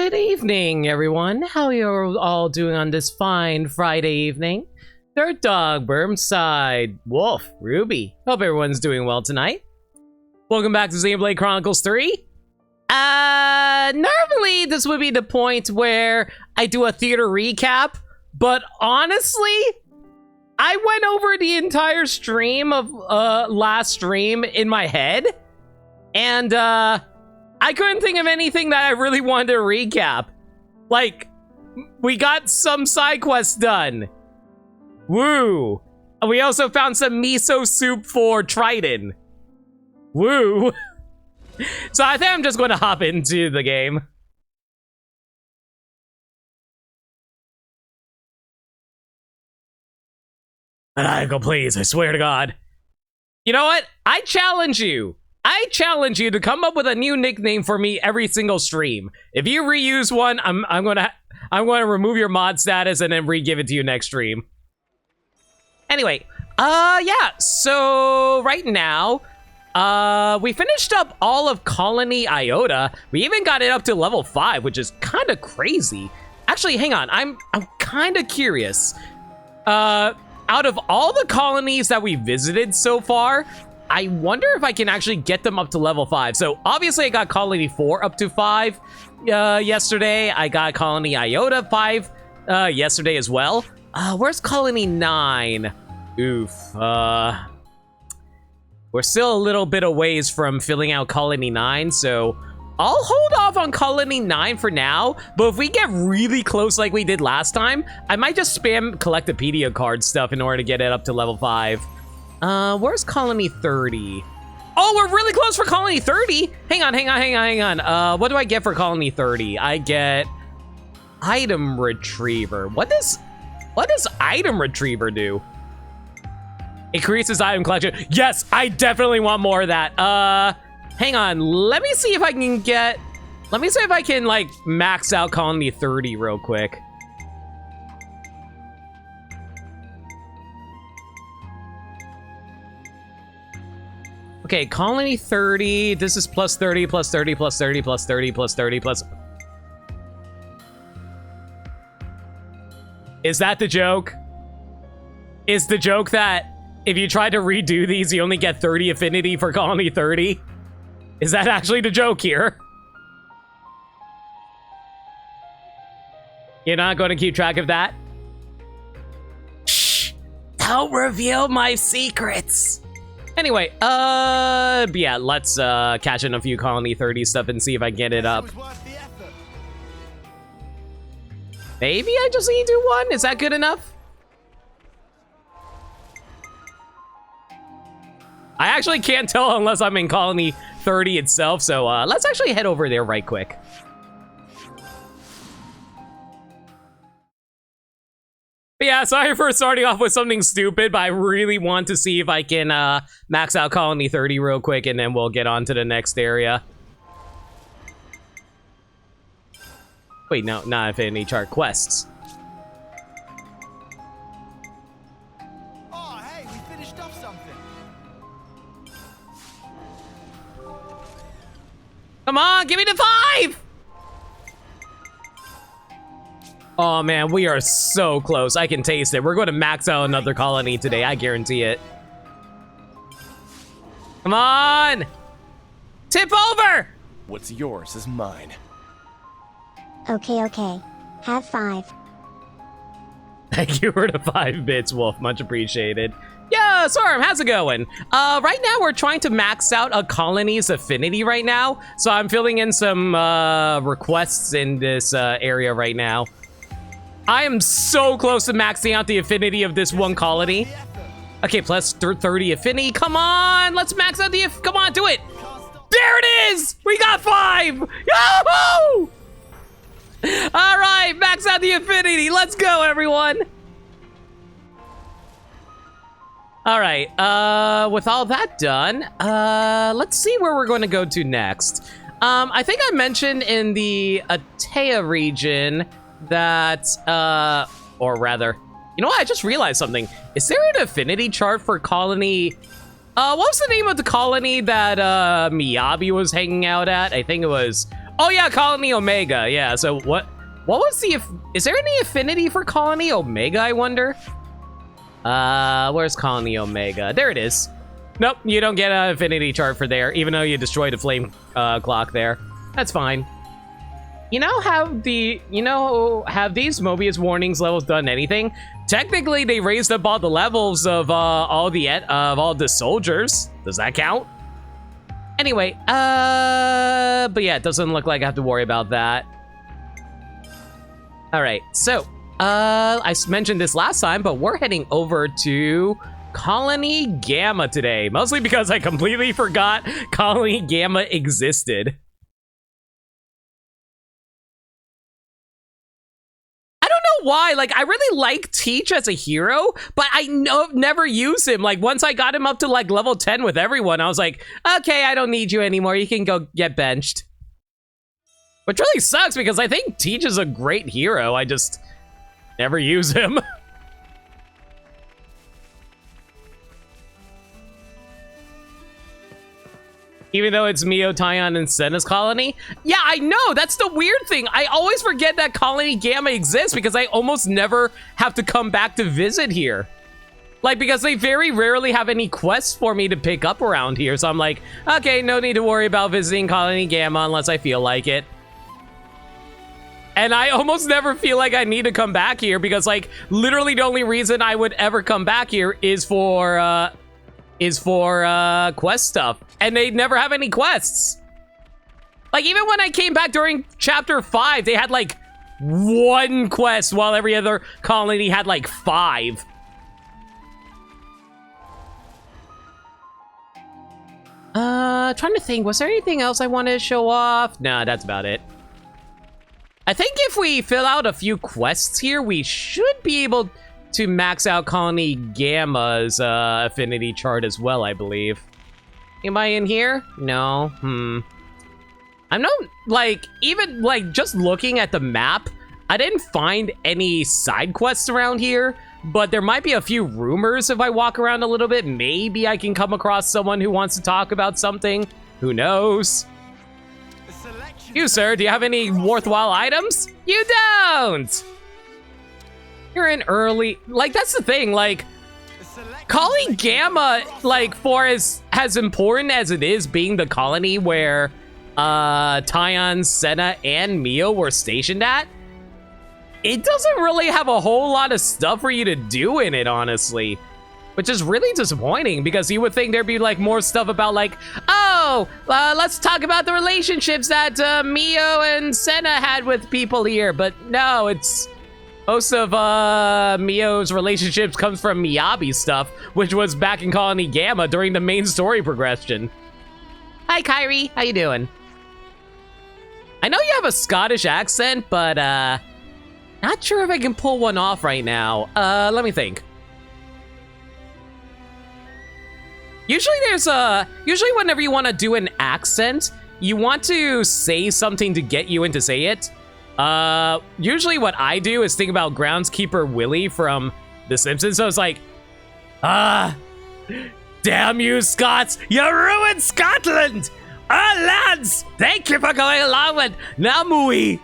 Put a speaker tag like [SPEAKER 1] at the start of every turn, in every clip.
[SPEAKER 1] Good evening, everyone. How are you all doing on this fine Friday evening? Dirt Dog, Burmside, Wolf, Ruby. Hope everyone's doing well tonight. Welcome back to Xenoblade Chronicles 3. Normally this would be the point where I do a theater recap, but honestly, I went over the entire stream of last stream in my head, and I couldn't think of anything that I really wanted to recap. Like, we got some side quests done. Woo! We also found some miso soup for Triton. Woo! So I think I'm just going to hop into the game. Maniacal, please, I swear to God. You know what? I challenge you to come up with a new nickname for me every single stream. If you reuse one, I'm gonna remove your mod status and then re-give it to you next stream. Anyway, yeah, so right now, we finished up all of Colony Iota. We even got it up to level 5, which is kind of crazy. Actually, hang on, I'm kind of curious. Out of all the colonies that we visited so far, I wonder if I can actually get them up to level 5. So obviously I got Colony 4 up to 5 yesterday. I got Colony Iota 5 yesterday as well. Where's Colony 9? Oof. We're still a little bit a ways from filling out Colony 9, so I'll hold off on Colony 9 for now, but if we get really close like we did last time, I might just spam Collectopedia card stuff in order to get it up to level 5. Where's Colony 30? Oh, we're really close for Colony 30. Hang on. What do I get for Colony 30? I get Item Retriever. What does Item Retriever do? Increases item collection. Yes, I definitely want more of that. Hang on. Let me see if I can like max out Colony 30 real quick. Okay, Colony 30, this is plus 30, plus 30, plus 30, plus 30, plus 30, plus... Is that the joke? Is the joke that if you try to redo these, you only get 30 affinity for Colony 30? Is that actually the joke here? You're not going to keep track of that? Shh! Don't reveal my secrets! Anyway, yeah, let's catch in a few Colony 30 stuff and see if I can get it up. Maybe I just need to do one? Is that good enough? I actually can't tell unless I'm in Colony 30 itself, so let's actually head over there right quick. But yeah, sorry for starting off with something stupid, but I really want to see if I can max out Colony 30 real quick, and then we'll get on to the next area. Wait, no, not affinity chart quests.
[SPEAKER 2] Oh, hey, we finished off something.
[SPEAKER 1] Come on, give me the 5! Oh man, we are so close. I can taste it. We're going to max out another colony today. I guarantee it. Come on! Tip over!
[SPEAKER 2] What's yours is mine.
[SPEAKER 3] Okay. Have 5.
[SPEAKER 1] Thank you for the 5 bits, Wolf. Much appreciated. Yeah, Storm, how's it going? Right now we're trying to max out a colony's affinity right now. So I'm filling in some requests in this area right now. I am so close to maxing out the affinity of this one colony. Okay, plus 30 affinity. Come on, let's max out the come on, do it. There it is! We got 5! Yahoo! All right, max out the affinity. Let's go, everyone. All right, with all that done, let's see where we're going to go to next. I think I mentioned in the Atea region that, or rather, you know what, I just realized something. Is there an affinity chart for colony, what was the name of the colony that Miyabi was hanging out at? I think it was Oh yeah, Colony Omega. Yeah, so what was the, is there any affinity for Colony Omega, I wonder? Where's Colony Omega? There it is. Nope, you don't get an affinity chart for there, even though you destroyed a flame clock there. That's fine. Have these Mobius warnings levels done anything? Technically, they raised up all the levels of all the soldiers. Does that count? Anyway, but yeah, it doesn't look like I have to worry about that. All right, so I mentioned this last time, but we're heading over to Colony Gamma today, mostly because I completely forgot Colony Gamma existed. Why? Like, I really like Teach as a hero, but I never use him. Like, once I got him up to like level 10 with everyone, I was like, okay, I don't need you anymore. You can go get benched. Which really sucks because I think Teach is a great hero. I just never use him. Even though it's Mio, Taion, and Senna's colony? Yeah, I know, that's the weird thing. I always forget that Colony Gamma exists because I almost never have to come back to visit here. Like, because they very rarely have any quests for me to pick up around here. So I'm like, okay, no need to worry about visiting Colony Gamma unless I feel like it. And I almost never feel like I need to come back here because, like, literally the only reason I would ever come back here is for quest stuff, and they never have any quests. Like, even when I came back during chapter 5, they had like 1 quest while every other colony had like 5. Trying to think, was there anything else I wanted to show off? Nah, that's about it. I think if we fill out a few quests here, we should be able to max out Colony Gamma's affinity chart as well, I believe. Am I in here? No. I'm not, like, even, like, just looking at the map, I didn't find any side quests around here, but there might be a few rumors if I walk around a little bit. Maybe I can come across someone who wants to talk about something. Who knows? You, sir, do you have any worthwhile items? You don't! You're in early, like, that's the thing, like, Colony Gamma, like, for as important as it is being the colony where Taion, Senna, and Mio were stationed at, it doesn't really have a whole lot of stuff for you to do in it, honestly. Which is really disappointing because you would think there'd be like more stuff about like, oh, let's talk about the relationships that Mio and Senna had with people here. But no, it's most of Mio's relationships comes from Miyabi stuff, which was back in Colony Gamma during the main story progression. Hi, Kyrie, how you doing? I know you have a Scottish accent, but not sure if I can pull one off right now. Let me think. Usually usually whenever you want to do an accent, you want to say something to get you in to say it. Usually what I do is think about Groundskeeper Willie from The Simpsons. So it's like, damn you Scots, you ruined Scotland! Lads, thank you for going along with Namui.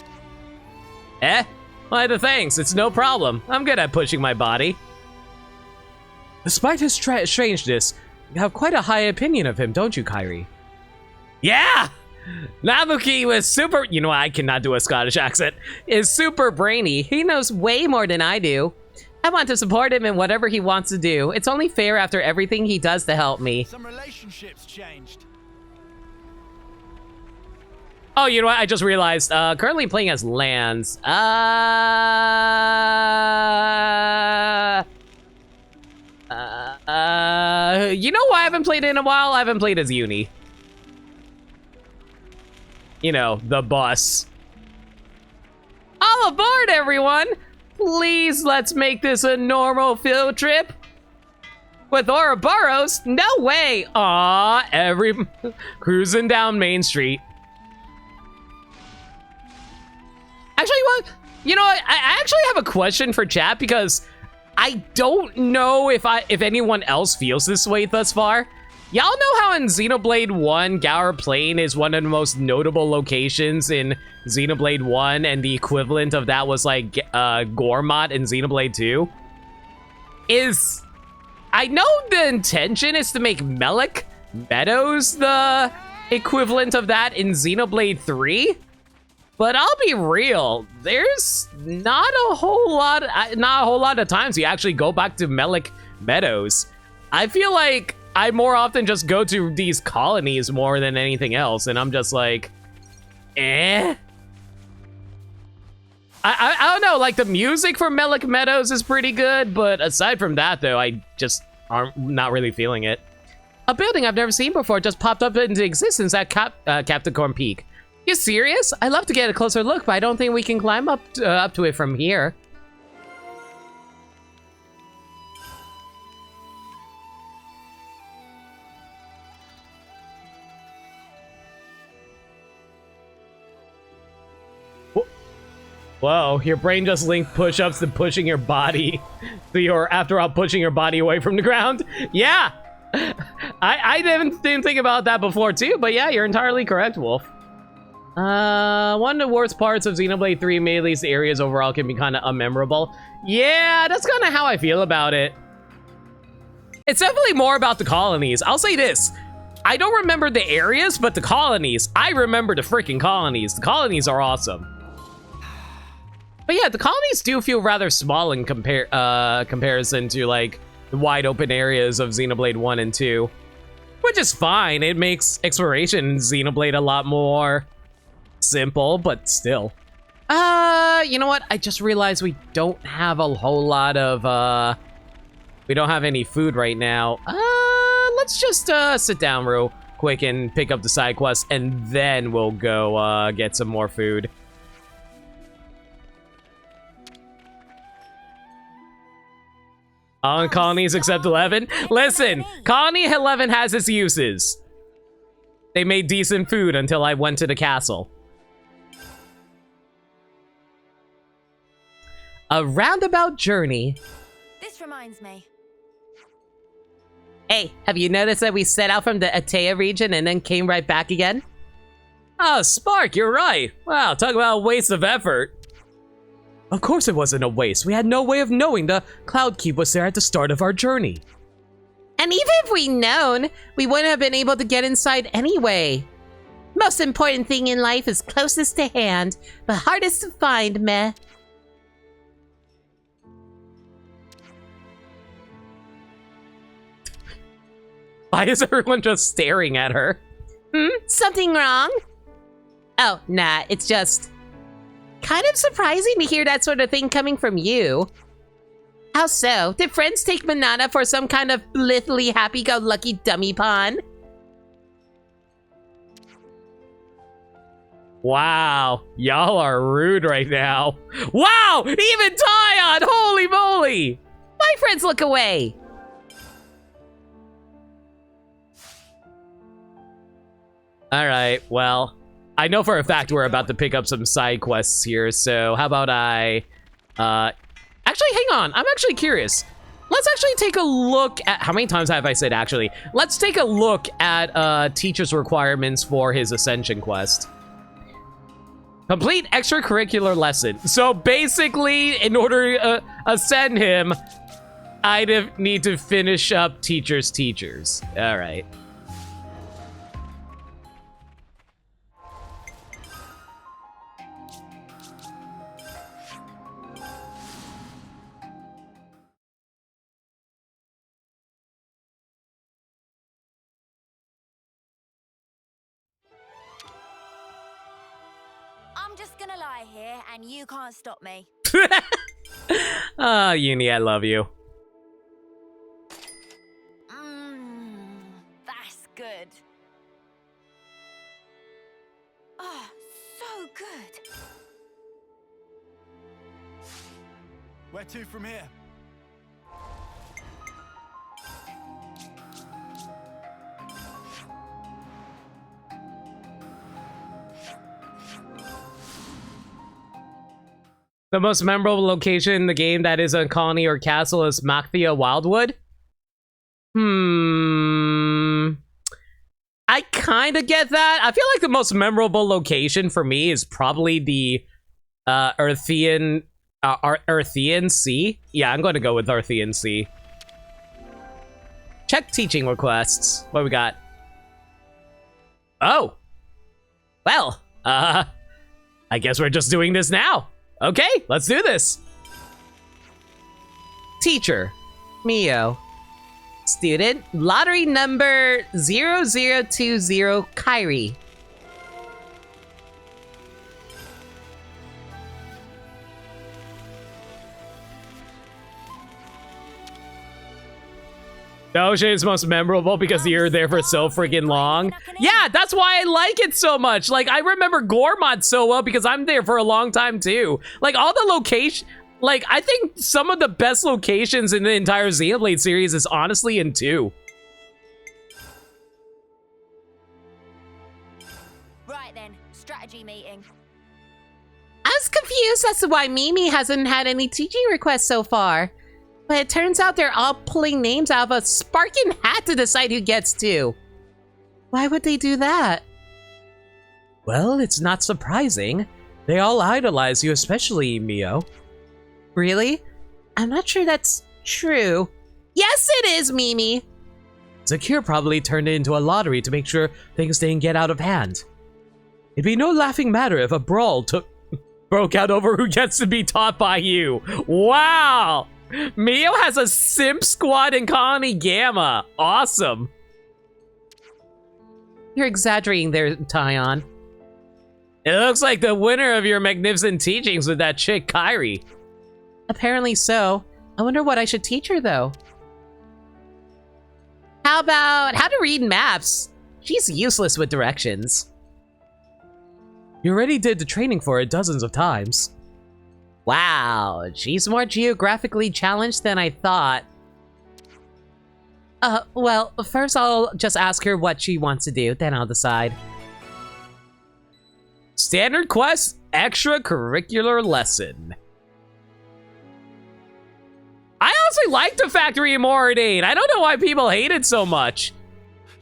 [SPEAKER 1] Why the thanks, it's no problem. I'm good at pushing my body. Despite his strangeness, you have quite a high opinion of him, don't you, Kyrie? Yeah! Nabuki was super, you know, I cannot do a Scottish accent, is super brainy. He knows way more than I do. I want to support him in whatever he wants to do. It's only fair after everything he does to help me.
[SPEAKER 2] Some relationships changed.
[SPEAKER 1] Oh, you know what? I just realized, currently playing as Lance. You know why I haven't played in a while? I haven't played as Uni. You know, the bus. All aboard, everyone! Please, let's make this a normal field trip. With Ouroboros? No way! Aw, cruising down Main Street. Actually, what? You know what? I actually have a question for chat because I don't know if anyone else feels this way thus far. Y'all know how in Xenoblade 1, Gower Plain is one of the most notable locations in Xenoblade 1, and the equivalent of that was like Gormott in Xenoblade 2? I know the intention is to make Melic Meadows the equivalent of that in Xenoblade 3, but I'll be real, there's not a whole lot of times you actually go back to Melic Meadows. I feel like I more often just go to these colonies more than anything else, and I'm just like, eh? I don't know, like the music for Melic Meadows is pretty good, but aside from that though, I just aren't not really feeling it. A building I've never seen before just popped up into existence at Capricorn Peak. You serious? I'd love to get a closer look, but I don't think we can climb up to it from here. Whoa, your brain just linked push-ups to pushing your body. So you're, after all, pushing your body away from the ground? Yeah! I didn't think about that before too, but yeah, you're entirely correct, Wolf. One of the worst parts of Xenoblade 3, maybe at least the areas overall can be kind of unmemorable. Yeah, that's kind of how I feel about it. It's definitely more about the colonies. I'll say this. I don't remember the areas, but the colonies. I remember the freaking colonies. The colonies are awesome. But yeah, the colonies do feel rather small in comparison to like the wide open areas of Xenoblade 1 and 2. Which is fine. It makes exploration in Xenoblade a lot more simple, but still. You know what? I just realized we don't have a whole lot of, we don't have any food right now. Let's just, sit down real quick and pick up the side quest, and then we'll go, get some more food. All colonies except 11? Listen, Colony 11 has its uses. They made decent food until I went to the castle. A roundabout journey.
[SPEAKER 4] This reminds me.
[SPEAKER 1] Hey, have you noticed that we set out from the Atea region and then came right back again? Oh, Spark, you're right. Wow, talk about a waste of effort. Of course it wasn't a waste. We had no way of knowing the Cloud Keep was there at the start of our journey. And even if we'd known, we wouldn't have been able to get inside anyway. Most important thing in life is closest to hand, but hardest to find, meh. Why is everyone just staring at her? Something wrong? Oh, nah, it's just kind of surprising to hear that sort of thing coming from you. How so? Did friends take Manana for some kind of blithely happy-go-lucky dummy pawn? Wow, y'all are rude right now. Wow, even Tyon! Holy moly! My friends look away. All right, well, I know for a fact we're about to pick up some side quests here, so how about I, actually, hang on, I'm actually curious. Let's actually take a look at, how many times have I said actually? Let's take a look at, teacher's requirements for his Ascension quest. Complete extracurricular lesson. So basically, in order to ascend him, I'd need to finish up teacher's teachers. All right.
[SPEAKER 4] I'm just gonna lie here, and you can't stop me.
[SPEAKER 1] Ah, Uni, I love you.
[SPEAKER 4] That's good. Oh, so good.
[SPEAKER 2] Where to from here?
[SPEAKER 1] The most memorable location in the game that is a colony or castle is Makthia Wildwood. kind of get that. I feel like the most memorable location for me is probably the Earthian Sea. Yeah, I'm going to go with Earthian Sea. Check teaching requests. What we got? Oh. Well, I guess we're just doing this now. Okay, let's do this. Teacher, Mio. Student, lottery number 0020, Kyrie. Doja is most memorable because you're there for so freaking long. Yeah, that's why I like it so much. Like, I remember Gormod so well because I'm there for a long time too. Like, all the location, like, I think some of the best locations in the entire Xenoblade series is honestly in 2.
[SPEAKER 4] Right then, strategy meeting.
[SPEAKER 5] I was confused as to why Mimi hasn't had any teaching requests so far. But it turns out they're all pulling names out of a sparking hat to decide who gets to. Why would they do that?
[SPEAKER 1] Well, it's not surprising. They all idolize you, especially Mio.
[SPEAKER 5] Really? I'm not sure that's true. Yes, it is, Mimi!
[SPEAKER 1] Zakir probably turned it into a lottery to make sure things didn't get out of hand. It'd be no laughing matter if a brawl broke out over who gets to be taught by you. Wow! Mio has a simp squad in Colony Gamma. Awesome.
[SPEAKER 5] You're exaggerating there, Tyon.
[SPEAKER 1] It looks like the winner of your magnificent teachings with that chick, Kyrie.
[SPEAKER 5] Apparently so. I wonder what I should teach her, though. How about how to read maps? She's useless with directions.
[SPEAKER 1] You already did the training for it dozens of times.
[SPEAKER 5] Wow, she's more geographically challenged than I thought. Well, first I'll just ask her what she wants to do, then I'll decide.
[SPEAKER 1] Standard quest, extracurricular lesson. I honestly like the factory in Moradine. I don't know why people hate it so much.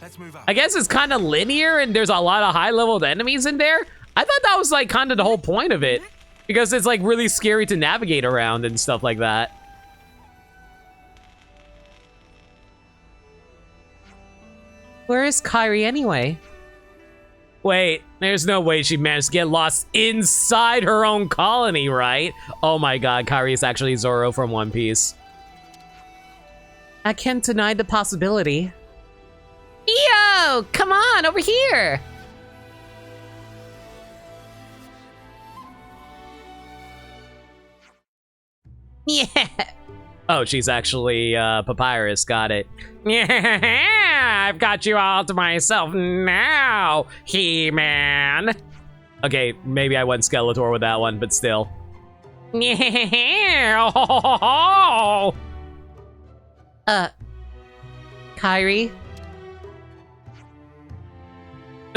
[SPEAKER 2] Let's move out.
[SPEAKER 1] I guess it's kind of linear and there's a lot of high-leveled enemies in there. I thought that was like kind of the whole point of it. Because it's like really scary to navigate around and stuff like that.
[SPEAKER 5] Where is Kyrie anyway?
[SPEAKER 1] Wait, there's no way she managed to get lost inside her own colony, right? Oh my god, Kyrie is actually Zoro from One Piece.
[SPEAKER 5] I can't deny the possibility. Yo, come on, over here! Yeah.
[SPEAKER 1] Oh, she's actually Papyrus. Got it. Yeah, I've got you all to myself now, He-Man. Okay, maybe I went Skeletor with that one, but still. Yeah.
[SPEAKER 5] Kyrie?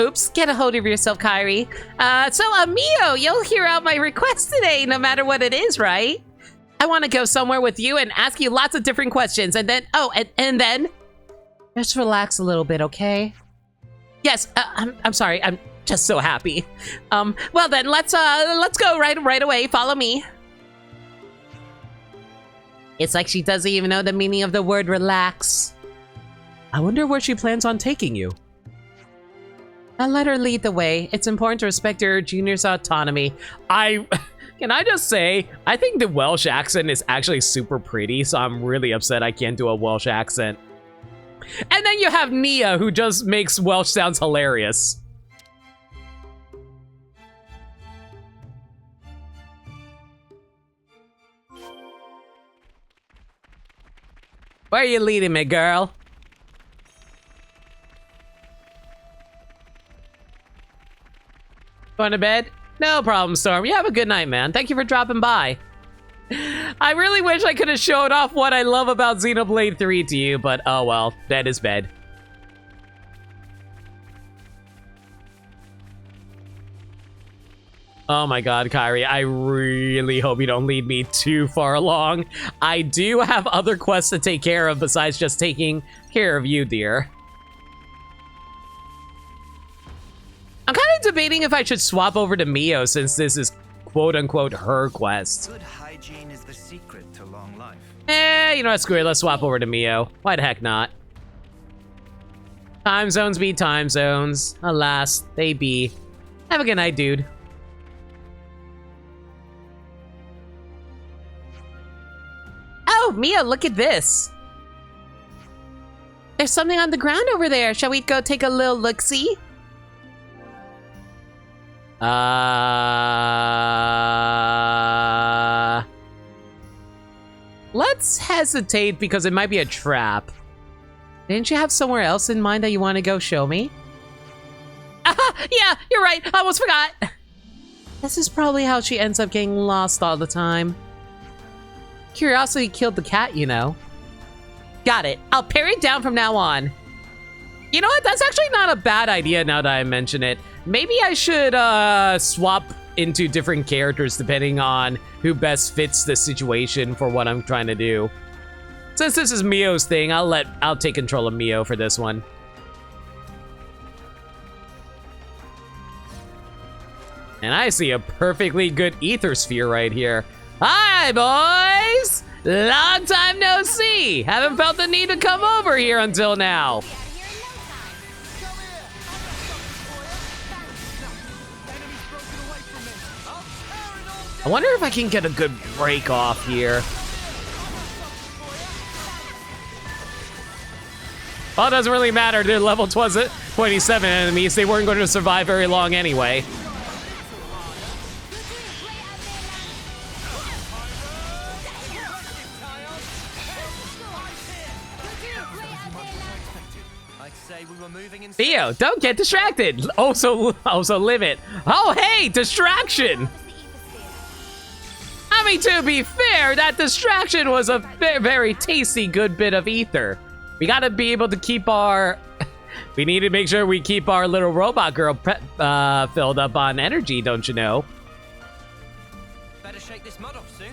[SPEAKER 5] Oops, get a hold of yourself, Kyrie. So, Mio, you'll hear out my request today, no matter what it is, right? I want to go somewhere with you and ask you lots of different questions, and then, and then, just relax a little bit, okay? Yes, I'm sorry, I'm just so happy. Well then, let's go right away. Follow me. It's like she doesn't even know the meaning of the word relax.
[SPEAKER 1] I wonder where she plans on taking you.
[SPEAKER 5] I'll let her lead the way. It's important to respect your junior's autonomy.
[SPEAKER 1] Can I just say, I think the Welsh accent is actually super pretty, so I'm really upset I can't do a Welsh accent. And then you have Nia, who just makes Welsh sounds hilarious. Where are you leading me, girl? Going to bed? No problem, Storm. You have a good night, man. Thank you for dropping by. I really wish I could have showed off what I love about Xenoblade 3 to you, but oh well, bed is bed. Oh my god, Kyrie, I really hope you don't lead me too far along. I do have other quests to take care of besides just taking care of you, dear. debating if I should swap over to Mio since this is quote-unquote her quest.
[SPEAKER 2] Good hygiene is the secret to long life.
[SPEAKER 1] You know what, screw it, let's swap over to Mio. Why the heck not? Time zones be time zones. Alas, they be. Have a good night, dude.
[SPEAKER 5] Oh, Mia, look at this. There's something on the ground over there. Shall we go take a little look-see?
[SPEAKER 1] Let's hesitate because it might be a trap.
[SPEAKER 5] Didn't you have somewhere else in mind that you want to go show me? Yeah, you're right. I almost forgot. This is probably how she ends up getting lost all the time. Curiosity killed the cat, you know. Got it. I'll pare it down from now on.
[SPEAKER 1] You know what? That's actually not a bad idea now that I mention it. Maybe I should swap into different characters depending on who best fits the situation for what I'm trying to do. Since this is Mio's thing, I'll take control of Mio for this one. And I see a perfectly good ether sphere right here. Hi, boys! Long time no see! Haven't felt the need to come over here until now. I wonder if I can get a good break off here. Well, it doesn't really matter. They're level 27 enemies. They weren't going to survive very long anyway. Theo, don't get distracted. Also live it. Oh, hey, distraction. I mean, to be fair, that distraction was a very tasty good bit of ether. We gotta be able to keep our... we need to make sure we keep our little robot girl filled up on energy, don't you know?
[SPEAKER 2] Better shake this mud off soon.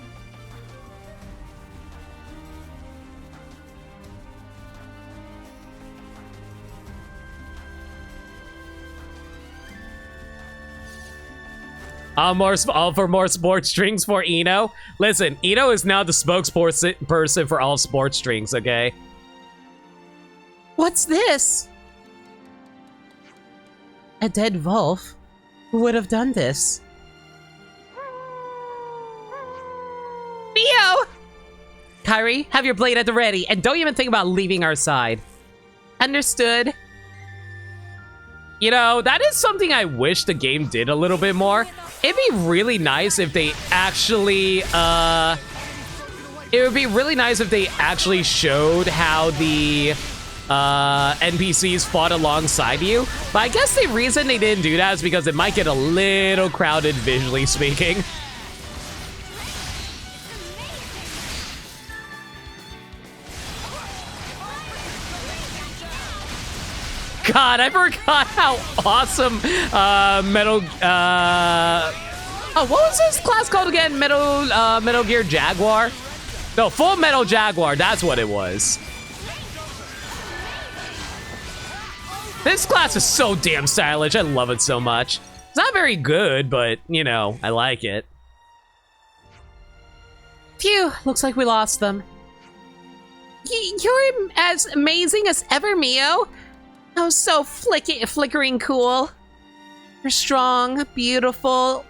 [SPEAKER 1] For more sports drinks for Eno. Listen, Eno is now the spokesperson for all sports drinks, okay?
[SPEAKER 5] What's this? A dead wolf? Who would have done this?
[SPEAKER 1] Theo! Kyrie, have your blade at the ready, and don't even think about leaving our side.
[SPEAKER 5] Understood.
[SPEAKER 1] You know, that is something I wish the game did a little bit more. It'd be really nice if they actually, it would be really nice if they actually showed how the NPCs fought alongside you. But I guess the reason they didn't do that is because it might get a little crowded visually speaking. God, I forgot how awesome Metal oh, what was this class called again? Metal Gear Jaguar? No, Full Metal Jaguar, that's what it was. This class is so damn stylish. I love it so much. It's not very good, but, you know, I like it.
[SPEAKER 5] Phew, looks like we lost them. You're as amazing as ever, Mio. Oh, so flickering cool. You're strong, beautiful.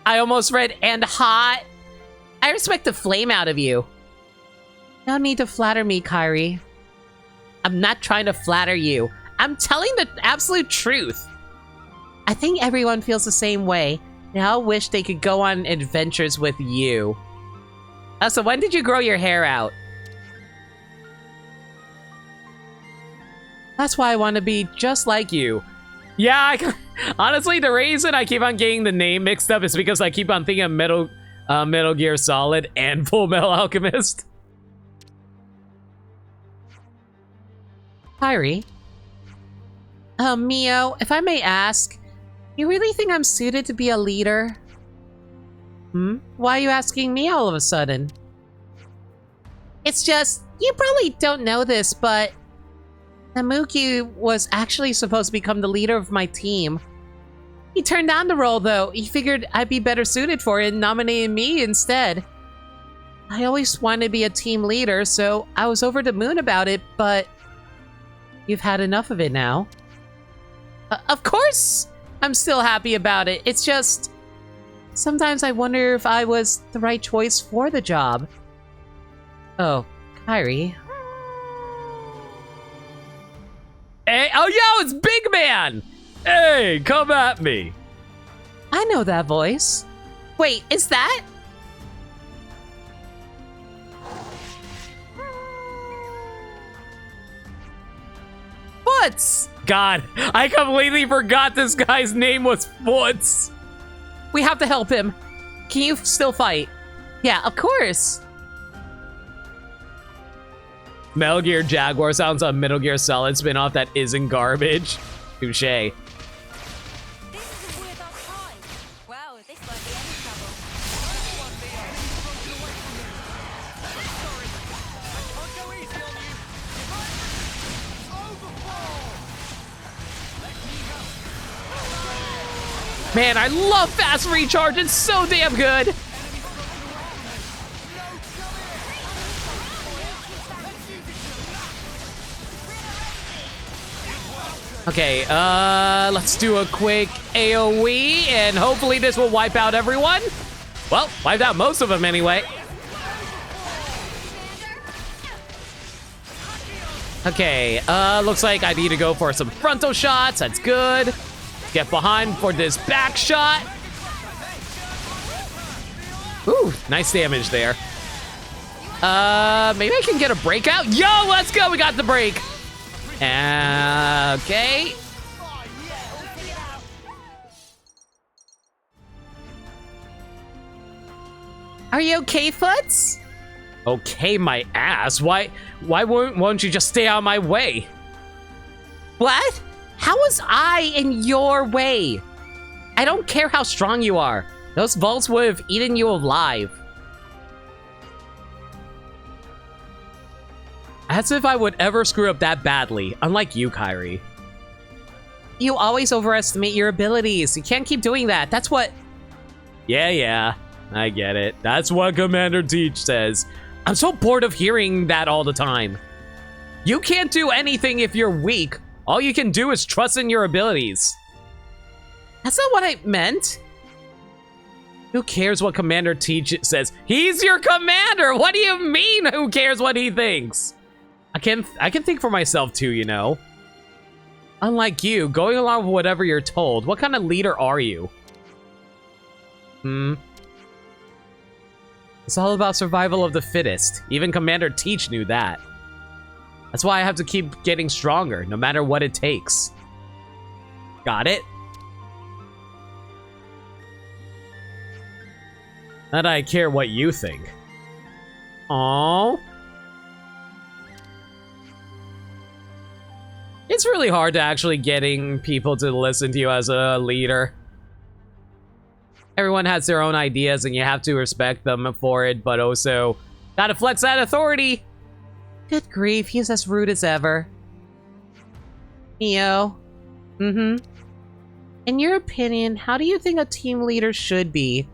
[SPEAKER 1] I almost read and hot.
[SPEAKER 5] I respect the flame out of you. No need to flatter me, Kyrie. I'm not trying to flatter you. I'm telling the absolute truth. I think everyone feels the same way. They all wish they could go on adventures with you.
[SPEAKER 1] So when did you grow your hair out?
[SPEAKER 5] That's why I want to be just like you.
[SPEAKER 1] Yeah, honestly, the reason I keep on getting the name mixed up is because I keep on thinking of Metal Gear Solid and Full Metal Alchemist.
[SPEAKER 5] Kyrie? Mio, if I may ask, you really think I'm suited to be a leader? Why are you asking me all of a sudden? It's just, you probably don't know this, but Namuki was actually supposed to become the leader of my team. He turned down the role, though. He figured I'd be better suited for it and nominated me instead. I always wanted to be a team leader, so I was over the moon about it, but... You've had enough of it now. Of course! I'm still happy about it. It's just... Sometimes I wonder if I was the right choice for the job. Oh, Kairi.
[SPEAKER 1] Hey, oh, yo, it's Big Man! Hey, come at me.
[SPEAKER 5] I know that voice. Wait, is that? Foots!
[SPEAKER 1] God, I completely forgot this guy's name was Foots.
[SPEAKER 5] We have to help him. Can you still fight? Yeah, of course.
[SPEAKER 1] Metal Gear Jaguar sounds like a Metal Gear Solid spin-off that isn't garbage. Touche.
[SPEAKER 4] This isn't worth our time. Wow, this might be any trouble.
[SPEAKER 1] Man, I love fast recharge. It's so damn good. Okay, let's do a quick AoE, and hopefully this will wipe out everyone. Well, wiped out most of them anyway. Okay, looks like I need to go for some frontal shots. That's good. Get behind for this back shot. Ooh, nice damage there. Maybe I can get a breakout. Yo, let's go. We got the break. Okay.
[SPEAKER 5] Are you okay, Foots?
[SPEAKER 1] Okay, my ass. Why won't you just stay out of my way?
[SPEAKER 5] What? How was I in your way? I don't care how strong you are. Those vaults would have eaten you alive.
[SPEAKER 1] As if I would ever screw up that badly, unlike you, Kairi.
[SPEAKER 5] You always overestimate your abilities. You can't keep doing that. That's what...
[SPEAKER 1] Yeah, I get it. That's what Commander Teach says. I'm so bored of hearing that all the time. You can't do anything if you're weak. All you can do is trust in your abilities.
[SPEAKER 5] That's not what I meant.
[SPEAKER 1] Who cares what Commander Teach says? He's your commander! What do you mean, who cares what he thinks? I can think for myself too, you know. Unlike you, going along with whatever you're told, what kind of leader are you? It's all about survival of the fittest. Even Commander Teach knew that. That's why I have to keep getting stronger, no matter what it takes. Got it? Not that I care what you think. Aww. It's really hard to actually getting people to listen to you as a leader. Everyone has their own ideas and you have to respect them for it, but also gotta flex that authority.
[SPEAKER 5] Good grief, he's as rude as ever. Neo. In your opinion, how do you think a team leader should be?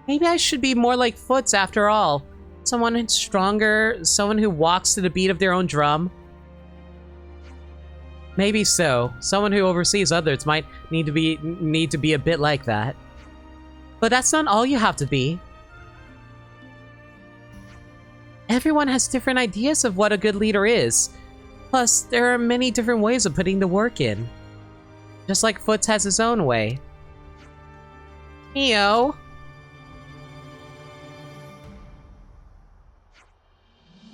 [SPEAKER 5] Maybe I should be more like Foots after all. Someone who's stronger, someone who walks to the beat of their own drum. Maybe so. Someone who oversees others might need to be a bit like that. But that's not all you have to be. Everyone has different ideas of what a good leader is. Plus, there are many different ways of putting the work in. Just like Foots has his own way. Neo.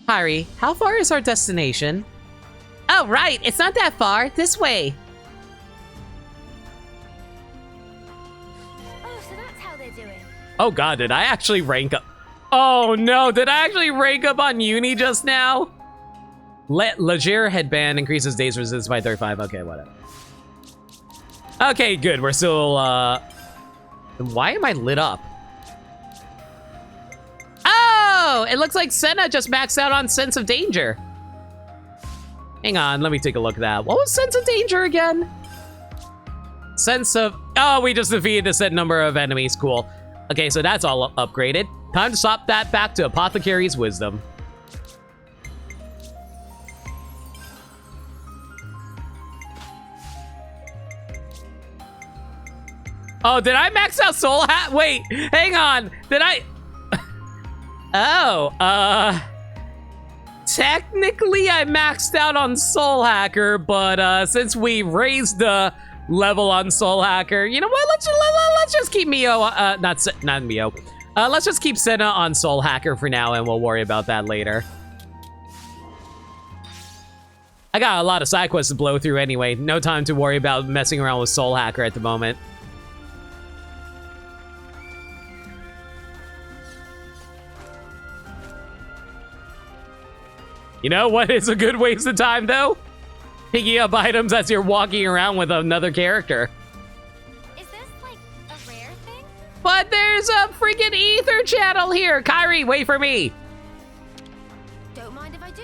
[SPEAKER 5] Kairi, how far is our destination? Oh, right. It's not that far. This way.
[SPEAKER 4] Oh, so that's how they're doing.
[SPEAKER 1] Oh god, did I actually rank up? Oh no, did I actually rank up on Uni just now? Leger headband increases days resistance by 35. Okay, whatever. Okay, good. We're still, why am I lit up?
[SPEAKER 5] Oh, it looks like Senna just maxed out on Sense of Danger.
[SPEAKER 1] Hang on, let me take a look at that. What was Sense of Danger again? sense of... Oh, we just defeated a set number of enemies. Cool. Okay, so that's all upgraded. Time to swap that back to Apothecary's Wisdom. Oh, did I max out Soul Hat? Wait, hang on. Did I... Oh, technically I maxed out on Soul Hacker, but since we raised the level on Soul Hacker, you know what? Let's just keep Mio, not Mio. Let's just keep Senna on Soul Hacker for now, and we'll worry about that later. I got a lot of side quests to blow through anyway. No time to worry about messing around with Soul Hacker at the moment. You know what is a good waste of time, though? Picking up items as you're walking around with another character.
[SPEAKER 4] Is this like a rare thing?
[SPEAKER 1] But there's a freaking ether channel here! Kyrie, wait for me!
[SPEAKER 4] Don't mind if I do.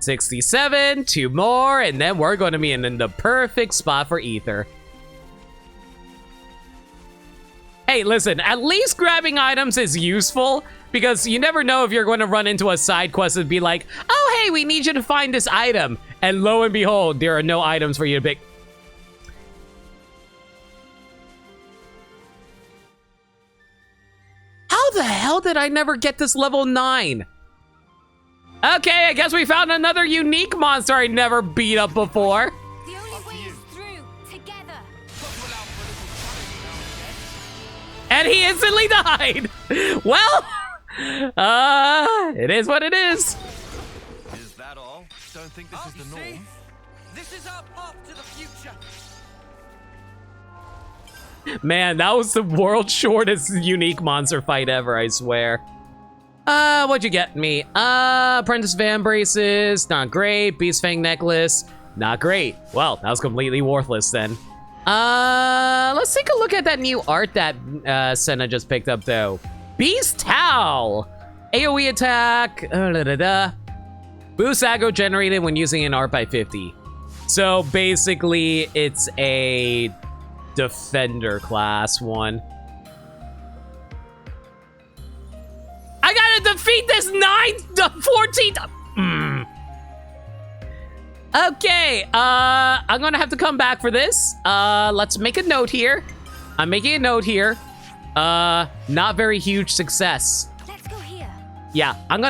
[SPEAKER 1] $67, 2 more, and then we're going to be in the perfect spot for ether. Hey, listen, at least grabbing items is useful, because you never know if you're going to run into a side quest and be like, oh, hey, we need you to find this item. And lo and behold, there are no items for you to pick. How the hell did I never get this level 9? Okay, I guess we found another unique monster I never beat up before.
[SPEAKER 4] The only way is through, together.
[SPEAKER 1] And he instantly died. Well, it is what it is.
[SPEAKER 2] Is that all? Don't think this is the norm.
[SPEAKER 6] This is our path to the future.
[SPEAKER 1] Man, that was the world's shortest unique monster fight ever, I swear. What'd you get me? Apprentice Van Braces, not great. Beast Fang Necklace, not great. Well, that was completely worthless then. Let's take a look at that new art that Senna just picked up, though. Beast Towel! AoE attack, boost aggro generated when using an art by 50. So basically, it's a defender class one. I gotta defeat this 14th. Okay, I'm gonna have to come back for this. Let's make a note here. I'm making a note here. Not very huge success.
[SPEAKER 4] Let's go here.
[SPEAKER 1] Yeah, I'm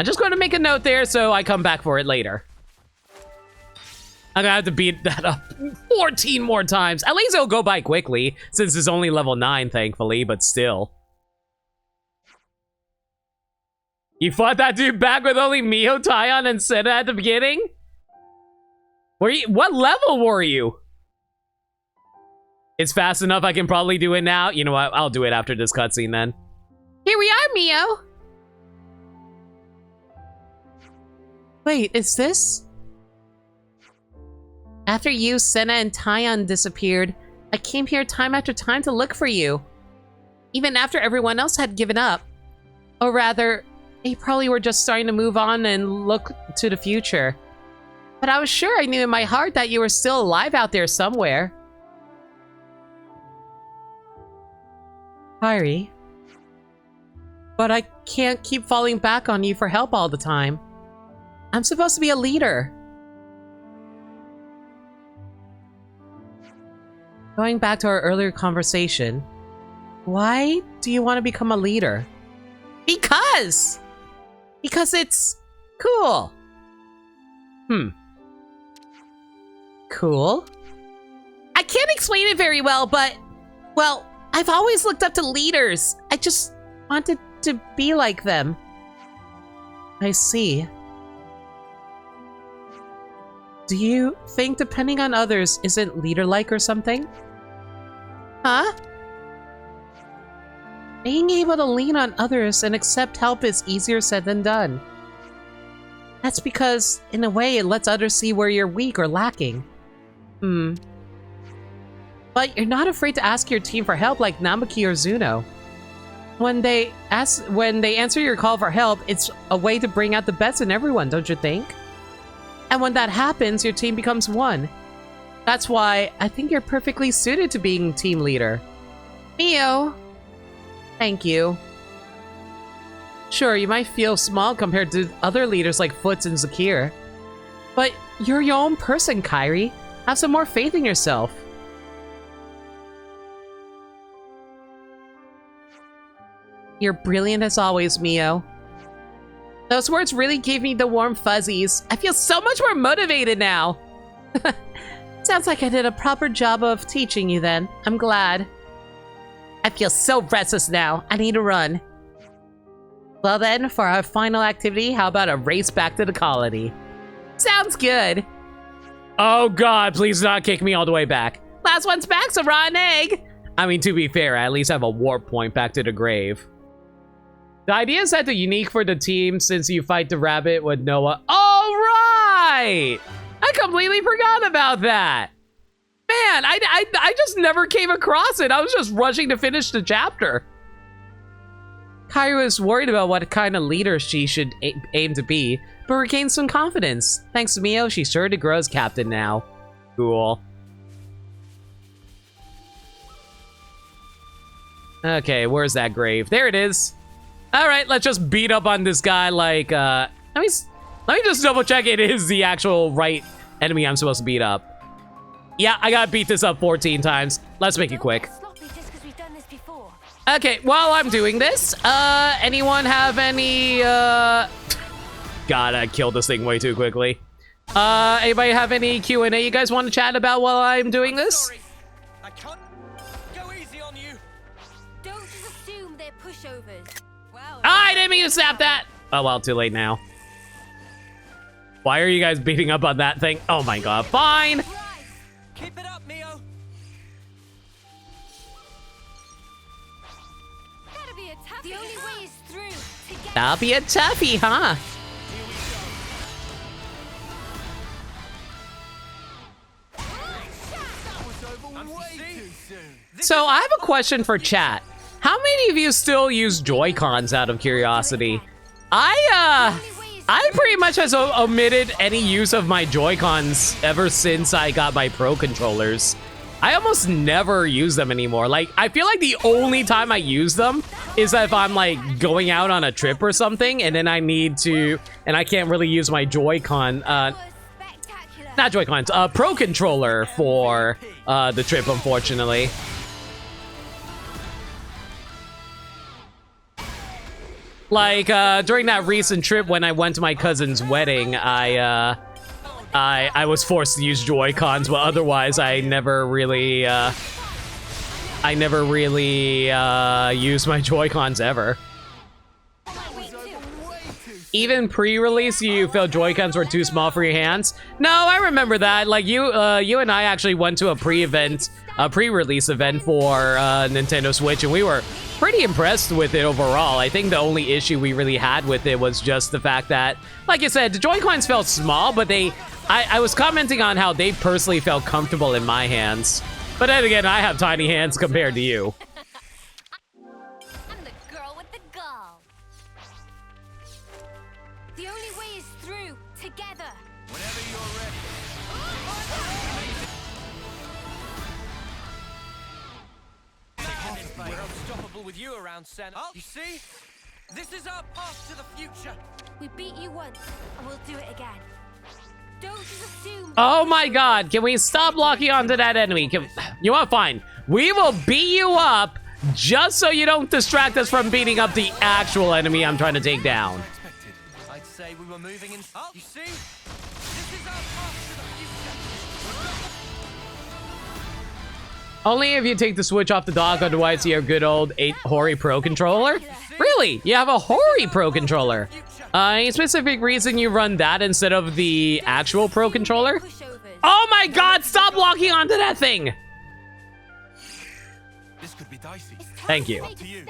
[SPEAKER 1] just gonna make a note there so I come back for it later. I'm gonna have to beat that up 14 more times. At least it'll go by quickly, since it's only level 9, thankfully, but still. You fought that dude back with only Mio, Taion, and Senna at the beginning? What level were you? It's fast enough, I can probably do it now. You know what, I'll do it after this cutscene then.
[SPEAKER 5] Here we are, Mio. Wait, is this? After you, Senna, and Taion disappeared, I came here time after time to look for you. Even after everyone else had given up. Or rather, they probably were just starting to move on and look to the future. But I was sure I knew in my heart that you were still alive out there somewhere. Kairi. But I can't keep falling back on you for help all the time. I'm supposed to be a leader. Going back to our earlier conversation, why do you want to become a leader? Because it's cool. Cool? I can't explain it very well, but, well, I've always looked up to leaders. I just wanted to be like them. I see. Do you think depending on others isn't leader-like or something? Huh? Being able to lean on others and accept help is easier said than done. That's because, in a way, it lets others see where you're weak or lacking. But you're not afraid to ask your team for help like Namuki or Zuno. When they answer your call for help, it's a way to bring out the best in everyone, don't you think? And when that happens, your team becomes one. That's why I think you're perfectly suited to being team leader. Mio. Thank you. Sure, you might feel small compared to other leaders like Foots and Zakir. But you're your own person, Kairi. Have some more faith in yourself. You're brilliant as always, Mio. Those words really gave me the warm fuzzies. I feel so much more motivated now. Sounds like I did a proper job of teaching you then. I'm glad. I feel so restless now. I need to run. Well then, for our final activity, how about a race back to the colony? Sounds good.
[SPEAKER 1] Oh god, please not kick me all the way back.
[SPEAKER 5] Last one's back's a rotten egg.
[SPEAKER 1] I mean, to be fair, I at least have a warp point back to the grave. The idea is that the unique for the team since you fight the rabbit with Noah. All right! I completely forgot about that. Man, I just never came across it. I was just rushing to finish the chapter.
[SPEAKER 5] Kairi was worried about what kind of leader she should aim to be, but regained some confidence. Thanks to Mio, she's sure to grow as captain now.
[SPEAKER 1] Cool. Okay, where's that grave? There it is. All right, let's just beat up on this guy like, let me just double check it is the actual right enemy I'm supposed to beat up. Yeah, I gotta beat this up 14 times. Let's make it quick. Okay, while I'm doing this, anyone have any, God, I killed this thing way too quickly. Anybody have any Q&A you guys want to chat about while I'm doing this?
[SPEAKER 6] Sorry. I can't go easy on you.
[SPEAKER 4] Don't just assume they're pushovers. Wow.
[SPEAKER 1] I didn't mean to snap that! Oh well, too late now. Why are you guys beating up on that thing? Oh my god, fine!
[SPEAKER 6] Right. Keep it up, Mio.
[SPEAKER 4] That'll be a tough. The only way is through. Together.
[SPEAKER 5] That'll be a toughie, huh?
[SPEAKER 1] So I have a question for chat. How many of you still use Joy-Cons out of curiosity? I pretty much has omitted any use of my Joy-Cons ever since I got my Pro controllers. I almost never use them anymore. Like, I feel like the only time I use them is if I'm like going out on a trip or something and then I need to, and I can't really use my Joy-Con,
[SPEAKER 4] Spectacular.
[SPEAKER 1] not Joy-Cons, Pro controller for the trip, unfortunately. Like, during that recent trip when I went to my cousin's wedding, I was forced to use Joy-Cons, but otherwise I never really used my Joy-Cons ever. Even pre-release, you felt Joy-Cons were too small for your hands? No, I remember that. Like, you and I actually went to a pre-release event for Nintendo Switch, and we were pretty impressed with it overall. I think the only issue we really had with it was just the fact that, like I said, the Joy-Cons felt small, but I was commenting on how they personally felt comfortable in my hands. But then again, I have tiny hands compared to you.
[SPEAKER 4] I'm the girl with the gall. The only way is through. Together.
[SPEAKER 2] Whenever you're ready.
[SPEAKER 6] We're unstoppable with you around, Senna. You see? This is our path to the future.
[SPEAKER 4] We beat you once, and we'll do it again. Don't just assume.
[SPEAKER 1] Oh my god, can we stop locking onto that enemy? You know what, fine. We will beat you up just so you don't distract us from beating up the actual enemy I'm trying to take down.
[SPEAKER 6] I'd say we were moving in. You see? This is our path to the future.
[SPEAKER 1] Only if you take the Switch off the dock, otherwise you have good old Hori Pro controller. Really? You have a Hori Pro controller? Any specific reason you run that instead of the actual Pro controller?
[SPEAKER 4] Pushovers.
[SPEAKER 1] Oh my god, stop locking onto that thing!
[SPEAKER 2] This could be dicey.
[SPEAKER 4] It's time
[SPEAKER 1] Thank
[SPEAKER 4] to
[SPEAKER 1] you.
[SPEAKER 4] make a stand.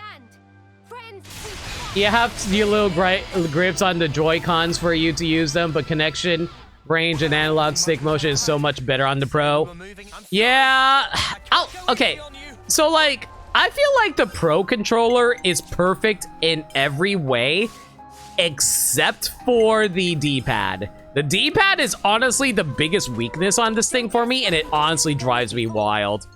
[SPEAKER 4] Friends, we fight.
[SPEAKER 1] You have your little grips on the Joy-Cons for you to use them, but connection, range, and analog stick motion is so much better on the Pro.
[SPEAKER 6] We're moving.
[SPEAKER 1] Yeah. Oh, okay. So, like, I feel like the Pro controller is perfect in every way, except for the D-pad. The D-pad is honestly the biggest weakness on this thing for me, and it honestly drives me wild.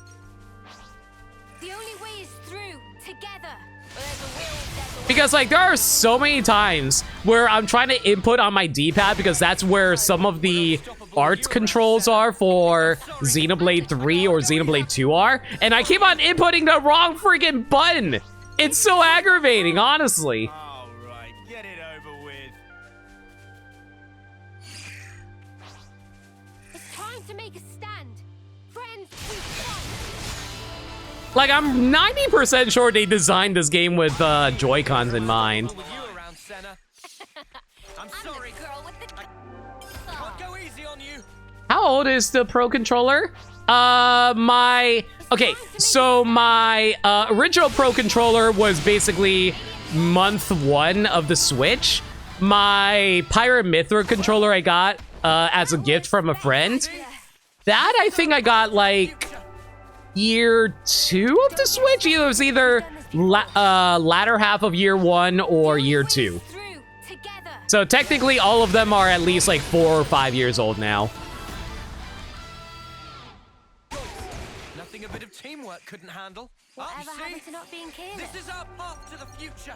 [SPEAKER 4] The only way is through, together. Where there's a will, there's a way.
[SPEAKER 1] Because, like, there are so many times where I'm trying to input on my D-pad because that's where some of the art controls are for Xenoblade 3 or Xenoblade 2 are, and I keep on inputting the wrong freaking button. It's so aggravating, honestly.
[SPEAKER 6] All right, get it over with.
[SPEAKER 4] It's time to make a stand. Friends, we fight.
[SPEAKER 1] Like, I'm 90% sure they designed this game with Joy-Cons in mind.
[SPEAKER 6] With you around, Senna. I'm
[SPEAKER 4] I'm
[SPEAKER 6] sorry.
[SPEAKER 4] the girl with the.
[SPEAKER 6] Can't go easy on you.
[SPEAKER 1] How old is the Pro Controller? My original Pro Controller was basically month 1 of the Switch. My Pirate Mithra controller I got as a gift from a friend. That I think I got like year 2 of the Switch. It was either latter half of year 1 or year 2.
[SPEAKER 4] Through, together.
[SPEAKER 1] So technically all of them are at least like 4 or 5 years old now.
[SPEAKER 6] Nothing a bit of teamwork couldn't handle.
[SPEAKER 4] Whatever
[SPEAKER 6] you
[SPEAKER 4] happened
[SPEAKER 6] see?
[SPEAKER 4] to not being careless?
[SPEAKER 6] This is our path to the future.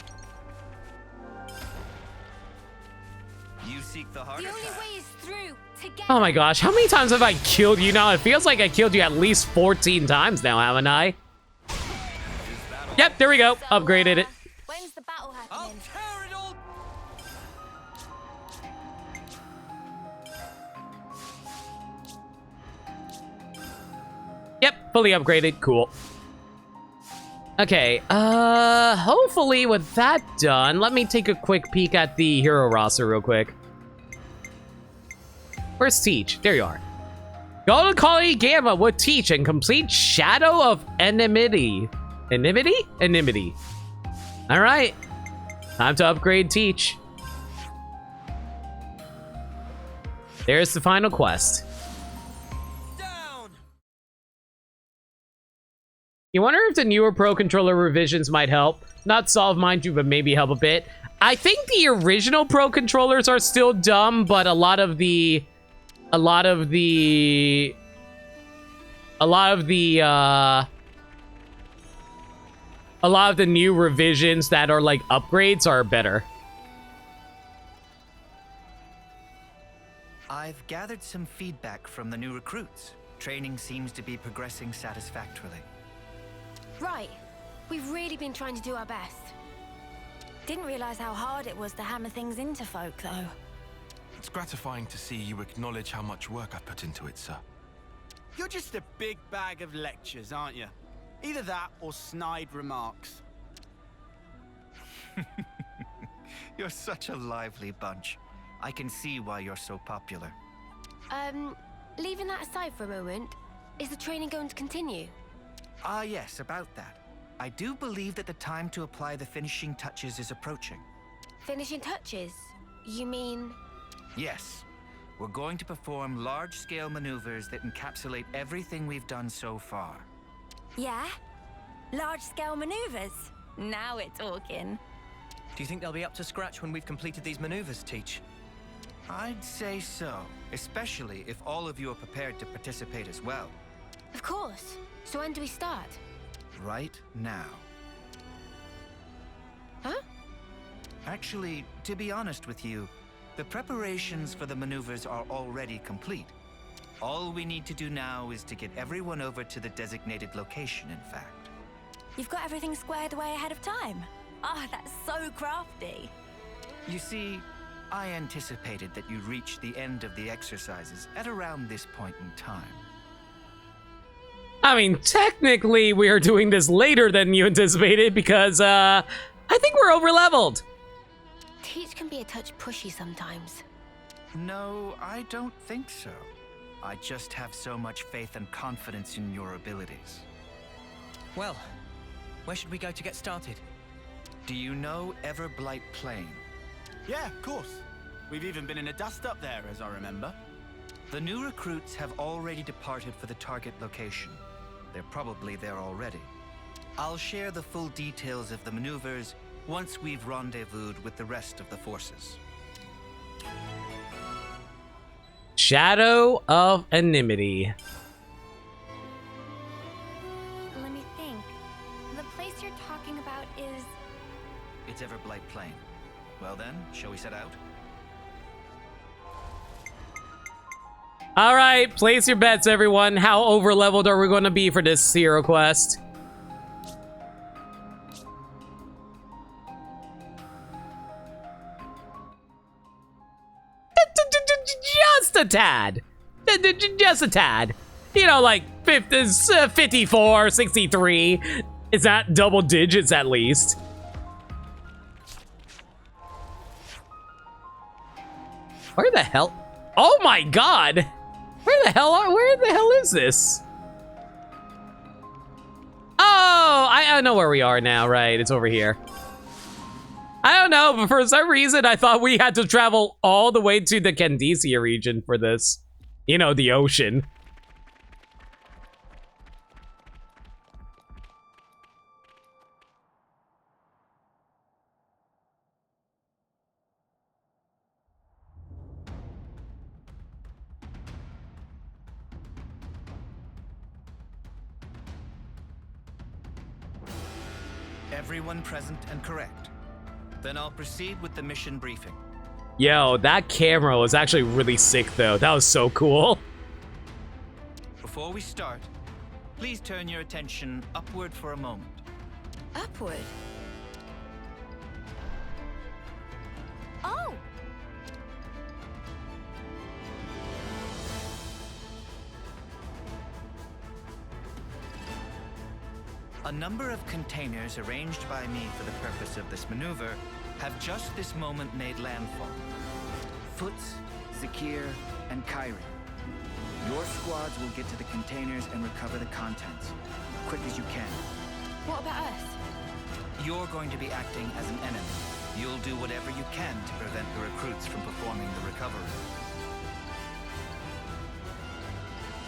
[SPEAKER 6] You seek the
[SPEAKER 4] The
[SPEAKER 6] harder
[SPEAKER 4] only
[SPEAKER 6] path.
[SPEAKER 4] way is through, together.
[SPEAKER 1] Oh my gosh, how many times have I killed you now? It feels like I killed you at least 14 times now, haven't I? Yep, there we go.
[SPEAKER 4] So,
[SPEAKER 1] Upgraded it.
[SPEAKER 4] When's the battle
[SPEAKER 6] I'll
[SPEAKER 4] happening?
[SPEAKER 6] tear it all.
[SPEAKER 1] Yep, fully upgraded. Cool. Okay, hopefully with that done, let me take a quick peek at the hero roster real quick. Where's Teach? There you are. Golden Collie Gamma would teach and complete Shadow of Enmity. Enmity. All right, time to upgrade Teach. There's the final quest.
[SPEAKER 6] Down.
[SPEAKER 1] You wonder if the newer Pro Controller revisions might help? Not solve, mind you, but maybe help a bit. I think the original Pro Controllers are still dumb, but a lot of the new revisions that are like upgrades are better.
[SPEAKER 7] I've gathered some feedback from the new recruits. Training seems to be progressing satisfactorily.
[SPEAKER 4] Right. We've really been trying to do our best. Didn't realize how hard it was to hammer things into folk, though.
[SPEAKER 2] It's gratifying to see you acknowledge how much work I've put into it, sir.
[SPEAKER 8] You're just a big bag of lectures, aren't you? Either that or snide remarks.
[SPEAKER 7] You're such a lively bunch. I can see why you're so popular.
[SPEAKER 4] Leaving that aside for a moment, is the training going to continue?
[SPEAKER 7] Ah, yes, about that. I do believe that the time to apply the finishing touches is approaching.
[SPEAKER 4] Finishing touches? You mean...
[SPEAKER 7] Yes. We're going to perform large-scale maneuvers that encapsulate everything we've done so far.
[SPEAKER 4] Yeah? Large-scale maneuvers? Now we're talking.
[SPEAKER 6] Do you think they'll be up to scratch when we've completed these maneuvers, Teach?
[SPEAKER 7] I'd say so, especially if all of you are prepared to participate as well.
[SPEAKER 4] Of course. So when do we start?
[SPEAKER 7] Right now.
[SPEAKER 4] Huh?
[SPEAKER 7] Actually, to be honest with you, the preparations for the maneuvers are already complete. All we need to do now is to get everyone over to the designated location, in fact.
[SPEAKER 4] You've got everything squared away ahead of time. Ah, that's so crafty.
[SPEAKER 7] You see, I anticipated that you'd reach the end of the exercises at around this point in time.
[SPEAKER 1] I mean, technically, we are doing this later than you anticipated because, I think we're over-leveled.
[SPEAKER 4] Teach can be a touch pushy sometimes.
[SPEAKER 7] No, I don't think so. I just have so much faith and confidence in your abilities.
[SPEAKER 6] Well, where should we go to get started?
[SPEAKER 7] Do you know Everblight Plain?
[SPEAKER 8] Yeah, of course. We've even been in a dust-up there, as I remember.
[SPEAKER 7] The new recruits have already departed for the target location. They're probably there already. I'll share the full details of the maneuvers once we've rendezvoused with the rest of the forces.
[SPEAKER 1] Shadow of Enmity.
[SPEAKER 4] Let me think. The place you're talking about is...
[SPEAKER 7] It's Everblight Plain. Well then, shall we set out?
[SPEAKER 1] All right, place your bets, everyone. How over-leveled are we going to be for this hero quest? Just a tad. Just a tad. You know, like 54, 63. Is that double digits at least? Where the hell? Oh my god! Where the hell is this? Oh, I know where we are now, right? It's over here. I don't know, but for some reason I thought we had to travel all the way to the Candicia region for this. You know, the ocean.
[SPEAKER 7] Everyone present and correct. Then I'll proceed with the mission briefing.
[SPEAKER 1] Yo, that camera was actually really sick though. That was so cool.
[SPEAKER 7] Before we start, please turn your attention upward for a moment.
[SPEAKER 4] Upward? Oh!
[SPEAKER 7] A number of containers arranged by me for the purpose of this maneuver have just this moment made landfall. Foots, Zakir, and Kyrie. Your squads will get to the containers and recover the contents, quick as you can.
[SPEAKER 4] What about us?
[SPEAKER 7] You're going to be acting as an enemy. You'll do whatever you can to prevent the recruits from performing the recovery.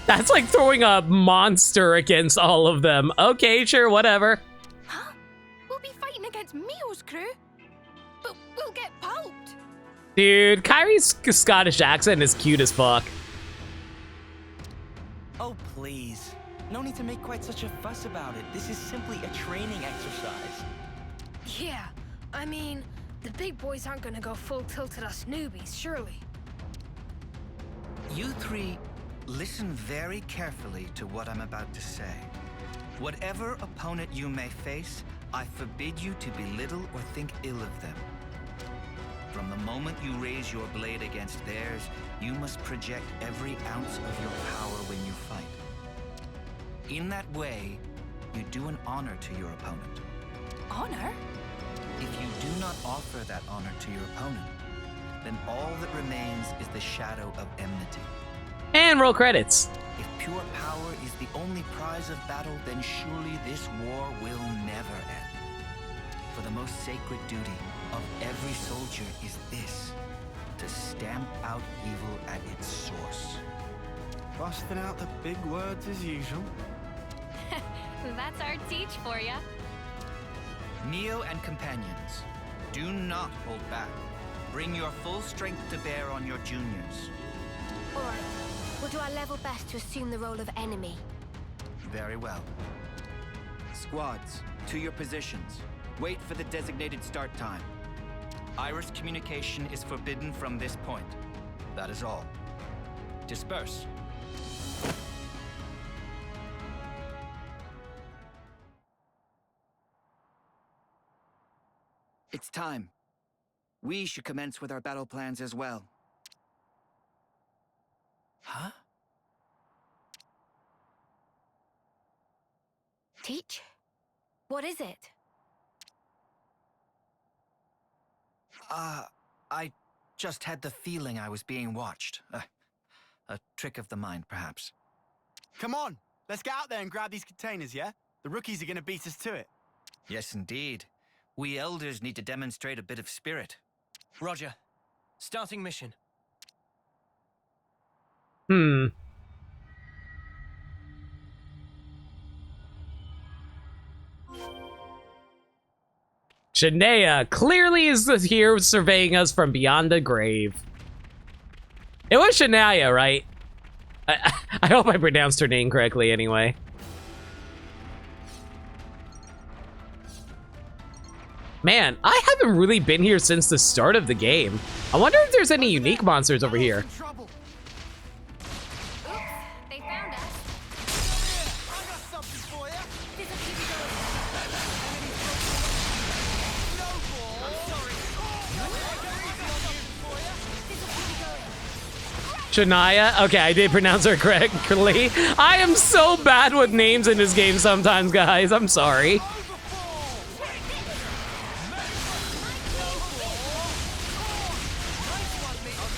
[SPEAKER 1] That's like throwing a monster against all of them. Okay, sure, whatever.
[SPEAKER 4] Huh? We'll be fighting against Mio's crew? But we'll get pulped!
[SPEAKER 1] Dude, Kyrie's Scottish accent is cute as fuck.
[SPEAKER 6] Oh, please. No need to make quite such a fuss about it. This is simply a training exercise.
[SPEAKER 9] Yeah, I mean, the big boys aren't gonna go full tilt at us newbies, surely.
[SPEAKER 7] You three, listen very carefully to what I'm about to say. Whatever opponent you may face, I forbid you to belittle or think ill of them. From the moment you raise your blade against theirs, you must project every ounce of your power when you fight. In that way, you do an honor to your opponent.
[SPEAKER 4] Honor?
[SPEAKER 7] If you do not offer that honor to your opponent, then all that remains is the shadow of enmity.
[SPEAKER 1] And roll credits.
[SPEAKER 7] If pure power is the only prize of battle, then surely this war will never end. For the most sacred duty of every soldier is this: to stamp out evil at its source.
[SPEAKER 8] Busting out the big words as usual.
[SPEAKER 4] That's our teach for ya.
[SPEAKER 7] Neo and companions, do not hold back. Bring your full strength to bear on your juniors.
[SPEAKER 4] Alright, we'll do our level best to assume the role of enemy.
[SPEAKER 7] Very well. Squads, to your positions. Wait for the designated start time. Iris communication is forbidden from this point. That is all. Disperse. It's time. We should commence with our battle plans as well.
[SPEAKER 6] Huh?
[SPEAKER 4] Teach? What is it?
[SPEAKER 7] I just had the feeling I was being watched. A trick of the mind, perhaps.
[SPEAKER 8] Come on, let's get out there and grab these containers, yeah? The rookies are gonna beat us to it.
[SPEAKER 7] Yes, indeed. We elders need to demonstrate a bit of spirit.
[SPEAKER 6] Roger. Starting mission.
[SPEAKER 1] Shania clearly is here surveying us from beyond the grave. It was Shania, right? I hope I pronounced her name correctly anyway. Man, I haven't really been here since the start of the game. I wonder if there's any unique monsters over here.
[SPEAKER 4] Oops, they found us.
[SPEAKER 8] I got something for you.
[SPEAKER 4] There's a few going.
[SPEAKER 1] Shania? Okay, I did pronounce her correctly. I am so bad with names in this game sometimes, guys. I'm sorry.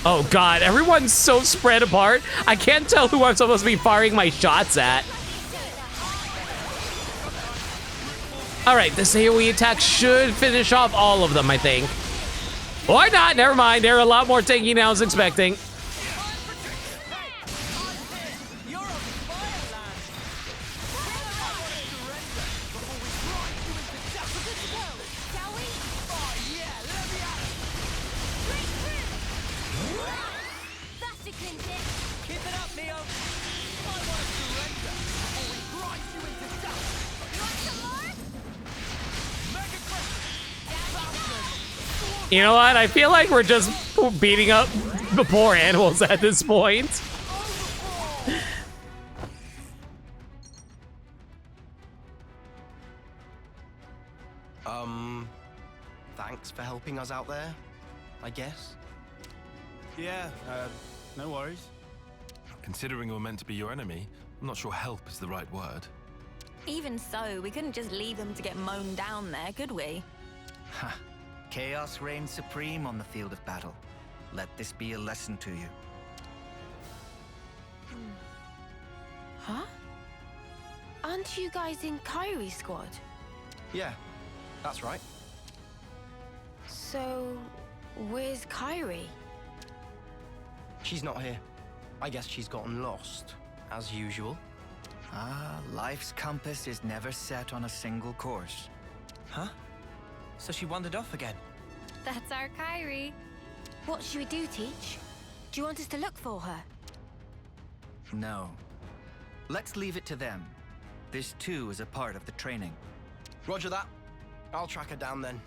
[SPEAKER 1] Oh god, everyone's so spread apart. I can't tell who I'm supposed to be firing my shots at. Alright, this AoE attack should finish off all of them, I think. Or not, never mind. They're a lot more tanky than I was expecting. You know what? I feel like we're just beating up the poor animals at this point.
[SPEAKER 6] Thanks for helping us out there, I guess.
[SPEAKER 8] Yeah, no worries.
[SPEAKER 2] Considering we're meant to be your enemy, I'm not sure help is the right word.
[SPEAKER 4] Even so, we couldn't just leave them to get mown down there, could we?
[SPEAKER 7] Ha! Chaos reigns supreme on the field of battle. Let this be a lesson to you.
[SPEAKER 4] Huh? Aren't you guys in Kyrie's squad?
[SPEAKER 6] Yeah, that's right.
[SPEAKER 4] So, where's Kyrie?
[SPEAKER 6] She's not here. I guess she's gotten lost, as usual.
[SPEAKER 7] Ah, life's compass is never set on a single course.
[SPEAKER 6] Huh? So she wandered off again?
[SPEAKER 4] That's our Kyrie. What should we do, Teach? Do you want us to look for her?
[SPEAKER 7] No. Let's leave it to them. This too is a part of the training.
[SPEAKER 6] Roger that. I'll track her down then.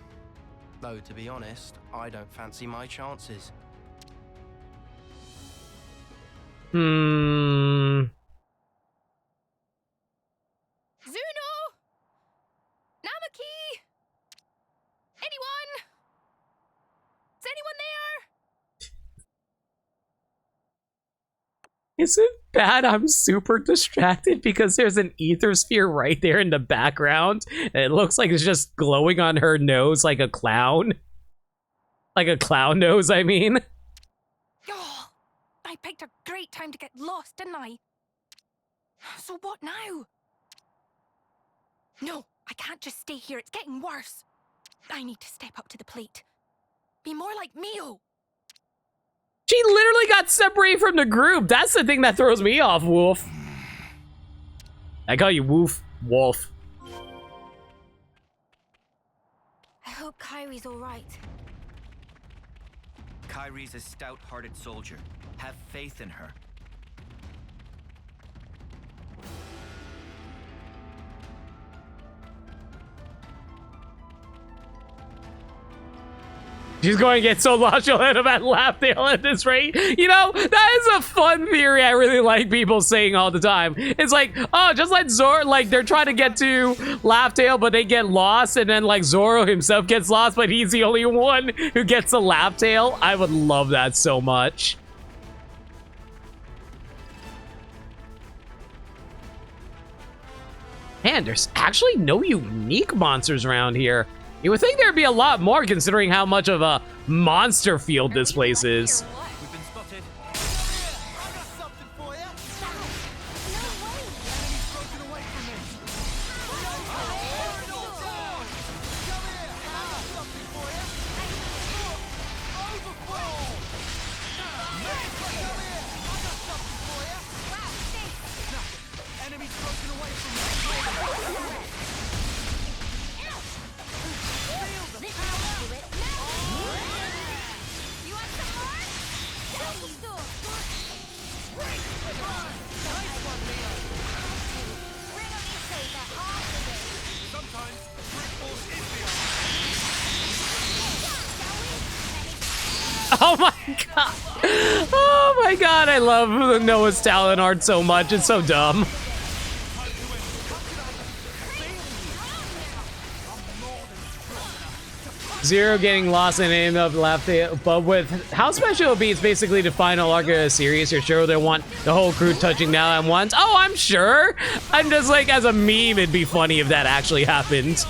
[SPEAKER 6] Though, to be honest, I don't fancy my chances.
[SPEAKER 9] Zuno! Namaki! Anyone? Is anyone there?
[SPEAKER 1] Is it bad I'm super distracted because there's an ether sphere right there in the background and it looks like it's just glowing on her nose like a clown? Like a clown nose, I mean.
[SPEAKER 9] Oh, I picked a great time to get lost, didn't I? So what now? No, I can't just stay here. It's getting worse. I need to step up to the plate. Be more like Mio.
[SPEAKER 1] She literally got separated from the group. That's the thing that throws me off, Wolf. I call you Wolf. Wolf.
[SPEAKER 4] I hope Kyrie's all right.
[SPEAKER 7] Kyrie's a stout-hearted soldier. Have faith in her.
[SPEAKER 1] She's going to get so lost she'll end up at Laughdale at this rate. You know, that is a fun theory I really like people saying all the time. It's like, oh, just let Zoro, like, they're trying to get to Laughdale, but they get lost, and then, like, Zoro himself gets lost, but he's the only one who gets to Laughdale. I would love that so much. Man, there's actually no unique monsters around here. You would think there'd be a lot more considering how much of a monster field this place is.
[SPEAKER 8] We've been spotted. I got something for you.
[SPEAKER 4] No way!
[SPEAKER 8] Enemy's broken away from me. Tear it all down. Come here. I got something for you. Overflow. Come here. I got something for you.
[SPEAKER 4] Wow, thanks!
[SPEAKER 8] Enemy's broken away from me.
[SPEAKER 4] You want some more?
[SPEAKER 1] Oh my god. Oh my god, I love Noah's talent art so much. It's so dumb. Zero getting lost in aim of left, but with how special it'll be, it's basically the final arc of the series. You're sure they want the whole crew touching down at once? Oh, I'm sure. I'm just like, as a meme, it'd be funny if that actually happened.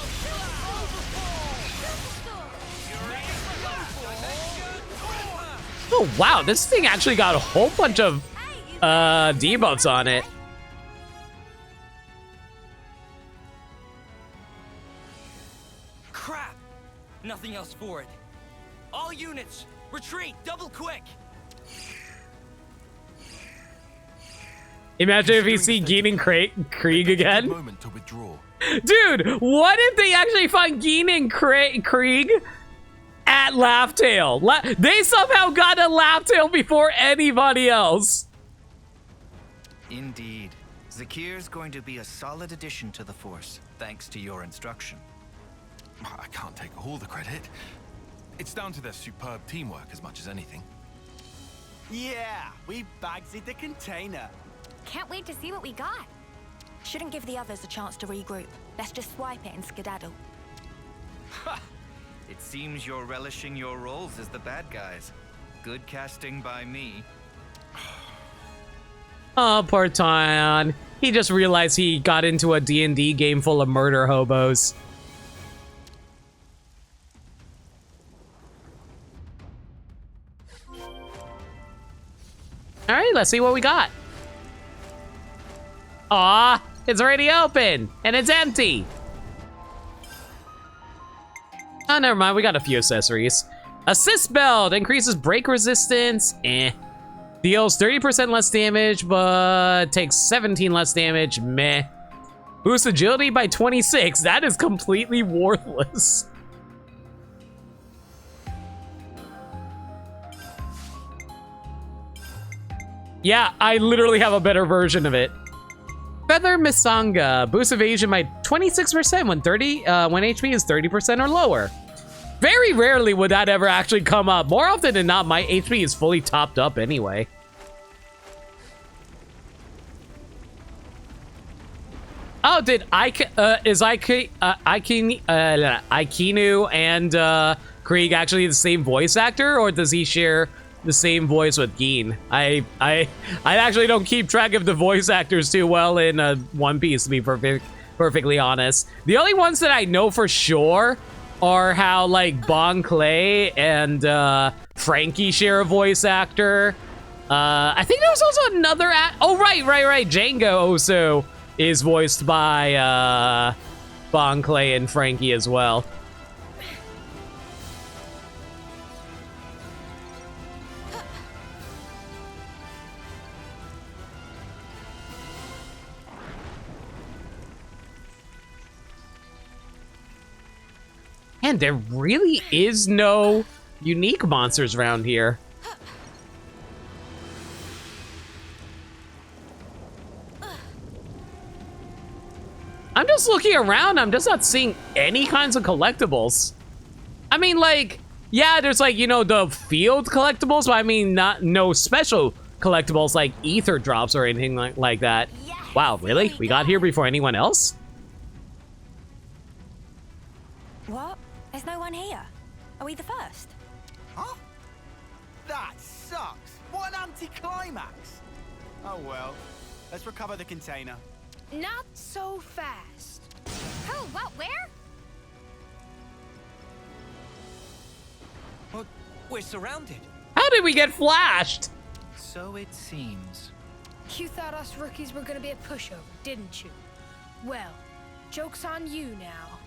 [SPEAKER 1] Oh wow, this thing actually got a whole bunch of debuffs on it.
[SPEAKER 6] Crap! Nothing else for it. All units, retreat, double quick!
[SPEAKER 1] Imagine if you see Geen and Krieg again.
[SPEAKER 2] Moment to withdraw.
[SPEAKER 1] Dude, what if they actually find Geen and Krieg at Laughtail? They somehow got a Laughtail before anybody else.
[SPEAKER 7] Indeed. Zakir's going to be a solid addition to the Force, thanks to your instruction.
[SPEAKER 2] I can't take all the credit. It's down to their superb teamwork as much as anything.
[SPEAKER 8] Yeah, we bagged the container.
[SPEAKER 4] Can't wait to see what we got. Shouldn't give the others a chance to regroup. Let's just swipe it and skedaddle.
[SPEAKER 7] It seems you're relishing your roles as the bad guys. Good casting by me.
[SPEAKER 1] Oh, poor Tyon. He just realized he got into a D&D game full of murder hobos. All right, let's see what we got. Aw, it's already open and it's empty. Oh, never mind. We got a few accessories. Assist belt increases break resistance. Deals 30% less damage, but takes 17 less damage. Meh. Boosts agility by 26. That is completely worthless. Yeah, I literally have a better version of it. Feather Misanga. Boosts evasion by 26% when HP is 30% or lower. Very rarely would that ever actually come up. More often than not, my HP is fully topped up anyway. Oh, did Aikinu and Krieg actually the same voice actor, or does he share the same voice with Geen? I actually don't keep track of the voice actors too well in One Piece, to be perfectly honest. The only ones that I know for sure are how like Bon Clay and Frankie share a voice actor. I think there was also another oh right. Django also is voiced by Bon Clay and Frankie as well. And there really is no unique monsters around here. I'm just looking around, I'm just not seeing any kinds of collectibles. I mean, like, yeah, there's like, you know, the field collectibles, but I mean, no special collectibles like ether drops or anything like that.
[SPEAKER 4] Yes,
[SPEAKER 1] Wow, really? We got here before anyone else?
[SPEAKER 4] What? There's no one here. Are we the first?
[SPEAKER 8] Huh? That sucks. What an anticlimax. Oh well. Let's recover the container.
[SPEAKER 9] Not so fast.
[SPEAKER 4] Oh, what? Where?
[SPEAKER 6] Well, we're surrounded.
[SPEAKER 1] How did we get flashed?
[SPEAKER 7] So it seems.
[SPEAKER 9] You thought us rookies were gonna be a pushover, didn't you? Well, joke's on you now.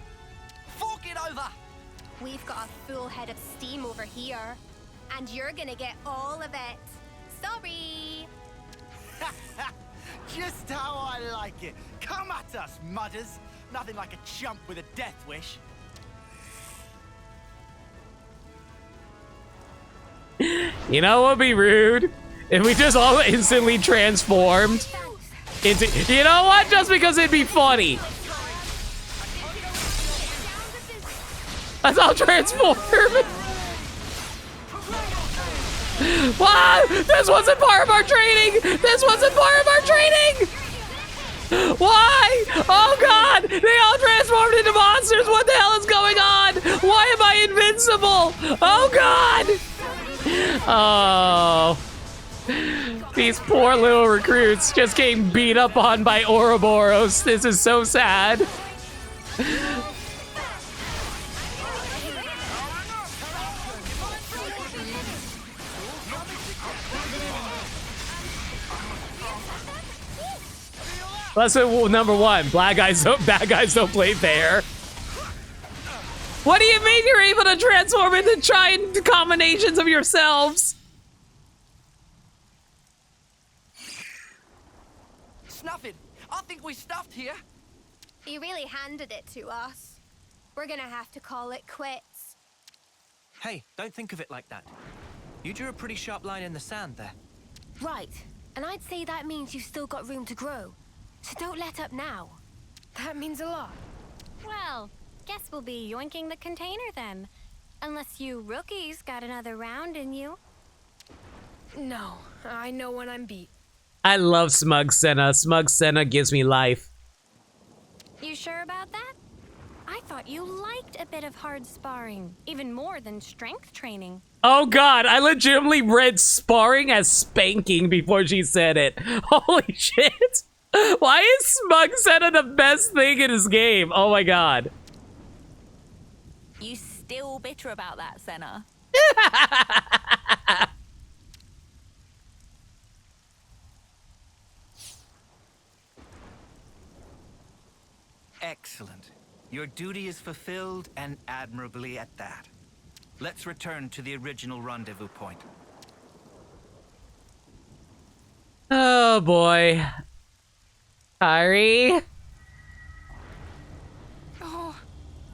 [SPEAKER 6] Fork it over!
[SPEAKER 10] We've got a full head of steam over here, and you're gonna get all of it. Sorry.
[SPEAKER 8] Just how I like it. Come at us, mudders. Nothing like a chump with a death wish.
[SPEAKER 1] You know what would be rude? If we just all instantly transformed into... You know what? Just because it'd be funny. Let's all transform. What? This wasn't part of our training! This wasn't part of our training! Why? Oh god! They all transformed into monsters! What the hell is going on? Why am I invincible? Oh god! Oh. These poor little recruits just getting beat up on by Ouroboros. This is so sad. Lesson number one, bad guys don't play fair. What do you mean you're able to transform into giant combinations of yourselves?
[SPEAKER 6] Snuffing! I think we stuffed here.
[SPEAKER 10] You really handed it to us. We're gonna have to call it quits.
[SPEAKER 6] Hey, don't think of it like that. You drew a pretty sharp line in the sand there.
[SPEAKER 4] Right. And I'd say that means you've still got room to grow. So don't let up now.
[SPEAKER 9] That means a lot.
[SPEAKER 10] Well, guess we'll be yoinking the container then. Unless you rookies got another round in you.
[SPEAKER 9] No, I know when I'm beat.
[SPEAKER 1] I love Smug Senna. Smug Senna gives me life.
[SPEAKER 10] You sure about that? I thought you liked a bit of hard sparring, even more than strength training.
[SPEAKER 1] Oh god, I legitimately read sparring as spanking before she said it. Holy shit. Why is Smug Senna the best thing in his game? Oh my god.
[SPEAKER 11] You still bitter about that, Senna?
[SPEAKER 7] Excellent. Your duty is fulfilled, and admirably at that. Let's return to the original rendezvous point.
[SPEAKER 1] Oh boy. Kairi?
[SPEAKER 9] Oh,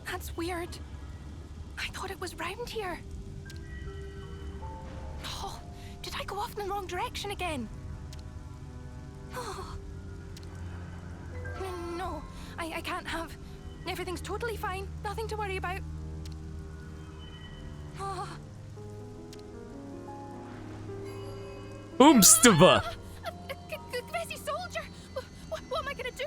[SPEAKER 9] that's weird. I thought it was round here. Oh, did I go off in the wrong direction again? Oh. No, I can't have. Everything's totally fine. Nothing to worry about. Oh.
[SPEAKER 1] Oomstava.
[SPEAKER 9] Crazy soldier! What am I gonna do?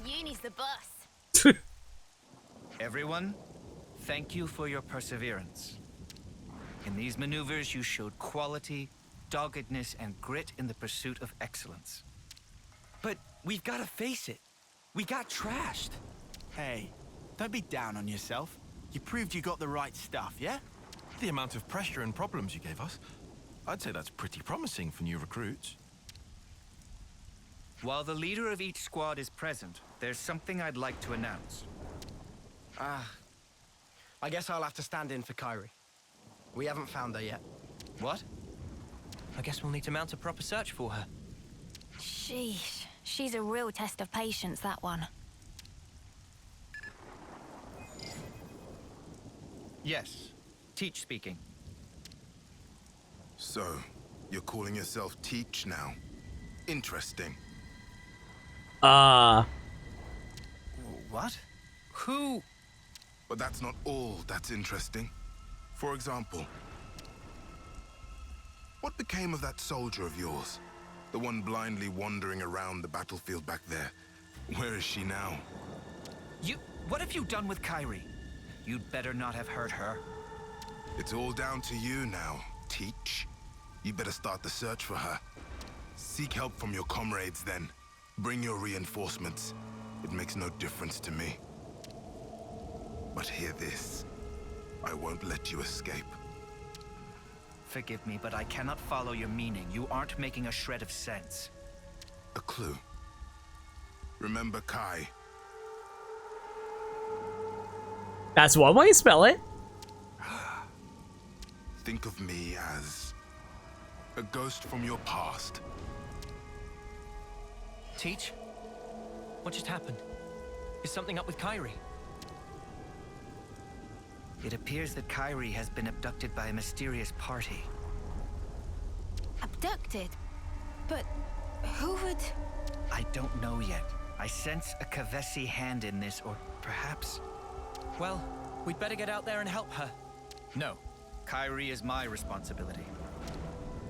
[SPEAKER 10] Uni's the boss.
[SPEAKER 7] Everyone, thank you for your perseverance. In these maneuvers, you showed quality, doggedness, and grit in the pursuit of excellence.
[SPEAKER 6] But we've got to face it. We got trashed.
[SPEAKER 8] Hey, don't be down on yourself. You proved you got the right stuff, yeah?
[SPEAKER 2] The amount of pressure and problems you gave us, I'd say that's pretty promising for new recruits.
[SPEAKER 7] While the leader of each squad is present, there's something I'd like to announce.
[SPEAKER 8] I guess I'll have to stand in for Kairi. We haven't found her yet.
[SPEAKER 7] What?
[SPEAKER 6] I guess we'll need to mount a proper search for her.
[SPEAKER 4] Sheesh. She's a real test of patience, that one.
[SPEAKER 7] Yes. Teach speaking.
[SPEAKER 12] So, you're calling yourself Teach now? Interesting.
[SPEAKER 7] What? Who?
[SPEAKER 12] But that's not all that's interesting. For example, what became of that soldier of yours? The one blindly wandering around the battlefield back there. Where is she now?
[SPEAKER 7] What have you done with Kairi? You'd better not have hurt her.
[SPEAKER 12] It's all down to you now, Teach. You better start the search for her. Seek help from your comrades then. Bring your reinforcements. It makes no difference to me. But hear this. I won't let you escape.
[SPEAKER 7] Forgive me, but I cannot follow your meaning. You aren't making a shred of sense.
[SPEAKER 12] A clue. Remember Kai?
[SPEAKER 1] That's one way to spell it.
[SPEAKER 12] think of me as a ghost from your past.
[SPEAKER 6] Teach? What just happened? Is something up with Kyrie?
[SPEAKER 7] It appears that Kyrie has been abducted by a mysterious party.
[SPEAKER 4] Abducted? But who would...
[SPEAKER 7] I don't know yet. I sense a Kavesi hand in this, or perhaps...
[SPEAKER 6] Well, we'd better get out there and help her.
[SPEAKER 7] No. Kyrie is my responsibility.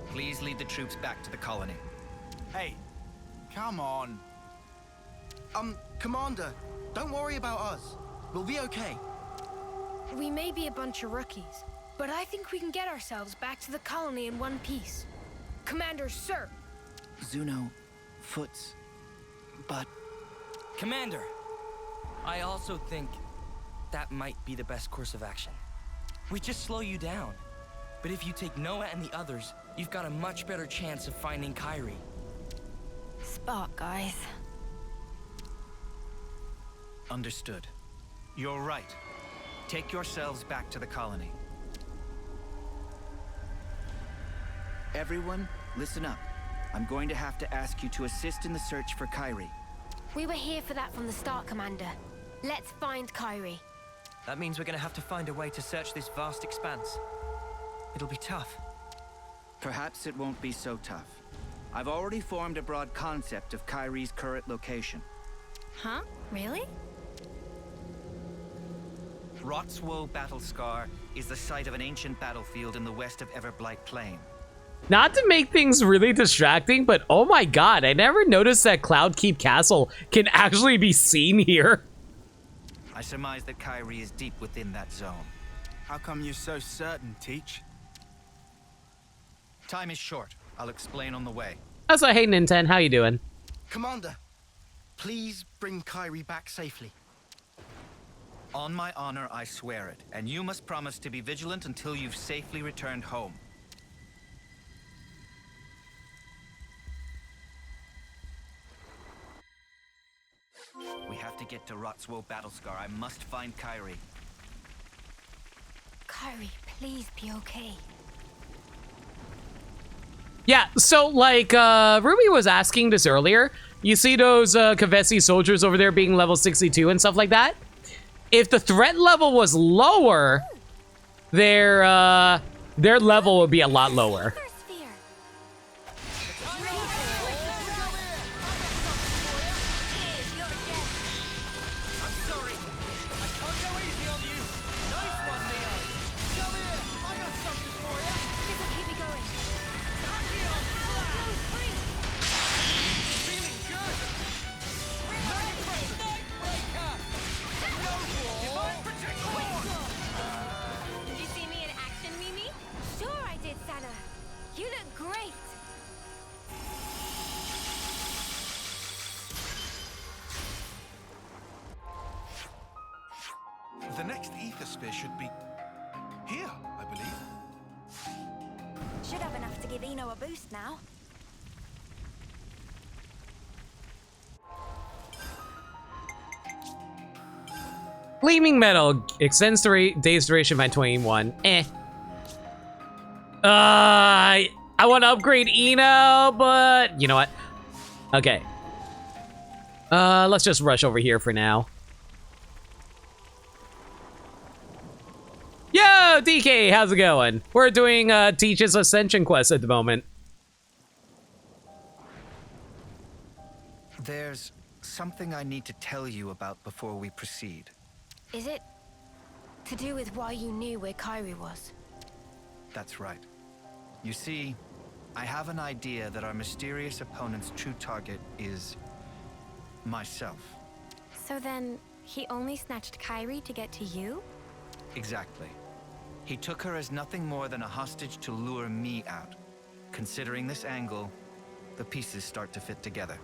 [SPEAKER 7] Please lead the troops back to the colony.
[SPEAKER 8] Hey, come on.
[SPEAKER 13] Commander, don't worry about us. We'll be okay.
[SPEAKER 9] We may be a bunch of rookies, but I think we can get ourselves back to the colony in one piece. Commander, sir!
[SPEAKER 13] Zuno, Foots, but...
[SPEAKER 6] Commander! I also think that might be the best course of action. We just slow you down. But if you take Noah and the others, you've got a much better chance of finding Kyrie.
[SPEAKER 4] Spark, guys.
[SPEAKER 7] Understood. You're right. Take yourselves back to the colony. Everyone, listen up. I'm going to have to ask you to assist in the search for Kyrie.
[SPEAKER 4] We were here for that from the start, Commander. Let's find Kyrie.
[SPEAKER 6] That means we're gonna have to find a way to search this vast expanse. It'll be tough.
[SPEAKER 7] Perhaps it won't be so tough. I've already formed a broad concept of Kyrie's current location.
[SPEAKER 4] Huh? Really?
[SPEAKER 7] Rotswo Battle Scar is the site of an ancient battlefield in the west of Everblight Plain.
[SPEAKER 1] Not to make things really distracting, but oh my god, I never noticed that Cloudkeep Castle can actually be seen here.
[SPEAKER 7] I surmise that Kyrie is deep within that zone.
[SPEAKER 8] How come you're so certain, Teach?
[SPEAKER 7] Time is short. I'll explain on the way.
[SPEAKER 1] Also, hey Ninten, how you doing?
[SPEAKER 13] Commander, please bring Kyrie back safely.
[SPEAKER 7] On my honor, I swear it. And you must promise to be vigilant until you've safely returned home. We have to get to Rotswo Battlescar. I must find Kyrie.
[SPEAKER 4] Kyrie, please be okay.
[SPEAKER 1] Yeah, so like Ruby was asking this earlier. You see those Kavesi soldiers over there being level 62 and stuff like that? If the threat level was lower, their level would be a lot lower.
[SPEAKER 4] Did you see me in action, Mimi? Sure I did, Sana. You look great.
[SPEAKER 2] The next ether sphere should be here, I believe.
[SPEAKER 4] Should have enough to give Eno a boost now.
[SPEAKER 1] Gleaming metal extends day's duration by 21. I want to upgrade Eno, but you know what? Okay. Let's just rush over here for now. Yo, DK, how's it going? We're doing Teach's Ascension quest at the moment.
[SPEAKER 7] There's something I need to tell you about before we proceed.
[SPEAKER 4] Is it to do with why you knew where Kyrie was?
[SPEAKER 7] That's right. You see, I have an idea that our mysterious opponent's true target is myself.
[SPEAKER 10] So then, he only snatched Kyrie to get to you?
[SPEAKER 7] Exactly. He took her as nothing more than a hostage to lure me out. Considering this angle, the pieces start to fit together.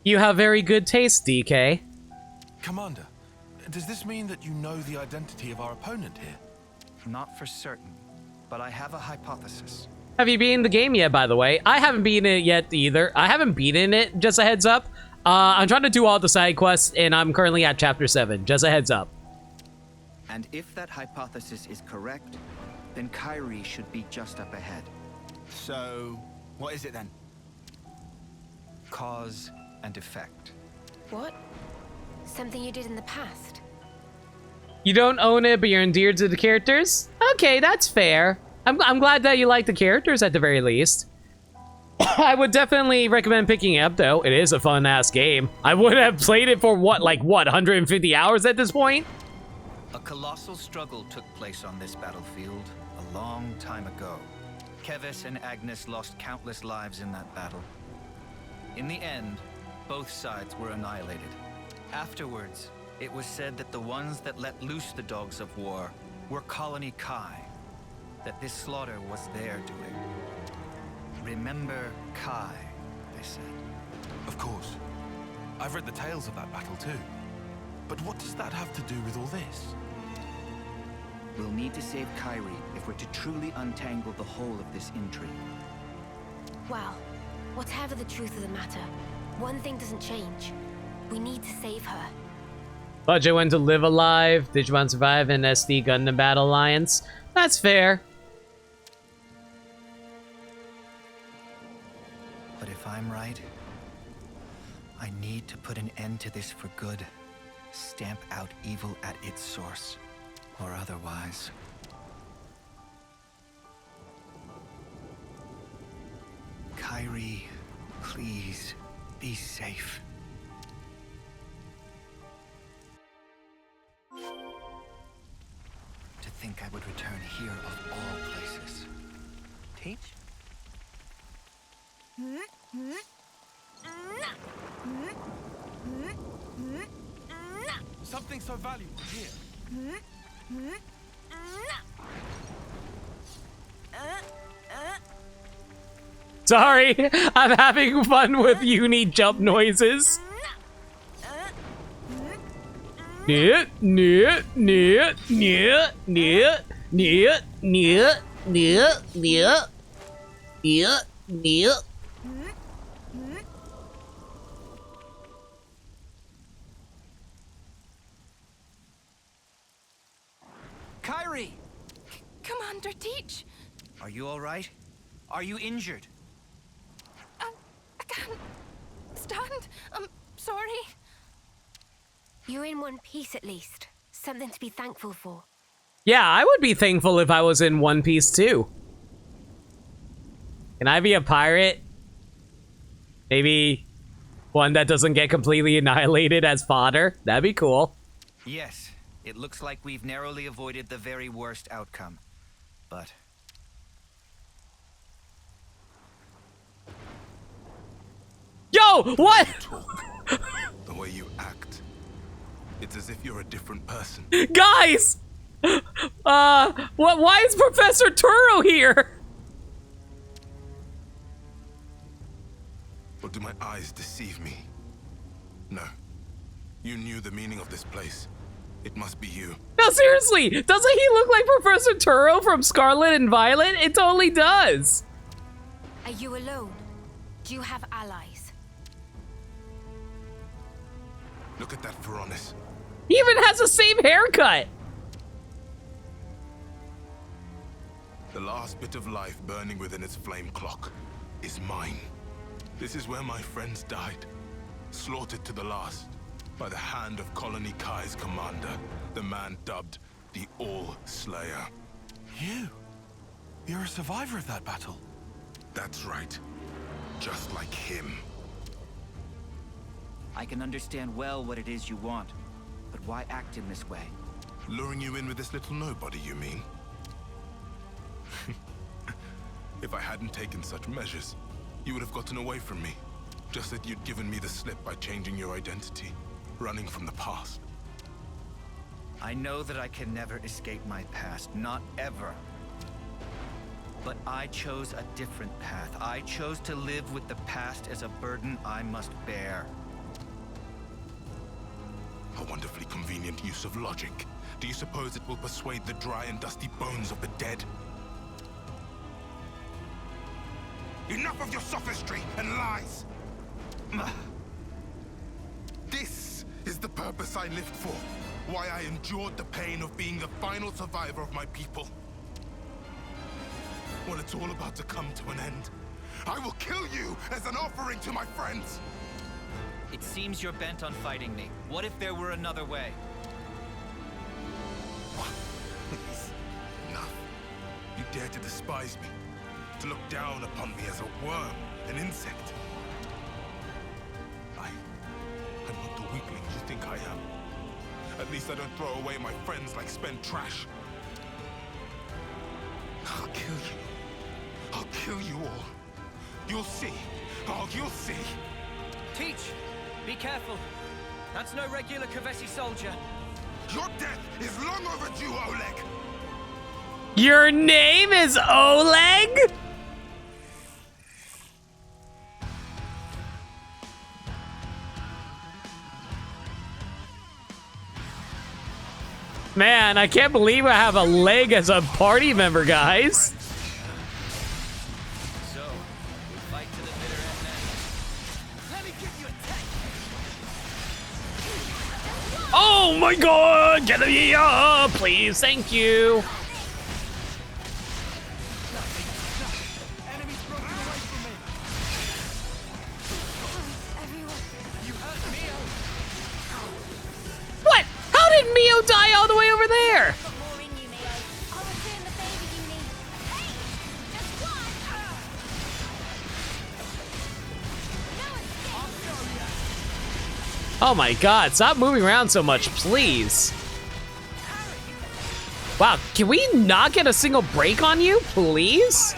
[SPEAKER 1] You have very good taste, DK.
[SPEAKER 2] Commander, does this mean that you know the identity of our opponent here?
[SPEAKER 7] Not for certain, but I have a hypothesis.
[SPEAKER 1] Have you beaten the game yet, by the way? I haven't beaten it yet either. I haven't beaten it, just a heads up. I'm trying to do all the side quests, and I'm currently at chapter 7, just a heads up.
[SPEAKER 7] And if that hypothesis is correct, then Kairi should be just up ahead.
[SPEAKER 8] So, what is it then?
[SPEAKER 7] Cause and effect.
[SPEAKER 9] What? Something you did in the past?
[SPEAKER 1] You don't own it, but you're endeared to the characters? Okay, that's fair. I'm glad that you like the characters at the very least. I would definitely recommend picking it up, though. It is a fun-ass game. I would have played it for, what, 150 hours at this point?
[SPEAKER 7] A colossal struggle took place on this battlefield a long time ago. Kevis and Agnes lost countless lives in that battle. In the end, both sides were annihilated. Afterwards, it was said that the ones that let loose the dogs of war were Colony Kai, that this slaughter was their doing. Remember Kai, they said.
[SPEAKER 2] Of course. I've read the tales of that battle too. But what does that have to do with all this?
[SPEAKER 7] We'll need to save Kairi if we're to truly untangle the whole of this intrigue.
[SPEAKER 4] Well, whatever the truth of the matter, one thing doesn't change. We need to save her.
[SPEAKER 1] Budget went to Live Alive, Digimon Survive, and SD Gundam Battle Alliance. That's fair.
[SPEAKER 7] But if I'm right, I need to put an end to this for good. Stamp out evil at its source, or otherwise. Kairi, please, be safe. To think I would return here of all places. Teach?
[SPEAKER 2] Something so valuable here.
[SPEAKER 1] Sorry, I'm having fun with uni jump noises. Yeah, yeah, yeah, yeah, yeah, yeah, yeah, yeah, yeah, yeah, yeah.
[SPEAKER 7] Kairi!
[SPEAKER 11] Commander Teach!
[SPEAKER 7] Are you all right? Are you injured?
[SPEAKER 11] I can't stand. I'm sorry.
[SPEAKER 4] You're in one piece at least. Something to be thankful for.
[SPEAKER 1] Yeah, I would be thankful if I was in One Piece too. Can I be a pirate? Maybe one that doesn't get completely annihilated as fodder? That'd be cool.
[SPEAKER 7] Yes, it looks like we've narrowly avoided the very worst outcome. But...
[SPEAKER 1] Yo, what?
[SPEAKER 12] The way you act, it's as if you're a different person.
[SPEAKER 1] Guys! Why is Professor Turo here?
[SPEAKER 12] Or do my eyes deceive me? No. You knew the meaning of this place. It must be you.
[SPEAKER 1] No, seriously! Doesn't he look like Professor Turo from Scarlet and Violet? It totally does!
[SPEAKER 4] Are you alone? Do you have allies?
[SPEAKER 12] Look at that Veronis.
[SPEAKER 1] He even has the same haircut!
[SPEAKER 12] The last bit of life burning within its flame clock is mine. This is where my friends died, slaughtered to the last by the hand of Colony Kai's commander, the man dubbed the All-Slayer.
[SPEAKER 2] You're a survivor of that battle.
[SPEAKER 12] That's right. Just like him.
[SPEAKER 7] I can understand well what it is you want, but why act in this way?
[SPEAKER 12] Luring you in with this little nobody, you mean? If I hadn't taken such measures, you would have gotten away from me. Just that you'd given me the slip by changing your identity, running from the past.
[SPEAKER 7] I know that I can never escape my past, not ever. But I chose a different path. I chose to live with the past as a burden I must bear.
[SPEAKER 12] A wonderfully convenient use of logic. Do you suppose it will persuade the dry and dusty bones of the dead? Enough of your sophistry and lies! This is the purpose I lived for. why I endured the pain of being the final survivor of my people. When it's all about to come to an end, I will kill you as an offering to my friends.
[SPEAKER 7] It seems you're bent on fighting me. What if there were another way?
[SPEAKER 12] Please, enough. You dare to despise me, to look down upon me as a worm, an insect. I'm not the weakling you think I am. At least I don't throw away my friends like spent trash. I'll kill you. I'll kill you all. You'll see. Oh, you'll see.
[SPEAKER 6] Teach! Be careful. That's no regular Kavesi soldier.
[SPEAKER 12] Your death is long overdue, Oleg.
[SPEAKER 1] Your name is Oleg? Man, I can't believe I have a leg as a party member, guys.
[SPEAKER 6] So, we fight to the bitter end then. Let me give you a taste.
[SPEAKER 1] Oh my god! Get me up, please, thank you.
[SPEAKER 8] Enemies broken away from me.
[SPEAKER 4] Everyone.
[SPEAKER 8] You hurt Mio.
[SPEAKER 1] What? How did Mio die all the way over there?
[SPEAKER 4] Got more in you, Mio. I'll return the favor you need. Hey! Just one!
[SPEAKER 1] Oh my god, stop moving around so much, please. Wow, can we not get a single break on you, please?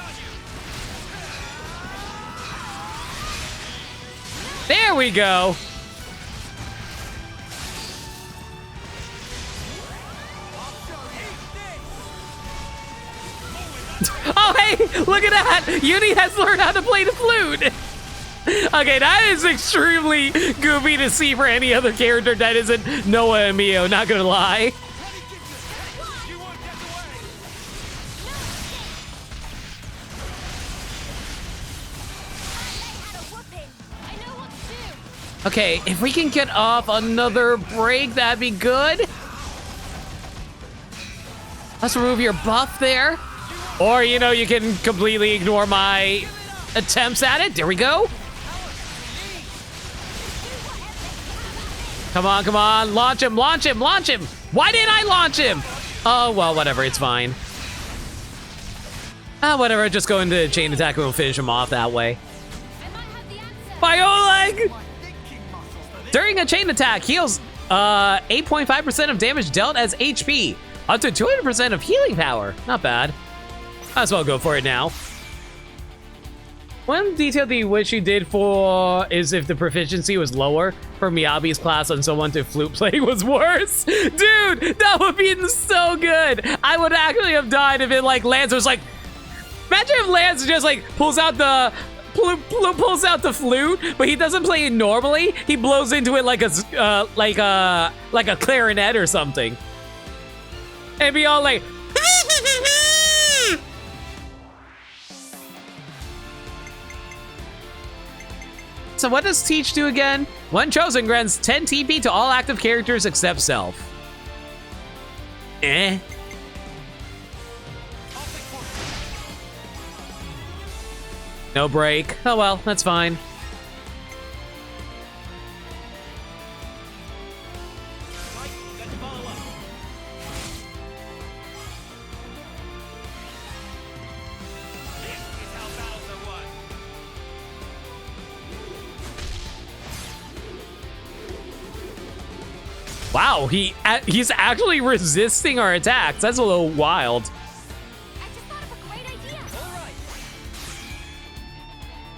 [SPEAKER 1] There we go. Oh, hey, look at that. Uni has learned how to play the flute. Okay, that is extremely goofy to see for any other character that isn't Noah and Mio, not gonna lie. Okay, if we can get off another break, that'd be good. Let's remove your buff there. Or, you know, you can completely ignore my attempts at it. There we go. Come on, come on. Launch him, launch him, launch him. Why didn't I launch him? Oh, well, whatever. It's fine. Whatever. Just go into chain attack and we'll finish him off that way. By Oleg! During a chain attack, heals 8.5% of damage dealt as HP. Up to 200% of healing power. Not bad. Might as well go for it now. One detail that you wish you did for is if the proficiency was lower for Miyabi's class on someone to flute playing was worse. Dude, that would be so good. I would actually have died if it like Lance was like, imagine if Lance just like pulls out the flute, but he doesn't play it normally. He blows into it like a clarinet or something. And be all like, so what does Teach do again? When chosen, grants 10 TP to all active characters except self. Eh. No break. Oh well, that's fine. Wow, he's actually resisting our attacks. That's a little wild.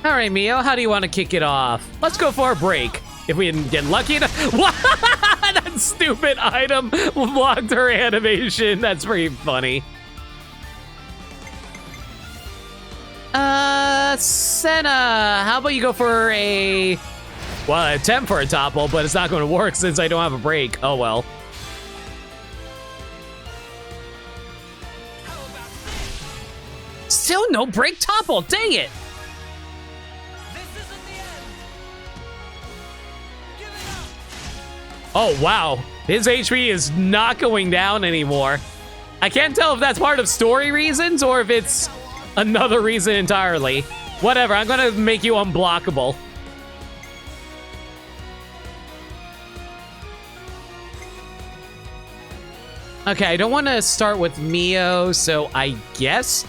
[SPEAKER 1] All right, Mio, how do you want to kick it off? Let's go for a break. If we didn't get lucky enough. That stupid item blocked her animation. That's pretty funny. Senna, how about you go for a... Well, I attempt for a topple, but it's not going to work since I don't have a break. Oh, well. Still no break topple. Dang it. Oh, wow. His HP is not going down anymore. I can't tell if that's part of story reasons or if it's another reason entirely. Whatever, I'm gonna make you unblockable. Okay, I don't want to start with Mio, so I guess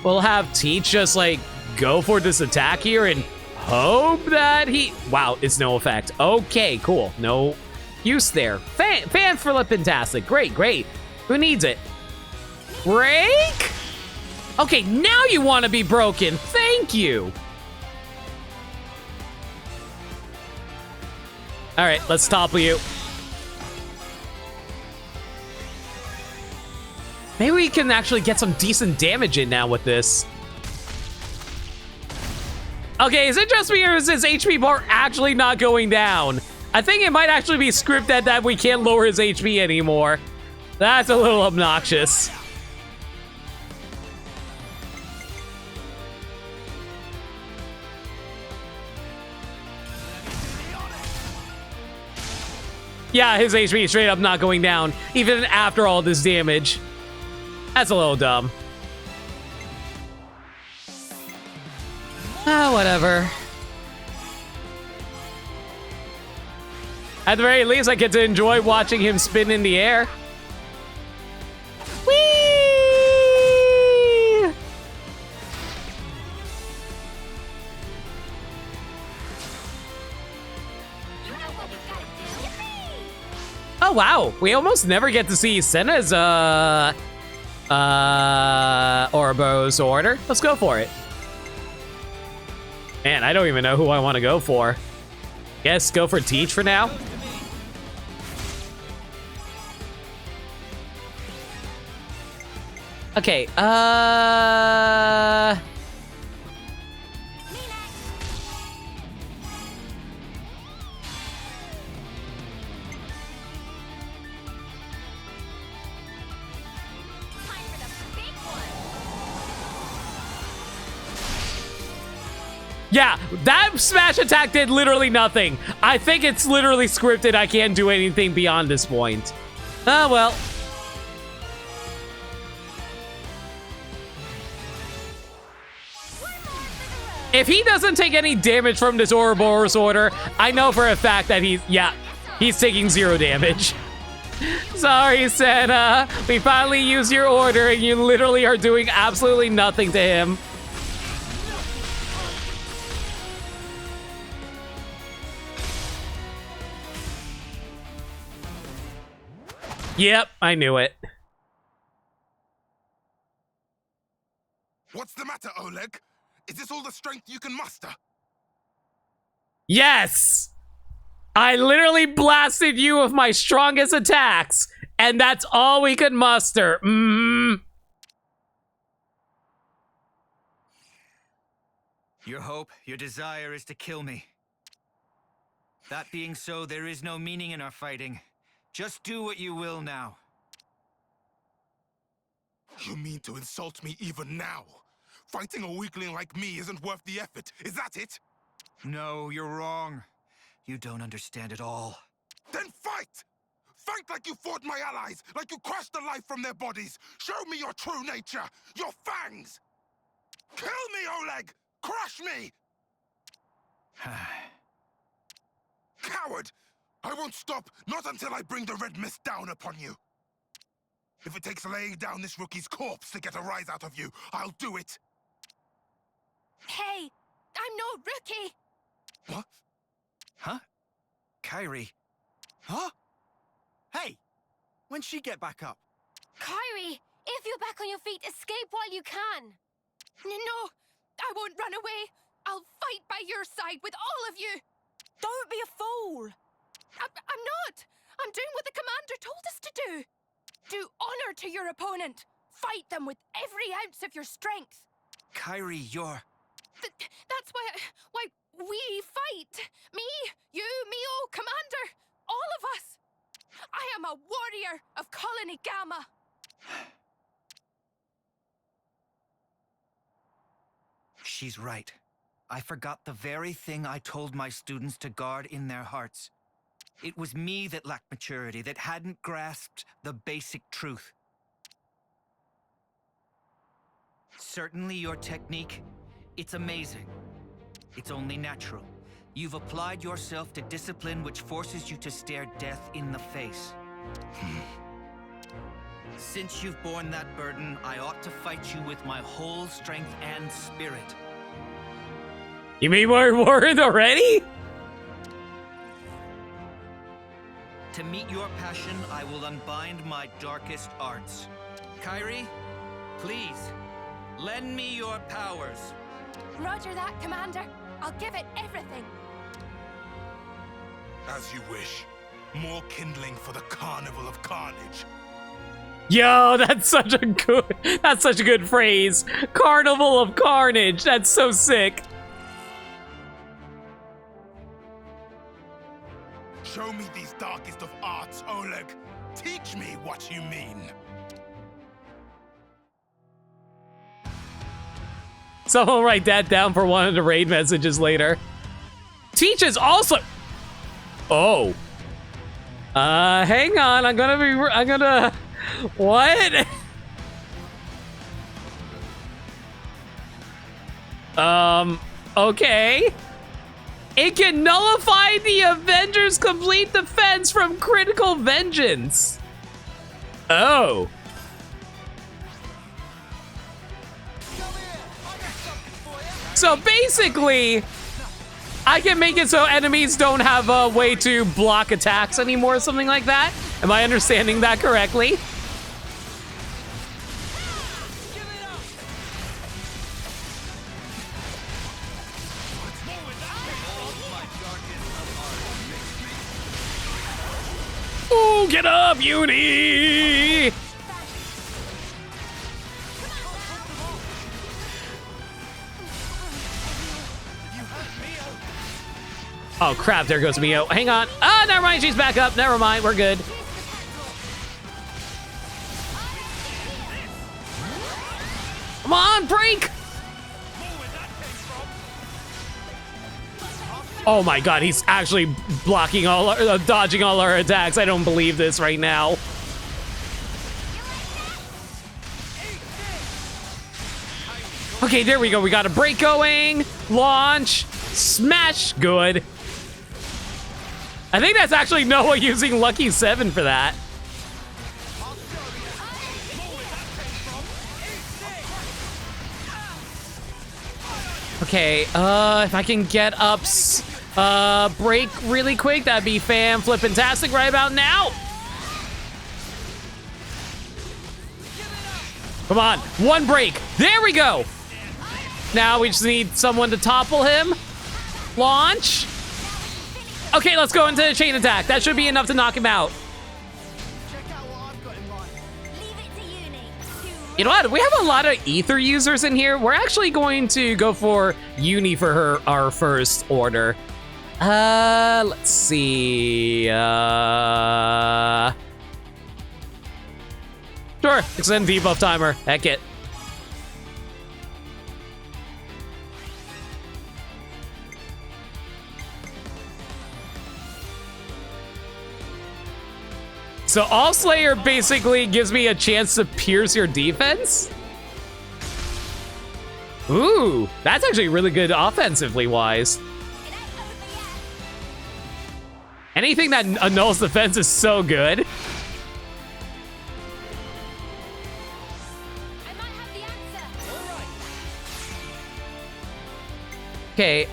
[SPEAKER 1] we'll have Teach just, like, go for this attack here and hope that he... Wow, it's no effect. Okay, cool. No use there. Fan-flip-fantastic. Great, great. Who needs it? Break? Okay, now you want to be broken. Thank you. All right, let's topple you. Maybe we can actually get some decent damage in now with this. Okay, is it just me or is his HP bar actually not going down? I think it might actually be scripted that we can't lower his HP anymore. That's a little obnoxious. Yeah, his HP is straight up not going down, even after all this damage. That's a little dumb. Ah, whatever. At the very least, I get to enjoy watching him spin in the air. Whee! Oh, wow. We almost never get to see Senna's, Ouroboros order. Let's go for it. Man, I don't even know who I want to go for. Guess go for Teach for now. Okay, yeah, that smash attack did literally nothing. I think it's literally scripted. I can't do anything beyond this point. Oh, well. If he doesn't take any damage from this Ouroboros order, I know for a fact that he's taking 0 damage. Sorry, Senna. We finally used your order and you literally are doing absolutely nothing to him. Yep, I knew it.
[SPEAKER 12] What's the matter, Oleg? Is this all the strength you can muster?
[SPEAKER 1] Yes! I literally blasted you with my strongest attacks, and that's all we could muster.
[SPEAKER 7] Your hope, your desire is to kill me. That being so, there is no meaning in our fighting. Just do what you will now.
[SPEAKER 12] You mean to insult me even now? Fighting a weakling like me isn't worth the effort, is that it?
[SPEAKER 7] No, you're wrong. You don't understand at all.
[SPEAKER 12] Then fight! Fight like you fought my allies, like you crushed the life from their bodies. Show me your true nature, your fangs! Kill me, Oleg! Crush me! Coward! I won't stop, not until I bring the red mist down upon you. If it takes laying down this rookie's corpse to get a rise out of you, I'll do it.
[SPEAKER 11] Hey, I'm no rookie.
[SPEAKER 7] What? Huh? Kairi.
[SPEAKER 8] Huh? Hey, when'd she get back up?
[SPEAKER 4] Kairi, if you're back on your feet, escape while you can.
[SPEAKER 11] No, I won't run away. I'll fight by your side with all of you.
[SPEAKER 9] Don't be a fool.
[SPEAKER 11] I'm not. I'm doing what the commander told us to do. Do honor to your opponent. Fight them with every ounce of your strength.
[SPEAKER 7] Kairi, you're...
[SPEAKER 11] That's why we fight. Me, you, Mio, Commander, all of us. I am a warrior of Colony Gamma.
[SPEAKER 7] She's right. I forgot the very thing I told my students to guard in their hearts. It was me that lacked maturity, that hadn't grasped the basic truth. Certainly your technique, it's amazing. It's only natural. You've applied yourself to discipline which forces you to stare death in the face. Since you've borne that burden, I ought to fight you with my whole strength and spirit.
[SPEAKER 1] You mean we're warned already?
[SPEAKER 7] To meet your passion, I will unbind my darkest arts. Kairi, please, lend me your powers.
[SPEAKER 11] Roger that, Commander. I'll give it everything.
[SPEAKER 12] As you wish. More kindling for the Carnival of Carnage.
[SPEAKER 1] Yo, that's such a good phrase. Carnival of Carnage. That's so sick.
[SPEAKER 12] Show me these darkest of arts, Oleg. Teach me what you mean.
[SPEAKER 1] Someone will write that down for one of the raid messages later. Teach is also... Oh. Hang on. I'm gonna... What? Okay. It can nullify the Avengers' complete defense from critical vengeance. Oh. So basically, I can make it so enemies don't have a way to block attacks anymore or something like that. Am I understanding that correctly? Ooh, get up, Uni! Oh crap, there goes Mio. Hang on. Ah, never mind, she's back up. Never mind, we're good. Come on, break! Oh my god, he's actually blocking all our, dodging all our attacks. I don't believe this right now. Okay, there we go. We got a break going. Launch. Smash. Good. I think that's actually Noah using Lucky 7 for that. Okay, if I can get ups, break really quick, that'd be flippin-tastic right about now. Come on, one break. There we go. Now we just need someone to topple him. Launch. Okay, let's go into the chain attack. That should be enough to knock him out. You know what? We have a lot of ether users in here. We're actually going to go for Uni for our first order. Let's see. Sure, extend debuff timer. Heck it. So All Slayer basically gives me a chance to pierce your defense? Ooh, that's actually really good offensively wise. Anything that annuls defense is so good. Okay,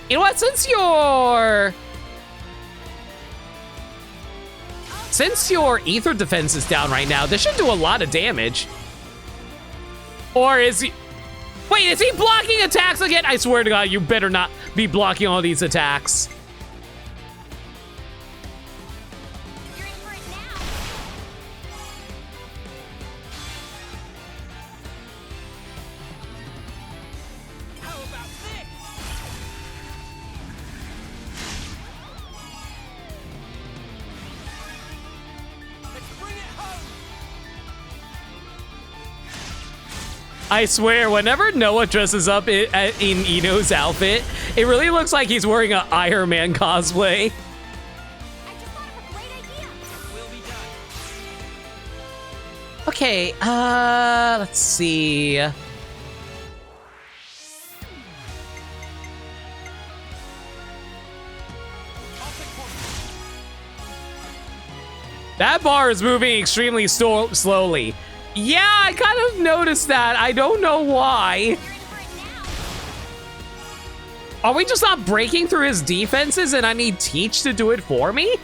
[SPEAKER 1] you know what, since your ether defense is down right now, this should do a lot of damage. Or is he... Wait, is he blocking attacks again? I swear to God, you better not be blocking all these attacks. I swear, whenever Noah dresses up in Ino's outfit, it really looks like he's wearing an Iron Man cosplay.
[SPEAKER 5] Okay, let's see.
[SPEAKER 1] That bar is moving extremely slowly. Yeah, I kind of noticed that. I don't know why. Are we just not breaking through his defenses and I need Teach to do it for me?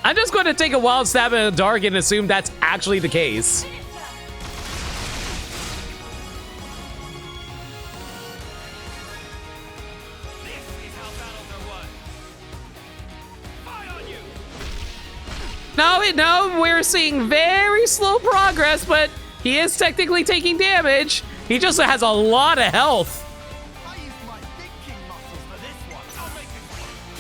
[SPEAKER 1] I'm just going to take a wild stab in the dark and assume that's actually the case. No, we're seeing very slow progress, but he is technically taking damage. He just has a lot of health.
[SPEAKER 8] I used my thinking muscles for this one. I'll make it work.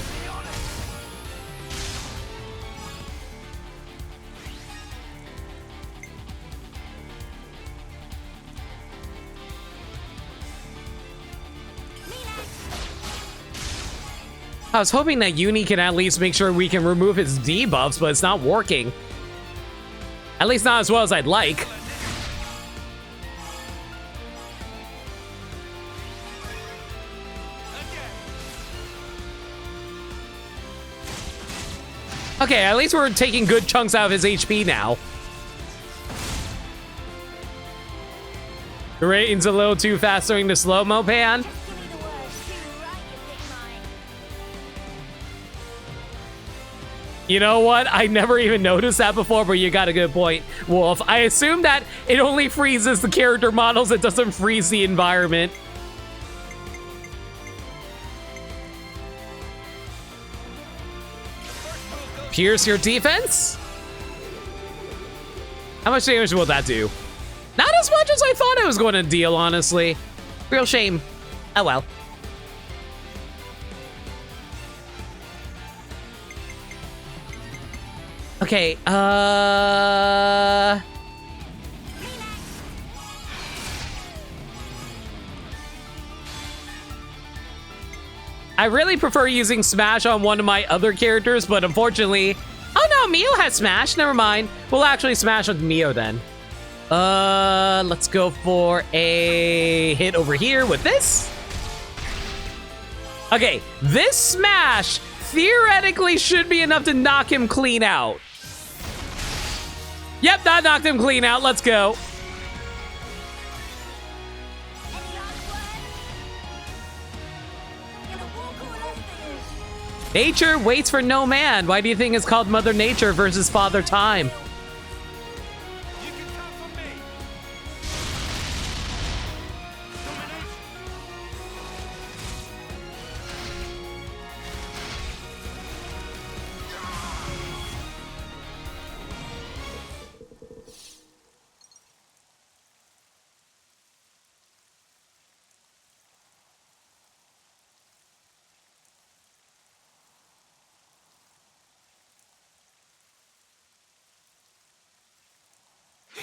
[SPEAKER 8] Be honest.
[SPEAKER 1] I was hoping that Uni can at least make sure we can remove his debuffs, but it's not working. At least not as well as I'd like. Okay, at least we're taking good chunks out of his HP now. The rating's a little too fast during the slow-mo pan. You know what? I never even noticed that before, but you got a good point, Wolf. I assume that it only freezes the character models, it doesn't freeze the environment. Pierce your defense? How much damage will that do? Not as much as I thought it was going to deal, honestly. Real shame. Oh well. Okay, I really prefer using Smash on one of my other characters, but unfortunately... Oh no, Mio has Smash, never mind. We'll actually Smash with Mio then. Let's go for a hit over here with this. Okay, this Smash theoretically should be enough to knock him clean out. Yep, that knocked him clean out. Let's go. Nature waits for no man. Why do you think it's called Mother Nature versus Father Time?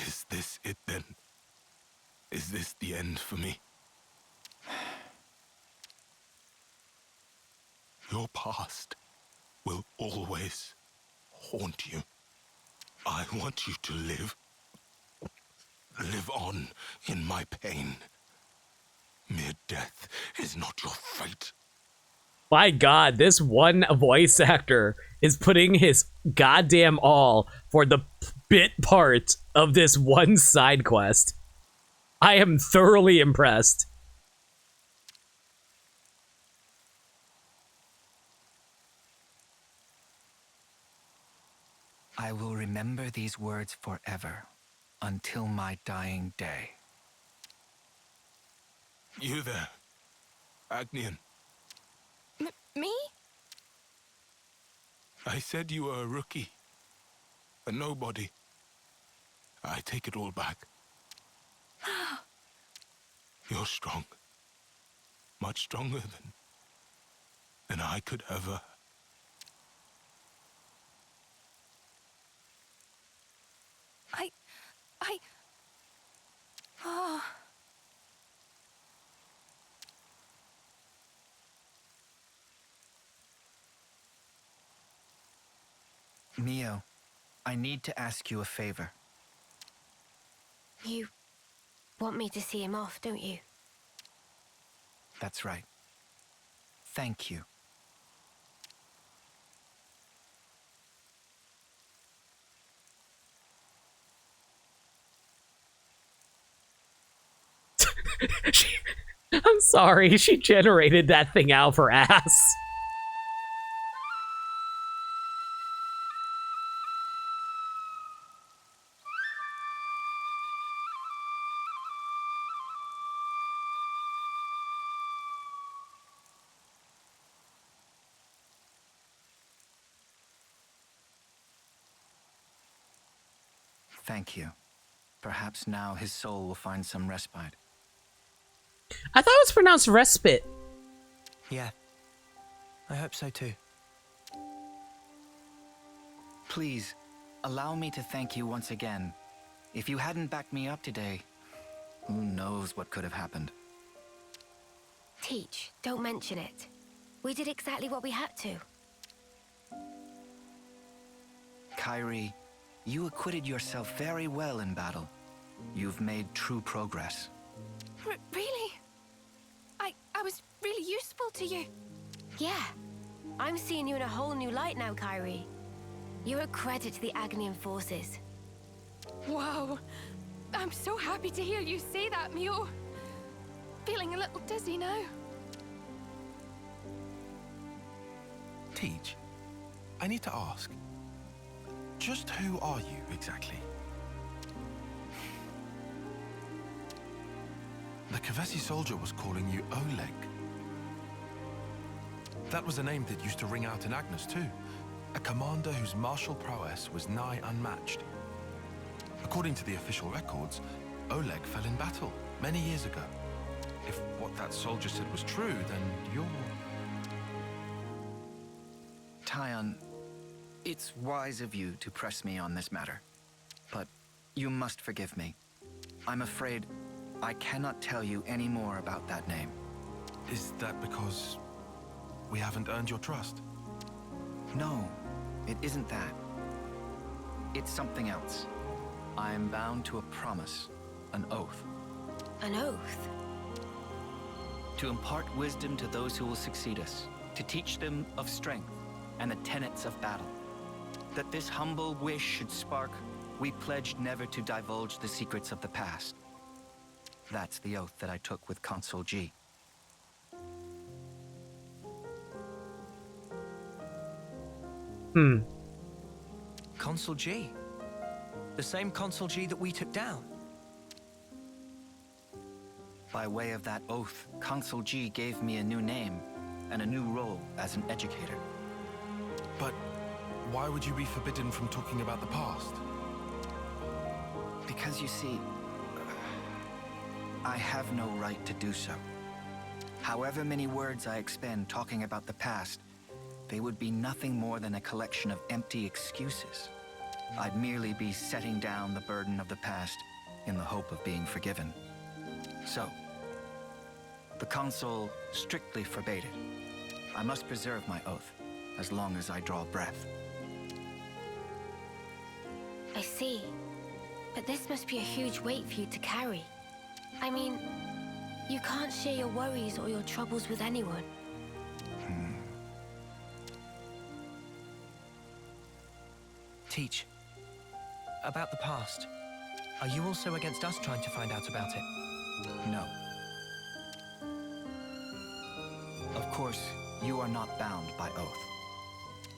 [SPEAKER 12] Is this it then? Is this the end for me? Your past will always haunt you. I want you to live. Live on in my pain. Mere death is not your fate.
[SPEAKER 1] My God, this one voice actor is putting his goddamn all for the bit part of this one side quest. I am thoroughly impressed.
[SPEAKER 7] I will remember these words forever, until my dying day.
[SPEAKER 12] You there, Agnian.
[SPEAKER 11] Me?
[SPEAKER 12] I said you were a rookie. A nobody. I take it all back. You're strong. Much stronger than I could ever.
[SPEAKER 4] Oh.
[SPEAKER 7] Mio, I need to ask you a favor.
[SPEAKER 4] You want me to see him off, don't you?
[SPEAKER 7] That's right. Thank you.
[SPEAKER 1] I'm sorry, she generated that thing out for ass.
[SPEAKER 7] Thank you. Perhaps now his soul will find some respite.
[SPEAKER 1] I thought it was pronounced respite.
[SPEAKER 6] Yeah, I hope so too.
[SPEAKER 7] Please, allow me to thank you once again. If you hadn't backed me up today, who knows what could have happened.
[SPEAKER 4] Teach, don't mention it. We did exactly what we had to.
[SPEAKER 7] Kairi, you acquitted yourself very well in battle. You've made true progress.
[SPEAKER 11] Really? I was really useful to you.
[SPEAKER 4] Yeah. I'm seeing you in a whole new light now, Kairi. You're a credit to the Agnian forces.
[SPEAKER 11] Wow. I'm so happy to hear you say that, Mio. Feeling a little dizzy now.
[SPEAKER 2] Teach, I need to ask. Just who are you exactly? The Kavesi soldier was calling you Oleg. That was a name that used to ring out in Agnes too. A commander whose martial prowess was nigh unmatched. According to the official records, Oleg fell in battle many years ago. If what that soldier said was true, then you're...
[SPEAKER 7] Tyon, it's wise of you to press me on this matter. But you must forgive me. I'm afraid I cannot tell you any more about that name.
[SPEAKER 2] Is that because we haven't earned your trust?
[SPEAKER 7] No, it isn't that. It's something else. I am bound to a promise, an oath.
[SPEAKER 4] An oath?
[SPEAKER 7] To impart wisdom to those who will succeed us, to teach them of strength and the tenets of battle. That this humble wish should spark, we pledged never to divulge the secrets of the past. That's the oath that I took with Consul G.
[SPEAKER 6] Consul G? The same Consul G that we took down?
[SPEAKER 7] By way of that oath, Consul G gave me a new name and a new role as an educator.
[SPEAKER 2] But why would you be forbidden from talking about the past?
[SPEAKER 7] Because you see, I have no right to do so. However many words I expend talking about the past, they would be nothing more than a collection of empty excuses. I'd merely be setting down the burden of the past in the hope of being forgiven. So, the consul strictly forbade it. I must preserve my oath, as long as I draw breath.
[SPEAKER 4] I see. But this must be a huge weight for you to carry. I mean, you can't share your worries or your troubles with anyone.
[SPEAKER 6] Teach. About the past. Are you also against us trying to find out about it?
[SPEAKER 7] No. Of course, you are not bound by oath.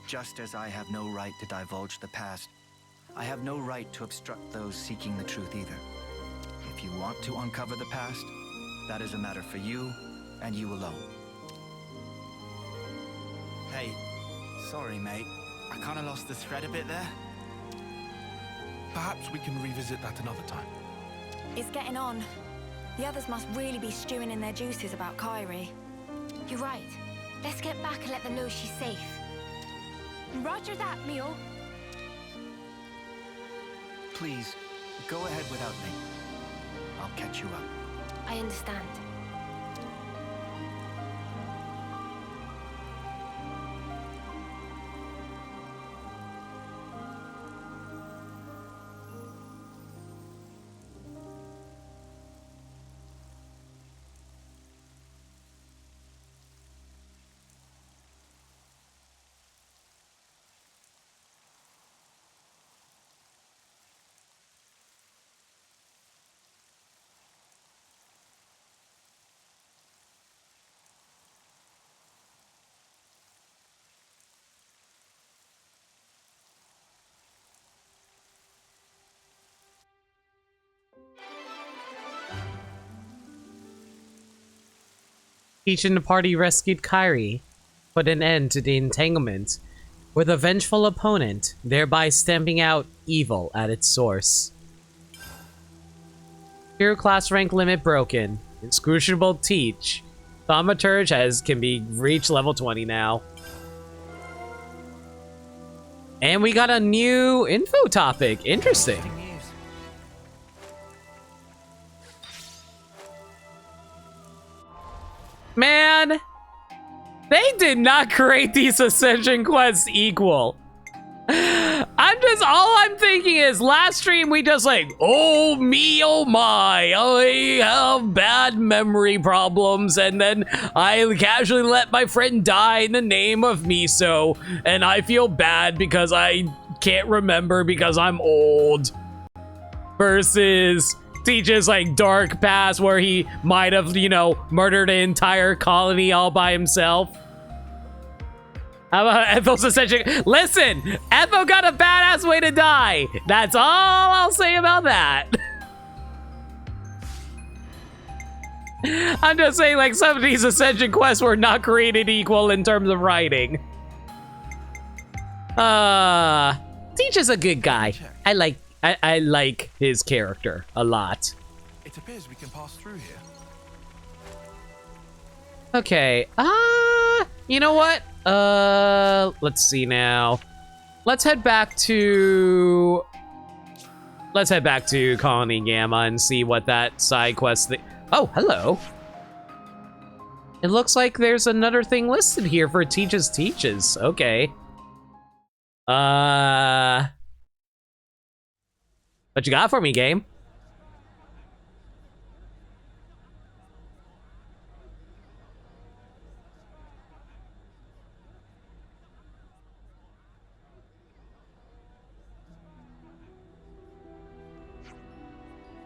[SPEAKER 7] Just as I have no right to divulge the past, I have no right to obstruct those seeking the truth either. If you want to uncover the past, that is a matter for you and you alone.
[SPEAKER 8] Hey, sorry mate. I kinda lost the thread a bit there.
[SPEAKER 2] Perhaps we can revisit that another time.
[SPEAKER 10] It's getting on. The others must really be stewing in their juices about Kairi.
[SPEAKER 4] You're right. Let's get back and let them know she's safe.
[SPEAKER 11] Roger that, Mio.
[SPEAKER 7] Please, Go ahead without me. I'll catch you up.
[SPEAKER 4] I understand.
[SPEAKER 5] Teach and the party rescued Kairi, put an end to the entanglement with a vengeful opponent, thereby stamping out evil at its source. Hero class rank limit broken. Inscrutable Teach. Thaumaturge can be reached level 20 now. And we got a new info topic. Interesting. Man, they did not create these ascension quests equal. All I'm thinking is last stream we just like, oh me, oh my, I have bad memory problems, and then I casually let my friend die in the name of miso, and I feel bad because I can't remember because I'm old. Versus Teach's like dark past where he might have, you know, murdered an entire colony all by himself. How about Ethel's ascension? Listen, Ethel got a badass way to die. That's all I'll say about that. I'm just saying, like, some of these ascension quests were not created equal in terms of writing. Teach is a good guy. I like his character a lot.
[SPEAKER 2] It appears we can pass through here.
[SPEAKER 5] Okay. You know what? Let's see now. Let's head back to Colony Gamma and see what that side quest thing. Oh, hello. It looks like there's another thing listed here for Teaches. Okay. What you got for me, game?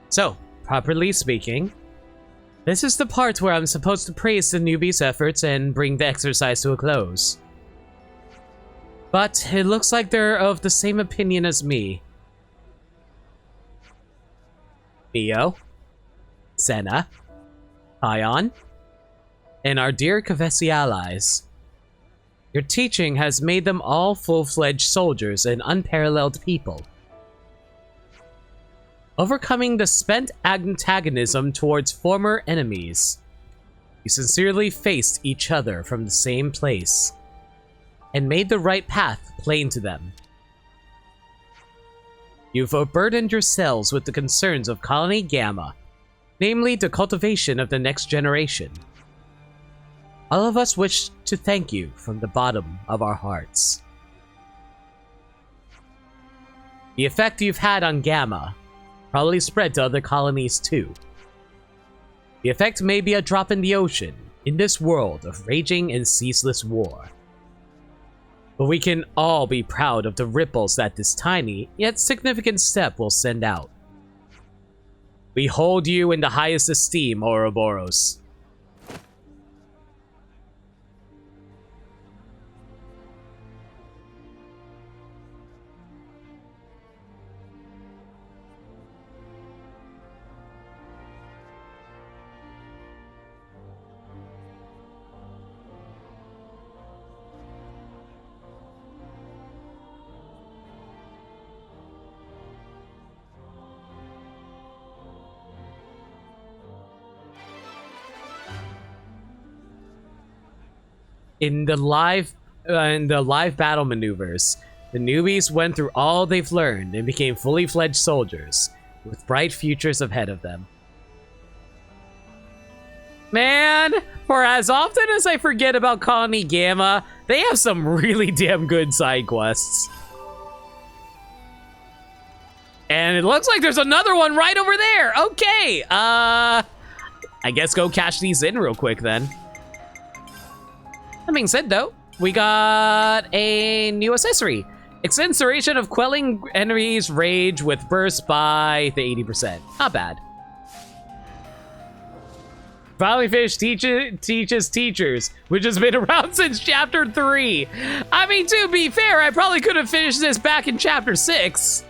[SPEAKER 5] So, properly speaking, this is the part where I'm supposed to praise the newbies' efforts and bring the exercise to a close. But it looks like they're of the same opinion as me. Mio, Senna, Ion, and our dear Kavesi allies. Your teaching has made them all full-fledged soldiers and unparalleled people. Overcoming the spent antagonism towards former enemies, you sincerely faced each other from the same place and made the right path plain to them. You've overburdened yourselves with the concerns of Colony Gamma, namely the cultivation of the next generation. All of us wish to thank you from the bottom of our hearts. The effect you've had on Gamma probably spread to other colonies too. The effect may be a drop in the ocean in this world of raging and ceaseless war. But we can all be proud of the ripples that this tiny, yet significant step will send out. We hold you in the highest esteem, Ouroboros. In the live battle maneuvers, the newbies went through all they've learned and became fully fledged soldiers,
[SPEAKER 1] with bright futures ahead of them. Man, for as often as I forget about Colony Gamma, they have some really damn good side quests. And it looks like there's another one right over there. Okay, I guess go cash these in real quick then. That being said though, we got a new accessory. Extends duration of quelling enemies' rage with burst by the 80%. Not bad. Finally Fish teaches teachers, which has been around since chapter 3. I mean, to be fair, I probably could have finished this back in chapter 6.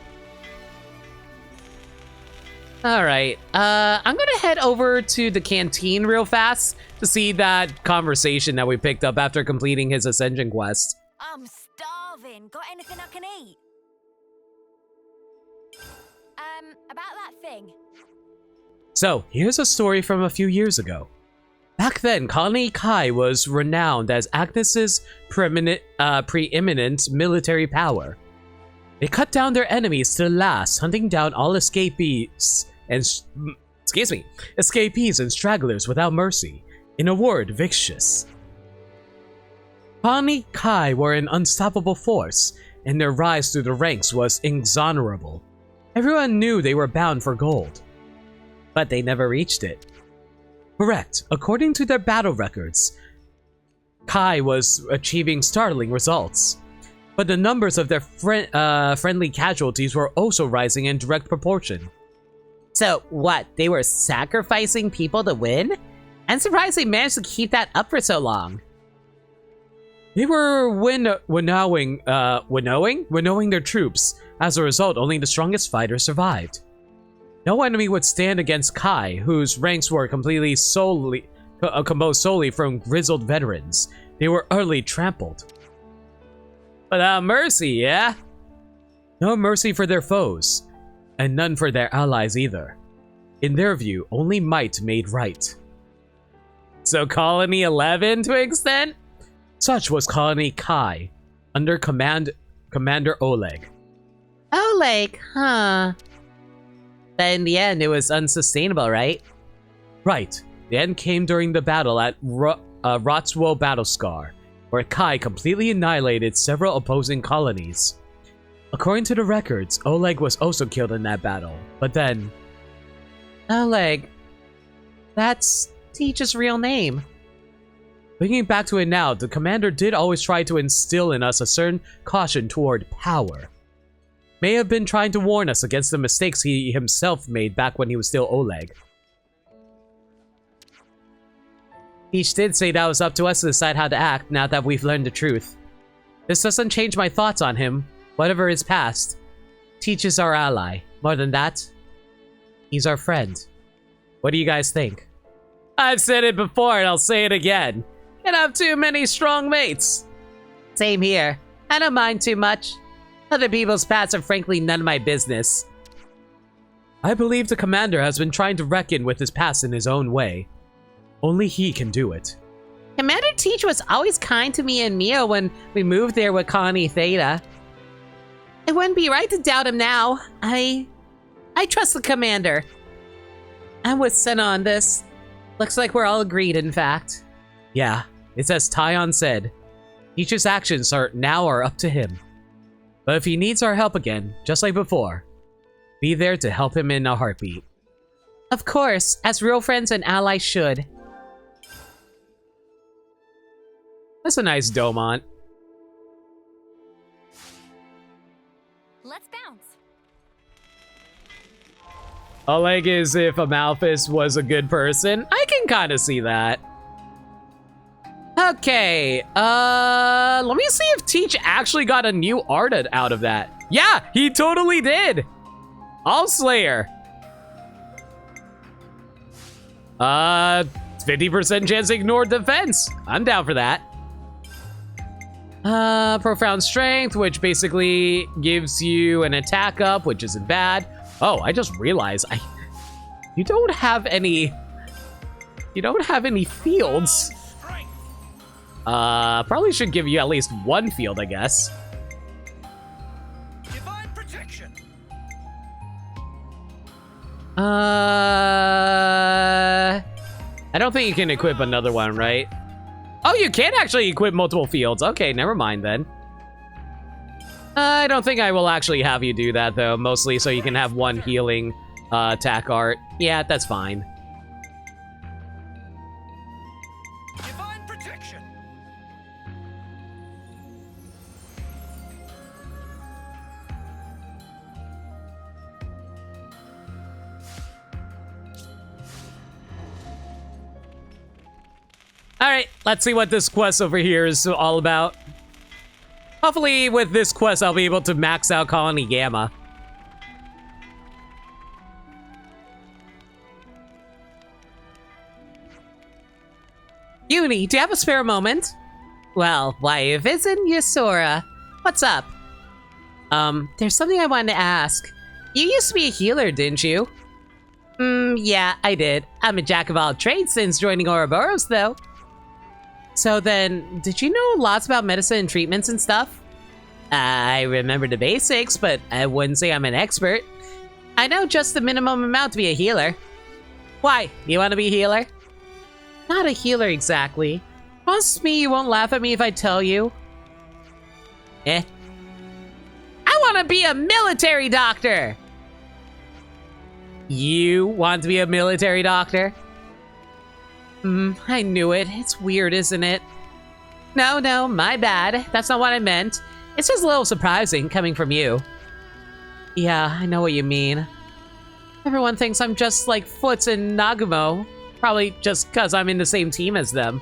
[SPEAKER 1] All right, I'm gonna head over to the canteen real fast to see that conversation that we picked up after completing his Ascension quest.
[SPEAKER 10] I'm starving. Got anything I can eat? About that thing.
[SPEAKER 1] So, here's a story from a few years ago. Back then, Colony Kai was renowned as Agnes's preeminent military power. They cut down their enemies to the last, hunting down all escapees and stragglers without mercy. In a word, vicious. Colony Kai were an unstoppable force, and their rise through the ranks was inexorable. Everyone knew they were bound for gold, but they never reached it. Correct. According to their battle records, Kai was achieving startling results. But the numbers of their friendly casualties were also rising in direct proportion.
[SPEAKER 5] So what, they were sacrificing people to win? I'm surprised they managed to keep that up for so long.
[SPEAKER 1] They were winnowing their troops. As a result, only the strongest fighters survived. No enemy would stand against Kai, whose ranks were composed solely from grizzled veterans. They were utterly trampled. Without mercy, yeah? No mercy for their foes, and none for their allies either. In their view, only might made right. So Colony 11 to an extent? Such was Colony Kai, under Commander Oleg.
[SPEAKER 5] Oleg, huh? But in the end, it was unsustainable, right?
[SPEAKER 1] Right. The end came during the battle at Rotswo Battlescar, where Kai completely annihilated several opposing colonies. According to the records, Oleg was also killed in that battle, but then...
[SPEAKER 5] Oleg... That's Teach's real name.
[SPEAKER 1] Thinking back to it now, the commander did always try to instill in us a certain caution toward power. May have been trying to warn us against the mistakes he himself made back when he was still Oleg. Teach did say that was up to us to decide how to act now that we've learned the truth. This doesn't change my thoughts on him, whatever his past. Teach is our ally. More than that, he's our friend. What do you guys think? I've said it before and I'll say it again. Can't have too many strong mates.
[SPEAKER 5] Same here. I don't mind too much. Other people's pasts are frankly none of my business.
[SPEAKER 1] I believe the commander has been trying to reckon with his past in his own way. Only he can do it.
[SPEAKER 5] Commander Teach was always kind to me and Mio when we moved there with Colony Theta. It wouldn't be right to doubt him now. I trust the commander. I'm with Senna on this. Looks like we're all agreed, in fact.
[SPEAKER 1] Yeah, it's as Tyon said. Teach's actions are up to him. But if he needs our help again, just like before, be there to help him in a heartbeat.
[SPEAKER 5] Of course, as real friends and allies should.
[SPEAKER 1] That's a nice Domont.
[SPEAKER 10] Let's bounce.
[SPEAKER 1] Oleg is if Amalphus was a good person. I can kind of see that. Okay, let me see if Teach actually got a new art out of that. Yeah, he totally did. All Slayer. 50% chance to ignore defense. I'm down for that. Profound Strength, which basically gives you an attack up, which isn't bad. Oh, I just realized you don't have any fields. Probably should give you at least one field, I guess.
[SPEAKER 8] Divine protection.
[SPEAKER 1] I don't think you can equip another one, right? Oh, you can actually equip multiple fields. Okay, never mind then. I don't think I will actually have you do that, though. Mostly so you can have one healing attack art. Yeah, that's fine.
[SPEAKER 6] Divine protection.
[SPEAKER 1] Alright, let's see what this quest over here is all about. Hopefully with this quest I'll be able to max out Colony Gamma.
[SPEAKER 5] Uni, do you have a spare moment? Well, why, if it's in Yasura. What's up? There's something I wanted to ask. You used to be a healer, didn't you? Yeah, I did. I'm a jack of all trades since joining Ouroboros, though. So then, did you know lots about medicine and treatments and stuff? I remember the basics, but I wouldn't say I'm an expert. I know just the minimum amount to be a healer. Why? You want to be a healer? Not a healer exactly. Promise me you won't laugh at me if I tell you. I want to be a military doctor! You want to be a military doctor? I knew it. It's weird, isn't it? No, my bad. That's not what I meant. It's just a little surprising coming from you. Yeah, I know what you mean. Everyone thinks I'm just like Foots and Nagumo. Probably just because I'm in the same team as them.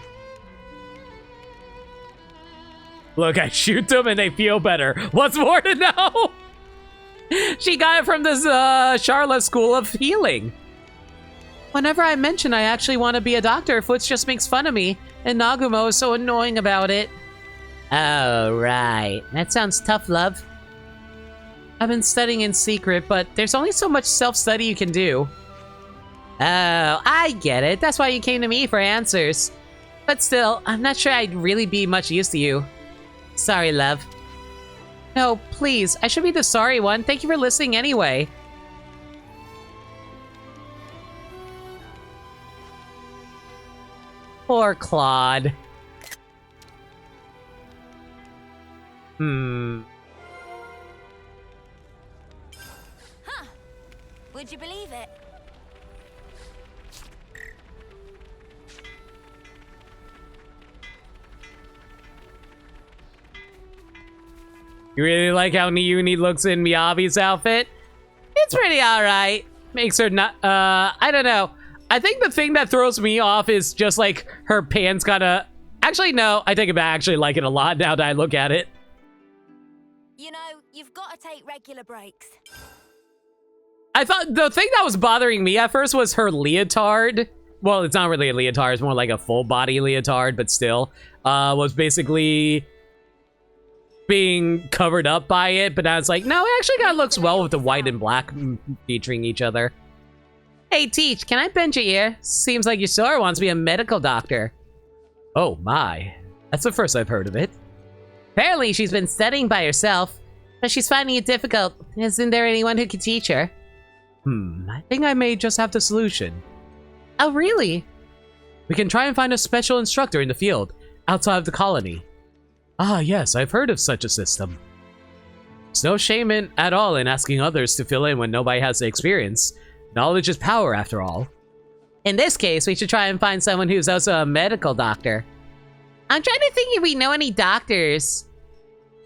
[SPEAKER 5] Look, I shoot them and they feel better. What's more to know? She got it from this Charlotte School of Healing. Whenever I mention I actually want to be a doctor, Foots just makes fun of me, and Nagumo is so annoying about it. Oh, right. That sounds tough, love. I've been studying in secret, but there's only so much self-study you can do. Oh, I get it. That's why you came to me for answers. But still, I'm not sure I'd really be much use to you. Sorry, love. No, please. I should be the sorry one. Thank you for listening anyway. Poor Claude.
[SPEAKER 10] Huh. Would you believe it?
[SPEAKER 1] You really like how Uni looks in Miyabi's outfit? It's pretty alright. Makes her not, I don't know. I think the thing that throws me off is just like her pants kinda... Actually, no, I take it back. I actually like it a lot now that I look at it.
[SPEAKER 10] You know, you've got to take regular breaks.
[SPEAKER 1] I thought the thing that was bothering me at first was her leotard. Well, it's not really a leotard. It's more like a full body leotard, but still. Was basically being covered up by it, but I was like, no, it actually kind of looks well with the white and black featuring each other. Hey, Teach, can I bend your ear? Seems like Yasura wants to be a medical doctor. Oh my, that's the first I've heard of it. Apparently she's been studying by herself, but she's finding it difficult. Isn't there anyone who could teach her? I think I may just have the solution. Oh, really? We can try and find a special instructor in the field, outside of the colony. Ah, yes, I've heard of such a system. There's no shame at all in asking others to fill in when nobody has the experience. Knowledge is power, after all. In this case, we should try and find someone who's also a medical doctor. I'm trying to think if we know any doctors.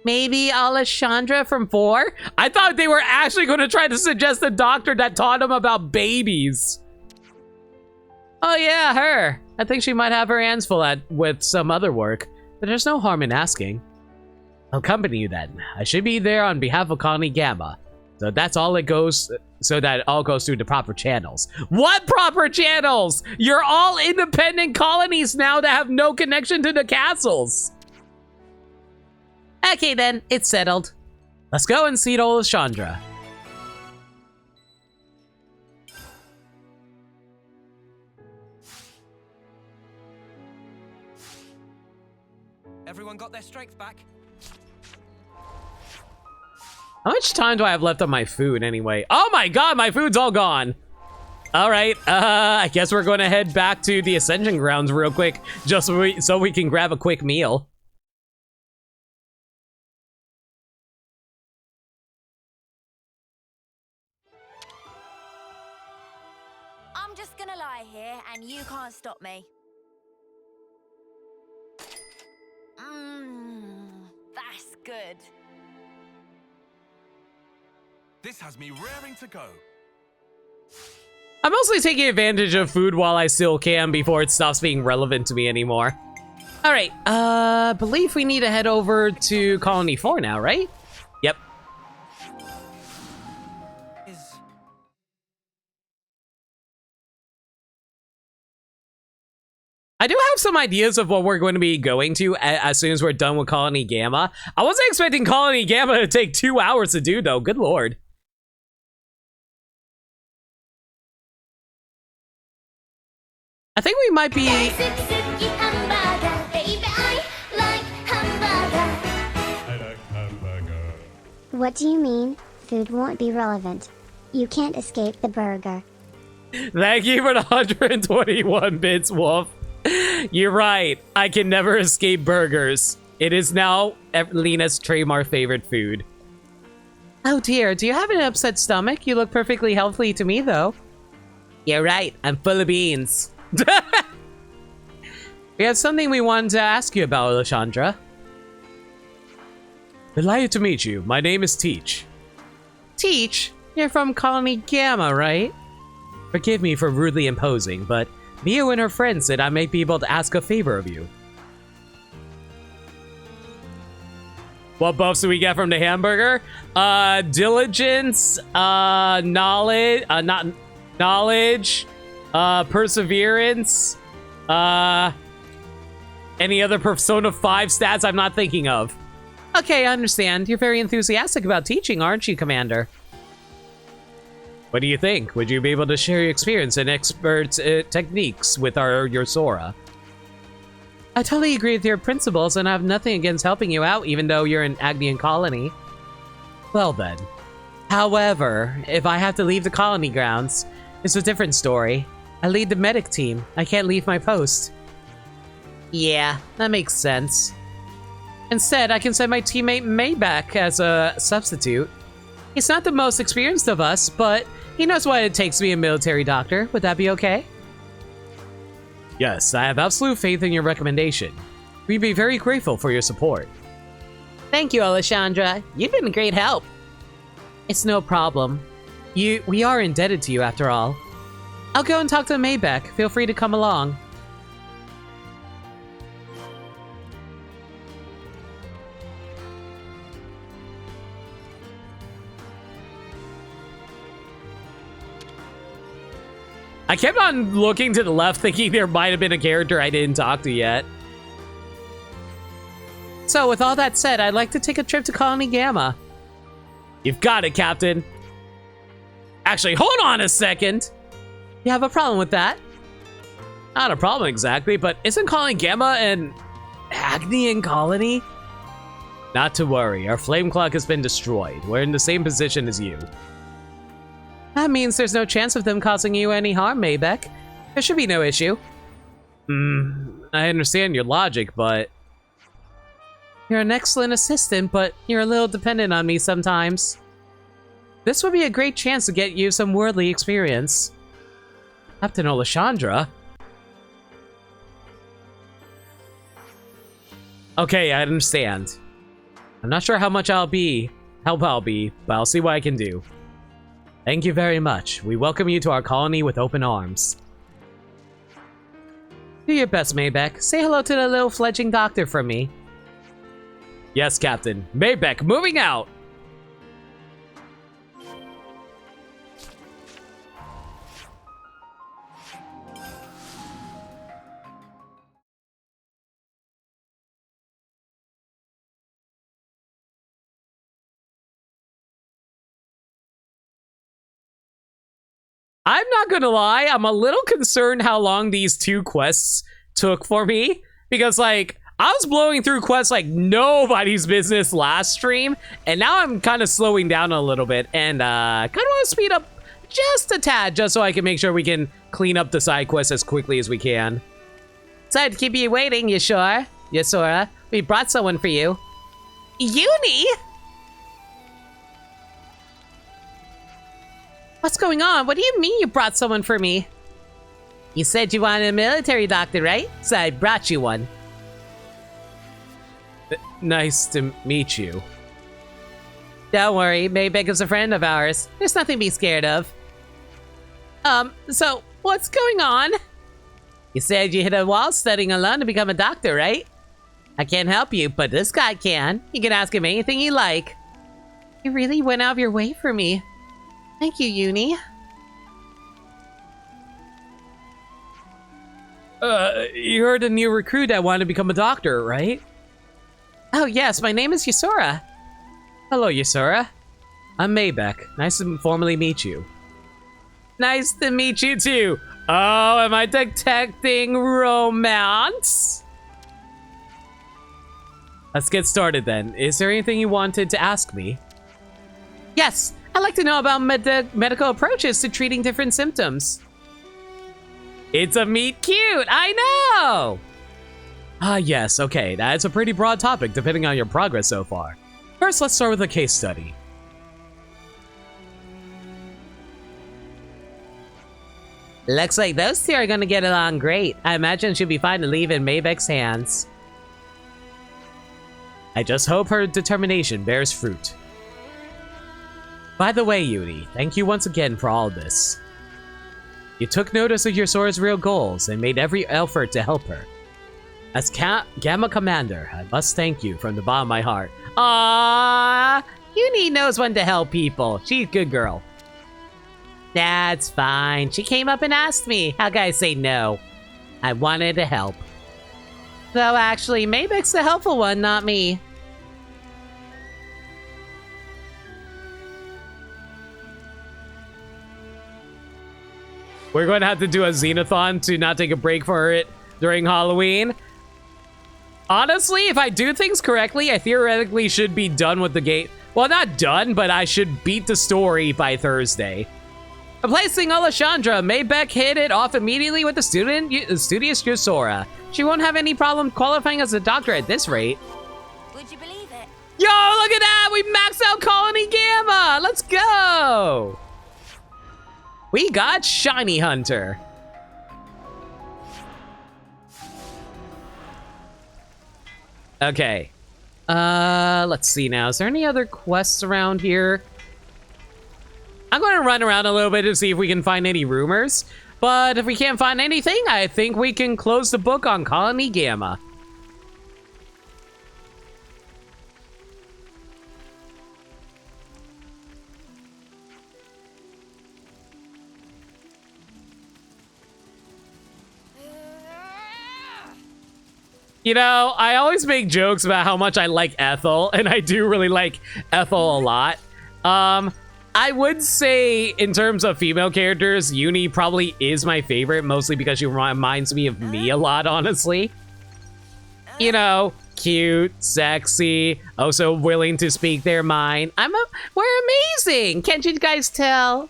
[SPEAKER 1] Maybe Alessandra from 4? I thought they were actually going to try to suggest a doctor that taught them about babies. Oh yeah, her. I think she might have her hands full with some other work, but there's no harm in asking. I'll accompany you then. I should be there on behalf of Colony Gamma. So that's all it goes, so that it all goes through the proper channels. What proper channels? You're all independent colonies now that have no connection to the castles. Okay then, it's settled. Let's go and see old Chandra.
[SPEAKER 6] Everyone got their strength back?
[SPEAKER 1] How much time do I have left on my food anyway? Oh my god, my food's all gone. All right, I guess we're going to head back to the Ascension Grounds real quick, just so we can grab a quick meal.
[SPEAKER 14] I'm just gonna lie here, and you can't stop me. That's good.
[SPEAKER 2] This has me raring to go.
[SPEAKER 1] I'm mostly taking advantage of food while I still can before it stops being relevant to me anymore. All right, believe we need to head over to Colony 4 now, right? Yep. I do have some ideas of what we're going to be going to as soon as we're done with Colony Gamma. I wasn't expecting Colony Gamma to take 2 hours to do, though. Good lord. I think we might be...
[SPEAKER 3] What do you mean, food won't be relevant? You can't escape the burger.
[SPEAKER 1] Thank you for the 121 bits, Wolf. You're right. I can never escape burgers. It is now Lena's trademark favorite food.
[SPEAKER 5] Oh dear, do you have an upset stomach? You look perfectly healthy to me, though.
[SPEAKER 1] You're right. I'm full of beans.
[SPEAKER 5] We have something we wanted to ask you about, Alessandra.
[SPEAKER 1] Delighted to meet you. My name is Teach.
[SPEAKER 5] Teach? You're from Colony Gamma, right?
[SPEAKER 1] Forgive me for rudely imposing, but Mio and her friends said I might be able to ask a favor of you. What buffs do we get from the hamburger? Diligence, knowledge, perseverance, any other Persona 5 stats I'm not thinking of.
[SPEAKER 5] Okay, I understand. You're very enthusiastic about teaching, aren't you, Commander?
[SPEAKER 1] What do you think? Would you be able to share your experience and expert techniques with your Sora?
[SPEAKER 5] I totally agree with your principles, and I have nothing against helping you out, even though you're an Agnian colony.
[SPEAKER 1] Well then.
[SPEAKER 5] However, if I have to leave the colony grounds, it's a different story. I lead the medic team. I can't leave my post.
[SPEAKER 1] Yeah, that makes sense.
[SPEAKER 5] Instead, I can send my teammate May back as a substitute. He's not the most experienced of us, but he knows what it takes to be a military doctor. Would that be okay?
[SPEAKER 1] Yes, I have absolute faith in your recommendation. We'd be very grateful for your support.
[SPEAKER 5] Thank you, Alessandra. You've been a great help. It's no problem. We are indebted to you, after all. I'll go and talk to Maybeck. Feel free to come along.
[SPEAKER 1] I kept on looking to the left, thinking there might have been a character I didn't talk to yet.
[SPEAKER 5] So, with all that said, I'd like to take a trip to Colony Gamma.
[SPEAKER 1] You've got it, Captain. Actually, hold on a second.
[SPEAKER 5] You have a problem with that?
[SPEAKER 1] Not a problem exactly, but isn't Colony Gamma an Agnian colony? Not to worry, our flame clock has been destroyed. We're in the same position as you.
[SPEAKER 5] That means there's no chance of them causing you any harm, Maybeck. There should be no issue.
[SPEAKER 1] I understand your logic, but...
[SPEAKER 5] You're an excellent assistant, but you're a little dependent on me sometimes. This would be a great chance to get you some worldly experience.
[SPEAKER 1] Captain Alessandra? Okay, I understand. I'm not sure how much help I'll be, but I'll see what I can do. Thank you very much. We welcome you to our colony with open arms.
[SPEAKER 5] Do your best, Maybeck. Say hello to the little fledgling doctor from me.
[SPEAKER 1] Yes, Captain. Maybeck, moving out! I'm not gonna lie, I'm a little concerned how long these 2 quests took for me. Because, like, I was blowing through quests like nobody's business last stream. And now I'm kind of slowing down a little bit. And, kind of want to speed up just a tad, just so I can make sure we can clean up the side quest as quickly as we can.
[SPEAKER 5] Sorry to keep you waiting, you sure? Yasora, we brought someone for you. Uni? What's going on? What do you mean you brought someone for me? You said you wanted a military doctor, right? So I brought you one.
[SPEAKER 1] Nice to meet you.
[SPEAKER 5] Don't worry, Maybeck is a friend of ours. There's nothing to be scared of. So, what's going on? You said you hit a wall studying alone to become a doctor, right? I can't help you, but this guy can. You can ask him anything you like. You really went out of your way for me. Thank you, Uni.
[SPEAKER 1] You're the new recruit that wanted to become a doctor, right?
[SPEAKER 5] Oh yes, my name is Yasora.
[SPEAKER 1] Hello, Yasora. I'm Maybeck. Nice to formally meet you.
[SPEAKER 5] Nice to meet you too. Oh, am I detecting romance?
[SPEAKER 1] Let's get started then. Is there anything you wanted to ask me?
[SPEAKER 5] Yes, I'd like to know about medical approaches to treating different symptoms.
[SPEAKER 1] It's a meet cute, I know! Ah, yes, okay. That's a pretty broad topic depending on your progress so far. First, let's start with a case study.
[SPEAKER 5] Looks like those two are gonna get along great. I imagine she'll be fine to leave in Maybeck's hands.
[SPEAKER 1] I just hope her determination bears fruit. By the way, Yuri, thank you once again for all this. You took notice of Yasora's real goals and made every effort to help her. As Gamma Commander, I must thank you from the bottom of my heart.
[SPEAKER 5] Aww, Uni knows when to help people. She's a good girl. That's fine. She came up and asked me. How can I say no? I wanted to help. Though actually, Maybeck's the helpful one, not me.
[SPEAKER 1] We're going to have to do a Xenothon to not take a break for it during Halloween. Honestly, if I do things correctly, I theoretically should be done with the game. Well, not done, but I should beat the story by Thursday. Replacing Alessandra, Maybeck hit it off immediately with the studious Yasora. She won't have any problem qualifying as a doctor at this rate.
[SPEAKER 14] Would you believe it?
[SPEAKER 1] Yo, look at that! We maxed out Colony Gamma! Let's go! We got Shiny Hunter. Okay. Let's see now. Is there any other quests around here? I'm going to run around a little bit to see if we can find any rumors. But if we can't find anything, I think we can close the book on Colony Gamma. You know, I always make jokes about how much I like Ethel, and I do really like Ethel a lot. I would say, in terms of female characters, Uni probably is my favorite, mostly because she reminds me of me a lot, honestly. You know, cute, sexy, also willing to speak their mind.
[SPEAKER 5] We're amazing! Can't you guys tell?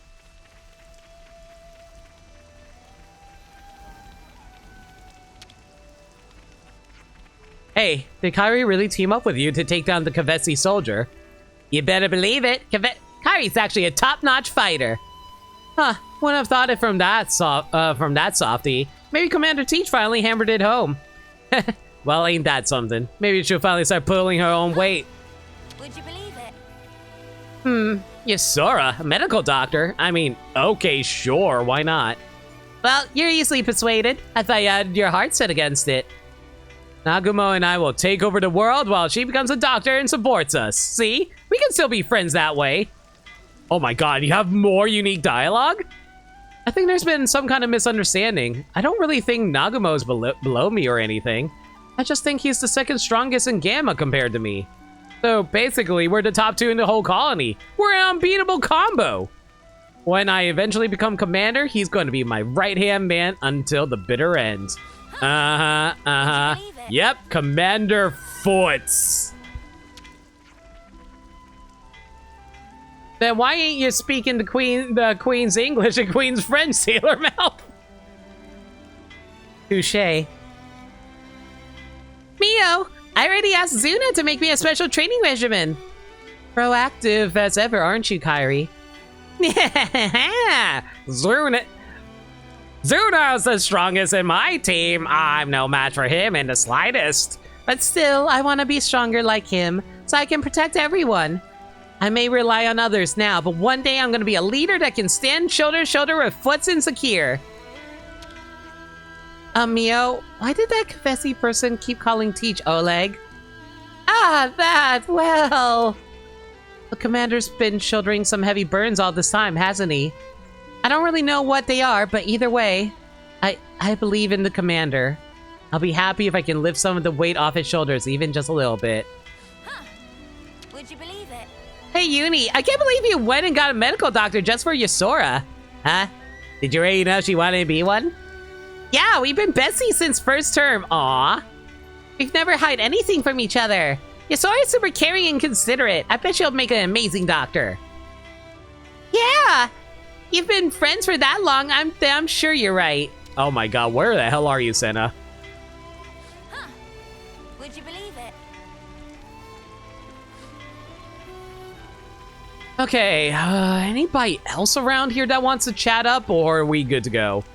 [SPEAKER 1] Hey, did Kairi really team up with you to take down the Kavesi soldier?
[SPEAKER 5] You better believe it. Kairi's actually a top-notch fighter.
[SPEAKER 1] Huh, wouldn't have thought it from that softy. Maybe Commander Teach finally hammered it home. Well, ain't that something? Maybe she'll finally start pulling her own weight.
[SPEAKER 14] Would you believe it?
[SPEAKER 1] Yasora, a medical doctor? I mean, okay, sure, why not?
[SPEAKER 5] Well, you're easily persuaded. I thought you had your heart set against it.
[SPEAKER 1] Nagumo and I will take over the world while she becomes a doctor and supports us. See? We can still be friends that way. Oh my god, you have more unique dialogue? I think there's been some kind of misunderstanding. I don't really think Nagumo's below me or anything. I just think he's the second strongest in Gamma compared to me. So basically, we're the top two in the whole colony. We're an unbeatable combo. When I eventually become commander, he's going to be my right-hand man until the bitter end. Yep, Commander Foots. Then why ain't you speaking the Queen's English and Queen's French, Sailor Mouth?
[SPEAKER 5] Touché. Mio, I already asked Zuna to make me a special training regimen. Proactive as ever, aren't you, Kairi?
[SPEAKER 1] Zuna's the strongest in my team. I'm no match for him in the slightest.
[SPEAKER 5] But still, I want to be stronger like him, so I can protect everyone. I may rely on others now, but one day I'm going to be a leader that can stand shoulder to shoulder with Foots and Sakir. Mio, why did that Confessy person keep calling Teach Oleg? Ah, that, well... The commander's been shouldering some heavy burns all this time, hasn't he? I don't really know what they are, but either way, I believe in the commander. I'll be happy if I can lift some of the weight off his shoulders, even just a little bit.
[SPEAKER 14] Huh. Would you believe it?
[SPEAKER 5] Hey, Uni, I can't believe you went and got a medical doctor just for Yasora.
[SPEAKER 1] Huh? Did you already know she wanted to be one?
[SPEAKER 5] Yeah, we've been besties since first term. Aw. We've never hide anything from each other. Yasora's super caring and considerate. I bet she'll make an amazing doctor. Yeah! You've been friends for that long, I'm sure you're right.
[SPEAKER 1] Oh my god, where the hell are you, Senna?
[SPEAKER 14] Huh. Would you believe it?
[SPEAKER 1] Okay, anybody else around here that wants to chat up, or are we good to go?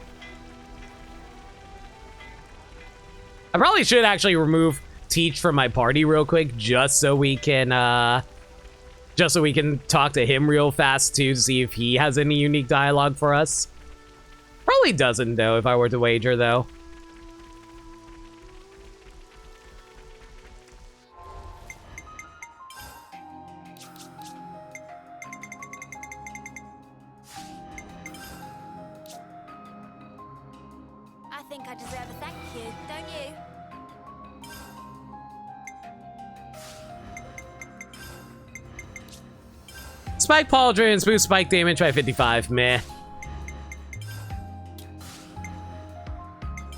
[SPEAKER 1] I probably should actually remove Teach from my party real quick, just so we can talk to him real fast too, to see if he has any unique dialogue for us. Probably doesn't, though, if I were to wager, though.
[SPEAKER 14] I think I deserve a thank you, don't you?
[SPEAKER 1] Spike Pauldrons boost spike damage by 55. Meh.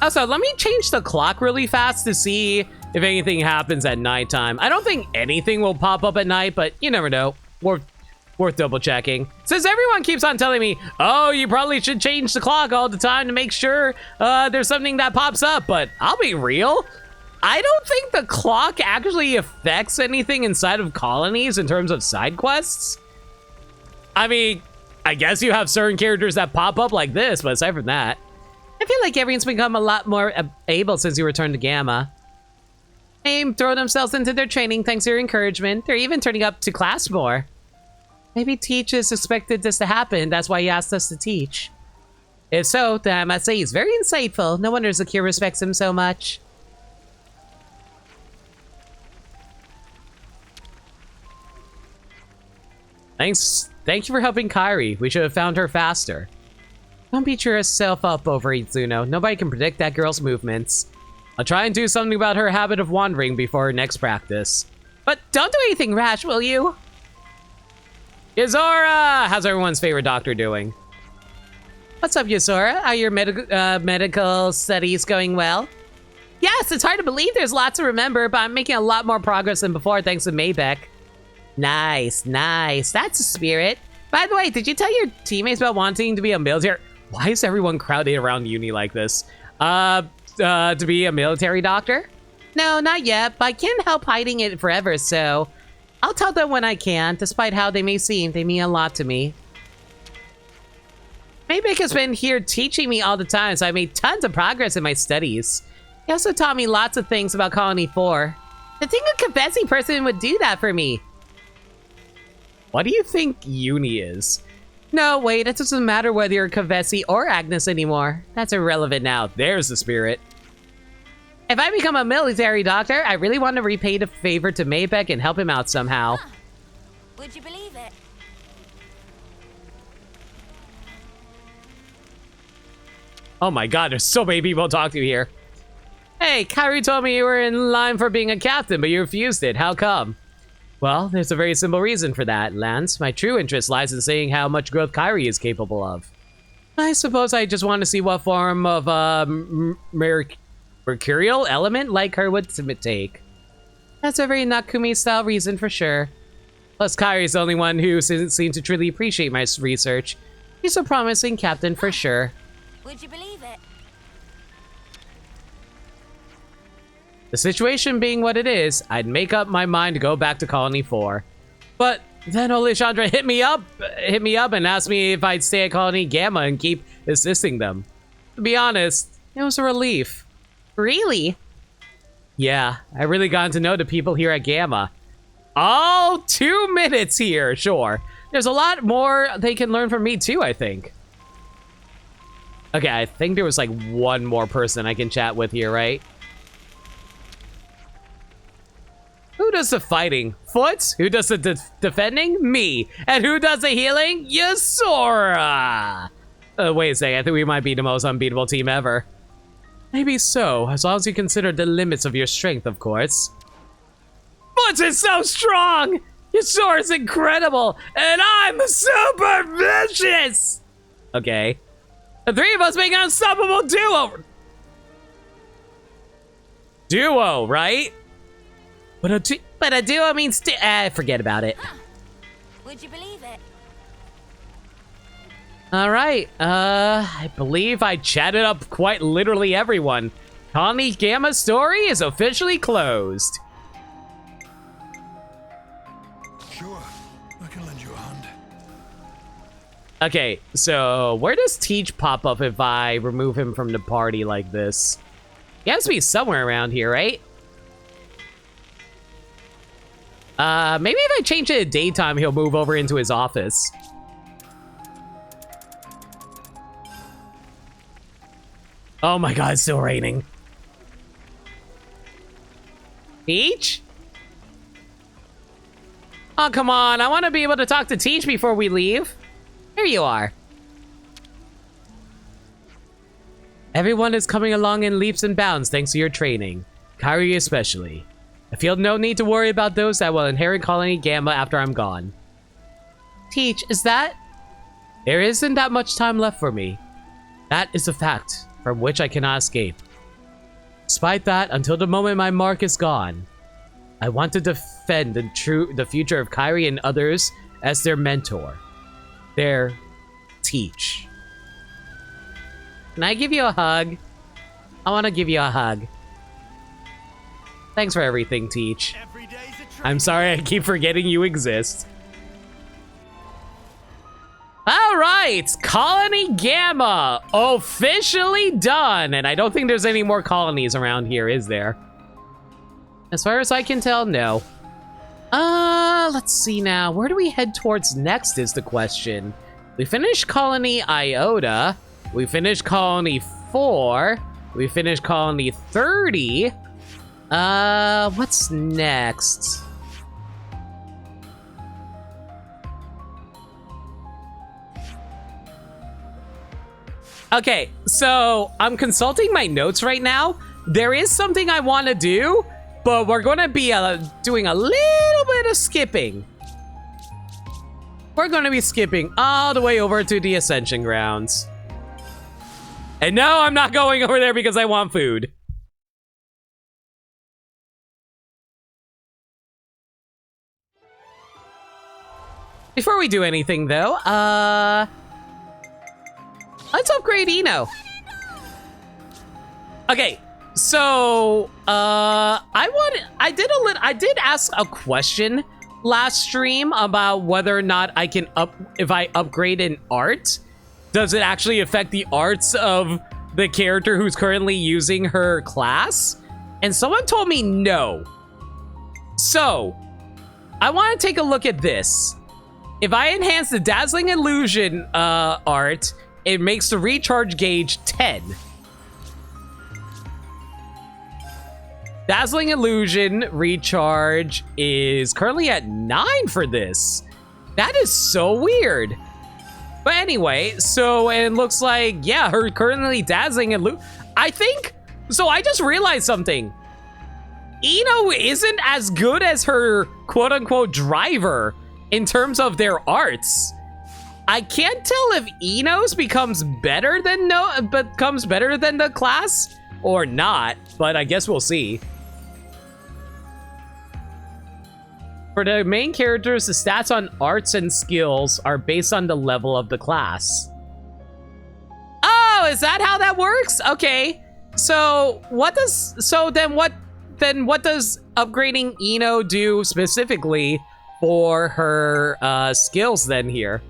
[SPEAKER 1] Also, let me change the clock really fast to see if anything happens at nighttime. I don't think anything will pop up at night, but you never know. Worth double checking. Since everyone keeps on telling me, oh, you probably should change the clock all the time to make sure there's something that pops up, but I'll be real. I don't think the clock actually affects anything inside of colonies in terms of side quests. I mean, I guess you have certain characters that pop up like this, but aside from that, I feel like everyone's become a lot more able since you returned to Gamma. Aim throw themselves into their training thanks to your encouragement. They're even turning up to class more. Maybe Teach is expected this to happen, that's why he asked us to teach. If so, then I must say he's very insightful. No wonder Zakir respects him so much. Thank you for helping Kairi. We should have found her faster. Don't beat yourself up over Itsuno. Nobody can predict that girl's movements. I'll try and do something about her habit of wandering before her next practice. But don't do anything rash, will you? Yuzora! How's everyone's favorite doctor doing? What's up, Yuzora? Are your medical studies going well? Yes, it's hard to believe there's lots to remember, but I'm making a lot more progress than before thanks to Maybeck. Nice, nice. That's the spirit. By the way, did you tell your teammates about wanting to be a military... Why is everyone crowded around Uni like this? To be a military doctor? No, not yet, but I can't help hiding it forever, so... I'll tell them when I can. Despite how they may seem, they mean a lot to me. Maybeck has been here teaching me all the time, so I made tons of progress in my studies. He also taught me lots of things about Colony 4. To think a Confessy person would do that for me. What do you think Uni is? No, wait, it doesn't matter whether you're Confessy or Agnes anymore. That's irrelevant now. There's the spirit. If I become a military doctor, I really want to repay the favor to Maybeck and help him out somehow.
[SPEAKER 14] Huh. Would you believe it?
[SPEAKER 1] Oh my god, there's so many people to talk to here. Hey, Kairi told me you were in line for being a captain, but you refused it. How come? Well, there's a very simple reason for that, Lance. My true interest lies in seeing how much growth Kairi is capable of. I suppose I just want to see what form of, mercurial element like her would take. That's a very Nakumi-style reason for sure.
[SPEAKER 5] Plus, Kairi's the only one who seems to truly appreciate my research. He's a promising captain for sure.
[SPEAKER 14] Would you believe it?
[SPEAKER 5] The situation being what it is, I'd make up my mind to go back to Colony 4. But then Alexandra hit me up and asked me if I'd stay at Colony Gamma and keep assisting them. To be honest, it was a relief.
[SPEAKER 15] Really?
[SPEAKER 5] Yeah, I really gotten to know the people here at Gamma. All 2 minutes here, sure. There's a lot more they can learn from me too, I think. Okay, I think there was like one more person I can chat with here, right? Who does the fighting? Foot? Who does the defending? Me. And who does the healing? Yasora! Wait a second, I think we might be the most unbeatable team ever. Maybe so, as long as you consider the limits of your strength, of course. Foot is so strong! Yasora's incredible! And I'm super vicious! Okay. The three of us make an unstoppable duo! Duo, right? But a duo means forget about it.
[SPEAKER 14] Would you believe it?
[SPEAKER 5] Alright, I believe I chatted up quite literally everyone. Colony Gamma's story is officially closed.
[SPEAKER 2] Sure, I can lend you a hand.
[SPEAKER 5] Okay, so where does Teach pop up if I remove him from the party like this? He has to be somewhere around here, right? Maybe if I change it to daytime, he'll move over into his office. Oh my god, it's still raining. Teach? Oh, come on. I want to be able to talk to Teach before we leave. Here you are. Everyone is coming along in leaps and bounds thanks to your training. Kairi especially. I feel no need to worry about those that will inherit Colony Gamma after I'm gone.
[SPEAKER 15] Teach, is that?
[SPEAKER 5] There isn't that much time left for me. That is a fact from which I cannot escape. Despite that, until the moment my mark is gone, I want to defend the future of Kairi and others as their mentor. Their Teach. Can I give you a hug? I want to give you a hug. Thanks for everything, Teach. I'm sorry I keep forgetting you exist. Alright, Colony Gamma, officially done. And I don't think there's any more colonies around here, is there? As far as I can tell, no. Let's see now. Where do we head towards next is the question. We finished Colony Iota. We finished Colony 4. We finished Colony 30. What's next? Okay, so I'm consulting my notes right now. There is something I want to do, but we're going to be doing a little bit of skipping. We're going to be skipping all the way over to the Ascension Grounds. And no, I'm not going over there because I want food. Before we do anything, though, let's upgrade Eno. Okay, so I did ask a question last stream about whether or not I can if I upgrade an art, does it actually affect the arts of the character who's currently using her class? And someone told me no. So I want to take a look at this. If I enhance the Dazzling Illusion art, it makes the recharge gauge 10. Dazzling Illusion recharge is currently at 9 for this. That is so weird. But anyway, so it looks like, yeah, her currently Dazzling Illusion. I think, so I just realized something. Eno isn't as good as her quote-unquote driver in terms of their arts. I can't tell if Eno's becomes better than the class or not, but I guess we'll see.
[SPEAKER 1] For the main characters, the stats on arts and skills are based on the level of the class. Oh, is that how that works? Okay. So what does what does upgrading Ino do specifically for her skills then here?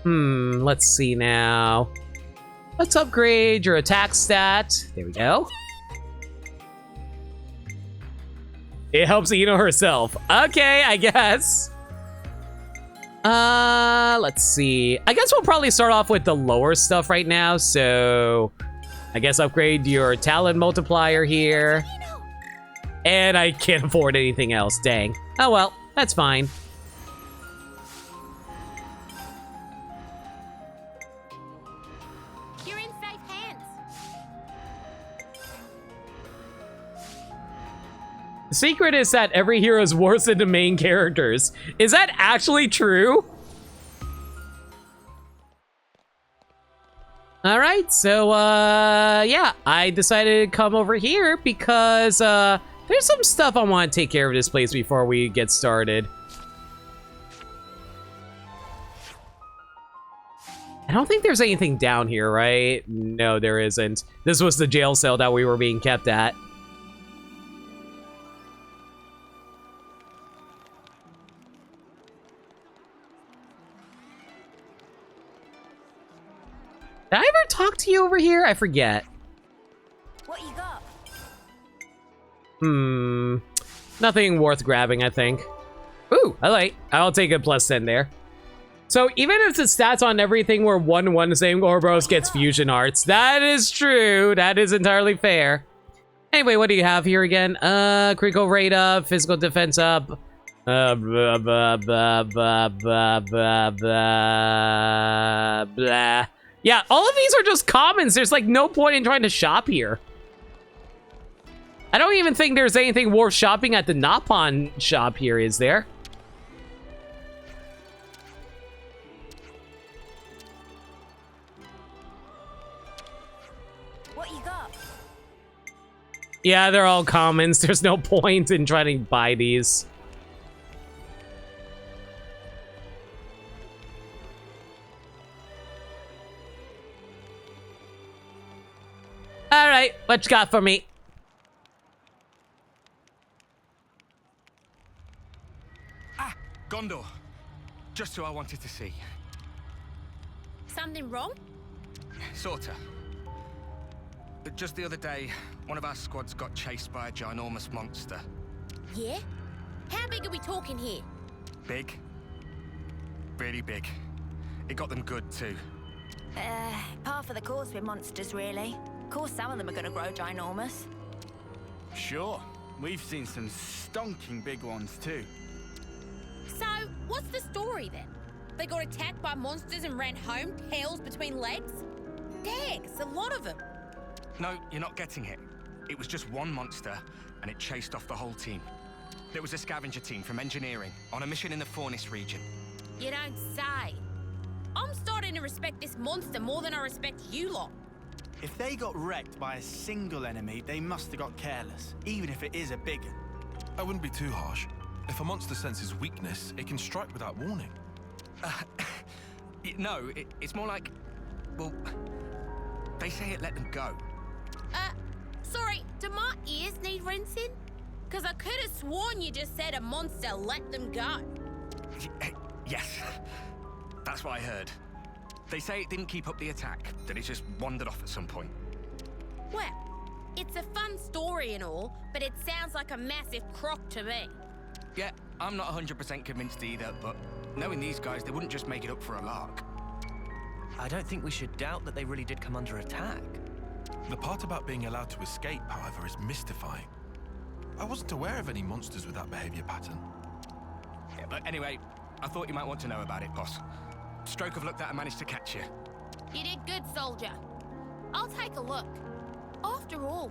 [SPEAKER 1] Let's see now. Let's upgrade your attack stat. There we go. It helps Ino herself. Okay, I guess. Let's see. I guess we'll probably start off with the lower stuff right now. So, I guess upgrade your talent multiplier here. And I can't afford anything else. Dang. Oh well, that's fine.
[SPEAKER 10] You're in safe hands.
[SPEAKER 1] The secret is that every hero is worse than the main characters. Is that actually true? All right, so yeah, I decided to come over here because there's some stuff I want to take care of this place before we get started. I don't think there's anything down here, right? No, there isn't. This was the jail cell that we were being kept at. Did I ever talk to you over here? I forget.
[SPEAKER 14] What you got?
[SPEAKER 1] Nothing worth grabbing, I think. Ooh, I'll take a +10 there. So even if the stats on everything were 1-1, the same Ouroboros gets fusion arts. That is true. That is entirely fair. Anyway, what do you have here again? Critical rate up, physical defense up. Blah, blah, blah, blah, blah, blah, blah. Yeah, all of these are just commons. There's like no point in trying to shop here. I don't even think there's anything worth shopping at the Napon shop here, is there?
[SPEAKER 14] What you got?
[SPEAKER 1] Yeah, they're all commons. There's no point in trying to buy these. All right, what you got for me?
[SPEAKER 6] Ah, Gondor. Just who I wanted to see.
[SPEAKER 10] Something wrong?
[SPEAKER 6] Sorta. But just the other day, one of our squads got chased by a ginormous monster.
[SPEAKER 10] Yeah? How big are we talking here?
[SPEAKER 6] Big. Really big. It got them good too.
[SPEAKER 14] Par for the course with monsters, really. Of course, some of them are gonna grow ginormous.
[SPEAKER 8] Sure. We've seen some stonking big ones too.
[SPEAKER 11] So, what's the story then? They got attacked by monsters and ran home, tails between legs? Dags, a lot of them.
[SPEAKER 6] No, you're not getting it. It was just one monster, and it chased off the whole team. There was a scavenger team from engineering on a mission in the Fornis region.
[SPEAKER 11] You don't say. I'm starting to respect this monster more than I respect you lot.
[SPEAKER 8] If they got wrecked by a single enemy, they must have got careless, even if it is a big one.
[SPEAKER 2] I wouldn't be too harsh. If a monster senses weakness, it can strike without warning.
[SPEAKER 6] No, it's more like... Well, they say it let them go.
[SPEAKER 11] Sorry, do my ears need rinsing? Because I could have sworn you just said a monster let them go.
[SPEAKER 6] Yes, that's what I heard. They say it didn't keep up the attack, that it just wandered off at some point.
[SPEAKER 11] Well, it's a fun story and all, but it sounds like a massive crock to me.
[SPEAKER 6] Yeah, I'm not 100% convinced either, but knowing these guys, they wouldn't just make it up for a lark.
[SPEAKER 16] I don't think we should doubt that they really did come under attack.
[SPEAKER 2] The part about being allowed to escape, however, is mystifying. I wasn't aware of any monsters with that behavior pattern.
[SPEAKER 6] Yeah, but anyway, I thought you might want to know about it, boss. Stroke of luck that I managed to catch you.
[SPEAKER 11] You did good, soldier. I'll take a look. After all,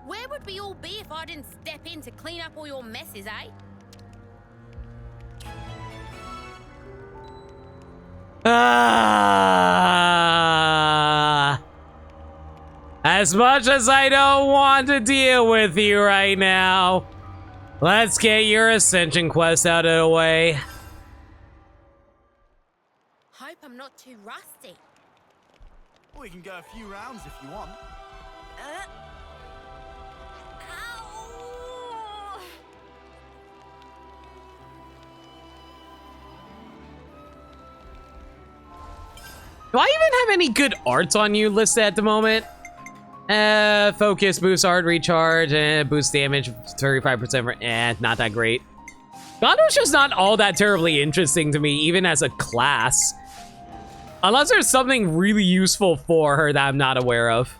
[SPEAKER 11] where would we all be if I didn't step in to clean up all your messes, eh?
[SPEAKER 1] As much as I don't want to deal with you right now, let's get your ascension quest out of the way.
[SPEAKER 14] Hope I'm not too rusty.
[SPEAKER 8] We can go a few rounds if you want.
[SPEAKER 14] Ow!
[SPEAKER 1] Do I even have any good arts on you listed at the moment? Focus, boost art, recharge, and boost damage, 35%. Not that great. Gondor's just not all that terribly interesting to me, even as a class. Unless there's something really useful for her that I'm not aware of.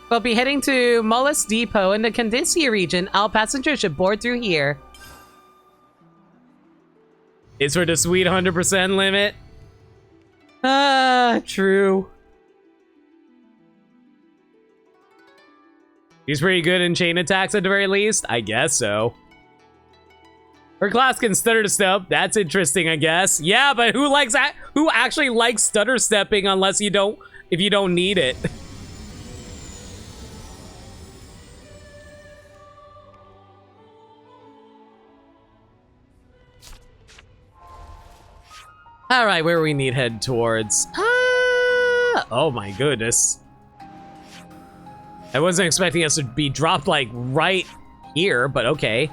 [SPEAKER 5] We'll be heading to Mollis Depot in the Candicia region. All passengers should board through here.
[SPEAKER 1] It's for the sweet 100% limit. Ah, true. He's pretty good in chain attacks at the very least. I guess so. Her class can stutter step. That's interesting, I guess. Yeah, but who likes that? Who actually likes stutter stepping unless you don't, if you don't need it? All right, where we need head towards? Oh my goodness. I wasn't expecting us to be dropped like right here, but okay.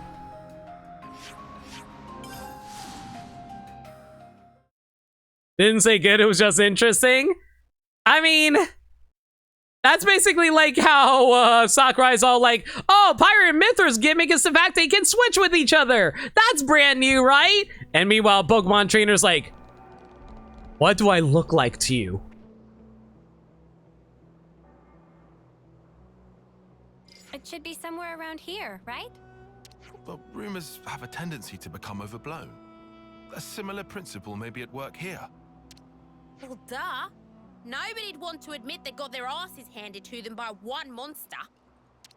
[SPEAKER 1] Didn't say good, it was just interesting. I mean, that's basically like how Sakurai's all like, oh, Pirate Mithra's gimmick is the fact they can switch with each other. That's brand new, right? And meanwhile, Pokemon Trainer's like, what do I look like to you?
[SPEAKER 10] It should be somewhere around here, right?
[SPEAKER 2] But rumors have a tendency to become overblown. A similar principle may be at work here.
[SPEAKER 14] Well, duh. Nobody'd want to admit they got their asses handed to them by one monster.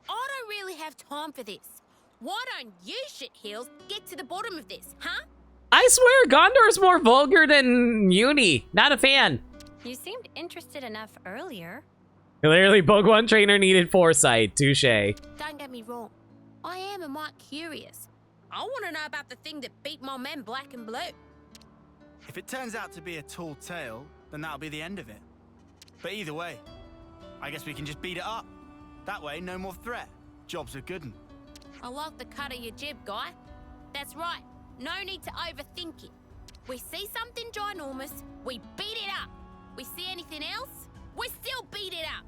[SPEAKER 14] I don't really have time for this. Why don't you shitheels get to the bottom of this, huh?
[SPEAKER 1] I swear, Gondor's more vulgar than Uni. Not a fan.
[SPEAKER 10] You seemed interested enough earlier.
[SPEAKER 1] Clearly, Pokemon Trainer needed foresight. Touche.
[SPEAKER 14] Don't get me wrong. I am a mite curious. I want to know about the thing that beat my men black and blue.
[SPEAKER 8] If it turns out to be a tall tale, then that'll be the end of it. But either way, I guess we can just beat it up. That way, no more threat. Job's a good one.
[SPEAKER 14] I like the cut of your jib, guy. That's right. No need to overthink it. We see something ginormous, we beat it up. We see anything else, we still beat it up.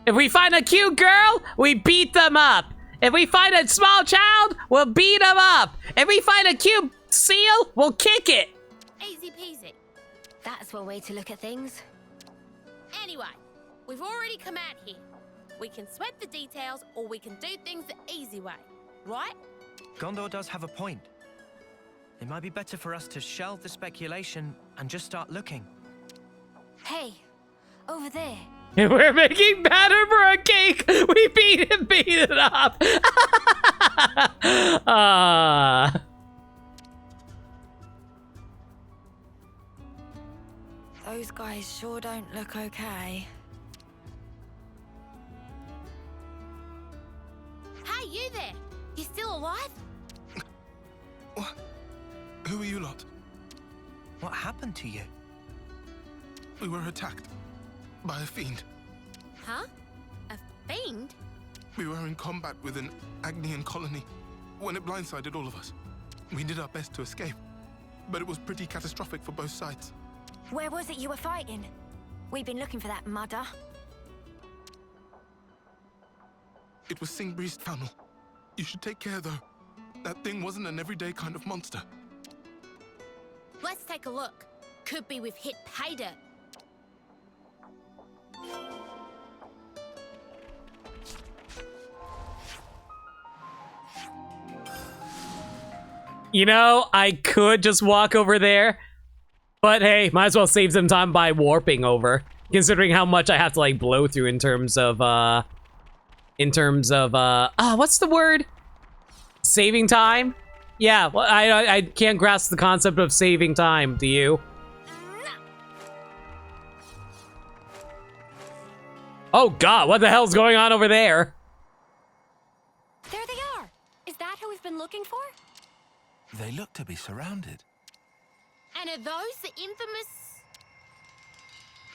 [SPEAKER 1] If we find a cute girl, we beat them up. If we find a small child, we'll beat them up. If we find a cute seal, we'll kick it.
[SPEAKER 14] Easy peasy.
[SPEAKER 4] That's one way to look at things.
[SPEAKER 14] Anyway, we've already come out here. We can sweat the details or we can do things the easy way, right?
[SPEAKER 16] Gondor does have a point. It might be better for us to shelve the speculation and just start looking.
[SPEAKER 4] Hey, over there.
[SPEAKER 1] We're making batter for a cake. We beat it up.
[SPEAKER 4] Those guys sure don't look okay.
[SPEAKER 14] Hey, you there. You still alive?
[SPEAKER 12] What? Who are you lot?
[SPEAKER 16] What happened to you?
[SPEAKER 12] We were attacked by a fiend.
[SPEAKER 14] Huh? A fiend?
[SPEAKER 12] We were in combat with an Agnian colony when it blindsided all of us. We did our best to escape, but it was pretty catastrophic for both sides.
[SPEAKER 4] Where was it you were fighting? We've been looking for that mudder.
[SPEAKER 12] It was Singbreast Funnel. You should take care, though. That thing wasn't an everyday kind of monster.
[SPEAKER 14] Let's take a look. Could be we've hit pay dirt.
[SPEAKER 1] You know, I could just walk over there, but hey, might as well save some time by warping over, considering how much I have to like blow through in terms of what's the word? Saving time? Yeah, well, I can't grasp the concept of saving time, do you? Oh god, what the hell's going on over there?
[SPEAKER 10] There they are. Is that who we've been looking for?
[SPEAKER 2] They look to be surrounded.
[SPEAKER 14] And are those the infamous...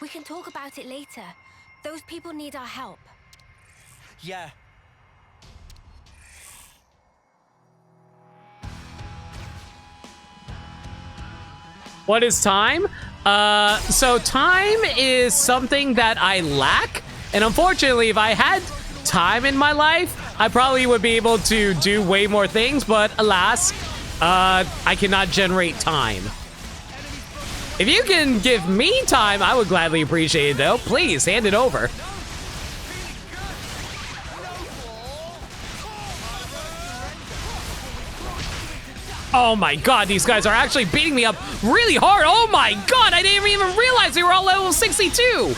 [SPEAKER 4] We can talk about it later. Those people need our help.
[SPEAKER 16] Yeah.
[SPEAKER 1] What is time? So time is something that I lack. And unfortunately, if I had time in my life, I probably would be able to do way more things. But alas, I cannot generate time. If you can give me time, I would gladly appreciate it, though. Please, hand it over. Oh my god, these guys are actually beating me up really hard. Oh my god, I didn't even realize they were all level 62.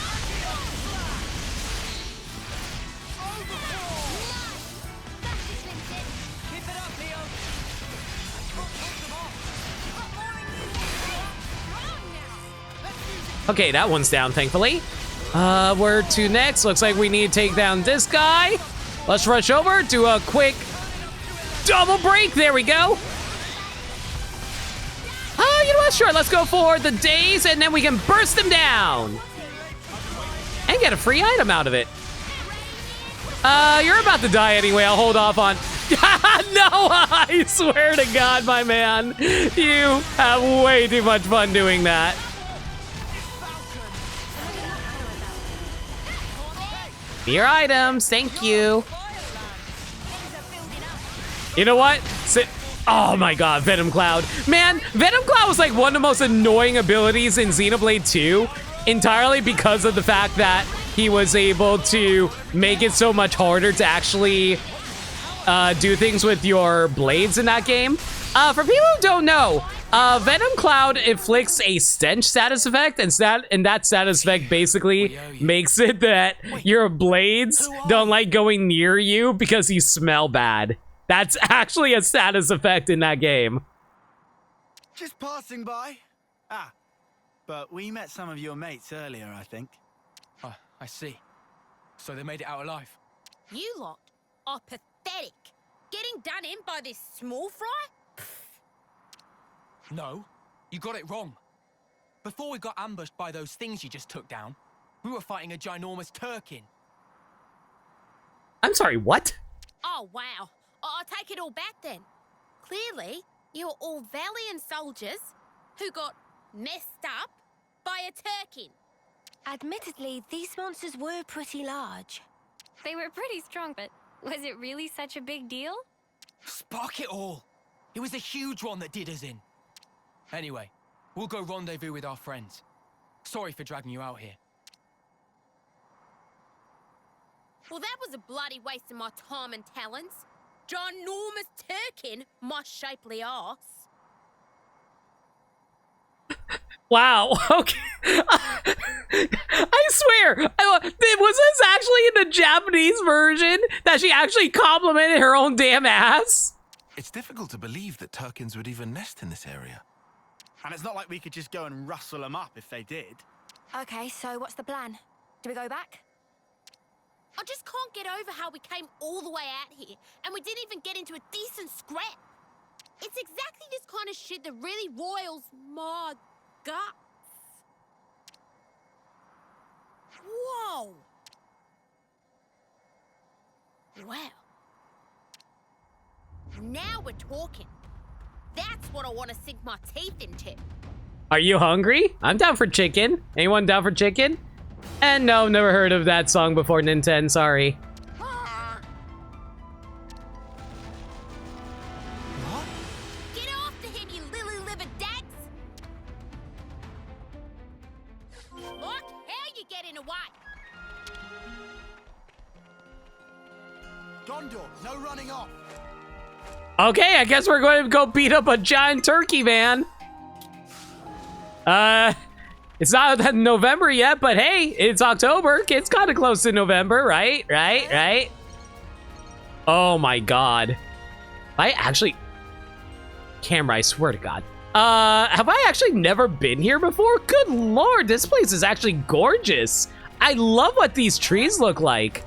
[SPEAKER 1] Okay, that one's down, thankfully. Where to next? Looks like we need to take down this guy. Let's rush over, do a quick double break. There we go. You know what? Sure, let's go for the days, and then we can burst them down. And get a free item out of it. You're about to die anyway. I'll hold off on... No, I swear to God, my man. You have way too much fun doing that. Your items, thank you. You know what? Oh my god, Venom Cloud. Man, Venom Cloud was like one of the most annoying abilities in Xenoblade 2, entirely because of the fact that he was able to make it so much harder to actually do things with your blades in that game. For people who don't know, Venom Cloud inflicts a stench status effect, and that status effect basically makes it that your blades don't like going near you because you smell bad. That's actually a status effect in that game.
[SPEAKER 8] Just passing by. Ah, but we met some of your mates earlier, I think.
[SPEAKER 6] Oh, I see. So they made it out alive.
[SPEAKER 14] You lot are pathetic. Getting done in by this small fry?
[SPEAKER 6] No, you got it wrong. Before we got ambushed by those things you just took down, we were fighting a ginormous Turkin.
[SPEAKER 1] I'm sorry, what?
[SPEAKER 14] Oh, wow. I'll take it all back then. Clearly, you're all valiant soldiers who got messed up by a Turkin.
[SPEAKER 4] Admittedly, these monsters were pretty large. They were pretty strong, but was it really such a big deal?
[SPEAKER 6] Spark it all! It was a huge one that did us in. Anyway, we'll go rendezvous with our friends. Sorry for dragging you out here.
[SPEAKER 14] Well, that was a bloody waste of my time and talents. Ginormous Turkin, my shapely arse.
[SPEAKER 1] Wow, okay. I swear, was this actually in the Japanese version that she actually complimented her own damn ass?
[SPEAKER 2] It's difficult to believe that Turkins would even nest in this area.
[SPEAKER 8] And it's not like we could just go and rustle them up if they did.
[SPEAKER 4] Okay, so what's the plan? Do we go back?
[SPEAKER 14] I just can't get over how we came all the way out here and we didn't even get into a decent scrap. It's exactly this kind of shit that really roils my guts. Whoa. Wow. Now we're talking. That's what I want to sink my teeth into.
[SPEAKER 1] Are you hungry? I'm down for chicken. Anyone down for chicken? And no, never heard of that song before, Nintendo, sorry.
[SPEAKER 14] What? Get after him, you lily-livered dags! Look, how you getting away?
[SPEAKER 8] Gondor, no running off.
[SPEAKER 1] Okay, I guess we're going to go beat up a giant turkey, man. It's not November yet, but hey, it's October. It's kind of close to November, right? Right? Oh my god. I actually... Camera, I swear to God. Have I actually never been here before? Good lord, this place is actually gorgeous. I love what these trees look like.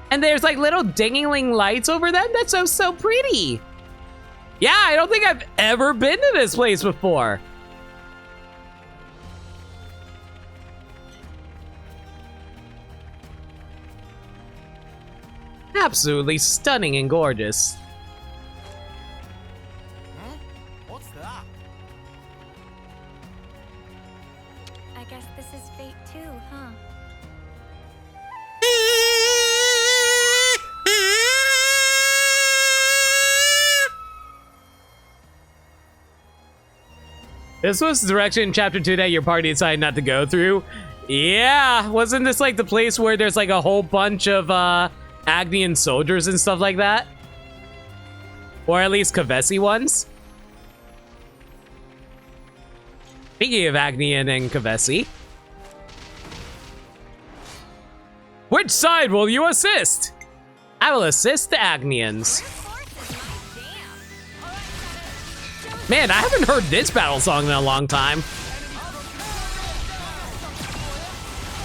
[SPEAKER 1] And there's like little dingling lights over them. That's so pretty. Yeah, I don't think I've ever been to this place before. Absolutely stunning and gorgeous.
[SPEAKER 8] Huh? What's that?
[SPEAKER 10] I guess this is fate too, huh?
[SPEAKER 1] This was the direction in chapter 2 that your party decided not to go through. Yeah, wasn't this like the place where there's like a whole bunch of Agnian soldiers and stuff like that? Or at least Kavesi ones? Speaking of Agnian and Kavesi, which side will you assist? I will assist the Agnians. Man, I haven't heard this battle song in a long time.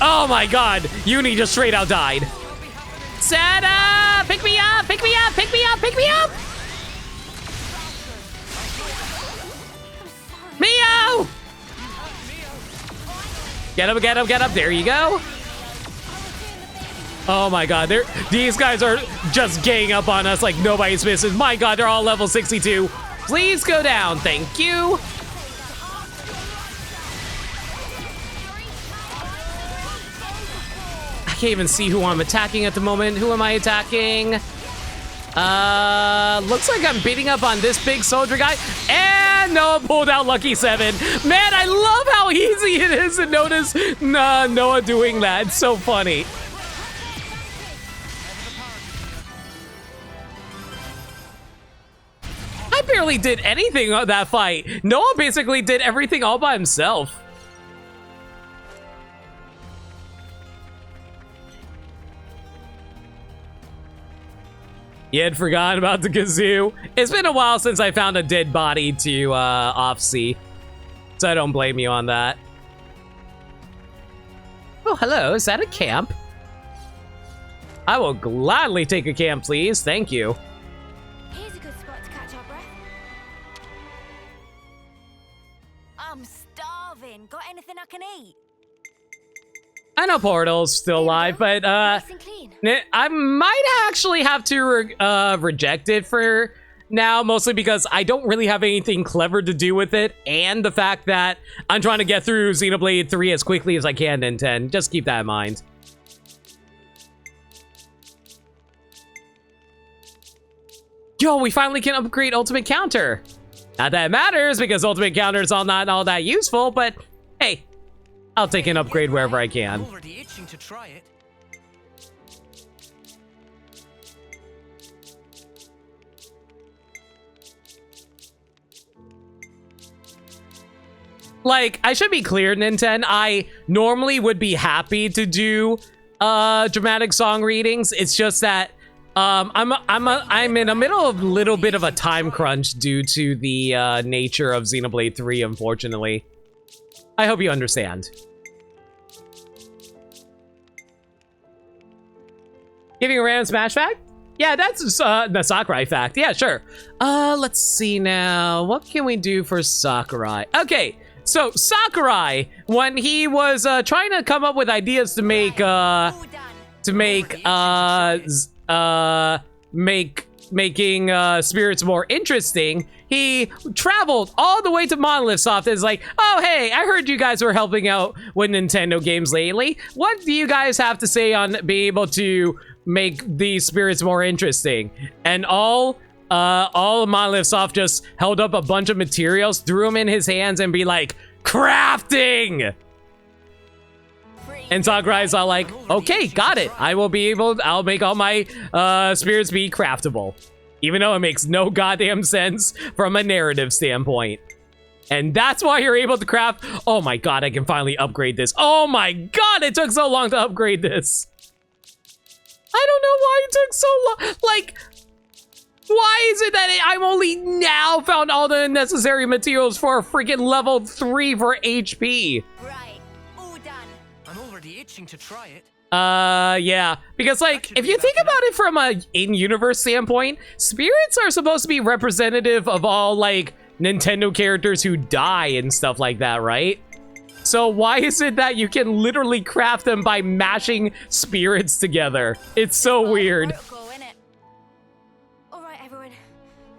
[SPEAKER 1] Oh my god, Uni just straight out died. Sada! Pick me up! Pick me up! Pick me up! Pick me up! Mio! Get up, get up, get up. There you go. Oh my god, these guys are just ganging up on us like nobody's business. My god, they're all level 62. Please go down, thank you. I can't even see who I'm attacking at the moment. Who am I attacking? Looks like I'm beating up on this big soldier guy. And Noah pulled out Lucky 7. Man, I love how easy it is to notice Noah doing that. It's so funny. I barely did anything on that fight. Noah basically did everything all by himself. You had forgotten about the kazoo. It's been a while since I found a dead body to off-sea, so I don't blame you on that. Oh, hello. Is that a camp? I will gladly take a camp, please. Thank you.
[SPEAKER 4] Here's a good spot to catch our breath. I'm starving. Got anything I can eat?
[SPEAKER 1] I know Portal's still alive, but I might actually have to reject it for now, mostly because I don't really have anything clever to do with it, and the fact that I'm trying to get through Xenoblade 3 as quickly as I can in 10. Just keep that in mind. Yo, we finally can upgrade Ultimate Counter. Not that it matters, because Ultimate Counter is not all that useful, but hey, I'll take an upgrade wherever I can.
[SPEAKER 6] Already itching to try it.
[SPEAKER 1] Like, I should be clear, Nintendo. I normally would be happy to do dramatic song readings. It's just that I'm in the middle of a little bit of a time crunch due to the nature of Xenoblade 3, unfortunately. I hope you understand. Giving a random Smash fact? Yeah, that's the Sakurai fact. Yeah, sure. Let's see now. What can we do for Sakurai? Okay, so Sakurai, when he was trying to come up with ideas to making spirits more interesting, he traveled all the way to Monolith Soft and is like, oh, hey, I heard you guys were helping out with Nintendo games lately. What do you guys have to say on being able to make these spirits more interesting? And all of Monolith Soft just held up a bunch of materials, threw them in his hands, and be like, crafting! And Sakurai's all like, okay, got it. I'll make all my spirits be craftable. Even though it makes no goddamn sense from a narrative standpoint. And that's why you're able to craft. Oh my god, I can finally upgrade this. Oh my god, it took so long to upgrade this. I don't know why it took so long. Like, why is it that I'm only now found all the necessary materials for a freaking level 3 for HP?
[SPEAKER 6] I'm already
[SPEAKER 16] itching to try it.
[SPEAKER 1] Yeah. Because, like, if you think about it from a in-universe standpoint, spirits are supposed to be representative of all, like, Nintendo characters who die and stuff like that, right? So why is it that you can literally craft them by mashing spirits together? It's so weird.
[SPEAKER 4] All right, everyone.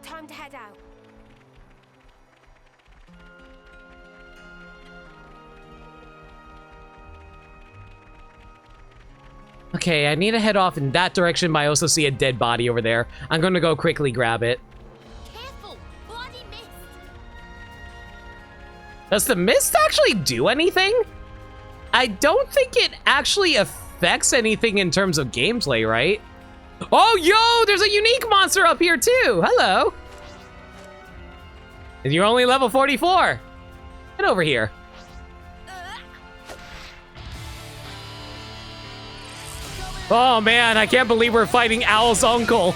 [SPEAKER 4] Time to head out.
[SPEAKER 1] Okay, I need to head off in that direction, but I also see a dead body over there. I'm gonna go quickly grab it.
[SPEAKER 14] Careful! Bloody mist!
[SPEAKER 1] Does the mist actually do anything? I don't think it actually affects anything in terms of gameplay, right? Oh, yo, there's a unique monster up here too. Hello. And you're only level 44. Get over here. Oh man, I can't believe we're fighting Owl's uncle.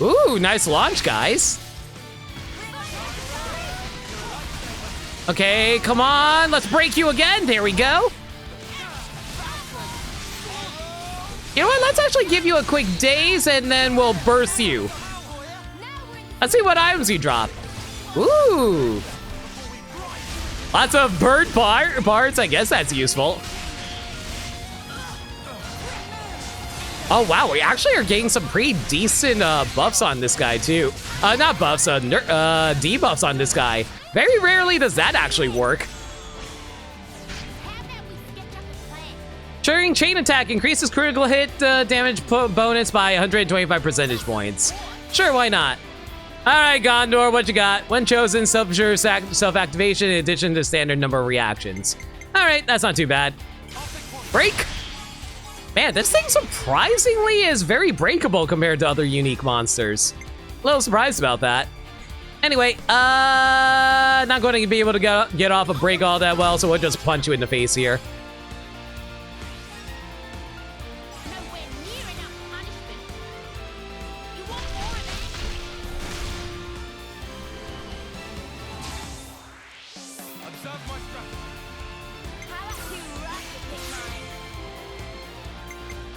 [SPEAKER 1] Ooh, nice launch, guys. Okay, come on, let's break you again. There we go. You know what, let's actually give you a quick daze and then we'll burst you. Let's see what items you drop. Ooh. Lots of bird parts, I guess that's useful. Oh wow, we actually are getting some pretty decent buffs on this guy too. Not buffs, debuffs on this guy. Very rarely does that actually work. Triggering chain attack increases critical hit damage bonus by 125 percentage points. Sure, why not? All right, Gondor, what you got? When chosen, self-activation in addition to standard number of reactions. All right, that's not too bad. Break. Man, this thing surprisingly is very breakable compared to other unique monsters. A little surprised about that. Anyway, not going to be able to get off a break all that well, so we'll just punch you in the face here.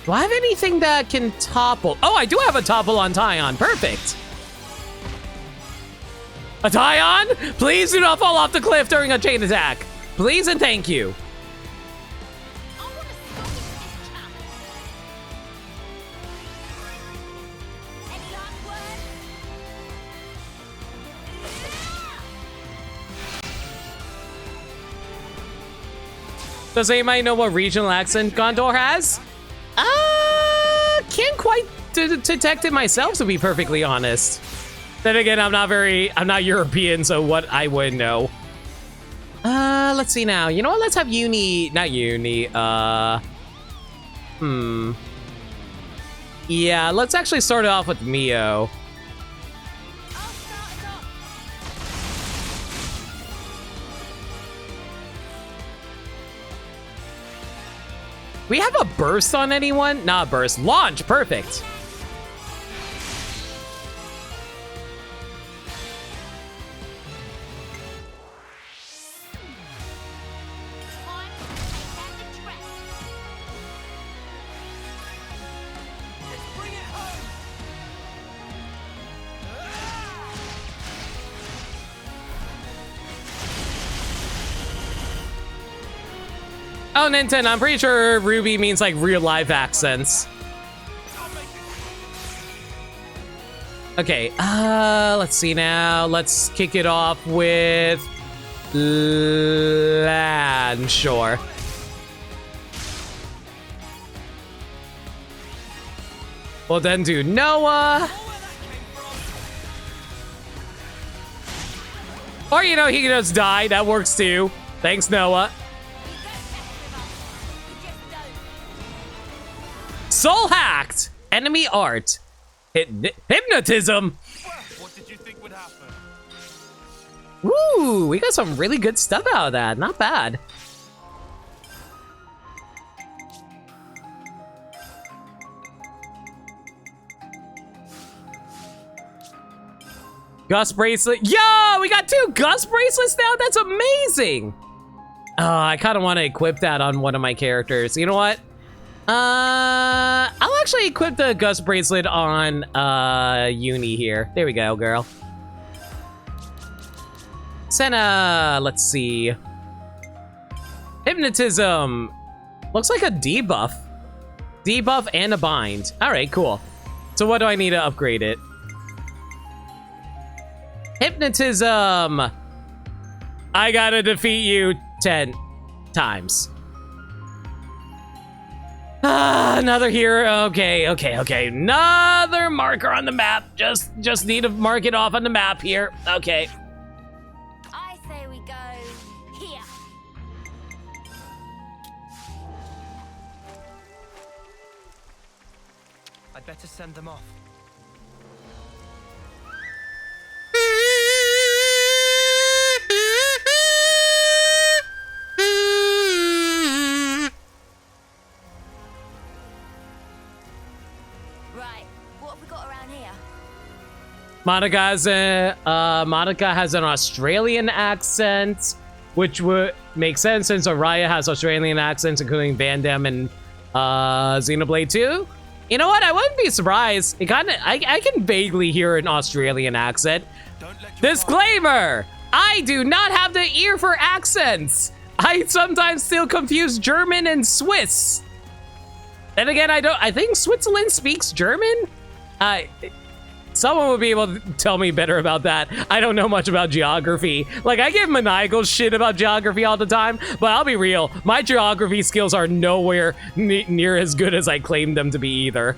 [SPEAKER 1] Do I have anything that can topple? Oh, I do have a topple on Taion. Perfect. A Taion? Please do not fall off the cliff during a chain attack. Please and thank you. Does anybody know what regional accent Gondor has? Can't quite detect it myself, to be perfectly honest. Then again, I'm not European, so what I would know. Let's see now. You know what? Let's have not Uni. Yeah, let's actually start it off with Mio. We have a burst on anyone? Not burst. Launch. Perfect. Oh, Nintendo, I'm pretty sure Ruby means like real life accents. Okay, let's see now. Let's kick it off with Lan, sure. Well, then do Noah. Or, you know, he can just die. That works too. Thanks, Noah. Soul hacked! Enemy art. Hypnotism.
[SPEAKER 2] What did you think would happen?
[SPEAKER 1] Woo, we got some really good stuff out of that. Not bad. Gust bracelet. Yo, we got 2 Gust bracelets now. That's amazing. Oh, I kind of want to equip that on one of my characters. You know what? I'll actually equip the Gust bracelet on Uni here. There we go, girl. Senna, let's see. Hypnotism. Looks like a debuff. Debuff and a bind. All right, cool. So what do I need to upgrade it? Hypnotism. I gotta defeat you 10 times. Another hero. Okay. Another marker on the map. Just need to mark it off on the map here. Okay.
[SPEAKER 4] I say we go here.
[SPEAKER 16] I'd better send them off.
[SPEAKER 1] Monica has an Australian accent, which would make sense since Araya has Australian accents, including Van Damme and Xenoblade 2. You know what? I wouldn't be surprised. It I can vaguely hear an Australian accent. Disclaimer: I do not have the ear for accents. I sometimes still confuse German and Swiss. Then again, I think Switzerland speaks German. Someone would be able to tell me better about that. I don't know much about geography. Like, I give maniacal shit about geography all the time, but I'll be real. My geography skills are nowhere near as good as I claim them to be either.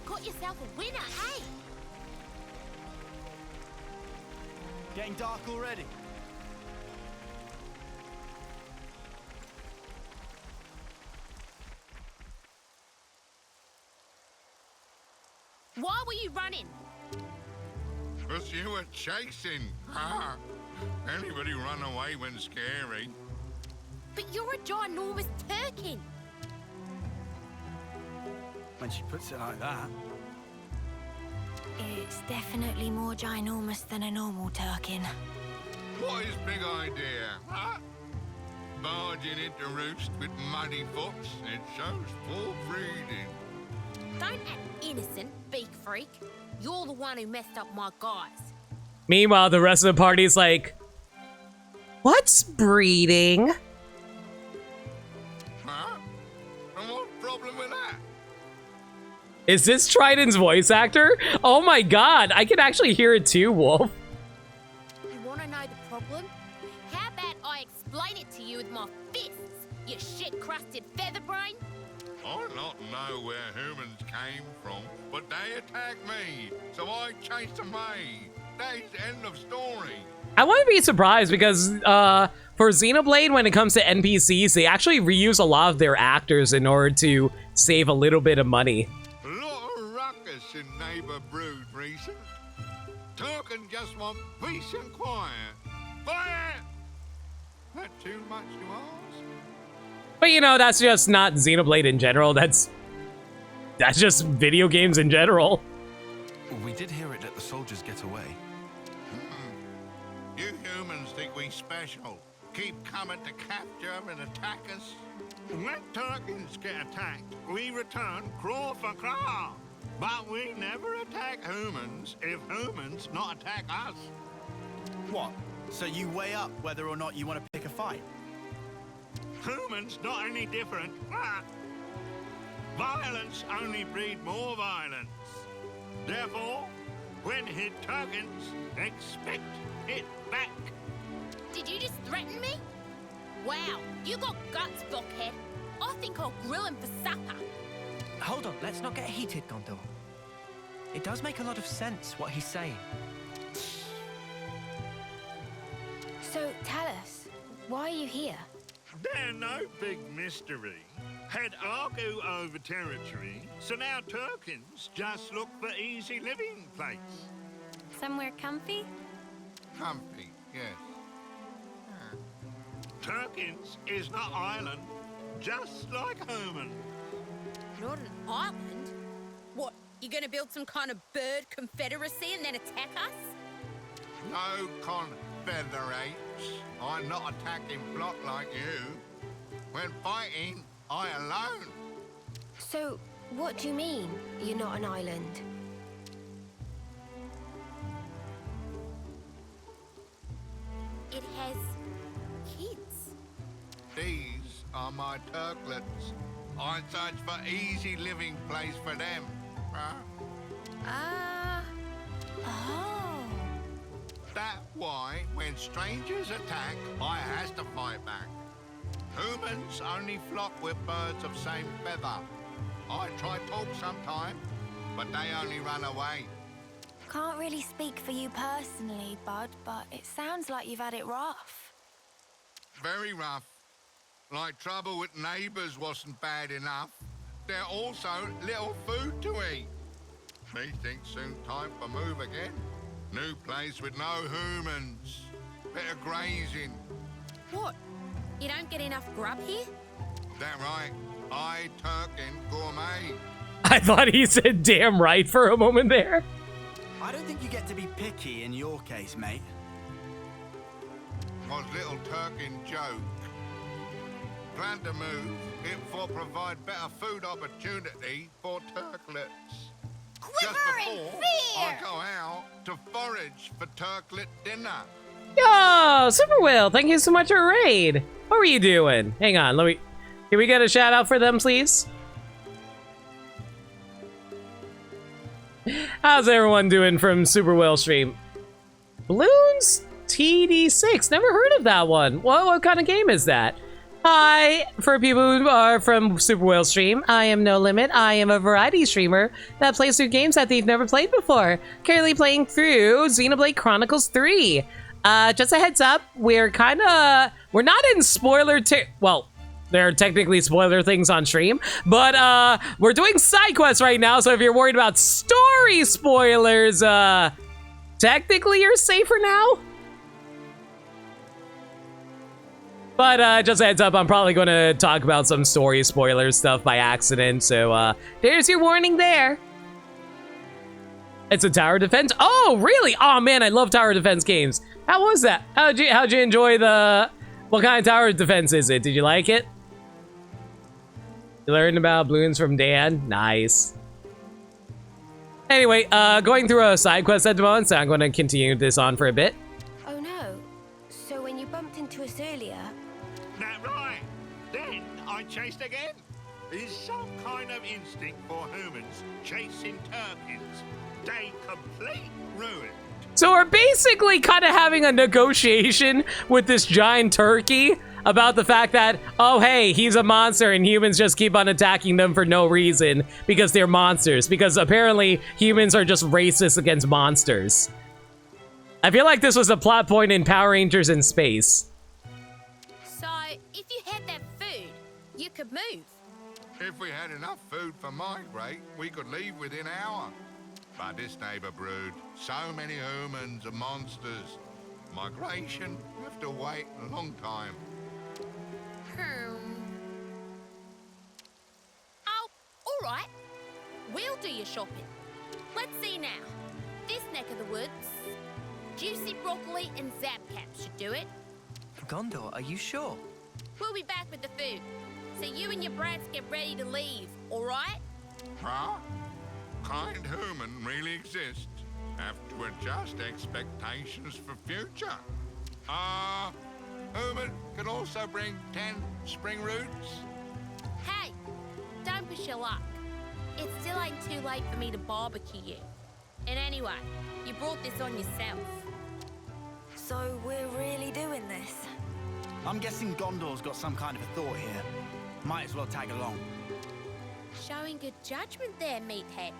[SPEAKER 14] Got yourself a winner, hey?
[SPEAKER 8] Getting dark already.
[SPEAKER 14] Why were you running?
[SPEAKER 12] Because you were chasing. Ha! Anybody run away when scary?
[SPEAKER 14] But you're a ginormous turkin.
[SPEAKER 8] When she puts it like that.
[SPEAKER 4] It's definitely more ginormous than a normal turkin.
[SPEAKER 12] What is big idea, huh? Barging into roost with muddy foots, it shows poor breeding.
[SPEAKER 14] Don't act innocent, beak freak. You're the one who messed up my guys.
[SPEAKER 1] Meanwhile, the rest of the party's like, what's breeding?
[SPEAKER 12] Huh? And what's the problem with that?
[SPEAKER 1] Is this Trident's voice actor? Oh my god, I can actually hear it too, Wolf.
[SPEAKER 14] You want to know the problem? How about I explain it to you with my fists, you shit-crusted featherbrain?
[SPEAKER 12] I not know where humans came from, but they attacked me, so I chased them away. That's the end of story.
[SPEAKER 1] I wouldn't be surprised because for Xenoblade, when it comes to NPCs, they actually reuse a lot of their actors in order to save a little bit of money.
[SPEAKER 12] A lot of ruckus in Neighbor Brood recent. Talking just want peace and quiet. Quiet! That too much to ask?
[SPEAKER 1] But you know, that's just not Xenoblade in general. That's just video games in general.
[SPEAKER 2] We did hear it let the soldiers get away.
[SPEAKER 12] You humans think we special. Keep coming to capture and attack us. When Turkins get attacked, we return claw for claw. But we never attack humans if humans not attack us.
[SPEAKER 8] What? So you weigh up whether or not you want to pick a fight?
[SPEAKER 12] Humans not any different. Violence only breed more violence. Therefore, when hit Turkins, expect it back.
[SPEAKER 14] Did you just threaten me? Wow, you got guts, blockhead. I think I'll grill him for supper.
[SPEAKER 16] Hold on, let's not get heated, Gondor. It does make a lot of sense what he's saying.
[SPEAKER 4] So tell us, Why are you here?
[SPEAKER 17] They're no big mystery. Had Argo over territory, so now Turkins just look for easy living place.
[SPEAKER 10] Somewhere comfy?
[SPEAKER 17] Comfy, yes. Turkins is not island, just like Herman.
[SPEAKER 14] Not an island? What, you gonna build some kind of bird confederacy and then attack us?
[SPEAKER 17] No confederates. I'm not attacking block like you. When fighting, I alone.
[SPEAKER 4] So, what do you mean, you're not an island?
[SPEAKER 14] It has kids.
[SPEAKER 17] These are my Turklets. I search for easy living place for them.
[SPEAKER 4] Oh.
[SPEAKER 17] That's why when strangers attack, I has to fight back. Humans only flock with birds of same feather. I try talk sometime, but they only run away.
[SPEAKER 10] Can't really speak for you personally, Bud, but it sounds like you've had it rough.
[SPEAKER 17] Very rough. Like trouble with neighbours wasn't bad enough. There also little food to eat. Me think soon time for move again. New place with no humans. Bit of grazing.
[SPEAKER 14] What? You don't get enough grub here?
[SPEAKER 17] That right. I Turkin gourmet.
[SPEAKER 1] I thought he said damn right for a moment there.
[SPEAKER 8] I don't think you get to be picky in your case, mate.
[SPEAKER 17] Was little Turkin joke. Plan to move, it for provide better food opportunity for Turklets. Just before I go out to forage for Turklet dinner.
[SPEAKER 1] Yo, Super Will, thank you so much for a raid. What were you doing? Hang on, can we get a shout out for them, please? How's everyone doing from Super Will stream? Balloons TD6, never heard of that one. What kind of game is that? Hi, for people who are from Super Whale Stream, I am No Limit. I am a variety streamer that plays through games that they've never played before. Currently playing through Xenoblade Chronicles 3. Just a heads up, we're not in spoiler well, there are technically spoiler things on stream, but we're doing side quests right now, so if you're worried about story spoilers, technically you're safer now. But just a heads up, I'm probably going to talk about some story spoiler stuff by accident, so there's your warning there. It's a tower defense. Oh, really? Oh man, I love tower defense games. How was that? How'd you enjoy what kind of tower defense is it? Did you like it? You learned about balloons from Dan? Nice. Anyway, going through a side quest at the moment, so I'm going to continue this on for a bit.
[SPEAKER 4] Oh no. So when you bumped into us earlier...
[SPEAKER 17] That right. Then I chased again. There's some kind of instinct for humans chasing Turkins. They complete ruin.
[SPEAKER 1] So we're basically kind of having a negotiation with this giant turkey about the fact that, oh hey, he's a monster and humans just keep on attacking them for no reason because they're monsters. Because apparently humans are just racist against monsters. I feel like this was a plot point in Power Rangers in Space.
[SPEAKER 14] So, if you had that food, you could move.
[SPEAKER 17] If we had enough food for migrate, we could leave within an hour. But this neighbor brood, so many humans and monsters. Migration, you have to wait a long time.
[SPEAKER 14] Oh, all right. We'll do your shopping. Let's see now. This neck of the woods, juicy broccoli and zapcap should do it.
[SPEAKER 16] Gondor, are you sure?
[SPEAKER 14] We'll be back with the food. So you and your brats get ready to leave, all right?
[SPEAKER 17] Huh? Kind human really exists. Have to adjust expectations for future. Human can also bring 10 spring roots.
[SPEAKER 14] Hey, don't push your luck. It still ain't too late for me to barbecue you. And anyway, you brought this on yourself.
[SPEAKER 10] So we're really doing this?
[SPEAKER 8] I'm guessing Gondor's got some kind of a thought here. Might as well tag along.
[SPEAKER 14] Showing good judgment there, meathead.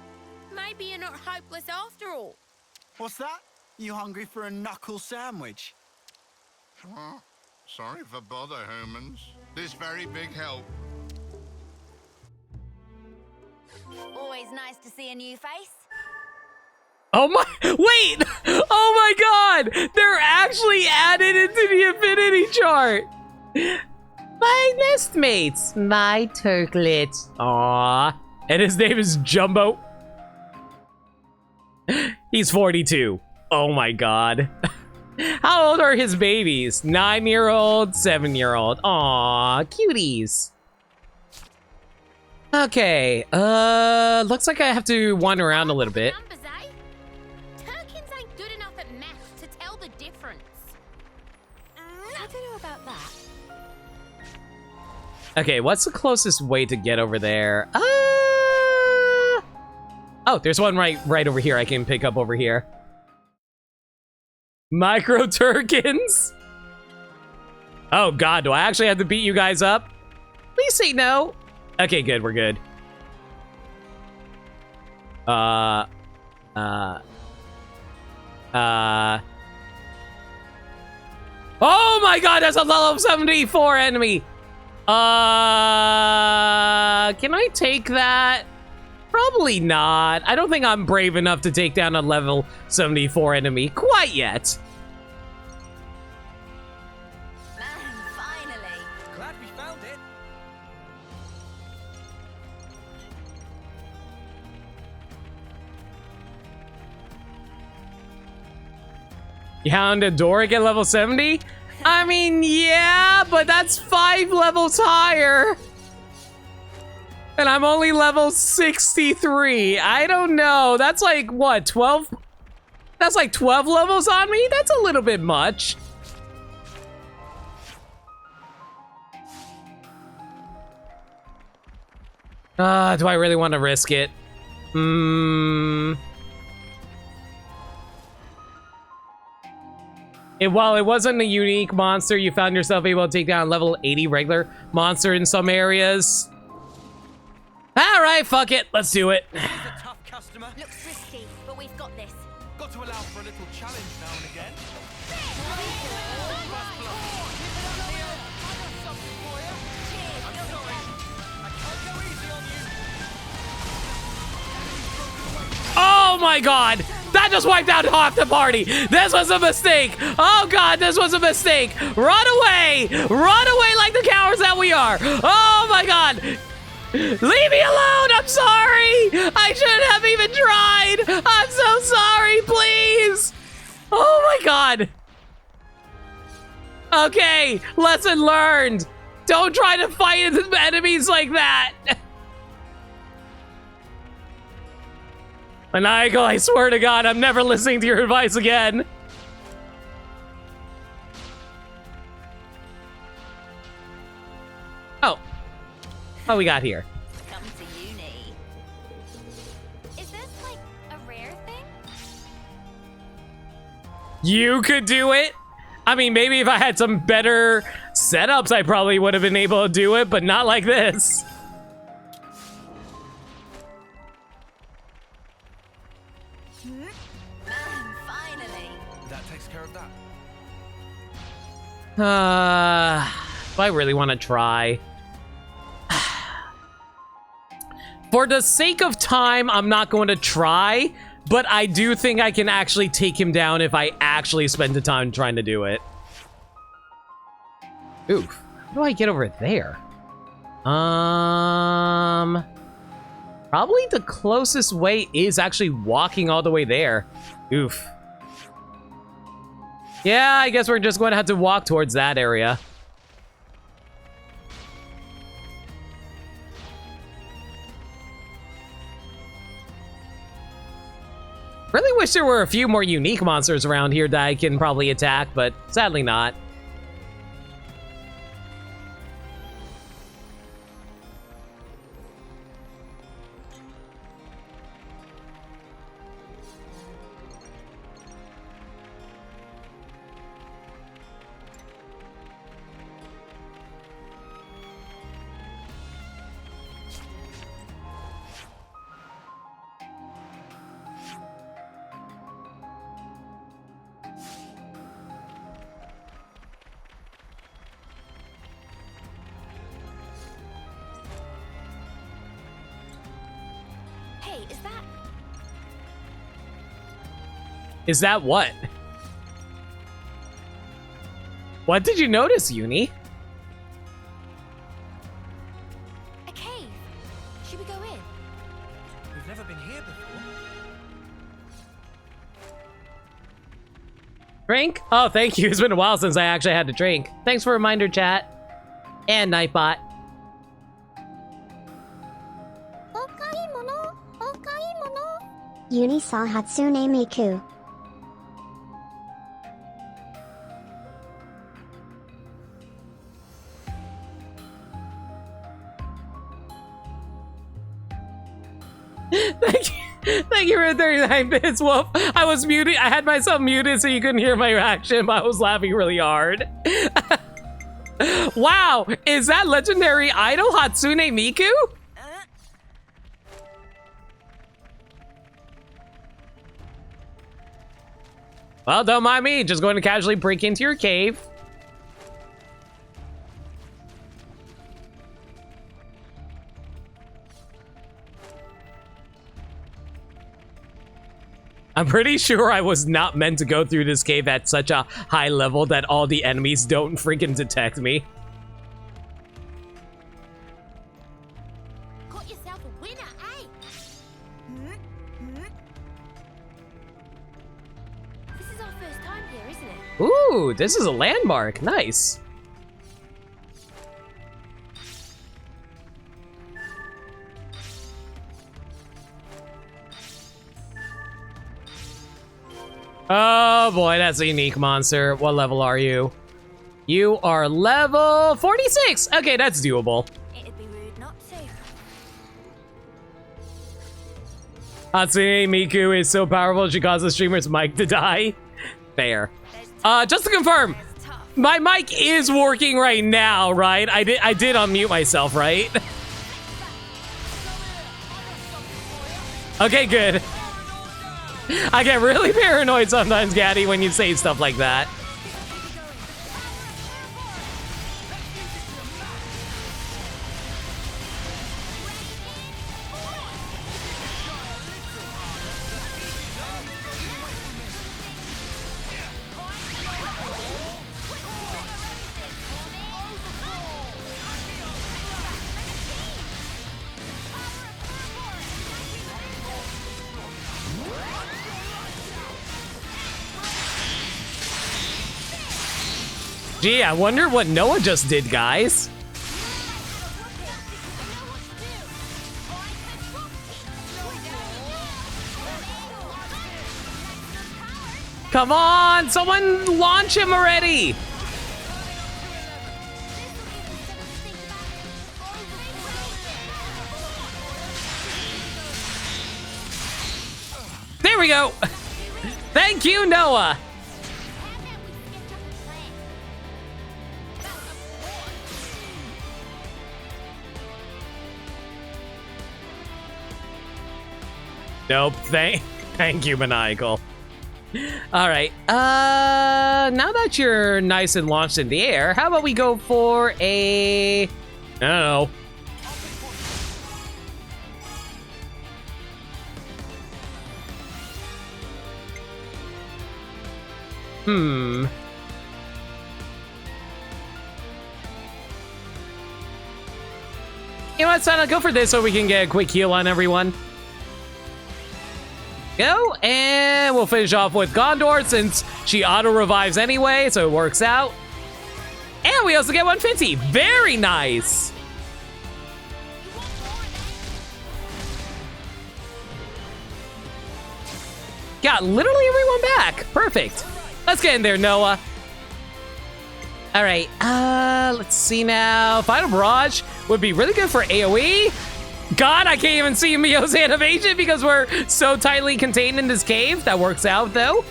[SPEAKER 14] Maybe you're not hopeless after all.
[SPEAKER 8] What's that? You hungry for a knuckle sandwich?
[SPEAKER 17] Huh? Sorry for bother, humans. This very big help.
[SPEAKER 10] Always nice to see a new face.
[SPEAKER 1] Oh my, wait! Oh my god! They're actually added into the affinity chart!
[SPEAKER 5] My nestmates, my turklet.
[SPEAKER 1] Aww. And his name is Jumbo. He's 42. Oh my god. How old are his babies? 9-year-old, 7-year-old. Aww, cuties. Okay, looks like I have to wander around a little bit.
[SPEAKER 14] Numbers, eh? Turkins ain't good enough at math to tell the difference.
[SPEAKER 4] I don't know about that.
[SPEAKER 1] Okay, what's the closest way to get over there? Oh, there's one right over here I can pick up over here. Micro Turkins? Oh god, do I actually have to beat you guys up?
[SPEAKER 5] Please say no.
[SPEAKER 1] Okay, good, we're good. Oh my god, that's a level 74 enemy! Can I take that? Probably not. I don't think I'm brave enough to take down a level 74 enemy quite yet.
[SPEAKER 10] Finally.
[SPEAKER 6] Glad we found it.
[SPEAKER 1] You hounded Doric at level 70? I mean, yeah, but that's 5 levels higher. And I'm only level 63. I don't know. That's like, what, 12? That's like 12 levels on me? That's a little bit much. Do I really want to risk it? While it wasn't a unique monster, you found yourself able to take down a level 80 regular monster in some areas. All right, fuck it. Let's do it.
[SPEAKER 6] He's a tough customer.
[SPEAKER 14] Looks risky, but we've got this.
[SPEAKER 8] Got to allow for a little challenge now and again.
[SPEAKER 1] Oh my god! That just wiped out half the party! This was a mistake! Oh god, this was a mistake! Run away! Run away like the cowards that we are! Oh my god! Leave me alone! I'm sorry! I shouldn't have even tried! I'm so sorry, please! Oh my god! Okay, lesson learned! Don't try to fight enemies like that! Maniacal, I swear to God, I'm never listening to your advice again. Oh. What we got here?
[SPEAKER 10] Come to uni. Is this like a rare thing?
[SPEAKER 1] You could do it? I mean, maybe if I had some better setups, I probably would have been able to do it, but not like this.
[SPEAKER 10] Finally.
[SPEAKER 8] That takes care of that.
[SPEAKER 1] Do I really want to try? For the sake of time, I'm not going to try, but I do think I can actually take him down if I actually spend the time trying to do it. Oof. How do I get over there? Probably the closest way is actually walking all the way there. Oof. Yeah, I guess we're just going to have to walk towards that area. Really wish there were a few more unique monsters around here that I can probably attack, but sadly not.
[SPEAKER 4] Wait, is that...
[SPEAKER 1] Is that what? What did you notice, Uni?
[SPEAKER 4] a cave? Should we go in?
[SPEAKER 16] We've never been here before.
[SPEAKER 1] Drink? Oh, thank you. It's been a while since I actually had to drink. Thanks for a reminder, chat. And Nightbot.
[SPEAKER 3] Uni saw Hatsune Miku.
[SPEAKER 1] Thank you for 39 bits, Wolf. I was muted. I had myself muted so you couldn't hear my reaction, but I was laughing really hard. Wow, is that legendary idol Hatsune Miku? Well, don't mind me. Just going to casually break into your cave. I'm pretty sure I was not meant to go through this cave at such a high level that all the enemies don't freaking detect me.
[SPEAKER 14] Got yourself a winner, eh?
[SPEAKER 4] This is our first time here, isn't it?
[SPEAKER 1] Ooh, this is a landmark. Nice. Oh boy, that's a unique monster. What level are you? You are level 46. Okay, that's doable.
[SPEAKER 4] It'd be rude not to.
[SPEAKER 1] Hatsune Miku is so powerful she causes streamer's mic to die. Fair. Just to confirm, my mic is working right now, right? I did unmute myself, right? Okay, good. I get really paranoid sometimes, Gaddy, when you say stuff like that. Gee, I wonder what Noah just did, guys. Come on, someone launch him already. There we go. Thank you, Noah. Nope. Thank you, Maniacal. All right. Now that you're nice and launched in the air, how about we go for a... I don't know. You know what, Sana? Go for this so we can get a quick heal on everyone. Go, and we'll finish off with Gondor since she auto-revives anyway, so it works out. And we also get 150. Very nice. Got literally everyone back. Perfect. Let's get in there, Noah. All right, let's see now. Final Barrage would be really good for AoE. God, I can't even see Mio's animation because we're so tightly contained in this cave. That works out, though.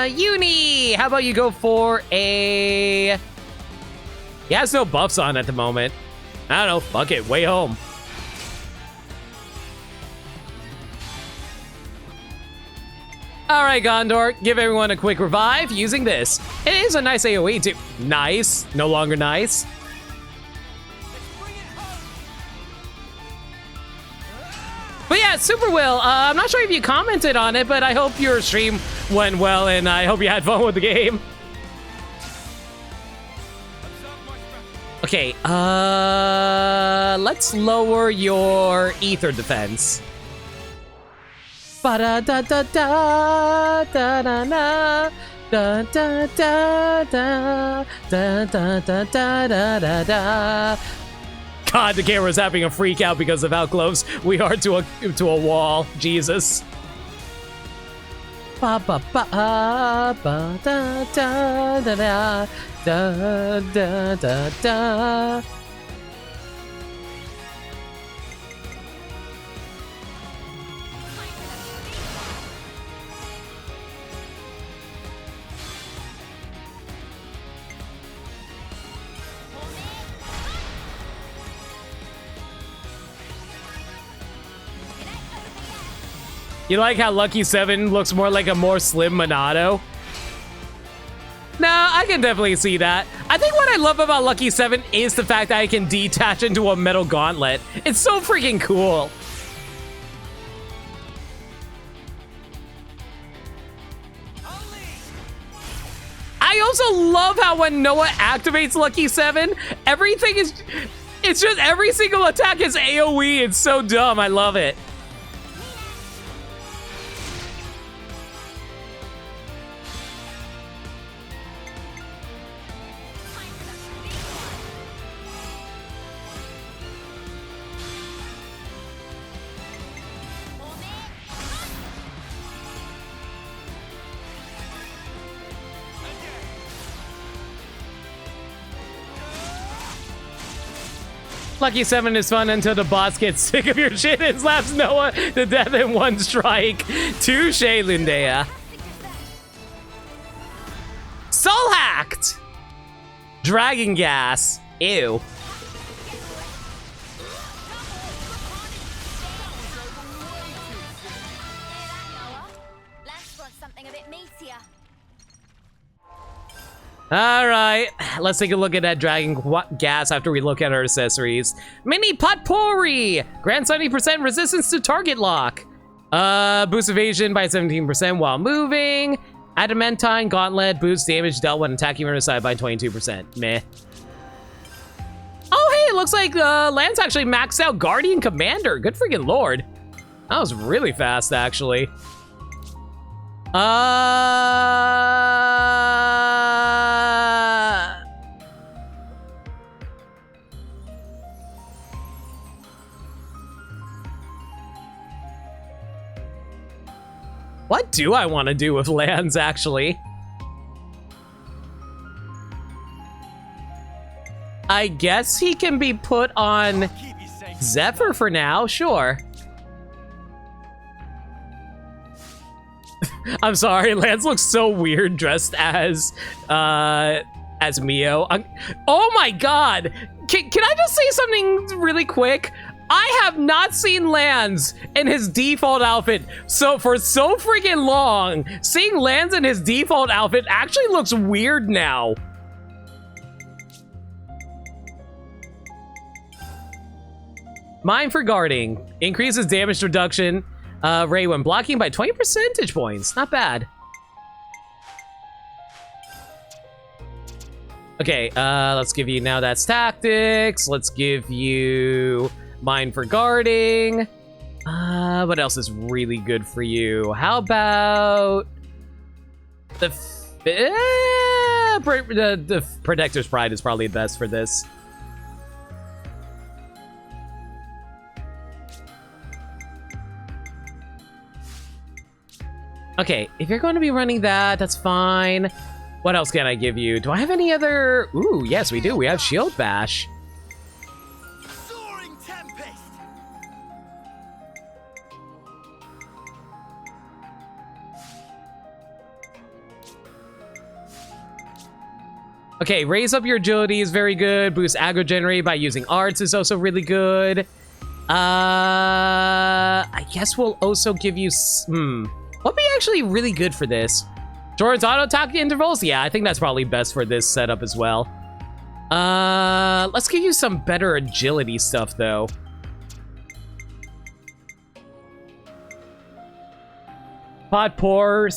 [SPEAKER 1] Uni, how about you go for a... He has no buffs on at the moment. I don't know, fuck it, way home. All right, Gondor, give everyone a quick revive using this. It is a nice AoE, too. Nice, no longer nice. Super Will, I'm not sure if you commented on it, but I hope your stream went well, and I hope you had fun with the game. Okay, let's lower your ether defense. Ba-da-da-da-da, da-da-da-da, da-da-da-da-da-da. God, the camera's having a freak out because of how close we are to a wall. Jesus. Ba ba ba ba da da da da da da da da. You like how Lucky 7 looks more like a more slim Monado? No, I can definitely see that. I think what I love about Lucky 7 is the fact that I can detach into a metal gauntlet. It's so freaking cool. I also love how when Noah activates Lucky 7, everything is... It's just every single attack is AoE. It's so dumb. I love it. Lucky 7 is fun until the boss gets sick of your shit and slaps Noah to death in one strike. Touche, Lindea. Soul hacked! Dragon gas. Ew. All right, let's take a look at that dragon gas after we look at our accessories. Mini potpourri, grants 70% resistance to target lock. Boost evasion by 17% while moving. Adamantine gauntlet, boosts damage dealt when attacking from the side by 22%. Meh. Oh, hey, it looks like Lance actually maxed out Guardian Commander. Good freaking lord. That was really fast, actually. What do I want to do with lands, actually? I guess he can be put on Zephyr for now, sure. I'm sorry, Lance looks so weird dressed as Mio. Oh my god! Can I just say something really quick? I have not seen Lance in his default outfit for so freaking long. Seeing Lance in his default outfit actually looks weird now. Mine for guarding. Increases damage reduction rate when blocking by 20 percentage points. Not bad. Okay, let's give you now that's tactics. Let's give you mine for guarding. What else is really good for you? How about the Protector's Pride is probably best for this. Okay, if you're going to be running that, that's fine. What else can I give you? Do I have any other... Ooh, yes, we do. We have Shield Bash. Okay, raise up your agility is very good. Boost aggro generate by using arts is also really good. I guess we'll also give you... What'd be actually really good for this? Jordan's auto attack intervals? Yeah, I think that's probably best for this setup as well. Let's give you some better agility stuff, though. Potpourri.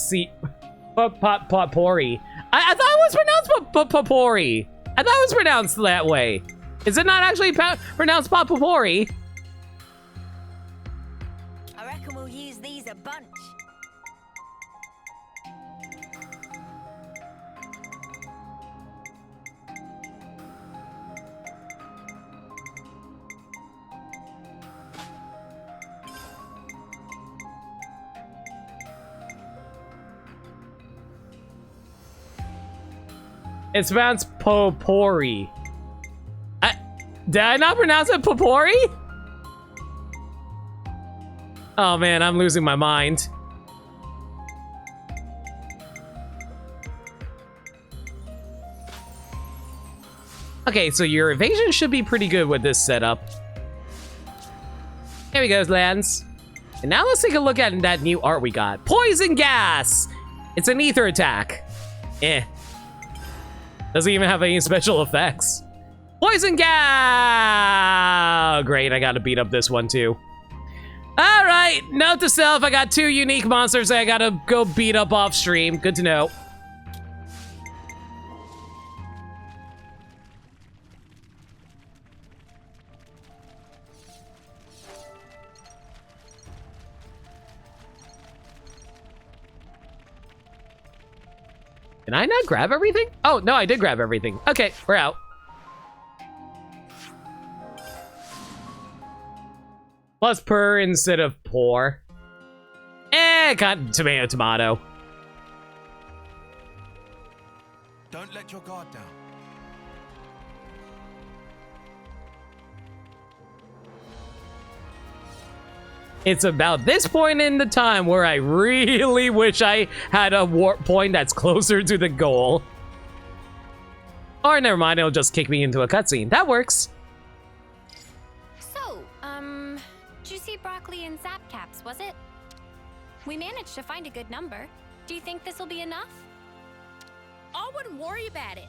[SPEAKER 1] I thought it was pronounced potpourri. I thought it was pronounced that way. Is it not actually pronounced potpourri?
[SPEAKER 10] I reckon we'll use these a bunch.
[SPEAKER 1] It's pronounced potpourri. Did I not pronounce it potpourri? Oh man, I'm losing my mind. Okay, so your evasion should be pretty good with this setup. Here we go, Lance. And now let's take a look at that new art we got. Poison gas! It's an ether attack. Doesn't even have any special effects. Poison gas! Great, I gotta beat up this one too. All right, note to self, I got 2 unique monsters that I gotta go beat up off stream. Good to know. Did I not grab everything? Oh, no, I did grab everything. Okay, we're out. Plus purr instead of pour. Got tomato.
[SPEAKER 2] Don't let your guard down.
[SPEAKER 1] It's about this point in the time where I really wish I had a warp point that's closer to the goal. Or never mind, it'll just kick me into a cutscene. That works.
[SPEAKER 10] So, juicy broccoli and zap caps, was it? We managed to find a good number. Do you think this will be enough?
[SPEAKER 14] I wouldn't worry about it.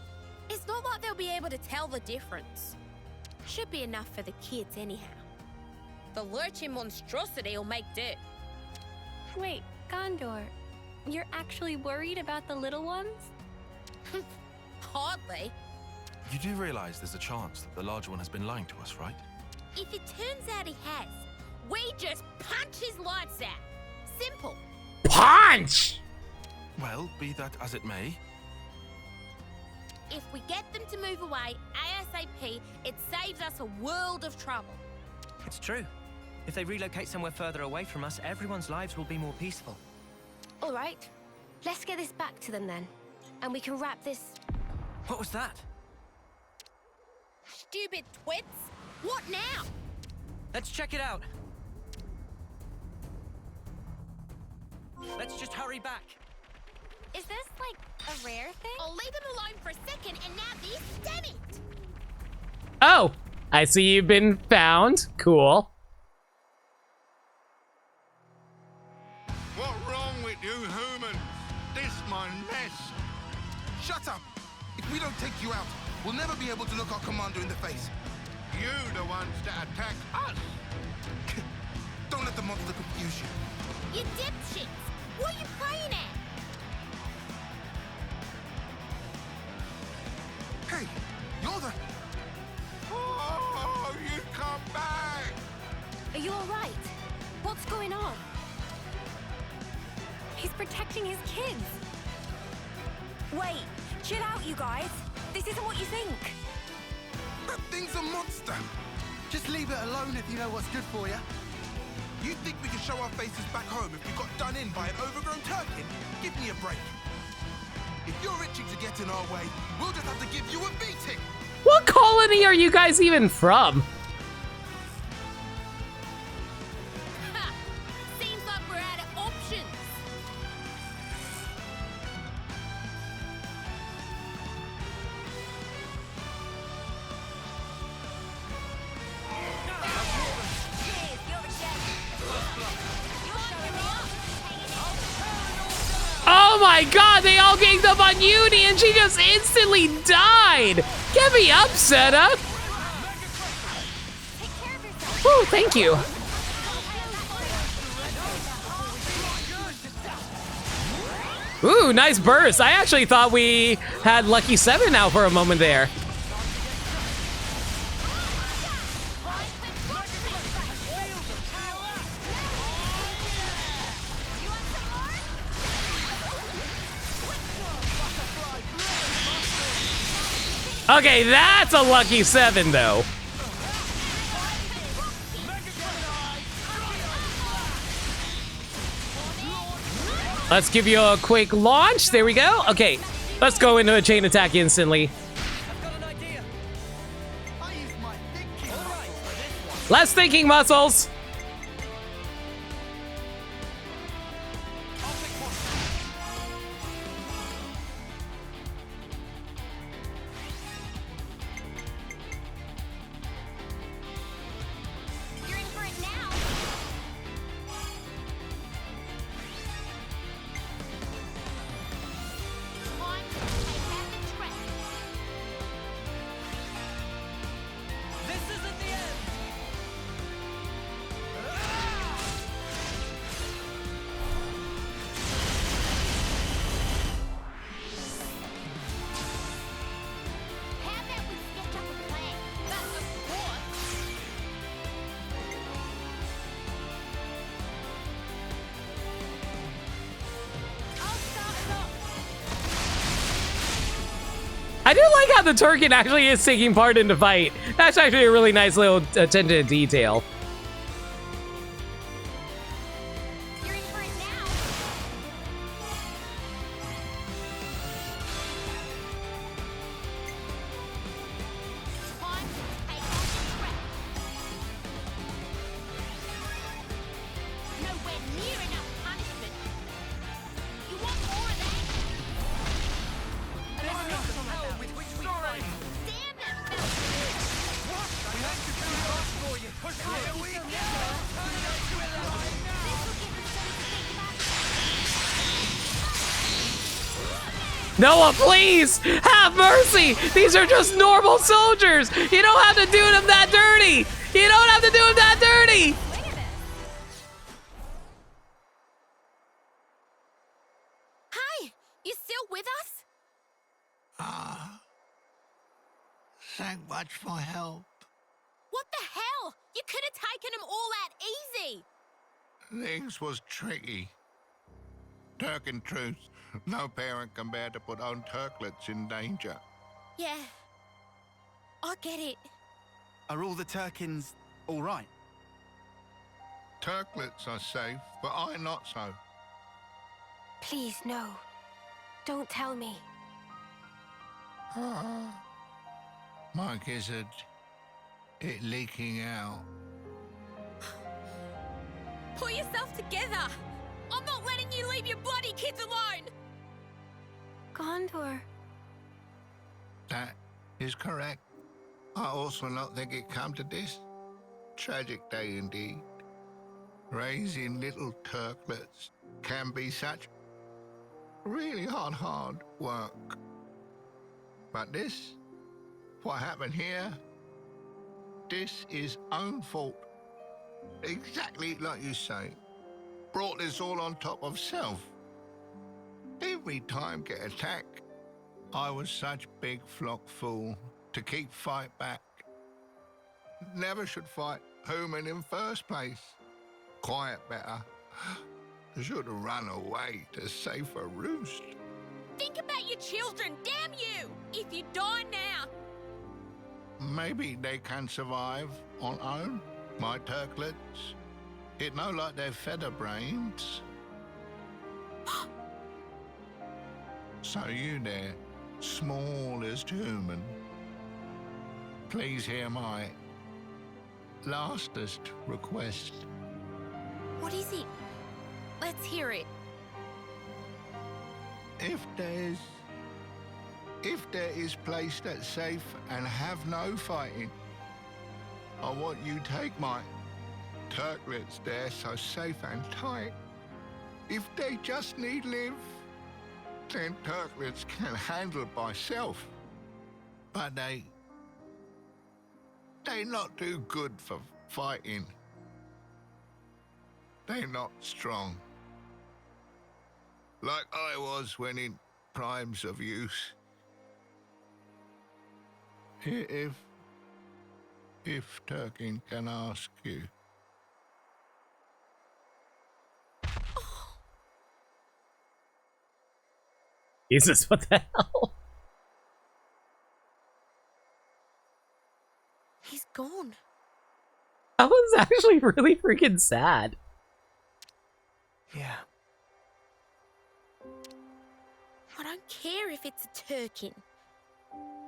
[SPEAKER 14] It's not like they'll be able to tell the difference. Should be enough for the kids anyhow. The lurching monstrosity will make do.
[SPEAKER 10] Wait, Gondor, you're actually worried about the little ones?
[SPEAKER 14] Hardly.
[SPEAKER 2] You do realize there's a chance that the larger one has been lying to us, right?
[SPEAKER 14] If it turns out he has, we just punch his lights out. Simple.
[SPEAKER 1] Punch!
[SPEAKER 2] Well, be that as it may.
[SPEAKER 14] If we get them to move away ASAP, it saves us a world of trouble.
[SPEAKER 16] It's true. If they relocate somewhere further away from us, everyone's lives will be more peaceful.
[SPEAKER 10] All right, let's get this back to them then. And we can wrap this...
[SPEAKER 16] What was that?
[SPEAKER 14] Stupid twits. What now?
[SPEAKER 16] Let's check it out. Let's just hurry back.
[SPEAKER 10] Is this, like, a rare thing?
[SPEAKER 14] I'll leave them alone for a second, and now this, damn it!
[SPEAKER 1] Oh, I see you've been found. Cool.
[SPEAKER 17] What's wrong with you humans? This my mess.
[SPEAKER 12] Shut up! If we don't take you out, we'll never be able to look our commander in the face.
[SPEAKER 17] You the ones that attack us.
[SPEAKER 12] Don't let the monster confuse you.
[SPEAKER 14] You dipshits! What are you playing at?
[SPEAKER 12] Hey, you're the...
[SPEAKER 17] Oh, you come back!
[SPEAKER 10] Are you all right? What's going on? He's protecting his kids. Wait, chill out, you guys. This isn't what you think.
[SPEAKER 12] That thing's a monster!
[SPEAKER 13] Just leave it alone if you know what's good for you.
[SPEAKER 12] You think we can show our faces back home if we got done in by an overgrown turkin? Give me a break. If you're itching to get in our way, we'll just have to give you a beating!
[SPEAKER 1] What colony are you guys even from?
[SPEAKER 14] Ha! Seems like we're out of options.
[SPEAKER 1] Oh my god, they all ganged up on Uni and she just instantly died! Get me up, setup! Woo, thank you. Ooh, nice burst. I actually thought we had Lucky 7 out for a moment there. Okay, that's a Lucky 7, though. Let's give you a quick launch. There we go. Okay, let's go into a chain attack instantly. Less thinking muscles. I do like how the Turkin actually is taking part in the fight. That's actually a really nice little attention to detail. Noah, please! Have mercy! These are just normal soldiers! You don't have to do them that dirty! You don't have to do them that dirty!
[SPEAKER 14] Hey, you still with us?
[SPEAKER 18] Thank much for help.
[SPEAKER 14] What the hell? You could have taken them all out easy.
[SPEAKER 17] Things was tricky. Turkin truth. No parent can bear to put own Turklets in danger.
[SPEAKER 14] Yeah, I get it.
[SPEAKER 8] Are all the Turkins all right?
[SPEAKER 17] Turklets are safe, but I not so.
[SPEAKER 4] Please, no. Don't tell me.
[SPEAKER 17] My gizzard, it leaking out.
[SPEAKER 14] Pull yourself together. I'm not letting you leave your bloody kids alone.
[SPEAKER 4] Gondor.
[SPEAKER 17] That is correct. I also not think it come to this. Tragic day indeed. Raising little Turklets can be such really hard work. But this, what happened here, this is own fault. Exactly like you say. Brought this all on top of self. Every time get attacked, I was such big flock fool to keep fight back. Never should fight human in first place. Quiet better. Should have run away to safer roost.
[SPEAKER 14] Think about your children, damn you! If you die now.
[SPEAKER 17] Maybe they can survive on own, my Turklets. It no like they're feather brains. So you there, smallest human, please hear my lastest request.
[SPEAKER 14] What is it? Let's hear it.
[SPEAKER 17] If there is place that's safe and have no fighting, I want you take my Turklets there so safe and tight. If they just need live, then Turklets can handle by self. But they not do good for fighting. They not strong. like I was when in primes of use. If Turkin can ask you.
[SPEAKER 1] Jesus, what the hell?
[SPEAKER 14] He's gone.
[SPEAKER 1] That was actually really freaking sad.
[SPEAKER 16] Yeah.
[SPEAKER 14] I don't care if it's a Turkin.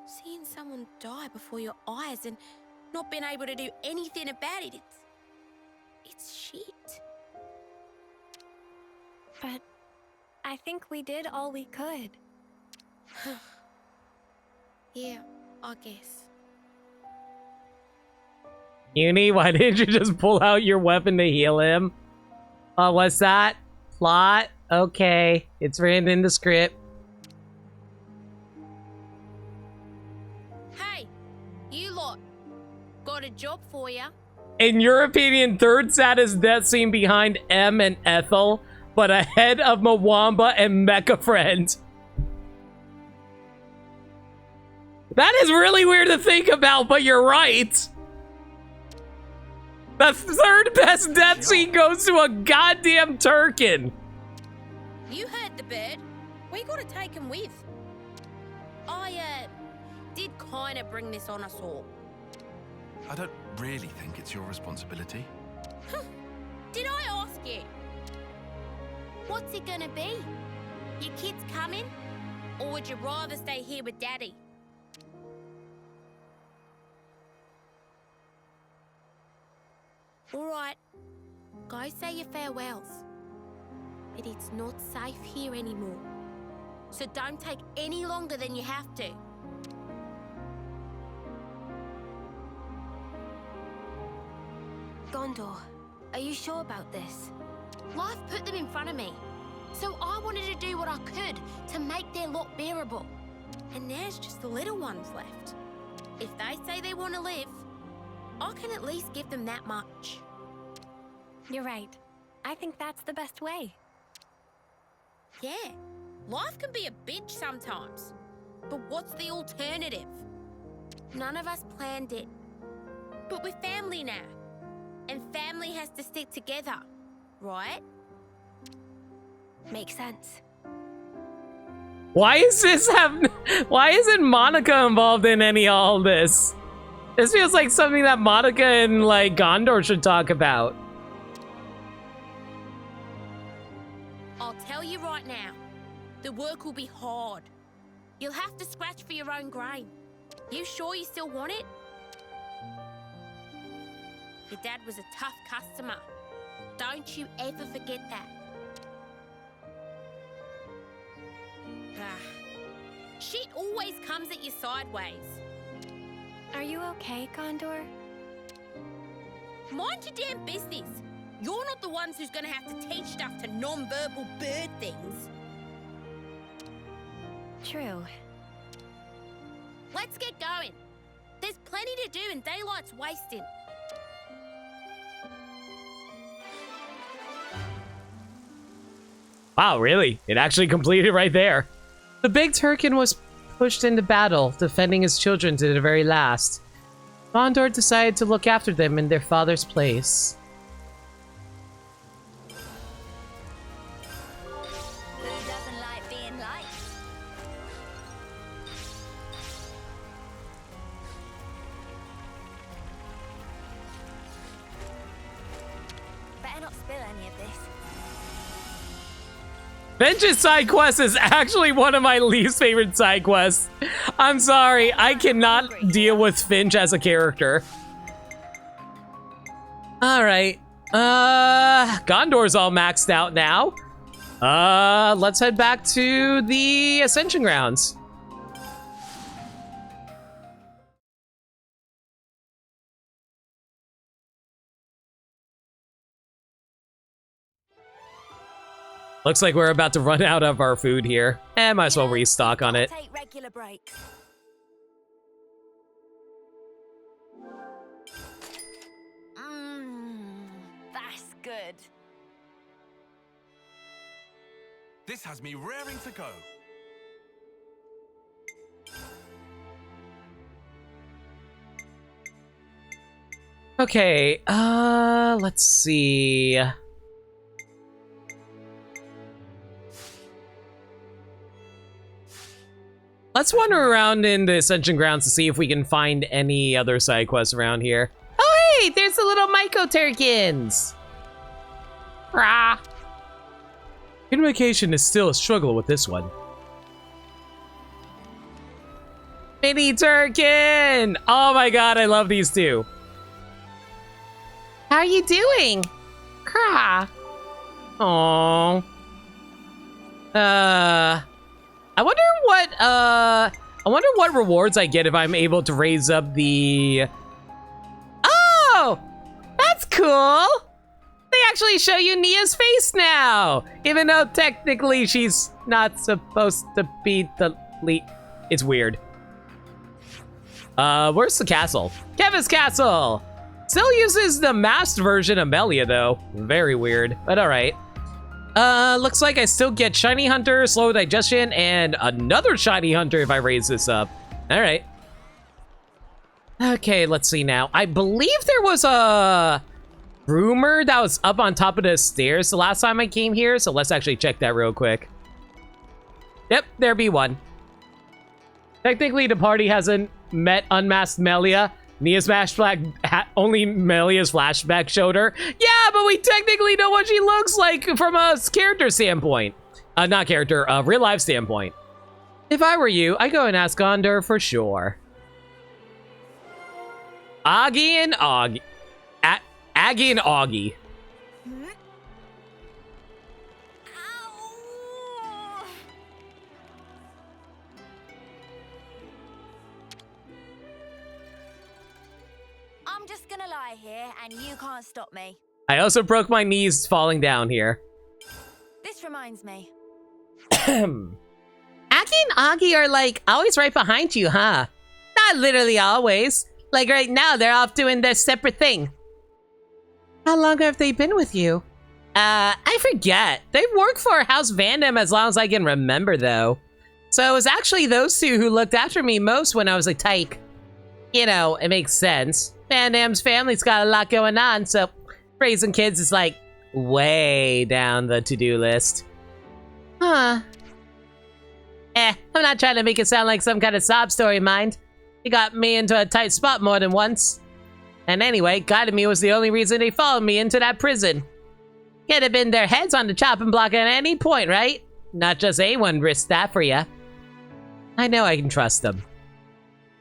[SPEAKER 14] Seeing someone die before your eyes and not being able to do anything about it, it's shit.
[SPEAKER 10] But I think we did all we could.
[SPEAKER 14] Yeah, I guess.
[SPEAKER 1] Uni, why didn't you just pull out your weapon to heal him? Oh, what's that? Plot? Okay, it's written in the script.
[SPEAKER 14] Hey, you lot. Got a job for ya.
[SPEAKER 1] In your opinion, third saddest death scene behind M and Ethel, but ahead of Mwamba and Mecha Friend. That is really weird to think about, but you're right. The third best death scene goes to a goddamn Turkin.
[SPEAKER 14] You heard the bird. We gotta take him with. I, did kinda bring this on us all.
[SPEAKER 2] I don't really think it's your responsibility.
[SPEAKER 14] Did I ask you? What's it gonna be? Your kids coming? Or would you rather stay here with Daddy? Alright, go say your farewells. But it's not safe here anymore. So don't take any longer than you have to.
[SPEAKER 4] Gondor, are you sure about this?
[SPEAKER 14] Life put them in front of me. So I wanted to do what I could to make their lot bearable. And there's just the little ones left. If they say they want to live, I can at least give them that much.
[SPEAKER 10] You're right. I think that's the best way.
[SPEAKER 14] Yeah, life can be a bitch sometimes. But what's the alternative? None of us planned it. But we're family now. And family has to stick together, right?
[SPEAKER 10] Makes sense.
[SPEAKER 1] Why isn't Monica involved in any all this? This feels like something that Monica and like Gondor should talk about.
[SPEAKER 14] I'll tell you right now, the work will be hard. You'll have to scratch for your own grain. You sure you still want it? Your dad was a tough customer. Don't you ever forget that. Shit always comes at you sideways.
[SPEAKER 10] Are you okay, Gondor?
[SPEAKER 14] Mind your damn business. You're not the ones who's gonna have to teach stuff to non-verbal bird things.
[SPEAKER 10] True.
[SPEAKER 14] Let's get going. There's plenty to do and daylight's wasting.
[SPEAKER 1] Wow, really? It actually completed right there.
[SPEAKER 5] The big Turkin was pushed into battle, defending his children to the very last. Gondor decided to look after them in their father's place.
[SPEAKER 10] Who doesn't like being liked? Better not spill any of this.
[SPEAKER 1] Finch's side quest is actually one of my least favorite side quests. I'm sorry, I cannot deal with Finch as a character. Alright. Gondor's all maxed out now. Let's head back to the Ascension Grounds. Looks like we're about to run out of our food here. Might as well restock on it.
[SPEAKER 10] Take regular breaks. That's good.
[SPEAKER 7] This
[SPEAKER 2] This has me raring to go.
[SPEAKER 1] Okay, let's see. Let's wander around in the Ascension Grounds to see if we can find any other side quests around here.
[SPEAKER 5] Oh, hey, there's the little Myco-Turkins. Rah.
[SPEAKER 1] Communication is still a struggle with this one. Mini Turkin! Oh my god, I love these two.
[SPEAKER 5] How are you doing? Krah.
[SPEAKER 1] Aww. I wonder what rewards I get if I'm able to raise up the...
[SPEAKER 5] Oh! That's cool! They actually show you Nia's face now!
[SPEAKER 1] Even though technically she's not supposed to be the lead. It's weird. Where's the castle? Kevin's castle! Still uses the masked version of Melia though. Very weird, but alright. Looks like I still get Shiny Hunter, Slow Digestion, and another Shiny Hunter if I raise this up. Alright. Okay, let's see now. I believe there was a rumor that was up on top of the stairs the last time I came here, so let's actually check that real quick. Yep, there be one. Technically, the party hasn't met Unmasked Melia. Nia's flashback, only Melia's flashback showed her. Yeah, but we technically know what she looks like from a character standpoint. Not character, real life standpoint. If I were you, I'd go and ask Gondor for sure. Aggie and Augie. Aggie and Augie.
[SPEAKER 10] I'm just gonna lie here, and you can't stop me.
[SPEAKER 1] I also broke my knees falling down here.
[SPEAKER 10] This reminds me.
[SPEAKER 5] Aki and Augie are like always right behind you, huh? Not literally always. Like right now, they're off doing their separate thing. How long have they been with you? I forget. They've worked for House Vandam as long as I can remember, though. So it was actually those two who looked after me most when I was a tyke. You know, it makes sense. Vandam's family's got a lot going on, so raising kids is like way down the to-do list. Huh. I'm not trying to make it sound like some kind of sob story, mind. He got me into a tight spot more than once. And anyway, guiding me was the only reason they followed me into that prison. Could have been their heads on the chopping block at any point, right? Not just anyone risked that for you. I know I can trust them.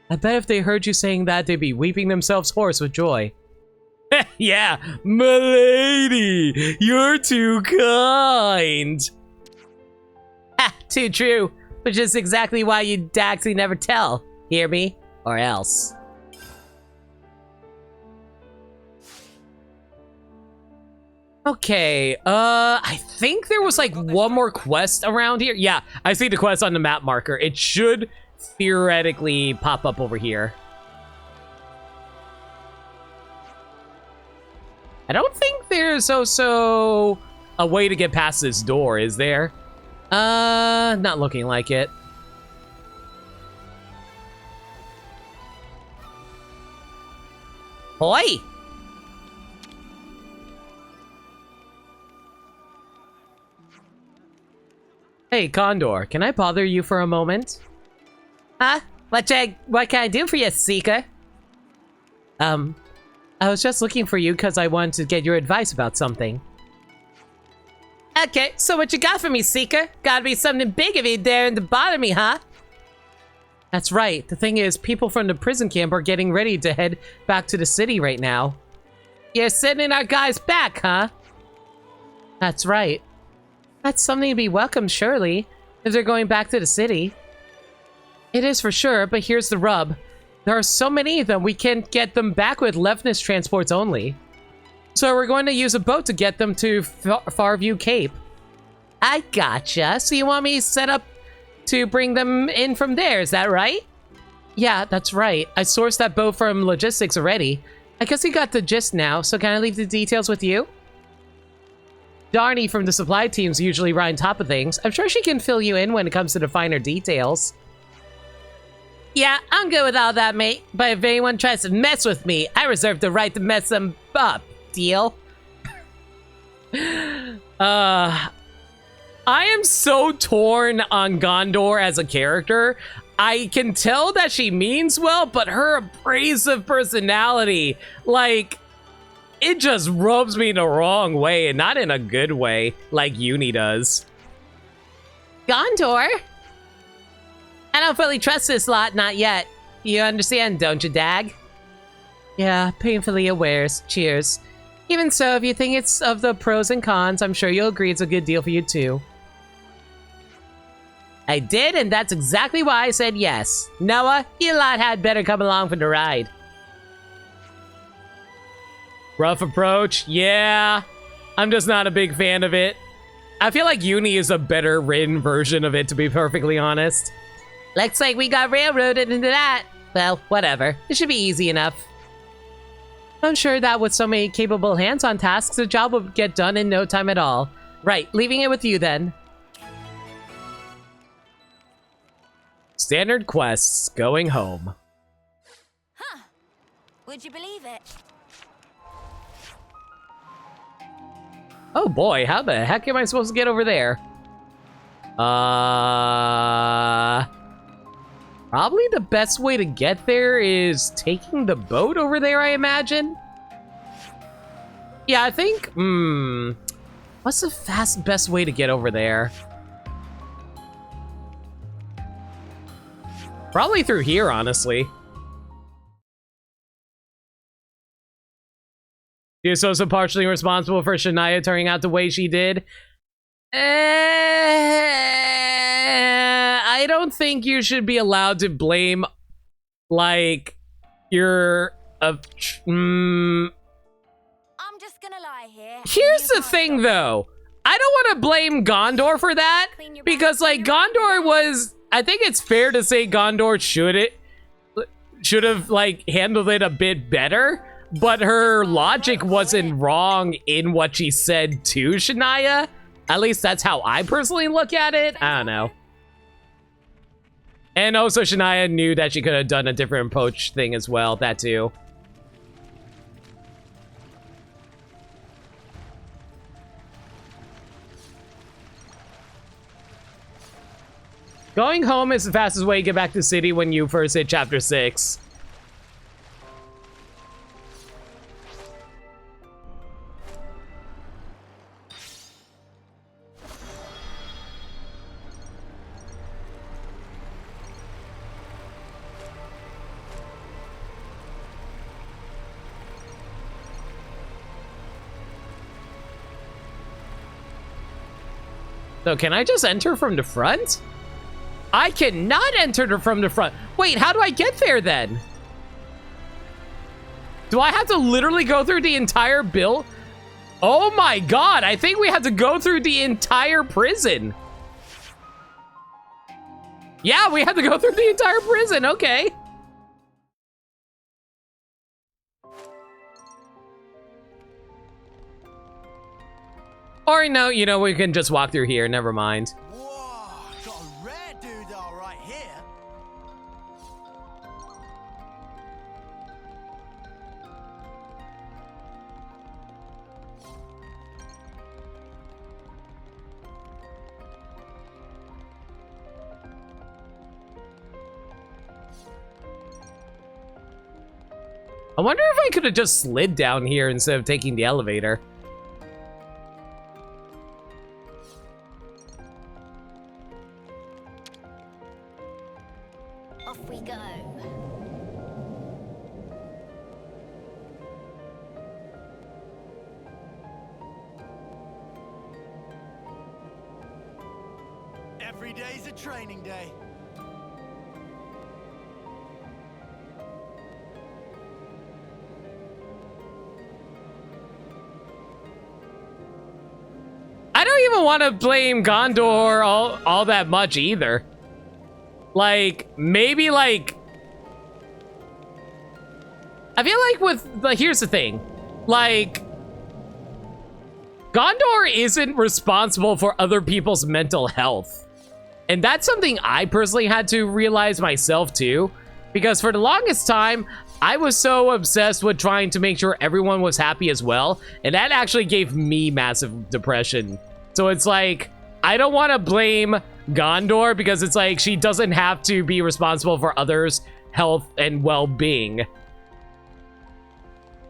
[SPEAKER 5] I bet if they heard you saying that, they'd be weeping themselves hoarse with joy. Yeah, m'lady, you're too kind. Ha, too true. Which is exactly why you Daxy never tell. Hear me? Or else. Okay, I think there was like one more quest around here. Yeah, I see the quest on the map marker. It should theoretically pop up over here. I don't think there's also a way to get past this door, is there? Not looking like it. Hoi! Hey, Condor, can I bother you for a moment? Huh? What can I do for you, Seeker? I was just looking for you because I wanted to get your advice about something. Okay, so what you got for me, Seeker? Gotta be something big if you daring to bother me, huh? That's right. The thing is, people from the prison camp are getting ready to head back to the city right now. You're sending our guys back, huh? That's right. That's something to be welcomed, surely, if they're going back to the city. It is for sure, but here's the rub. There are so many of them, we can't get them back with Levnis transports only. So we're going to use a boat to get them to Farview Cape. I gotcha. So you want me set up to bring them in from there, is that right? Yeah, that's right. I sourced that boat from logistics already. I guess you got the gist now, so can I leave the details with you? Darnie from the supply team's usually right on top of things. I'm sure she can fill you in when it comes to the finer details. Yeah, I'm good with all that, mate. But if anyone tries to mess with me, I reserve the right to mess them up. Deal? I am so torn on Gondor as a character. I can tell that she means well, but her abrasive personality, like, it just rubs me the wrong way, and not in a good way, like Uni does. Gondor? I don't fully trust this lot, not yet. You understand, don't you, Dag? Yeah, painfully awares. Cheers. Even so, if you think it's of the pros and cons, I'm sure you'll agree it's a good deal for you too. I did, and that's exactly why I said yes. Noah, you lot had better come along for the ride. Rough approach? Yeah. I'm just not a big fan of it. I feel like Uni is a better written version of it, to be perfectly honest. Looks like we got railroaded into that. Well, whatever. It should be easy enough. I'm sure that with so many capable hands on tasks, the job will get done in no time at all. Right, leaving it with you then. Standard quests, going home.
[SPEAKER 10] Huh. Would you believe it?
[SPEAKER 1] Oh boy, how the heck am I supposed to get over there? Probably the best way to get there is taking the boat over there, I imagine? Yeah, I think, what's the best way to get over there? Probably through here, honestly. She is also partially responsible for Shania turning out the way she did. I don't think you should be allowed to blame, like, your... I'm just
[SPEAKER 10] gonna lie here.
[SPEAKER 1] Here's the thing, though. I don't want to blame Gondor for that, because, like, Gondor was... I think it's fair to say Gondor should have, like, handled it a bit better, but her logic wasn't wrong in what she said to Shania. At least that's how I personally look at it. I don't know. And also, Shania knew that she could have done a different approach thing as well. That too. Going home is the fastest way to get back to the city when you first hit Chapter 6. So can I just enter from the front? I cannot enter from the front. Wait, how do I get there then? Do I have to literally go through the entire bill? Oh my god, I think we have to go through the entire prison. Yeah, we have to go through the entire prison, okay. Or no, you know, we can just walk through here, never mind. I wonder if I could have just slid down here instead of taking the elevator.
[SPEAKER 10] Off we go.
[SPEAKER 8] Every day's a training day.
[SPEAKER 1] I don't even want to blame Gondor all that much either. Like, maybe like... I feel like with... here's the thing. Like... Gondor isn't responsible for other people's mental health. And that's something I personally had to realize myself too. Because for the longest time, I was so obsessed with trying to make sure everyone was happy as well. And that actually gave me massive depression. So it's like, I don't want to blame Gondor because it's like she doesn't have to be responsible for others' health and well-being.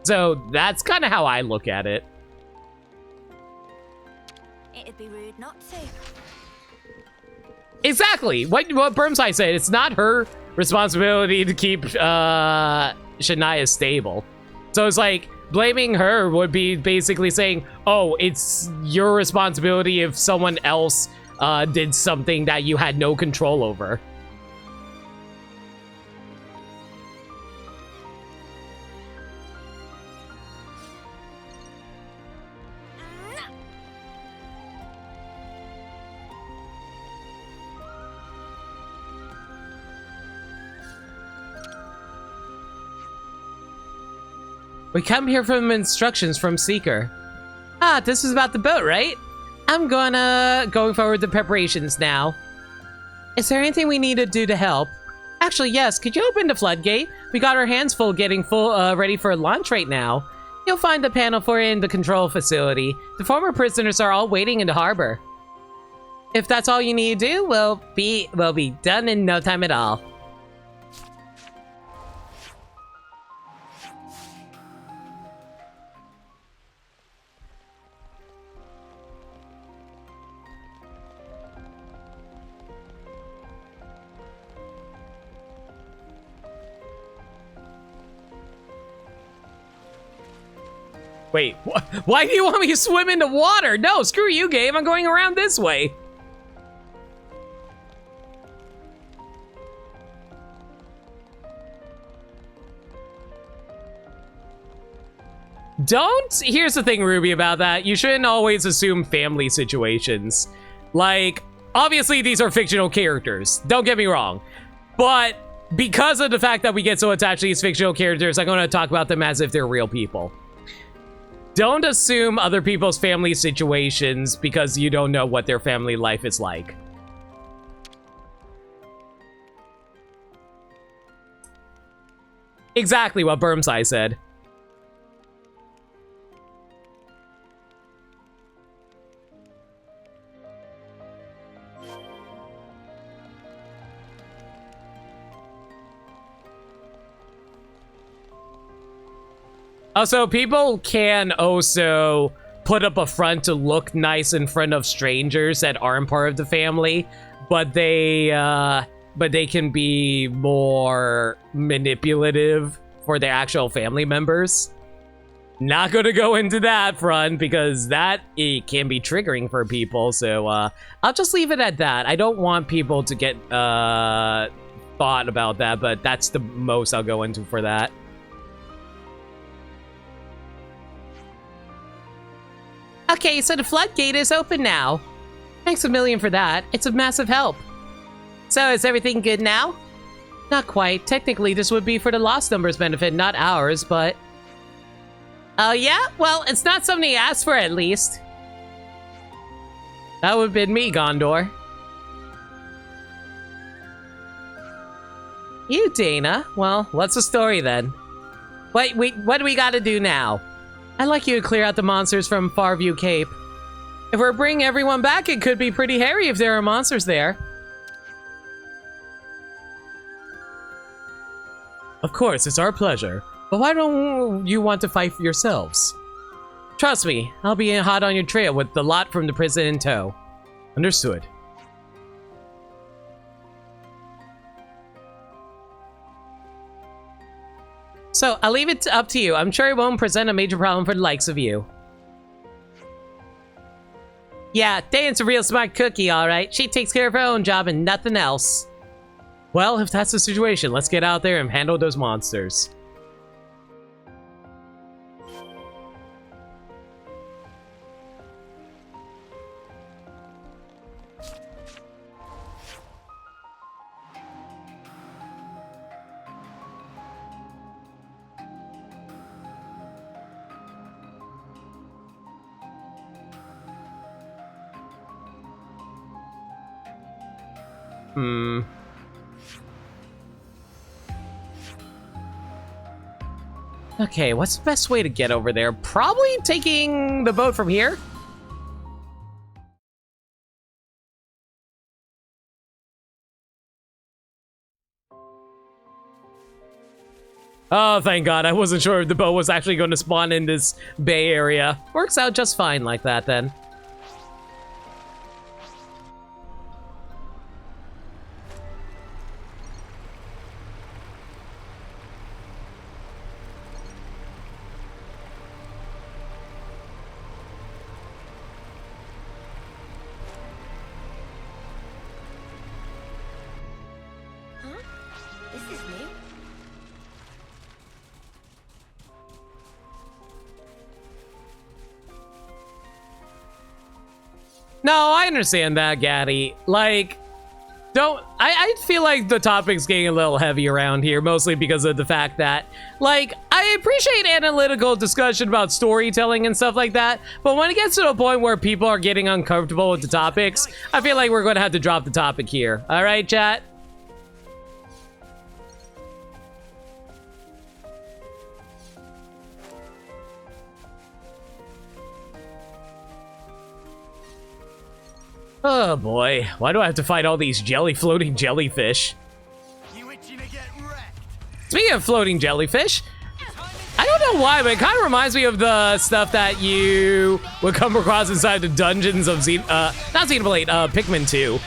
[SPEAKER 1] So that's kind of how I look at it.
[SPEAKER 10] It'd be rude not to.
[SPEAKER 1] Exactly. What Burmside said, it's not her responsibility to keep Shania stable. So it's like, blaming her would be basically saying, oh, it's your responsibility if someone else did something that you had no control over.
[SPEAKER 5] We come here from instructions from Seeker. Ah, this is about the boat, right? I'm going forward to preparations now. Is there anything we need to do to help? Actually, yes. Could you open the floodgate? We got our hands full getting ready for launch right now. You'll find the panel for it in the control facility. The former prisoners are all waiting in the harbor. If that's all you need to do, we'll be done in no time at all.
[SPEAKER 1] Wait, why do you want me to swim in the water? No, screw you, game. I'm going around this way. Here's the thing, Ruby, about that. You shouldn't always assume family situations. Like, obviously these are fictional characters. Don't get me wrong. But because of the fact that we get so attached to these fictional characters, I'm going to talk about them as if they're real people. Don't assume other people's family situations because you don't know what their family life is like. Exactly what Burmside said. Also, people can also put up a front to look nice in front of strangers that aren't part of the family, but they can be more manipulative for their actual family members. Not gonna go into that front because it can be triggering for people, so I'll just leave it at that. I don't want people to get thought about that, but that's the most I'll go into for that.
[SPEAKER 5] Okay, so the floodgate is open now. Thanks a million for that. It's a massive help. So, is everything good now? Not quite. Technically, this would be for the lost numbers benefit, not ours, but... Oh, yeah? Well, it's not something you asked for, at least.
[SPEAKER 1] That would have been me, Gondor.
[SPEAKER 5] You, Dana? Well, what's the story, then? Wait, what do we gotta do now? I'd like you to clear out the monsters from Farview Cape. If we're bringing everyone back, it could be pretty hairy if there are monsters there.
[SPEAKER 1] Of course, it's our pleasure. But why don't you want to fight for yourselves?
[SPEAKER 5] Trust me, I'll be hot on your trail with the lot from the prison in tow.
[SPEAKER 1] Understood.
[SPEAKER 5] So, I'll leave it up to you. I'm sure it won't present a major problem for the likes of you. Yeah, Dane's a real smart cookie, alright. She takes care of her own job and nothing else.
[SPEAKER 1] Well, if that's the situation, let's get out there and handle those monsters. Okay, what's the best way to get over there? Probably taking the boat from here? Oh, thank God. I wasn't sure if the boat was actually going to spawn in this bay area. Works out just fine like that, then.
[SPEAKER 4] This is new.
[SPEAKER 1] No, I understand that, Gaddy. Like, I feel like the topic's getting a little heavy around here, mostly because of the fact that, like, I appreciate analytical discussion about storytelling and stuff like that, but when it gets to the point where people are getting uncomfortable with the topics, I feel like we're going to have to drop the topic here. All right, chat? Oh boy, why do I have to fight all these floating jellyfish? Speaking of floating jellyfish, I don't know why, but it kind of reminds me of the stuff that you would come across inside the dungeons of not Xenoblade, Pikmin 2.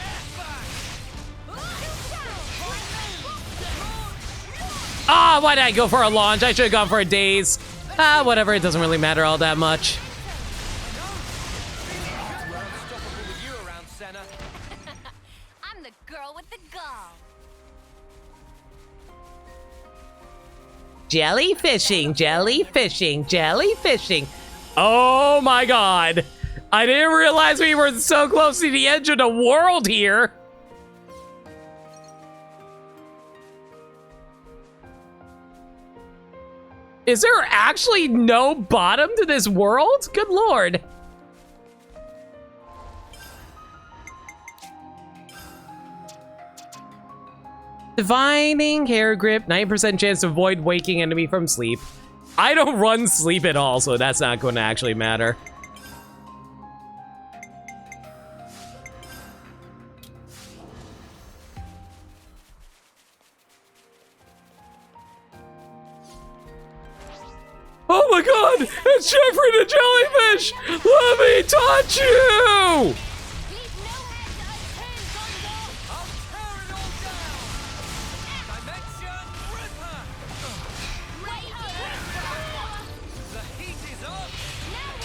[SPEAKER 1] Ah, why did I go for a launch? I should have gone for a daze. Ah, whatever, it doesn't really matter all that much.
[SPEAKER 10] I'm the girl with the gall.
[SPEAKER 1] Jellyfishing, jellyfishing, jellyfishing. Oh my God. I didn't realize we were so close to the edge of the world here. Is there actually no bottom to this world? Good Lord. Divining, hair grip, 9% chance to avoid waking enemy from sleep. I don't run sleep at all, so that's not going to actually matter. Oh my God! It's Jeffrey the Jellyfish! Let me touch you!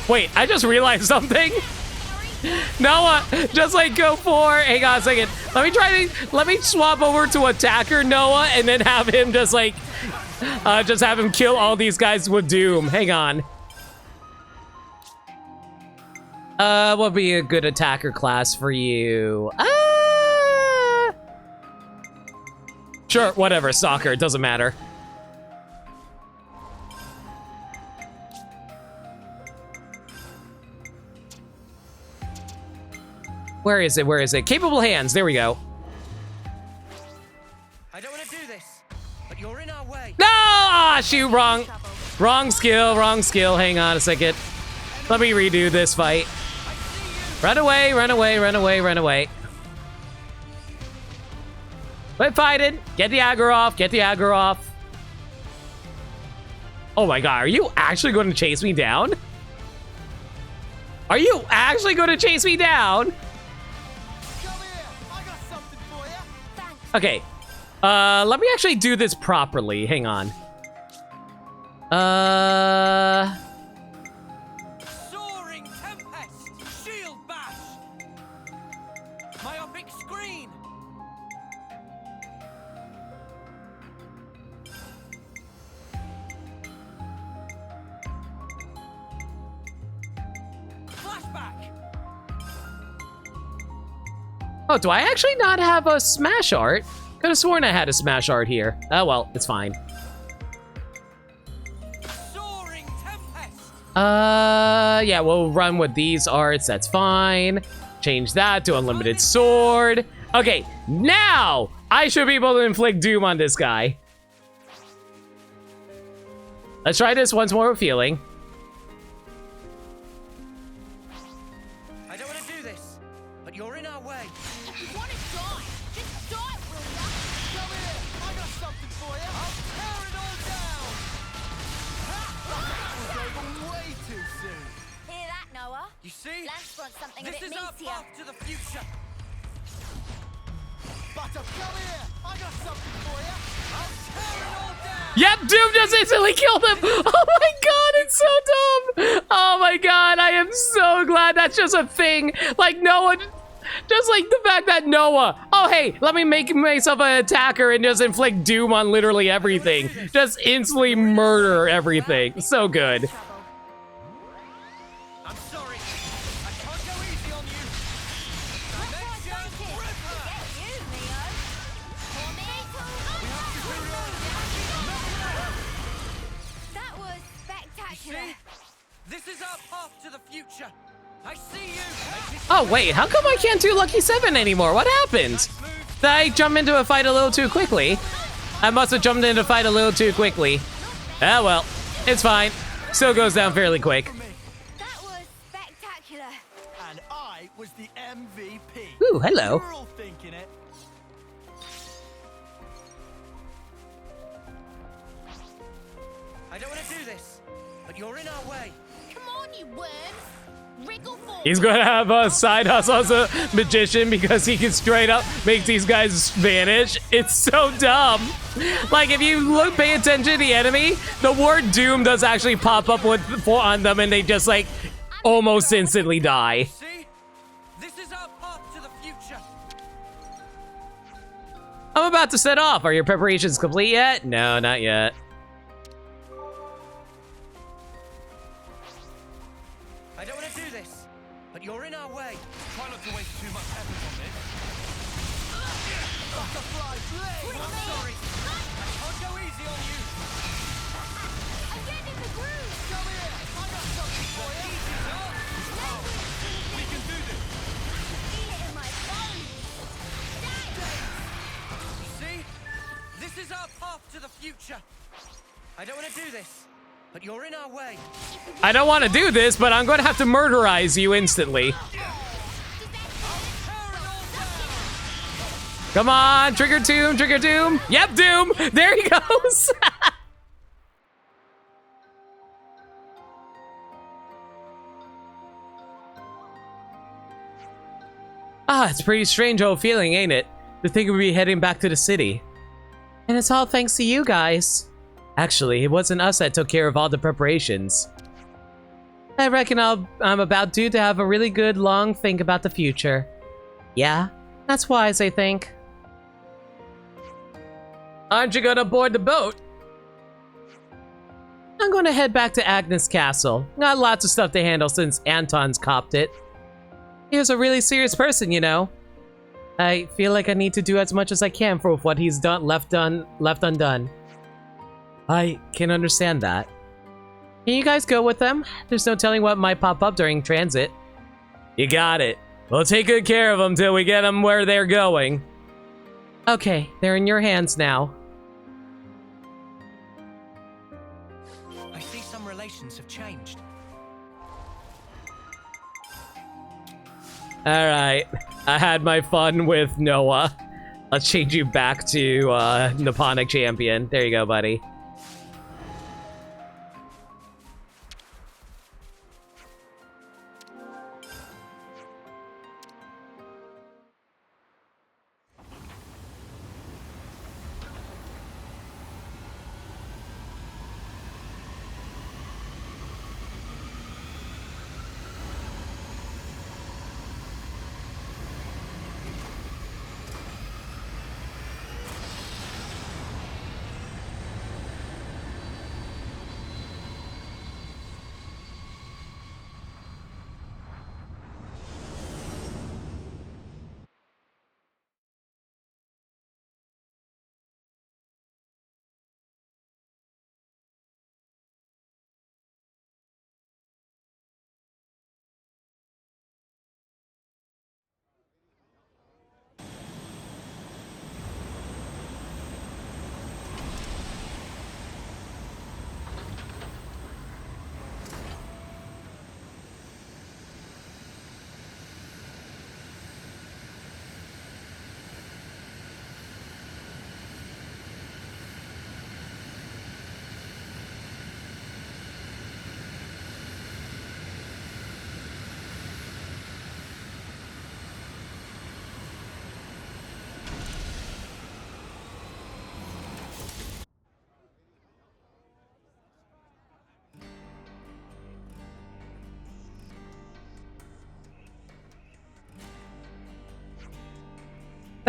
[SPEAKER 1] Wait, I just realized something. Noah, just like go for. Hang on a second. Let me swap over to attacker Noah, and then have him just like, just have him kill all these guys with Doom. Hang on. What would be a good attacker class for you? Sure, whatever. Soccer, it doesn't matter. Where is it? Where is it? Capable hands. There we go.
[SPEAKER 16] I don't want to do this, but you're in our way.
[SPEAKER 1] No! Ah, shoot, wrong. Wrong skill, wrong skill. Hang on a second. Let me redo this fight. Run away, run away, run away, run away. Quit fighting. Get the aggro off, get the aggro off. Oh my God, are you actually going to chase me down? Are you actually going to chase me down? Okay, let me actually do this properly. Hang on.
[SPEAKER 6] Soaring Tempest! Shield Bash! Myopic Screen! Flashback!
[SPEAKER 1] Oh, do I actually not have a smash art? Could have sworn I had a smash art here. Oh well, it's fine.
[SPEAKER 6] Soaring Tempest!
[SPEAKER 1] Yeah, we'll run with these arts, that's fine. Change that to unlimited sword. Okay, Now, I should be able to inflict doom on this guy. Let's try this once more with feeling.
[SPEAKER 16] I don't want to do this, but you're in our way.
[SPEAKER 14] You want to die? Just die, will ya?
[SPEAKER 8] Come here! I got something for you! I'll tear it all down! That was over way too soon!
[SPEAKER 10] Hear that, Noah?
[SPEAKER 16] You see?
[SPEAKER 10] Lance wants something
[SPEAKER 16] This
[SPEAKER 10] a bit
[SPEAKER 16] is our
[SPEAKER 10] meatier.
[SPEAKER 16] path to the future.
[SPEAKER 8] Butter, come here! I got something for you! I'll tear it all down!
[SPEAKER 1] Yep, Doom just instantly killed him. Oh my god, it's so dumb. Oh my god, I am so glad that's just a thing. Like Noah, just like the fact that Noah, oh hey, let me make myself an attacker and just inflict doom on literally everything. Just instantly murder everything. So good.
[SPEAKER 16] I'm sorry. I can't go easy on you.
[SPEAKER 10] That was spectacular.
[SPEAKER 16] See? This is our path to the future. I see you.
[SPEAKER 1] Oh wait, how come I can't do Lucky 7 anymore? What happened? Did I jump into a fight a little too quickly? I must have jumped into a fight a little too quickly. Ah well, it's fine. Still goes down fairly quick.
[SPEAKER 10] That was spectacular.
[SPEAKER 8] And I was the MVP.
[SPEAKER 1] Ooh, hello.
[SPEAKER 8] We're all thinking it.
[SPEAKER 16] I don't want to do this, but you're in our way.
[SPEAKER 14] Come on, you worms. Wriggle forward.
[SPEAKER 1] He's gonna have a side hustle as a magician because he can straight up make these guys vanish. It's so dumb. Like if you pay attention to the enemy, the word doom does actually pop up on them and they just like almost instantly die.
[SPEAKER 16] See? This is our path to the future.
[SPEAKER 1] I'm about to set off. Are your preparations complete yet? No, not yet.
[SPEAKER 16] I don't want to do this, but you're in our way.
[SPEAKER 2] Try not to waste too much effort on this.
[SPEAKER 8] Butterfly blade!
[SPEAKER 16] I'm sorry. I can't go easy on you.
[SPEAKER 10] I'm getting in the groove.
[SPEAKER 8] Come here! I got something for you!
[SPEAKER 2] We can do this.
[SPEAKER 10] Feel it in my bones.
[SPEAKER 16] You see? This is our path to the future. I don't want to do this, but you're in our way.
[SPEAKER 1] I don't want to do this, but I'm going to have to murderize you instantly. Come on, trigger doom, trigger doom. Yep, doom. There he goes. It's a pretty strange old feeling, ain't it? To think we'd be heading back to the city. And it's all thanks to you guys. Actually, it wasn't us that took care of all the preparations. I reckon I'm about due to have a really good long think about the future. Yeah, that's wise, I think. Aren't you gonna board the boat? I'm gonna head back to Agnes Castle. Got lots of stuff to handle since Anton's copped it. He was a really serious person, you know. I feel like I need to do as much as I can for what he's left undone. I can understand that. Can you guys go with them? There's no telling what might pop up during transit. You got it. We'll take good care of them till we get them where they're going. Okay, they're in your hands now.
[SPEAKER 16] I see some relations have changed.
[SPEAKER 1] Alright, I had my fun with Noah. Let's change you back to Nipponic Champion. There you go, buddy.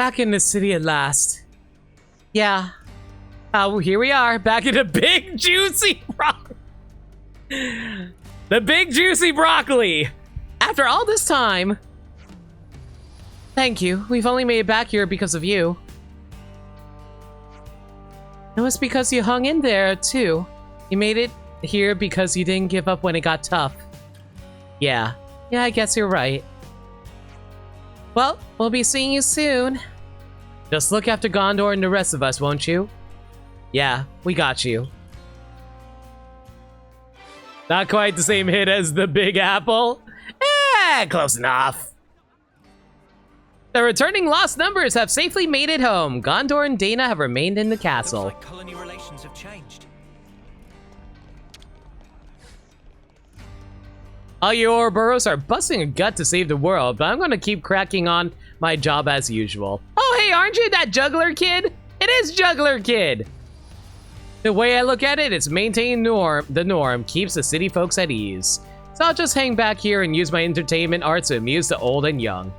[SPEAKER 1] Back in the city at last. Yeah. Here we are, back in the big juicy broccoli. The big juicy broccoli. After all this time. Thank you. We've only made it back here because of you. It was because you hung in there, too. You made it here because you didn't give up when it got tough. Yeah, I guess you're right. Well, we'll be seeing you soon. Just look after Gondor and the rest of us, won't you? Yeah, we got you. Not quite the same hit as the Big Apple. Close enough. The returning lost numbers have safely made it home. Gondor and Dana have remained in the castle.
[SPEAKER 16] Looks like colony relations have changed.
[SPEAKER 1] All you Ouroboros are busting a gut to save the world, but I'm gonna keep cracking on my job as usual. Oh, hey, aren't you that juggler kid? It is Juggler Kid. The way I look at it, it's maintaining the norm keeps the city folks at ease. So I'll just hang back here and use my entertainment arts to amuse the old and young.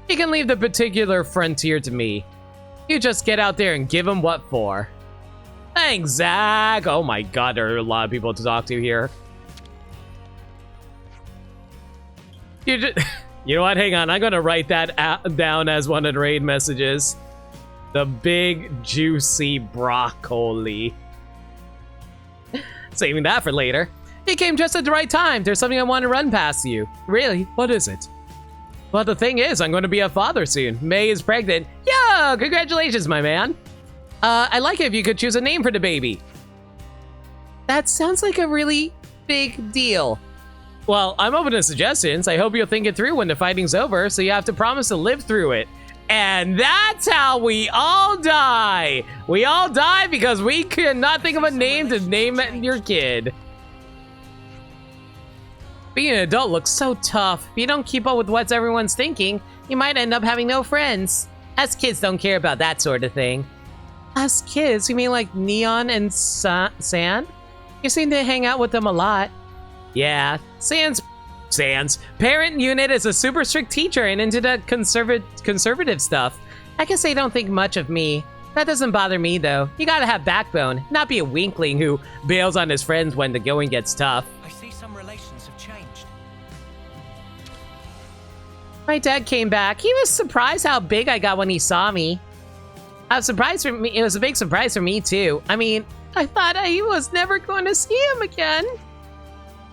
[SPEAKER 1] You can leave the particular frontier to me. You just get out there and give them what for. Thanks, Zach. Oh my god, there are a lot of people to talk to here. You know what? Hang on. I'm going to write that down as one of the raid messages. The big juicy broccoli. Saving that for later. You came just at the right time. There's something I want to run past you. Really? What is it? Well, the thing is, I'm going to be a father soon. May is pregnant. Yo, congratulations, my man. I'd like it if you could choose a name for the baby. That sounds like a really big deal. Well, I'm open to suggestions. I hope you'll think it through when the fighting's over, so you have to promise to live through it. And that's how we all die. We all die because we could not think of a name to name your kid. Being an adult looks so tough. If you don't keep up with what everyone's thinking, you might end up having no friends. Us kids don't care about that sort of thing. Us kids? You mean like Neon and Sand? You seem to hang out with them a lot. Yeah, Sand's parent unit is a super strict teacher and into the conservative stuff. I guess they don't think much of me. That doesn't bother me though. You gotta have backbone, not be a weakling who bails on his friends when the going gets tough.
[SPEAKER 16] I see some relations have changed.
[SPEAKER 5] My dad came back. He was surprised how big I got when he saw me. I was surprised for me. It was a big surprise for me too. I mean, I thought I was never going to see him again.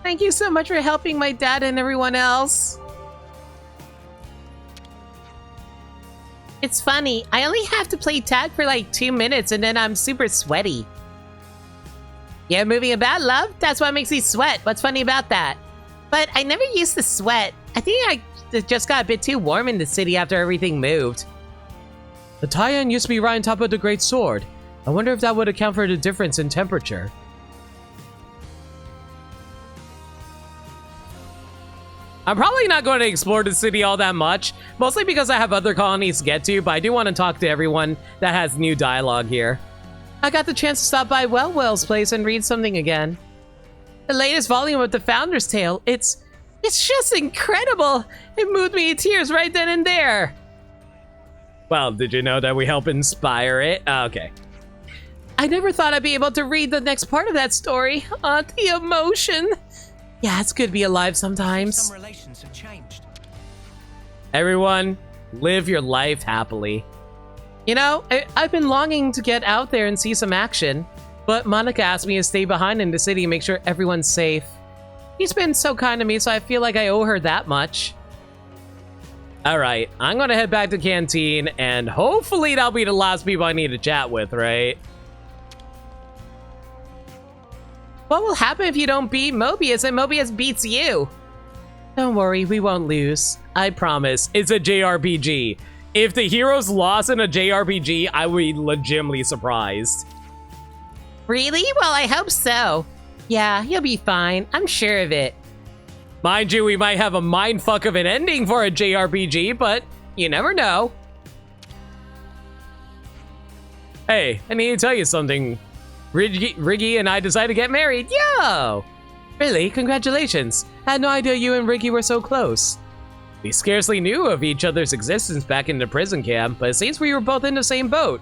[SPEAKER 5] Thank you so much for helping my dad and everyone else. It's funny, I only have to play tag for like 2 minutes and then I'm super sweaty. Yeah, moving about, love? That's what makes me sweat. What's funny about that? But I never used to sweat. I think I just got a bit too warm in the city after everything moved. The tie-in used to be right on top of the Great Sword. I wonder if that would account for the difference in temperature. I'm probably not going to explore the city all that much, mostly because I have other colonies to get to, but I do want to talk to everyone that has new dialogue here. I got the chance to stop by Wellwell's place and read something again. The latest volume of the Founder's Tale, it's just incredible! It moved me to tears right then and there! Well, did you know that we help inspire it? Okay. I never thought I'd be able to read the next part of that story. The emotion! Yeah, it's good to be alive sometimes.
[SPEAKER 16] Some relations have changed.
[SPEAKER 1] Everyone, live your life happily. You know, I've been longing to get out there and see some action, but Monica asked me to stay behind in the city and make sure everyone's safe. She's been so kind to me, so I feel like I owe her that much. Alright, I'm gonna head back to Canteen, and hopefully that'll be the last people I need to chat with, right? What will happen if you don't beat Mobius and Mobius beats you? Don't worry, we won't lose. I promise. It's a JRPG. If the heroes lost in a JRPG, I would be legitimately surprised. Really? Well, I hope so. Yeah, you'll be fine. I'm sure of it. Mind you, we might have a mindfuck of an ending for a JRPG, but you never know. Hey, I need to tell you something. Riggy and I decided to get married. Yo! Really? Congratulations. I had no idea you and Riggy were so close. We scarcely knew of each other's existence back in the prison camp, but it seems we were both in the same boat.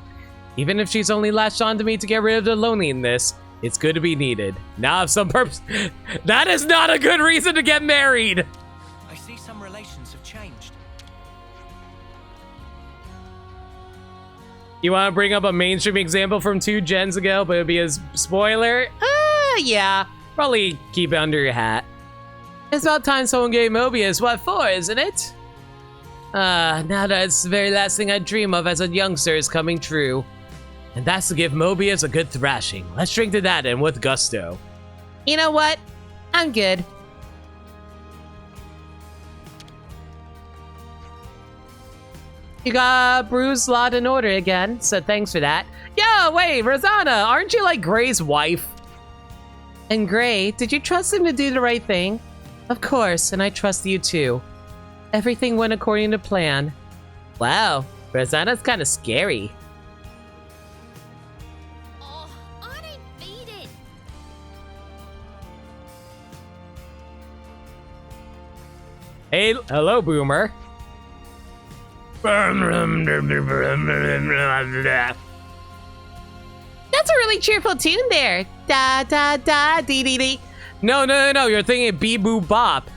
[SPEAKER 1] Even if she's only latched onto me to get rid of the loneliness, it's good to be needed. Now, if some purpose... That is not a good reason to get married!
[SPEAKER 16] I see some relations have changed.
[SPEAKER 1] You want to bring up a mainstream example from 2 gens ago, but it'd be a spoiler? Yeah. Probably keep it under your hat. It's about time someone gave Mobius what for, isn't it? Now that's the very last thing I dream of as a youngster is coming true. And that's to give Mobius a good thrashing. Let's drink to that and with gusto.
[SPEAKER 5] You know what? I'm good.
[SPEAKER 1] You got Bruce Lot in order again, so thanks for that. Yo, wait, Rosanna, aren't you like Gray's wife?
[SPEAKER 5] And Gray, did you trust him to do the right thing? Of course, and I trust you too. Everything went according to plan.
[SPEAKER 1] Wow, Rosanna's kind of scary.
[SPEAKER 14] Oh, I didn't beat it.
[SPEAKER 1] Hey, hello, Boomer.
[SPEAKER 5] That's a really cheerful tune there. Da da da dee dee dee.
[SPEAKER 1] No, you're thinking Bee Boo Bop.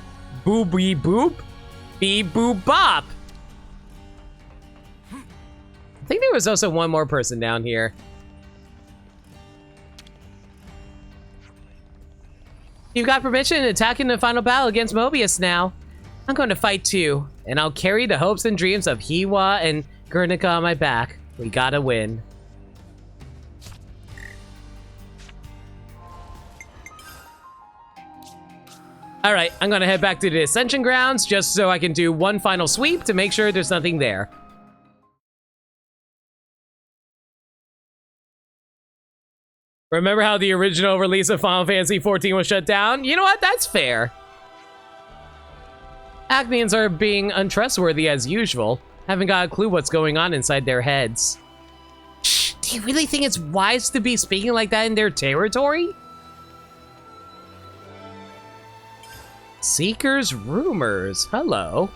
[SPEAKER 1] Boo Bee Boop? Bee Boo Bop. I think there was also one more person down here.
[SPEAKER 5] You've got permission to attack in the final battle against Mobius now. I'm going to fight too, and I'll carry the hopes and dreams of Hiwa and Guernica on my back. We gotta win.
[SPEAKER 1] Alright, I'm gonna head back to the Ascension Grounds just so I can do one final sweep to make sure there's nothing there. Remember how the original release of Final Fantasy XIV was shut down? You know what? That's fair. Agnians are being untrustworthy as usual. Haven't got a clue what's going on inside their heads.
[SPEAKER 5] Shh, do you really think it's wise to be speaking like that in their territory?
[SPEAKER 1] Seeker's Rumors. Hello.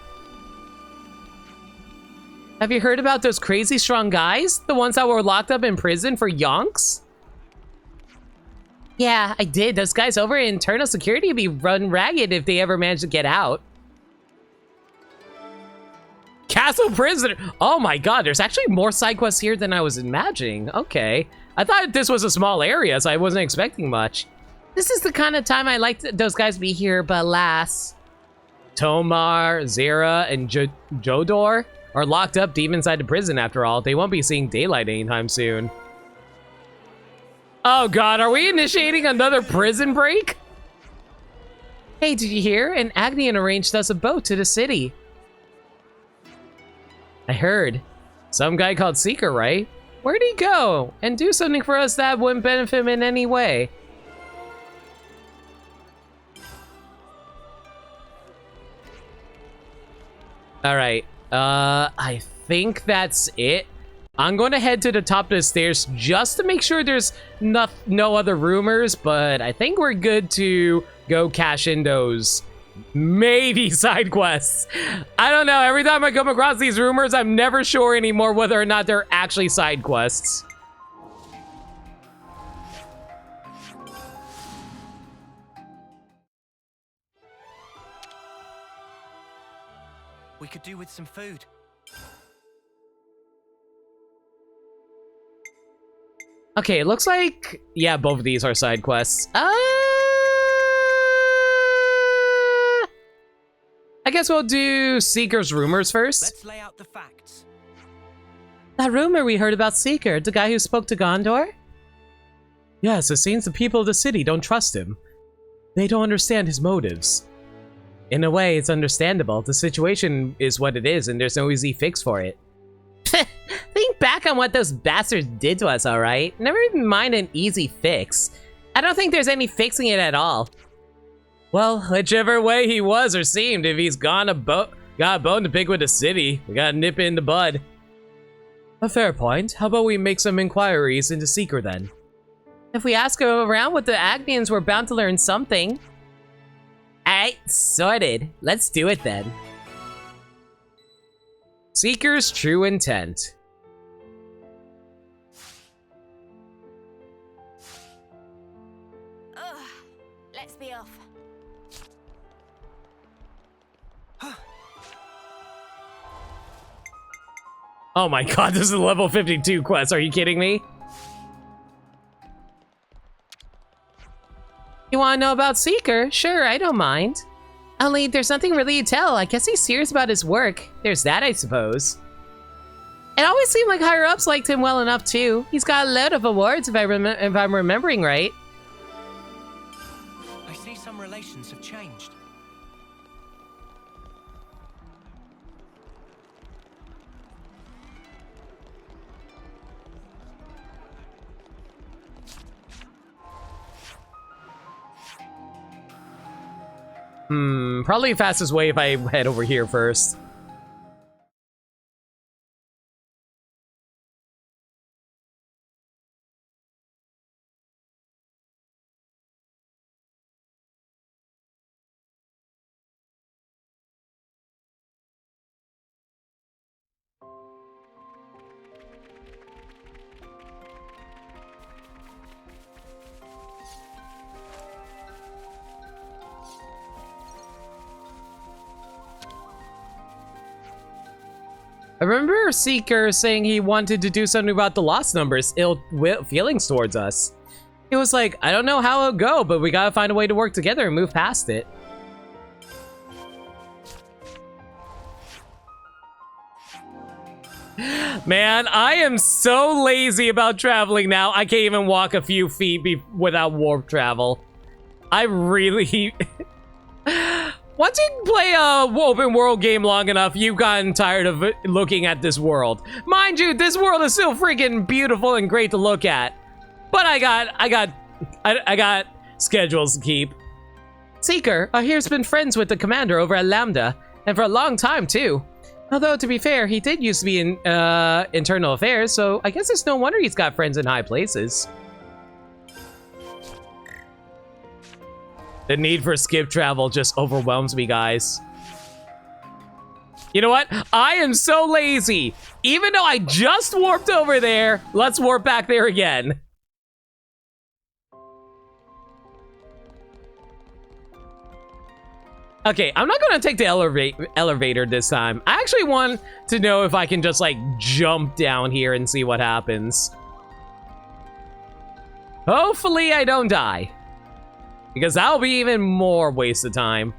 [SPEAKER 1] Have you heard about those crazy strong guys? The ones that were locked up in prison for yonks?
[SPEAKER 5] Yeah, I did. Those guys over in internal security would be run ragged if they ever managed to get out.
[SPEAKER 1] Castle Prisoner. Oh my god, there's actually more side quests here than I was imagining. Okay. I thought this was a small area, so I wasn't expecting much.
[SPEAKER 5] This is the kind of time I like those guys to be here, but alas.
[SPEAKER 1] Tomar, Zera, and Jodor are locked up deep inside the prison after all. They won't be seeing daylight anytime soon. Oh god, are we initiating another prison break?
[SPEAKER 5] Hey, did you hear? An Agnian arranged us a boat to the city.
[SPEAKER 1] I heard. Some guy called Seeker, right? Where'd he go? And do something for us that wouldn't benefit him in any way. Alright, I think that's it. I'm going to head to the top of the stairs just to make sure there's no other rumors, but I think we're good to go cash in those maybe side quests. I don't know, every time I come across these rumors, I'm never sure anymore whether or not they're actually side quests.
[SPEAKER 16] We could do with some food.
[SPEAKER 1] Okay, it looks like, yeah, both of these are side quests. I guess we'll do Seeker's Rumors first.
[SPEAKER 16] Let's lay out the facts.
[SPEAKER 5] That rumor we heard about Seeker, the guy who spoke to Gondor?
[SPEAKER 1] Yes, it seems the people of the city don't trust him. They don't understand his motives. In a way, it's understandable. The situation is what it is, and there's no easy fix for it.
[SPEAKER 5] Think back on what those bastards did to us, alright? Never even mind an easy fix. I don't think there's any fixing it at all.
[SPEAKER 1] Well, whichever way he was or seemed, if he's got a bone to pick with the city, we gotta nip it in the bud. A fair point. How about we make some inquiries into Seeker then?
[SPEAKER 5] If we ask around with the Agnians, we're bound to learn something.
[SPEAKER 1] Alright, sorted. Let's do it then. Seeker's true intent.
[SPEAKER 4] Let's be off.
[SPEAKER 1] Oh my god, this is a level 52 quest. Are you kidding me?
[SPEAKER 5] You want to know about Seeker? Sure, I don't mind. Only there's nothing really to tell. I guess he's serious about his work. There's that, I suppose. It always seemed like higher-ups liked him well enough, too. He's got a load of awards, if I'm remembering right.
[SPEAKER 16] I see some relations have changed.
[SPEAKER 1] Probably the fastest way if I head over here first. I remember Seeker saying he wanted to do something about the lost numbers, ill feelings towards us. He was like, I don't know how it'll go, but we gotta find a way to work together and move past it. Man, I am so lazy about traveling now. I can't even walk a few feet without warp travel. I really... Once you play a open world game long enough, you've gotten tired of looking at this world. Mind you, this world is still freaking beautiful and great to look at. But I got schedules to keep.
[SPEAKER 5] Seeker, here's been friends with the commander over at Lambda, and for a long time too. Although, to be fair, he did used to be in internal affairs, so I guess it's no wonder he's got friends in high places.
[SPEAKER 1] The need for skip travel just overwhelms me, guys. You know what? I am so lazy. Even though I just warped over there, let's warp back there again. Okay, I'm not gonna take the elevator this time. I actually want to know if I can just like jump down here and see what happens. Hopefully I don't die. Because that'll be even more waste of time.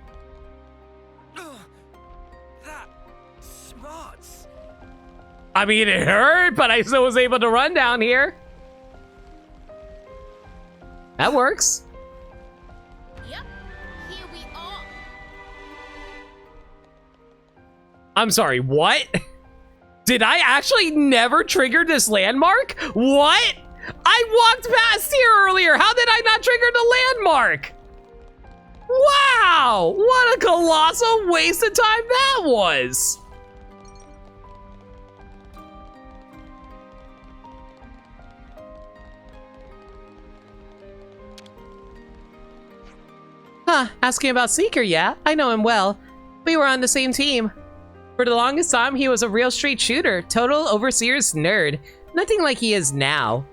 [SPEAKER 6] That smarts.
[SPEAKER 1] I mean, it hurt, but I still was able to run down here. That works.
[SPEAKER 14] Yep, here we are.
[SPEAKER 1] I'm sorry, what? Did I actually never trigger this landmark? What? I walked past here earlier. How did I not trigger the landmark? Wow! What a colossal waste of time that was.
[SPEAKER 5] Huh, asking about Seeker, yeah? I know him well. We were on the same team. For the longest time, he was a real straight shooter, total overseer's nerd. Nothing like he is now.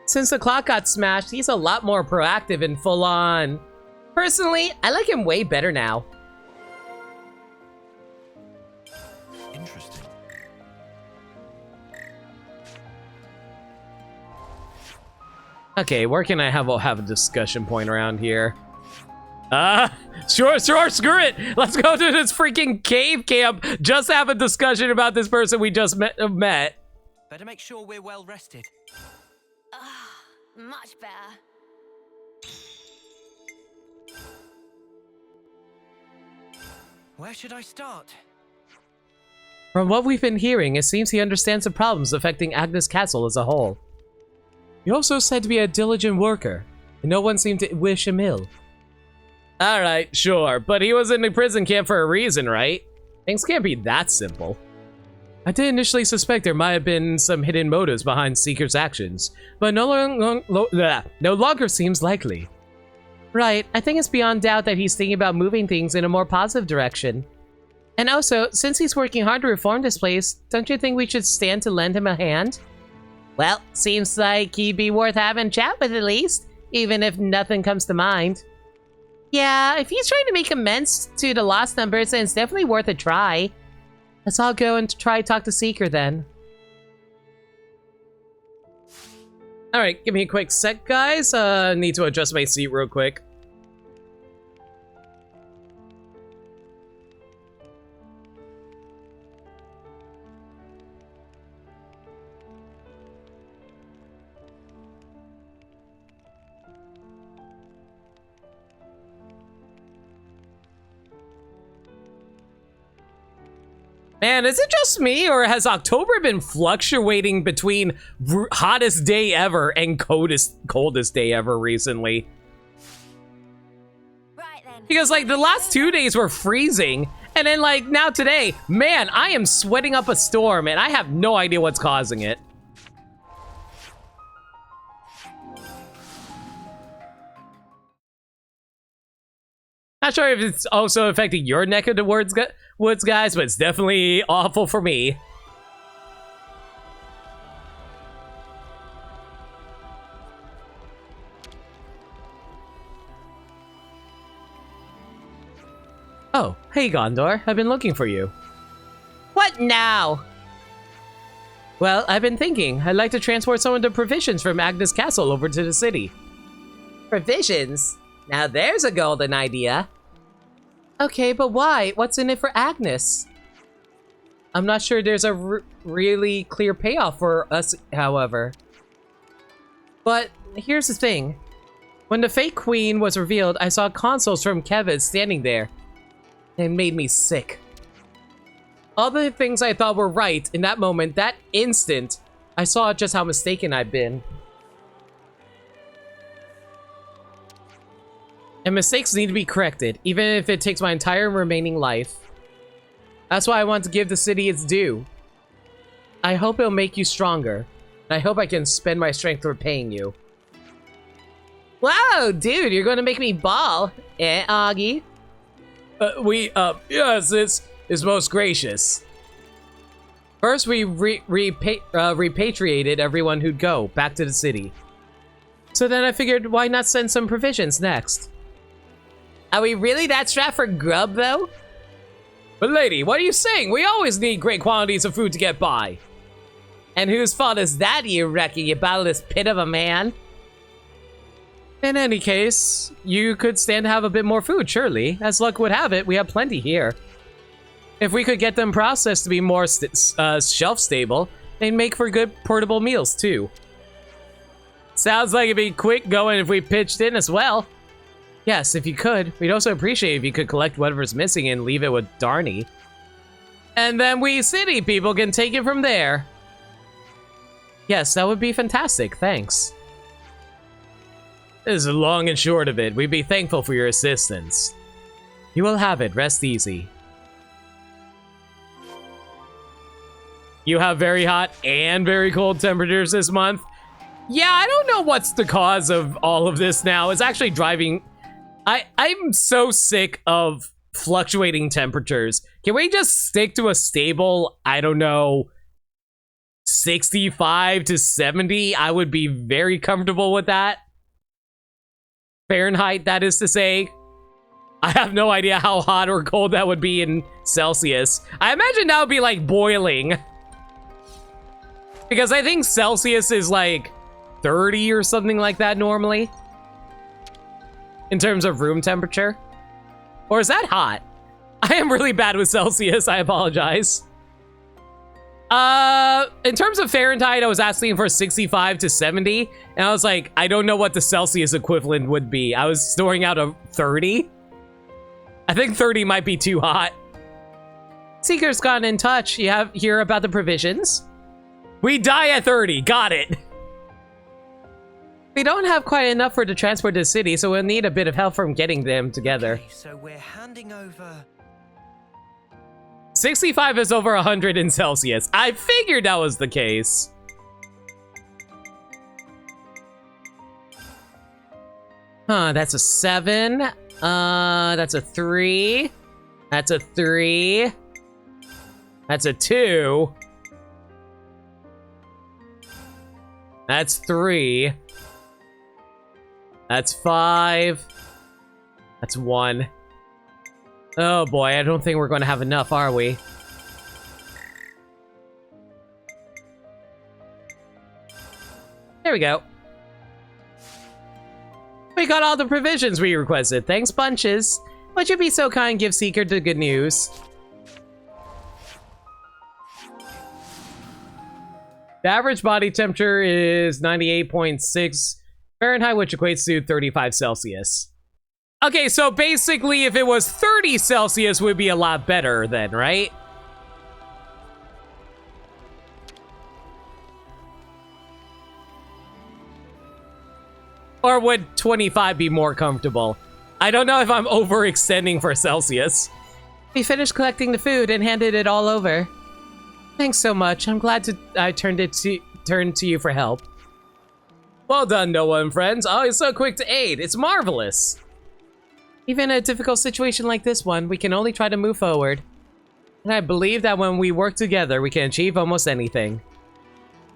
[SPEAKER 5] Since the clock got smashed, he's a lot more proactive and full-on. Personally, I like him way better now.
[SPEAKER 2] Interesting.
[SPEAKER 1] Okay, where can I have a discussion point around here? Sure, screw it. Let's go to this freaking cave camp. Just have a discussion about this person we just met.
[SPEAKER 16] Better make sure we're well rested.
[SPEAKER 4] Much better.
[SPEAKER 16] Where should I start?
[SPEAKER 5] From what we've been hearing, it seems he understands the problems affecting Agnes Castle as a whole. He also said to be a diligent worker, and no one seemed to wish him ill.
[SPEAKER 1] Alright, sure, but he was in the prison camp for a reason, right? Things can't be that simple.
[SPEAKER 5] I did initially suspect there might have been some hidden motives behind Seeker's actions, but no longer seems likely. Right, I think it's beyond doubt that he's thinking about moving things in a more positive direction. And also, since he's working hard to reform this place, don't you think we should stand to lend him a hand? Well, seems like he'd be worth having a chat with at least, even if nothing comes to mind. Yeah, if he's trying to make amends to the lost numbers, then it's definitely worth a try. Let's all go and try talk to Seeker then.
[SPEAKER 1] Alright, give me a quick sec, guys. Need to adjust my seat real quick. Man, is it just me, or has October been fluctuating between hottest day ever and coldest day ever recently? Because, like, the last 2 days were freezing, and then, like, now today, man, I am sweating up a storm, and I have no idea what's causing it. Not sure if it's also affecting your neck of the woods, guys, but it's definitely awful for me. Oh, hey Gondor, I've been looking for you.
[SPEAKER 5] What now?
[SPEAKER 1] Well, I've been thinking, I'd like to transport some of the provisions from Agnes Castle over to the city.
[SPEAKER 5] Provisions? Now there's a golden idea. Okay, but why? What's in it for Agnes?
[SPEAKER 1] I'm not sure there's a really clear payoff for us, however. But here's the thing. When the fake queen was revealed, I saw consoles from Kevin standing there. It made me sick. All the things I thought were right in that moment, that instant, I saw just how mistaken I've been. And mistakes need to be corrected, even if it takes my entire remaining life. That's why I want to give the city its due. I hope it'll make you stronger. And I hope I can spend my strength repaying you.
[SPEAKER 5] Wow, dude, you're gonna make me bawl. Eh, Augie?
[SPEAKER 1] Yes, it's most gracious. First, we repatriated everyone who'd go back to the city. So then I figured, why not send some provisions next?
[SPEAKER 5] Are we really that strapped for grub, though?
[SPEAKER 1] But lady, what are you saying? We always need great quantities of food to get by.
[SPEAKER 5] And whose fault is that, you reckon, you bottomless pit of a man?
[SPEAKER 1] In any case, you could stand to have a bit more food, surely. As luck would have it, we have plenty here. If we could get them processed to be more shelf-stable, they'd make for good portable meals, too.
[SPEAKER 5] Sounds like it'd be quick going if we pitched in as well.
[SPEAKER 1] Yes, if you could. We'd also appreciate if you could collect whatever's missing and leave it with Darnie.
[SPEAKER 5] And then we city people can take it from there.
[SPEAKER 1] Yes, that would be fantastic, thanks. This is the long and short of it. We'd be thankful for your assistance. You will have it, rest easy. You have very hot and very cold temperatures this month? Yeah, I don't know what's the cause of all of this now. It's actually driving... I'm so sick of fluctuating temperatures. Can we just stick to a stable, I don't know, 65 to 70? I would be very comfortable with that. Fahrenheit, that is to say. I have no idea how hot or cold that would be in Celsius. I imagine that would be like boiling. Because I think Celsius is like 30 or something like that normally. In terms of room temperature. Or is that hot? I am really bad with Celsius, I apologize. In terms of Fahrenheit, I was asking for 65 to 70. And I was like, I don't know what the Celsius equivalent would be. I was throwing out a 30. I think 30 might be too hot.
[SPEAKER 5] Seeker's gotten in touch. You hear about the provisions?
[SPEAKER 1] We die at 30, got it.
[SPEAKER 5] We don't have quite enough for the transport to the city, so we'll need a bit of help from getting them together.
[SPEAKER 16] Okay, so we're handing over...
[SPEAKER 1] 65 is over 100 in Celsius. I figured that was the case.
[SPEAKER 5] Huh, that's a 7. That's a 3. That's a 3.
[SPEAKER 1] That's a 2. That's 3. That's 5. That's 1. Oh boy, I don't think we're going to have enough, are we? There we go. We got all the provisions we requested. Thanks bunches. Would you be so kind, give Seeker the good news? The average body temperature is 98.6 Fahrenheit, which equates to 35 Celsius. Okay, so basically if it was 30 Celsius would be a lot better then, right? Or would 25 be more comfortable? I don't know if I'm overextending for Celsius. We finished collecting the food and handed it all over. Thanks so much. I'm glad I turned to you for help. Well done, Noah and friends. Always so quick to aid. It's marvelous. Even in a difficult situation like this one, we can only try to move forward. And I believe that when we work together, we can achieve almost anything.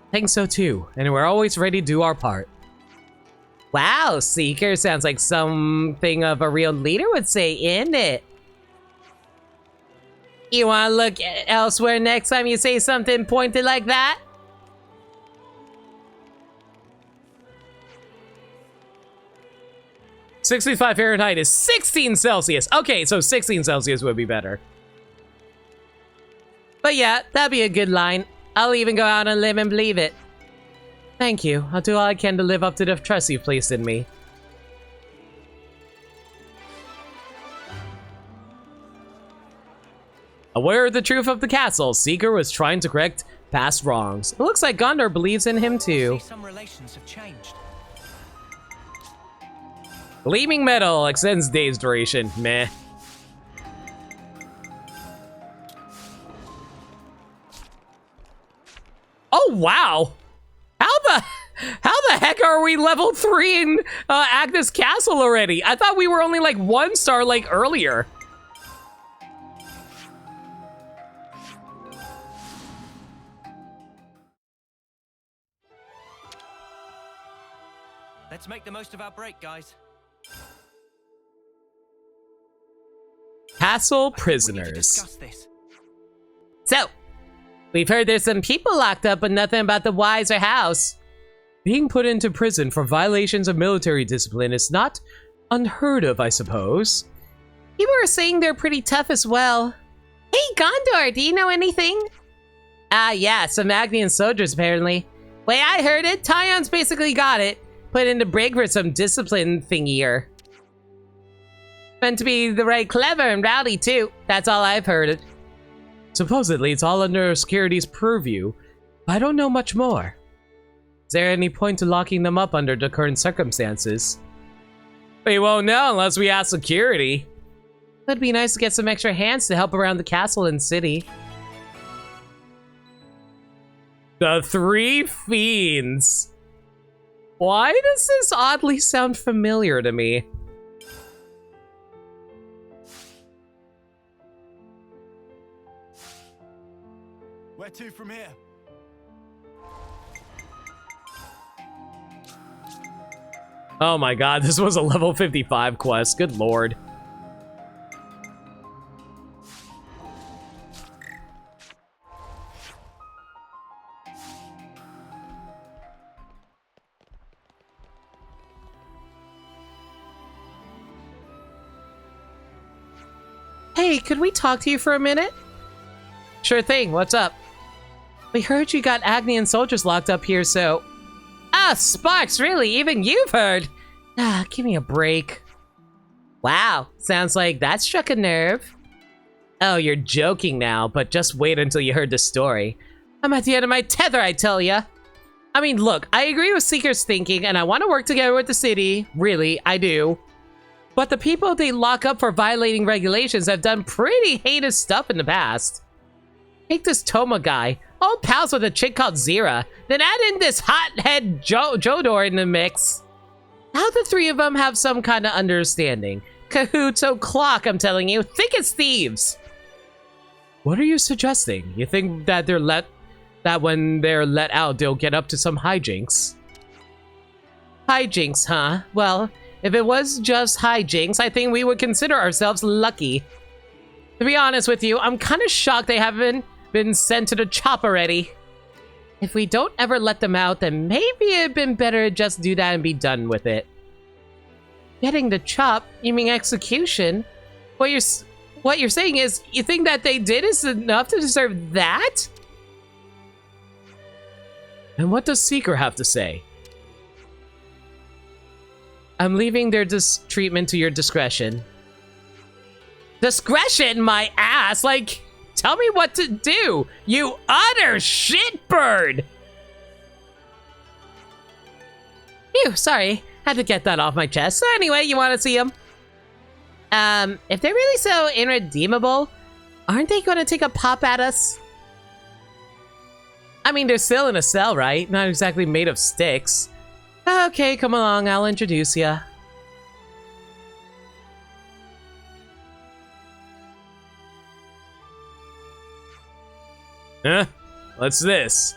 [SPEAKER 1] I think so too, and we're always ready to do our part. Wow, Seeker sounds like something of a real leader would say, isn't it? You want to look elsewhere next time you say something pointed like that? "65 Fahrenheit is 16 Celsius. Okay, so 16 Celsius would be better. But yeah, that'd be a good line. I'll even go out on a limb and believe it. Thank you. I'll do all I can to live up to the trust you've placed in me. Aware of the truth of the castle, Seeker was trying to correct past wrongs. It looks like Gondor believes in him too.
[SPEAKER 16] Some relations have changed.
[SPEAKER 1] Gleaming metal extends days duration. Meh. Oh wow! How the heck are we level 3 in Agnes Castle already? I thought we were only like 1 star like earlier.
[SPEAKER 16] Let's make the most of our break, guys.
[SPEAKER 1] Castle prisoners. So, we've heard there's some people locked up, but nothing about the whys or hows. Being put into prison for violations of military discipline is not unheard of, I suppose. People are saying they're pretty tough as well. Hey, Gondor, do you know anything? Yeah, some Agnian soldiers, apparently. Way I heard it, Tyon's basically got it. Put in the break for some discipline thingier. Meant to be the right clever and rowdy, too. That's all I've heard. Supposedly, it's all under security's purview. I don't know much more. Is there any point to locking them up under the current circumstances? We won't know unless we ask security. It'd be nice to get some extra hands to help around the castle and city. The Three Fiends. Why does this oddly sound familiar to me?
[SPEAKER 8] Where to from here?
[SPEAKER 1] Oh my god, this was a level 55 quest. Good lord. Hey, could we talk to you for a minute? Sure thing, what's up? We heard you got Agnian soldiers locked up here, so... Ah, Sparks, really? Even you've heard? Ah, give me a break. Wow, sounds like that struck a nerve. Oh, you're joking now, but just wait until you heard the story. I'm at the end of my tether, I tell ya. I mean, look, I agree with Seeker's thinking, and I want to work together with the city. Really, I do. But the people they lock up for violating regulations have done pretty heinous stuff in the past. Take this Toma guy, all pals with a chick called Zira, then add in this hothead Jodor in the mix. Now the three of them have some kind of understanding. Cahoots o'clock, I'm telling you, thick as thieves. What are you suggesting? You think that when they're let out, they'll get up to some hijinks?
[SPEAKER 5] Hijinks, huh? Well, if it was just hijinks, I think we would consider ourselves lucky. To be honest with you, I'm kind of shocked they haven't been sent to the chop already. If we don't ever let them out, then maybe it'd been better to just do that and be done with it. Getting the chop? You mean execution? What you're saying is, you think that they did is enough to deserve that?
[SPEAKER 1] And what does Seeker have to say?
[SPEAKER 5] I'm leaving their treatment to your discretion. Discretion, my ass? Like, tell me what to do, you utter shitbird! Phew, sorry. Had to get that off my chest. So anyway, you want to see them? If they're really so irredeemable, aren't they going to take a pop at us? I mean, they're still in a cell, right? Not exactly made of sticks. Okay, come along, I'll introduce ya.
[SPEAKER 1] Huh? What's this?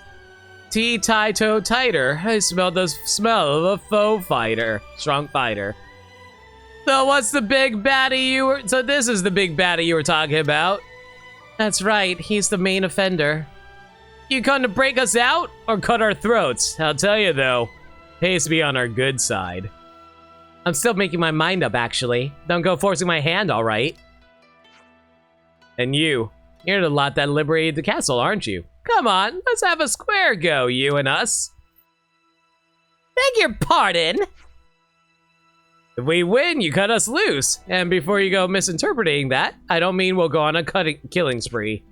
[SPEAKER 1] Tea tie toe tighter. I smell the smell of a faux fighter. Strong fighter. So what's the big baddie you were... So this is the big baddie you were talking about?
[SPEAKER 5] That's right, he's the main offender.
[SPEAKER 1] You come to break us out or cut our throats? I'll tell you though, pays to be on our good side.
[SPEAKER 5] I'm still making my mind up, actually. Don't go forcing my hand, alright?
[SPEAKER 1] And you're the lot that liberated the castle, aren't you? Come on, let's have a square go, you and us.
[SPEAKER 5] Beg your pardon?
[SPEAKER 1] If we win, you cut us loose. And before you go misinterpreting that, I don't mean we'll go on a killing spree.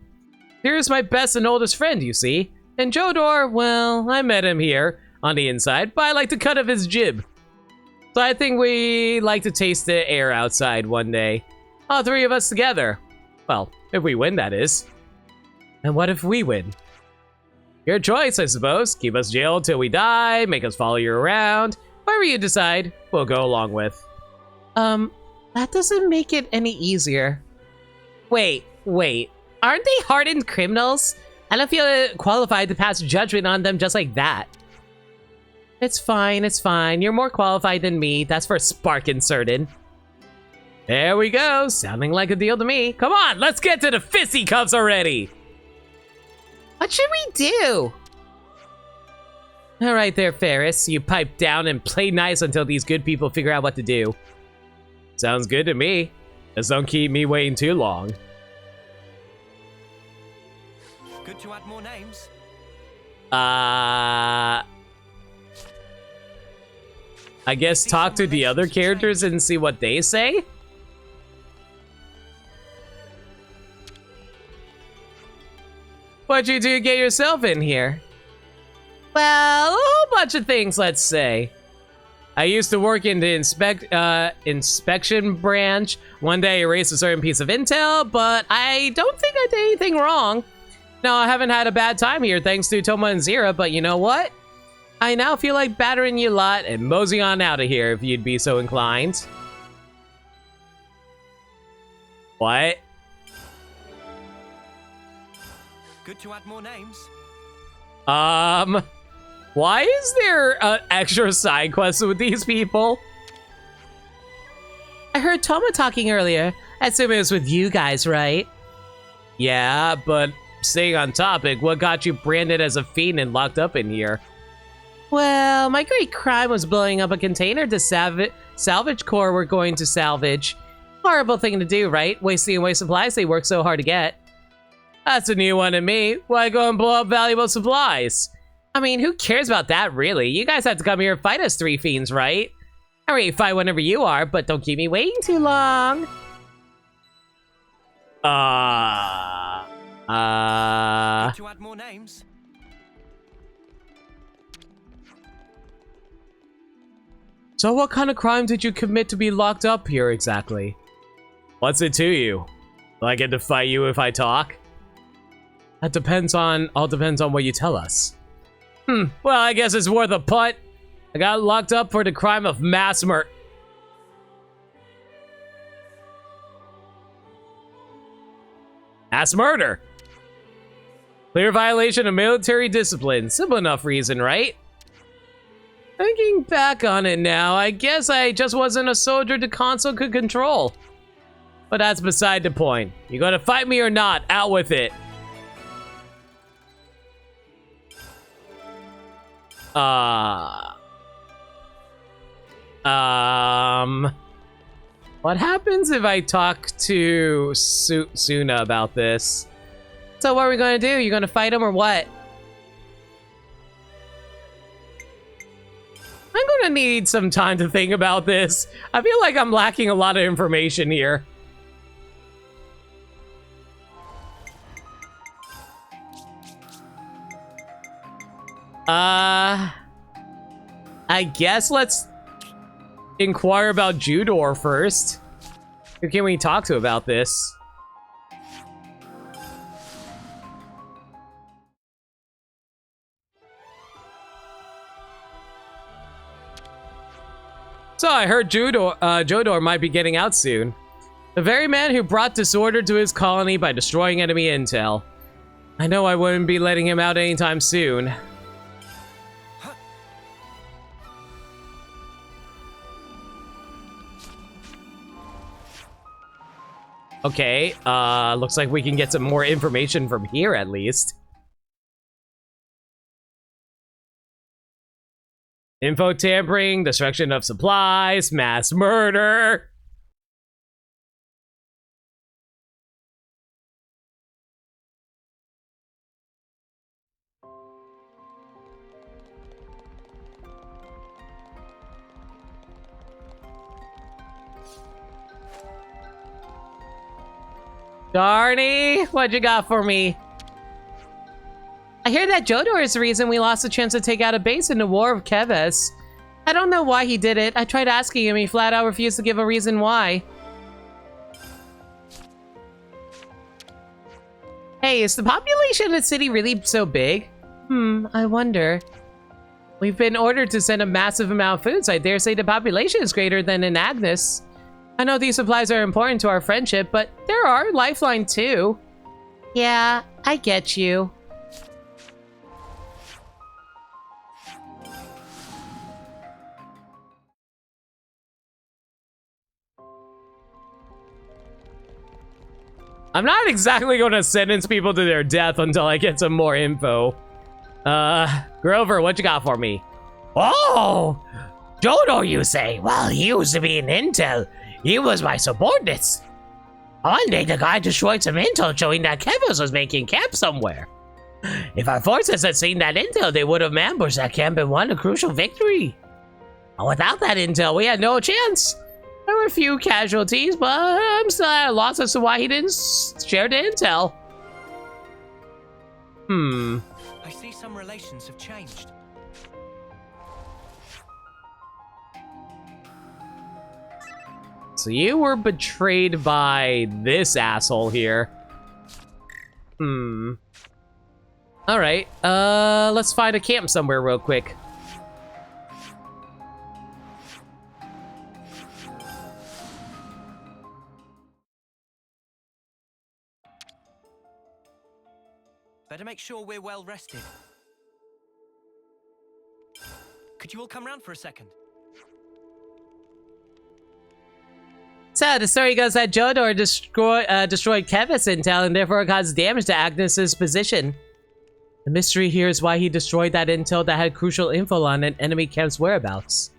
[SPEAKER 1] Here's my best and oldest friend, you see. And Jodor, well, I met him here on the inside, but I like to cut off his jib. So I think we like to taste the air outside one day. All three of us together. Well, if we win, that is. And what if we win? Your choice, I suppose. Keep us jailed till we die, make us follow you around. Whatever you decide, we'll go along with.
[SPEAKER 5] That doesn't make it any easier. Wait. Aren't they hardened criminals? I don't feel qualified to pass judgment on them just like that. It's fine. You're more qualified than me. That's for sparking certain.
[SPEAKER 1] There we go. Sounding like a deal to me. Come on, let's get to the fisticuffs already.
[SPEAKER 5] What should we do? All right there, Ferris. You pipe down and play nice until these good people figure out what to do.
[SPEAKER 1] Sounds good to me. Just don't keep me waiting too long.
[SPEAKER 16] Good to add more names.
[SPEAKER 1] I guess talk to the other characters and see what they say? What'd you do to get yourself in here?
[SPEAKER 5] Well, a whole bunch of things, let's say.
[SPEAKER 1] I used to work in the inspection branch. One day I erased a certain piece of intel, but I don't think I did anything wrong. No, I haven't had a bad time here thanks to Toma and Zira, but you know what? I now feel like battering you lot and mosey on out of here if you'd be so inclined. What?
[SPEAKER 16] Good to add more names.
[SPEAKER 1] Why is there extra side quests with these people?
[SPEAKER 5] I heard Toma talking earlier. I assume it was with you guys, right?
[SPEAKER 1] Yeah, but staying on topic, what got you branded as a fiend and locked up in here?
[SPEAKER 5] Well, my great crime was blowing up a container to salvage core we're going to salvage. Horrible thing to do, right? Wasting away supplies they work so hard to get.
[SPEAKER 1] That's a new one to me. Why go and blow up valuable supplies?
[SPEAKER 5] I mean, who cares about that, really? You guys have to come here and fight us three fiends, right? I'm ready to fight whenever you are, but don't keep me waiting too long.
[SPEAKER 16] Good to add more names.
[SPEAKER 1] So what kind of crime did you commit to be locked up here exactly? What's it to you? Will I get to fight you if I talk? That all depends on what you tell us. Well, I guess it's worth a putt. I got locked up for the crime of mass murder. Mass murder. Clear violation of military discipline. Simple enough reason, right? Thinking back on it now, I guess I just wasn't a soldier the console could control. But that's beside the point. You gonna fight me or not? Out with it. What happens if I talk to Suna about this? So what are we gonna do? You gonna fight him or what? I'm gonna need some time to think about this. I feel like I'm lacking a lot of information here. I guess let's inquire about Judor first. Who can we talk to about this? So I heard Jodor might be getting out soon. The very man who brought disorder to his colony by destroying enemy intel. I know I wouldn't be letting him out anytime soon. Okay, looks like we can get some more information from here at least. Info tampering, destruction of supplies, mass murder. Darnie, what you got for me?
[SPEAKER 5] I hear that Jodor is the reason we lost the chance to take out a base in the War of Keves. I don't know why he did it. I tried asking him, he flat out refused to give a reason why. Hey, is the population of the city really so big? I wonder. We've been ordered to send a massive amount of food, so I dare say the population is greater than in Agnes. I know these supplies are important to our friendship, but there are Lifeline too. Yeah, I get you.
[SPEAKER 1] I'm not exactly going to sentence people to their death until I get some more info. Grover, what you got for me?
[SPEAKER 19] Oh! Jodo, you say? Well, he used to be in Intel. He was my subordinate. One day, the guy destroyed some intel showing that Kevis was making camp somewhere. If our forces had seen that intel, they would have ambushed that camp and won a crucial victory. Without that intel, we had no chance. There were a few casualties, but I'm still at a loss as to why he didn't share the intel.
[SPEAKER 16] I see some relations have changed.
[SPEAKER 1] So you were betrayed by this asshole here. Alright, let's find a camp somewhere real quick.
[SPEAKER 16] Better make sure we're well rested. Could you all come round for a second?
[SPEAKER 5] So, the story goes that Jodor destroyed Kevis intel and therefore caused damage to Agnes's position. The mystery here is why he destroyed that intel that had crucial info on an enemy camp's whereabouts.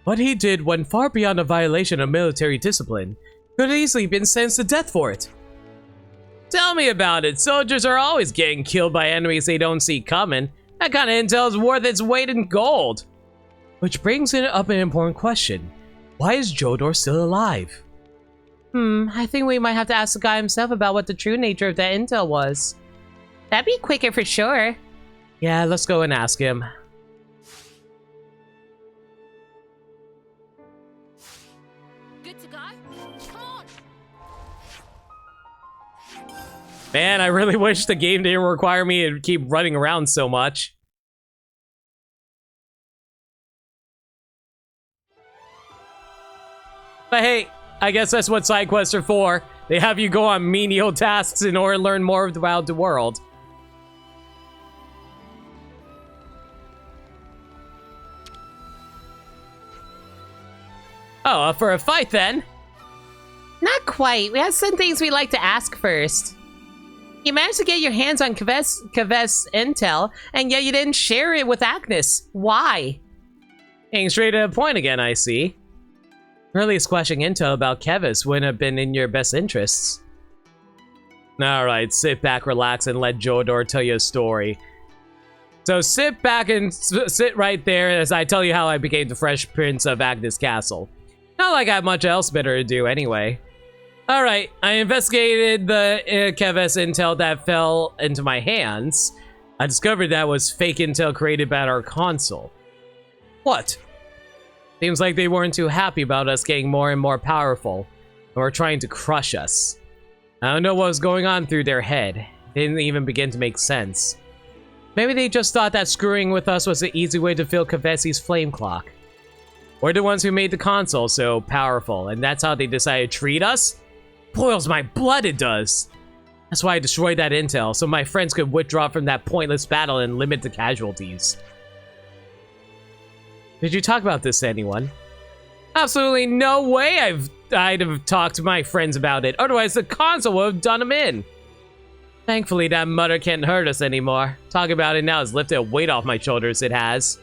[SPEAKER 1] What he did went far beyond a violation of military discipline. Could have easily been sentenced to death for it. Tell me about it. Soldiers are always getting killed by enemies they don't see coming. That kind of intel is worth its weight in gold. Which brings up an important question. Why is Jodor still alive?
[SPEAKER 5] I think we might have to ask the guy himself about what the true nature of that intel was. That'd be quicker for sure.
[SPEAKER 1] Yeah, let's go and ask him.
[SPEAKER 14] Good to go? Come on!
[SPEAKER 1] Man, I really wish the game didn't require me to keep running around so much. But hey, I guess that's what side quests are for. They have you go on menial tasks in order to learn more about the world. Oh, for a fight then?
[SPEAKER 5] Not quite. We have some things we'd like to ask first. You managed to get your hands on Keveth's intel, and yet you didn't share it with Agnes. Why?
[SPEAKER 1] Getting straight to the point again, I see. Early squashing intel about Keveth wouldn't have been in your best interests. Alright, sit back, relax, and let Jodor tell you a story. So sit back and sit right there as I tell you how I became the Fresh Prince of Agnes Castle. Not like I have much else better to do anyway. Alright, I investigated the Keveth's intel that fell into my hands. I discovered that was fake intel created by our console. What? Seems like they weren't too happy about us getting more and more powerful, and were trying to crush us. I don't know what was going on through their head. It didn't even begin to make sense. Maybe they just thought that screwing with us was the easy way to fill Kavesi's flame clock. We're the ones who made the console so powerful, and that's how they decided to treat us? Boils my blood, it does. That's why I destroyed that intel, so my friends could withdraw from that pointless battle and limit the casualties. Did you talk about this to anyone? Absolutely no way I'd have talked to my friends about it, otherwise the console would have done them in. Thankfully, that mutter can't hurt us anymore. Talking about it now has lifted a weight off my shoulders, it has.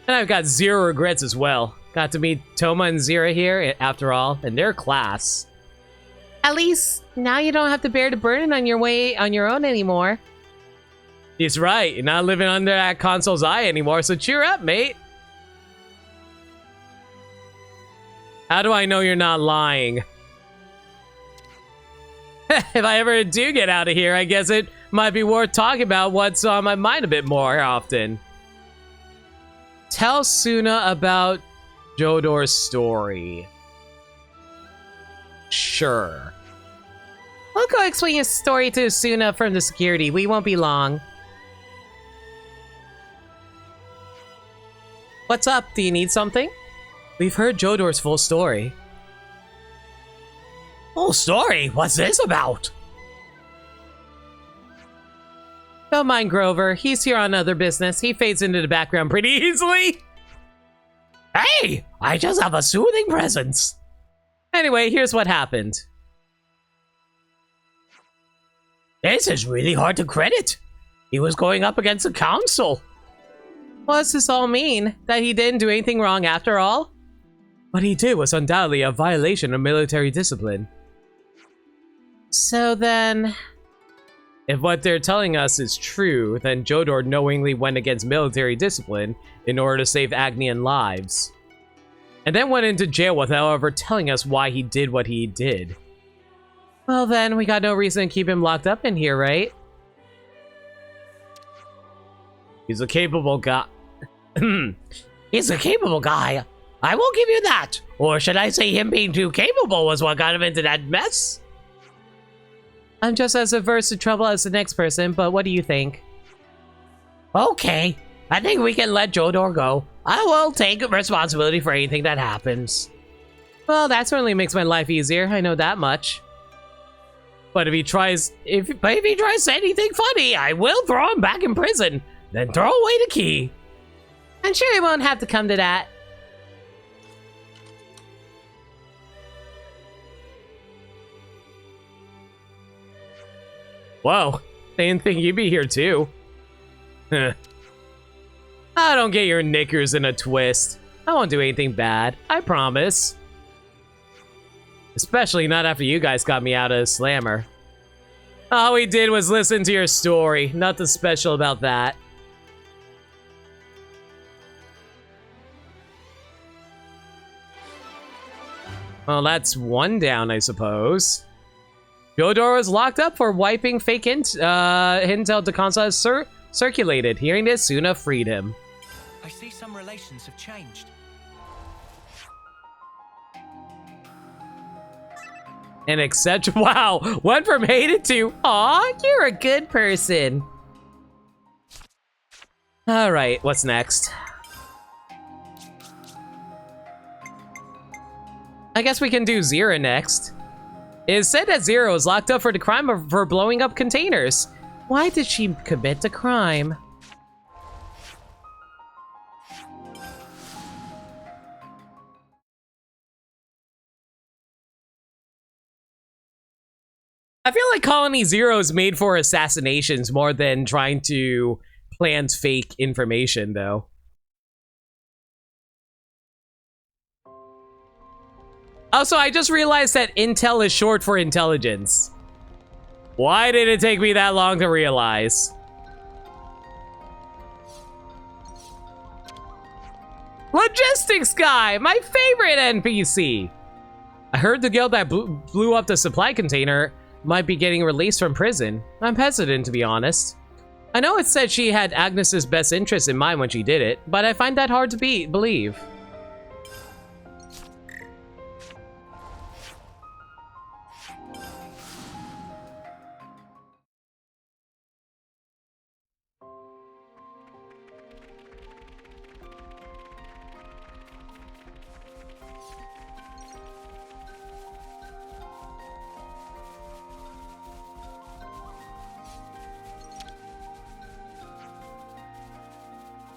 [SPEAKER 1] And I've got zero regrets as well. Got to meet Toma and Zira here, after all, and their class.
[SPEAKER 5] At least, now you don't have to bear the burden on your own anymore.
[SPEAKER 1] He's right, you're not living under that console's eye anymore, so cheer up, mate. How do I know you're not lying? If I ever do get out of here, I guess it might be worth talking about what's on my mind a bit more often. Tell Suna about Jodor's story. Sure.
[SPEAKER 5] We'll go explain your story to Suna from the security. We won't be long.
[SPEAKER 1] What's up? Do you need something? We've heard Jodor's full story.
[SPEAKER 19] Full story? What's this about?
[SPEAKER 1] Don't mind Grover. He's here on other business. He fades into the background pretty easily.
[SPEAKER 19] Hey! I just have a soothing presence.
[SPEAKER 1] Anyway, here's what happened.
[SPEAKER 19] This is really hard to credit. He was going up against the council.
[SPEAKER 1] What does this all mean? That he didn't do anything wrong after all? What he did was undoubtedly a violation of military discipline.
[SPEAKER 5] So then...
[SPEAKER 1] If what they're telling us is true, then Jodor knowingly went against military discipline in order to save Agnian lives. And then went into jail without ever telling us why he did what he did. Well then, we got no reason to keep him locked up in here, right? He's a capable guy.
[SPEAKER 19] He's a capable guy. I will give you that. Or should I say him being too capable was what got him into that mess?
[SPEAKER 1] I'm just as averse to trouble as the next person, but what do you think?
[SPEAKER 19] Okay, I think we can let Jodor go. I will take responsibility for anything that happens.
[SPEAKER 1] Well, that certainly makes my life easier, I know that much. But if he tries
[SPEAKER 19] anything funny, I will throw him back in prison, then throw away the key.
[SPEAKER 5] I'm sure it won't have to come to that.
[SPEAKER 1] Whoa, they didn't think you'd be here too. I don't get your knickers in a twist. I won't do anything bad, I promise. Especially not after you guys got me out of the slammer. All we did was listen to your story, nothing special about that. Well, that's one down, I suppose. Jodor was locked up for wiping fake intel Dekansa has circulated. Hearing this, Suna freed him.
[SPEAKER 16] I see some relations have changed.
[SPEAKER 1] And accept. Wow, went from hated to, aw, you're a good person. All right, what's next? I guess we can do Zira next. It is said that Zero is locked up for the crime of for blowing up containers. Why did she commit the crime? I feel like Colony Zero is made for assassinations more than trying to plant fake information, though. Also, I just realized that intel is short for intelligence. Why did it take me that long to realize? Logistics guy, my favorite NPC. I heard the guild that blew up the supply container might be getting released from prison. I'm hesitant, to be honest. I know it said she had Agnes's best interest in mind when she did it, but I find that hard to believe.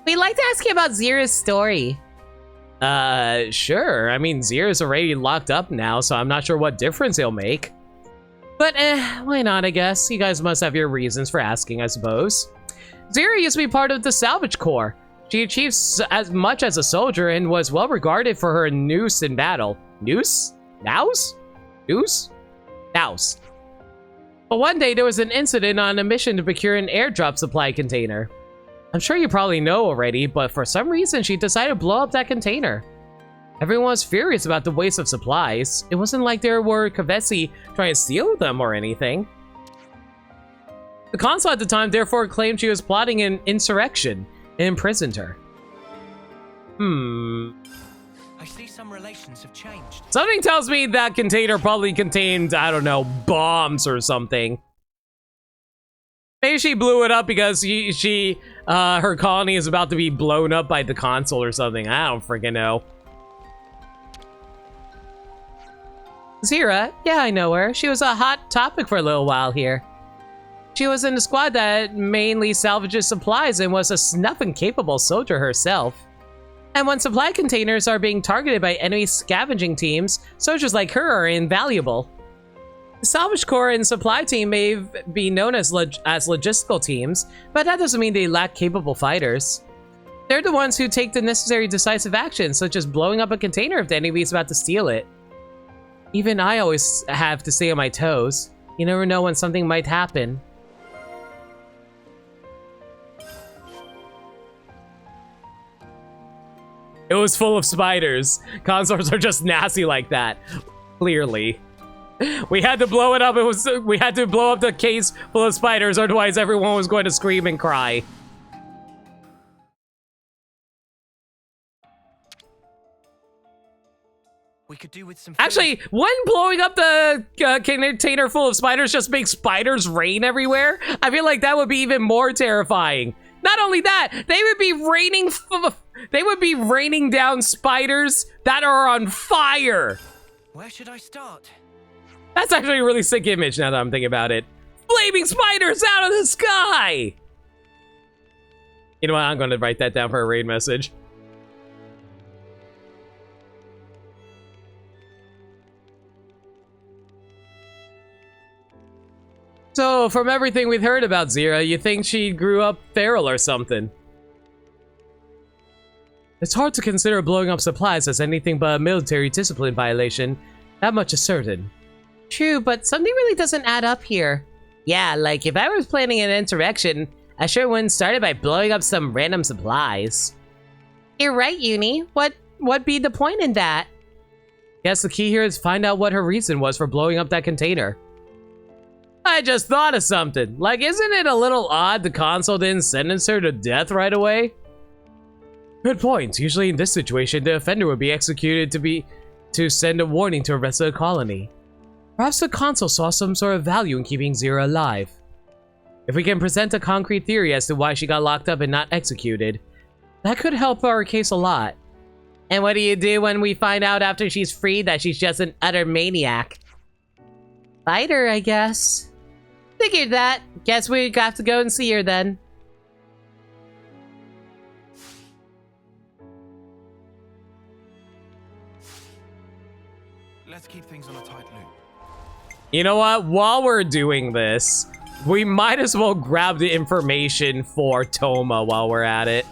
[SPEAKER 5] We'd like to ask you about Zira's story.
[SPEAKER 1] Sure. I mean, Zira's already locked up now, so I'm not sure what difference it'll make. But, why not, I guess? You guys must have your reasons for asking, I suppose. Zira used to be part of the Salvage Corps. She achieved as much as a soldier and was well regarded for her nous in battle. Nous? Nous? Nous? Nous. But one day, there was an incident on a mission to procure an airdrop supply container. I'm sure you probably know already, but for some reason she decided to blow up that container. Everyone was furious about the waste of supplies. It wasn't like there were Kavesi trying to steal them or anything. The consul at the time therefore claimed she was plotting an insurrection and imprisoned her.
[SPEAKER 16] I see some relations have changed.
[SPEAKER 1] Something tells me that container probably contained, I don't know, bombs or something. Maybe she blew it up because her colony is about to be blown up by the consul or something. I don't freaking know.
[SPEAKER 5] Zira? Yeah, I know her. She was a hot topic for a little while here. She was in a squad that mainly salvages supplies and was a snuff-incapable soldier herself. And when supply containers are being targeted by enemy scavenging teams, soldiers like her are invaluable. The Salvage Corps and Supply Team may be known as logistical teams, but that doesn't mean they lack capable fighters. They're the ones who take the necessary decisive actions, such as blowing up a container if the enemy is about to steal it. Even I always have to stay on my toes. You never know when something might happen.
[SPEAKER 1] It was full of spiders. Consorts are just nasty like that. Clearly. We had to blow it up. We had to blow up the case full of spiders, otherwise everyone was going to scream and cry.
[SPEAKER 16] We could do with some.
[SPEAKER 1] Actually, wouldn't blowing up the container full of spiders just make spiders rain everywhere? I feel like that would be even more terrifying. Not only that, they would be raining down spiders that are on fire.
[SPEAKER 16] Where should I start?
[SPEAKER 1] That's actually a really sick image now that I'm thinking about it. Flaming spiders out of the sky! You know what? I'm going to write that down for a raid message. So, from everything we've heard about Zira, you think she grew up feral or something? It's hard to consider blowing up supplies as anything but a military discipline violation. That much is certain.
[SPEAKER 5] True, but something really doesn't add up here.
[SPEAKER 19] Yeah, like if I was planning an insurrection, I sure wouldn't start it by blowing up some random supplies.
[SPEAKER 5] You're right, Uni. What'd be the point in that?
[SPEAKER 1] Guess the key here is find out what her reason was for blowing up that container. I just thought of something. Like, isn't it a little odd the consul didn't sentence her to death right away? Good point. Usually in this situation, the offender would be executed to send a warning to the rest of the colony. Perhaps the consul saw some sort of value in keeping Zira alive. If we can present a concrete theory as to why she got locked up and not executed, that could help our case a lot.
[SPEAKER 19] And what do you do when we find out after she's freed that she's just an utter maniac?
[SPEAKER 5] Fighter, I guess. Figured that. Guess we have to go and see her then.
[SPEAKER 2] Let's keep things on a tight loop.
[SPEAKER 1] You know what? While we're doing this, we might as well grab the information for Toma while we're at it.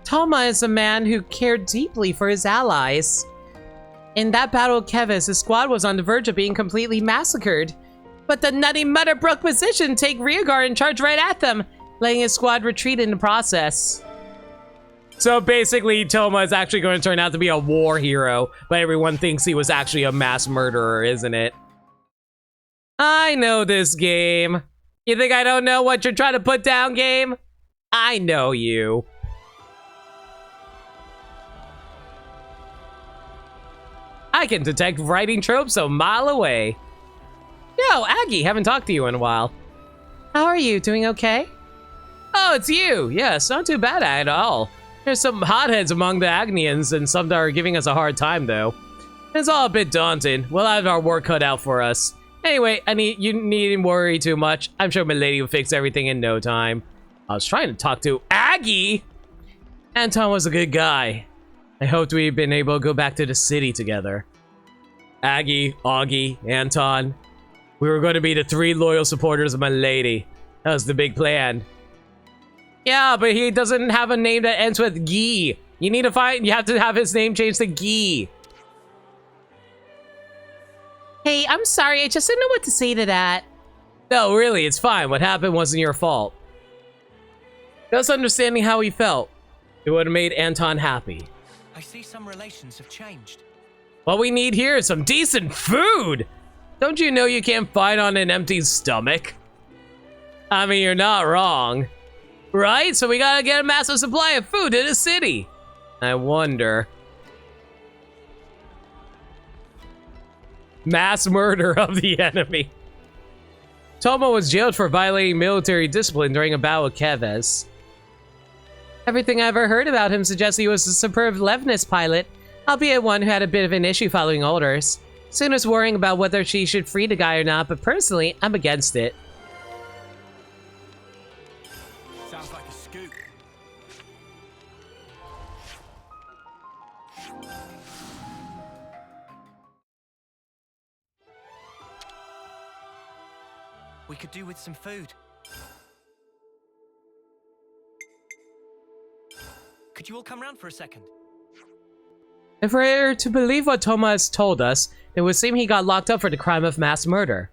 [SPEAKER 5] Toma is a man who cared deeply for his allies. In that battle of Keves, his squad was on the verge of being completely massacred. But the nutty mutter broke position, take rearguard, and charge right at them, letting his squad retreat in the process.
[SPEAKER 1] So basically, Toma is actually going to turn out to be a war hero, but everyone thinks he was actually a mass murderer, isn't it? I know this game. You think I don't know what you're trying to put down, game? I know you. I can detect writing tropes a mile away. Yo, Aggie, haven't talked to you in a while.
[SPEAKER 5] How are you? Doing okay?
[SPEAKER 1] Oh, it's you. Yes, not too bad at all. There's some hotheads among the Agnians and some that are giving us a hard time, though. It's all a bit daunting. We'll have our work cut out for us. Anyway, you needn't worry too much. I'm sure my lady will fix everything in no time. I was trying to talk to Aggie. Anton was a good guy. I hoped we'd been able to go back to the city together. Aggie, Augie, Anton. We were going to be the 3 loyal supporters of my lady. That was the big plan. Yeah, but he doesn't have a name that ends with Guy. You have to have his name changed to Guy.
[SPEAKER 5] Hey, I'm sorry. I just didn't know what to say to that.
[SPEAKER 1] No, really, it's fine. What happened wasn't your fault. Just understanding how he felt. It would have made Anton happy.
[SPEAKER 16] I see some relations have changed.
[SPEAKER 1] What we need here is some decent food! Don't you know you can't fight on an empty stomach? I mean, you're not wrong. Right? So we gotta get a massive supply of food in the city. I wonder. Mass murder of the enemy. Toma was jailed for violating military discipline during a battle with Keves. Everything I ever heard about him suggests he was a superb Levnis pilot, albeit one who had a bit of an issue following orders. Soon was worrying about whether she should free the guy or not, but personally, I'm against it.
[SPEAKER 8] Sounds like a scoop.
[SPEAKER 16] We could do with some food. Could you all come round for a second?
[SPEAKER 1] If we're to believe what Toma has told us, it would seem he got locked up for the crime of mass murder.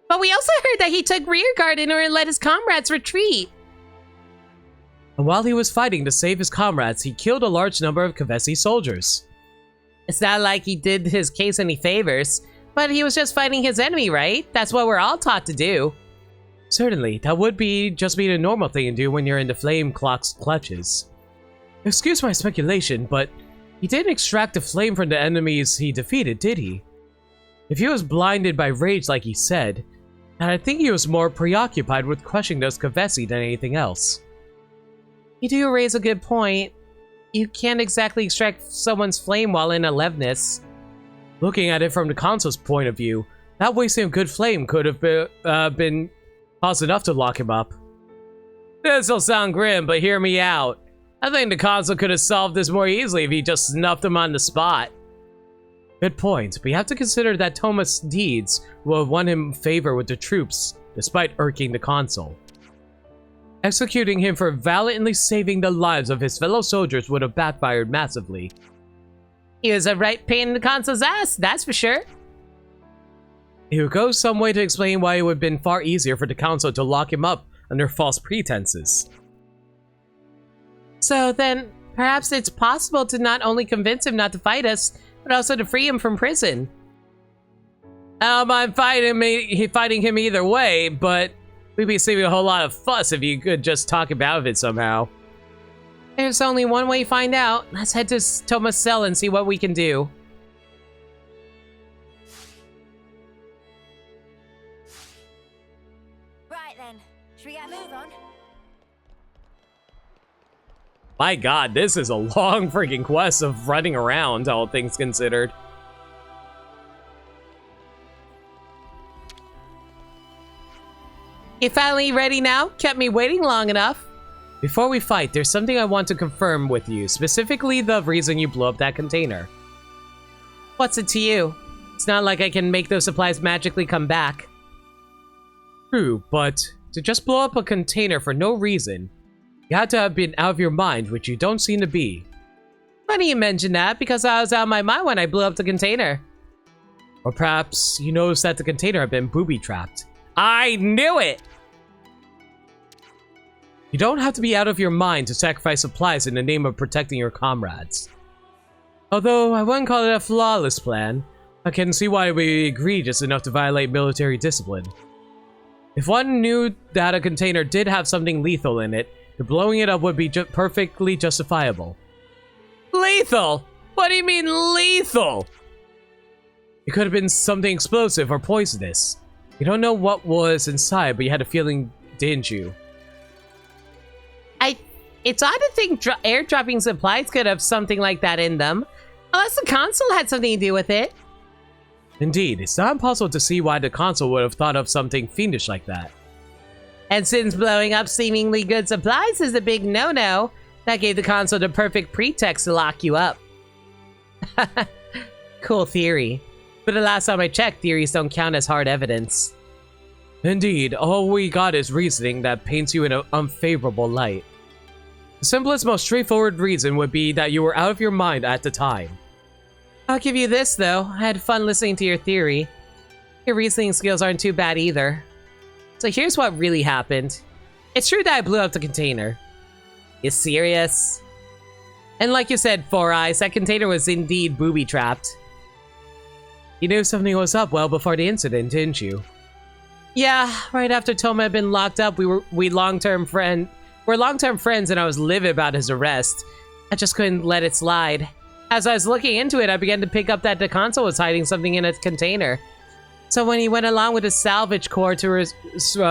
[SPEAKER 5] But we also heard that he took rearguard in order to let his comrades retreat.
[SPEAKER 1] And while he was fighting to save his comrades, he killed a large number of Kevesi soldiers.
[SPEAKER 5] It's not like he did his case any favors, but he was just fighting his enemy, right? That's what we're all taught to do.
[SPEAKER 1] Certainly, that would just be the normal thing to do when you're in the flame clock's clutches. Excuse my speculation, but he didn't extract the flame from the enemies he defeated, did he? If he was blinded by rage like he said, then I think he was more preoccupied with crushing those Kevesi than anything else.
[SPEAKER 5] You do raise a good point. You can't exactly extract someone's flame while in a Levnis.
[SPEAKER 1] Looking at it from the console's point of view, that wasting a good flame could have been cause enough to lock him up. This'll sound grim, but hear me out. I think the console could have solved this more easily if he just snuffed him on the spot. Good point, but you have to consider that Toma's deeds will have won him favor with the troops, despite irking the console. Executing him for valiantly saving the lives of his fellow soldiers would have backfired massively.
[SPEAKER 5] He was a right pain in the console's ass, that's for sure.
[SPEAKER 1] It would go some way to explain why it would have been far easier for the council to lock him up under false pretenses.
[SPEAKER 5] So then, perhaps it's possible to not only convince him not to fight us, but also to free him from prison. I'm fighting him either way, but we'd be saving a whole lot of fuss if you could just talk him out of it somehow. There's only one way to find out. Let's head to Toma's cell and see what we can do.
[SPEAKER 4] Right then, should we get a move on?
[SPEAKER 1] My god, this is a long freaking quest of running around, all things considered.
[SPEAKER 5] You finally ready now? Kept me waiting long enough.
[SPEAKER 1] Before we fight, there's something I want to confirm with you, specifically the reason you blew up that container.
[SPEAKER 5] What's it to you? It's not like I can make those supplies magically come back.
[SPEAKER 1] True, but to just blow up a container for no reason, you had to have been out of your mind, which you don't seem to be.
[SPEAKER 5] Funny you mention that, because I was out of my mind when I blew up the container.
[SPEAKER 1] Or perhaps you noticed that the container had been booby-trapped. I knew it! You don't have to be out of your mind to sacrifice supplies in the name of protecting your comrades. Although I wouldn't call it a flawless plan, I can see why it would be egregious enough to violate military discipline. If one knew that a container did have something lethal in it, the blowing it up would be perfectly justifiable.
[SPEAKER 5] Lethal? What do you mean lethal?
[SPEAKER 1] It could have been something explosive or poisonous. You don't know what was inside, but you had a feeling, didn't you?
[SPEAKER 5] It's odd to think airdropping supplies could have something like that in them. Unless the console had something to do with it.
[SPEAKER 1] Indeed, it's not impossible to see why the console would have thought of something fiendish like that.
[SPEAKER 5] And since blowing up seemingly good supplies is a big no-no, that gave the console the perfect pretext to lock you up. Cool theory. But the last time I checked, theories don't count as hard evidence.
[SPEAKER 1] Indeed, all we got is reasoning that paints you in an unfavorable light. The simplest, most straightforward reason would be that you were out of your mind at the time.
[SPEAKER 5] I'll give you this, though. I had fun listening to your theory. Your reasoning skills aren't too bad either. So here's what really happened. It's true that I blew up the container. You serious? And like you said, Four Eyes, that container was indeed booby-trapped.
[SPEAKER 1] You knew something was up well before the incident, didn't you?
[SPEAKER 5] Yeah, right after Toma had been locked up, we're long-term friends and I was livid about his arrest. I just couldn't let it slide. As I was looking into it, I began to pick up that the console was hiding something in its container. So when he went along with the salvage corps to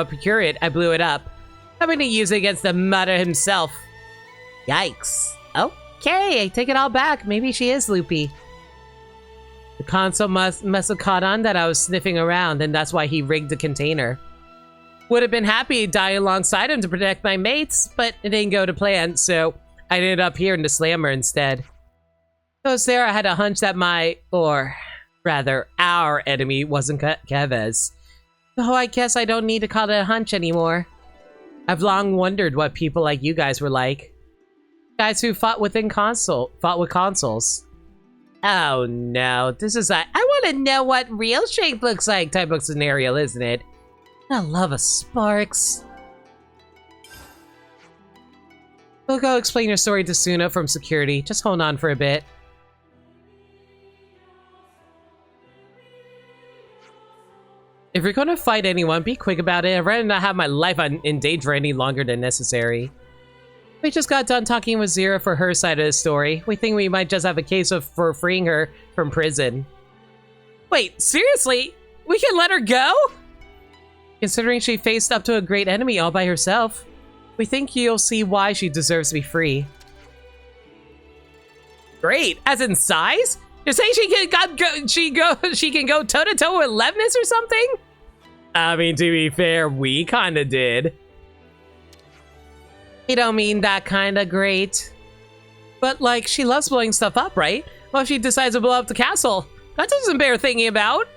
[SPEAKER 5] procure it, I blew it up. Having to use it against the mutter himself. Yikes. Okay, I take it all back. Maybe she is loopy. The console must have caught on that I was sniffing around, and that's why he rigged the container. Would have been happy to die alongside him to protect my mates, but it didn't go to plan, so I ended up here in the slammer instead. So there I had a hunch that our enemy wasn't Kevez. So I guess I don't need to call it a hunch anymore. I've long wondered what people like you guys were like. Guys who fought with consoles. Oh no, this is I want to know what real strength looks like type of scenario, isn't it? I love a sparks. We'll go explain your story to Suna from security. Just hold on for a bit. If you're gonna fight anyone, be quick about it. I'd rather not have my life in danger any longer than necessary. We just got done talking with Zira for her side of the story. We think we might just have a case for freeing her from prison. Wait, seriously? We can let her go? Considering she faced up to a great enemy all by herself, we think you'll see why she deserves to be free. Great, as in size? You're saying she can go toe-to-toe with Levnis or something?
[SPEAKER 1] I mean, to be fair, we kinda did.
[SPEAKER 5] You don't mean that kinda great. But, like, she loves blowing stuff up, right? Well, if she decides to blow up the castle, that doesn't bear thinking about.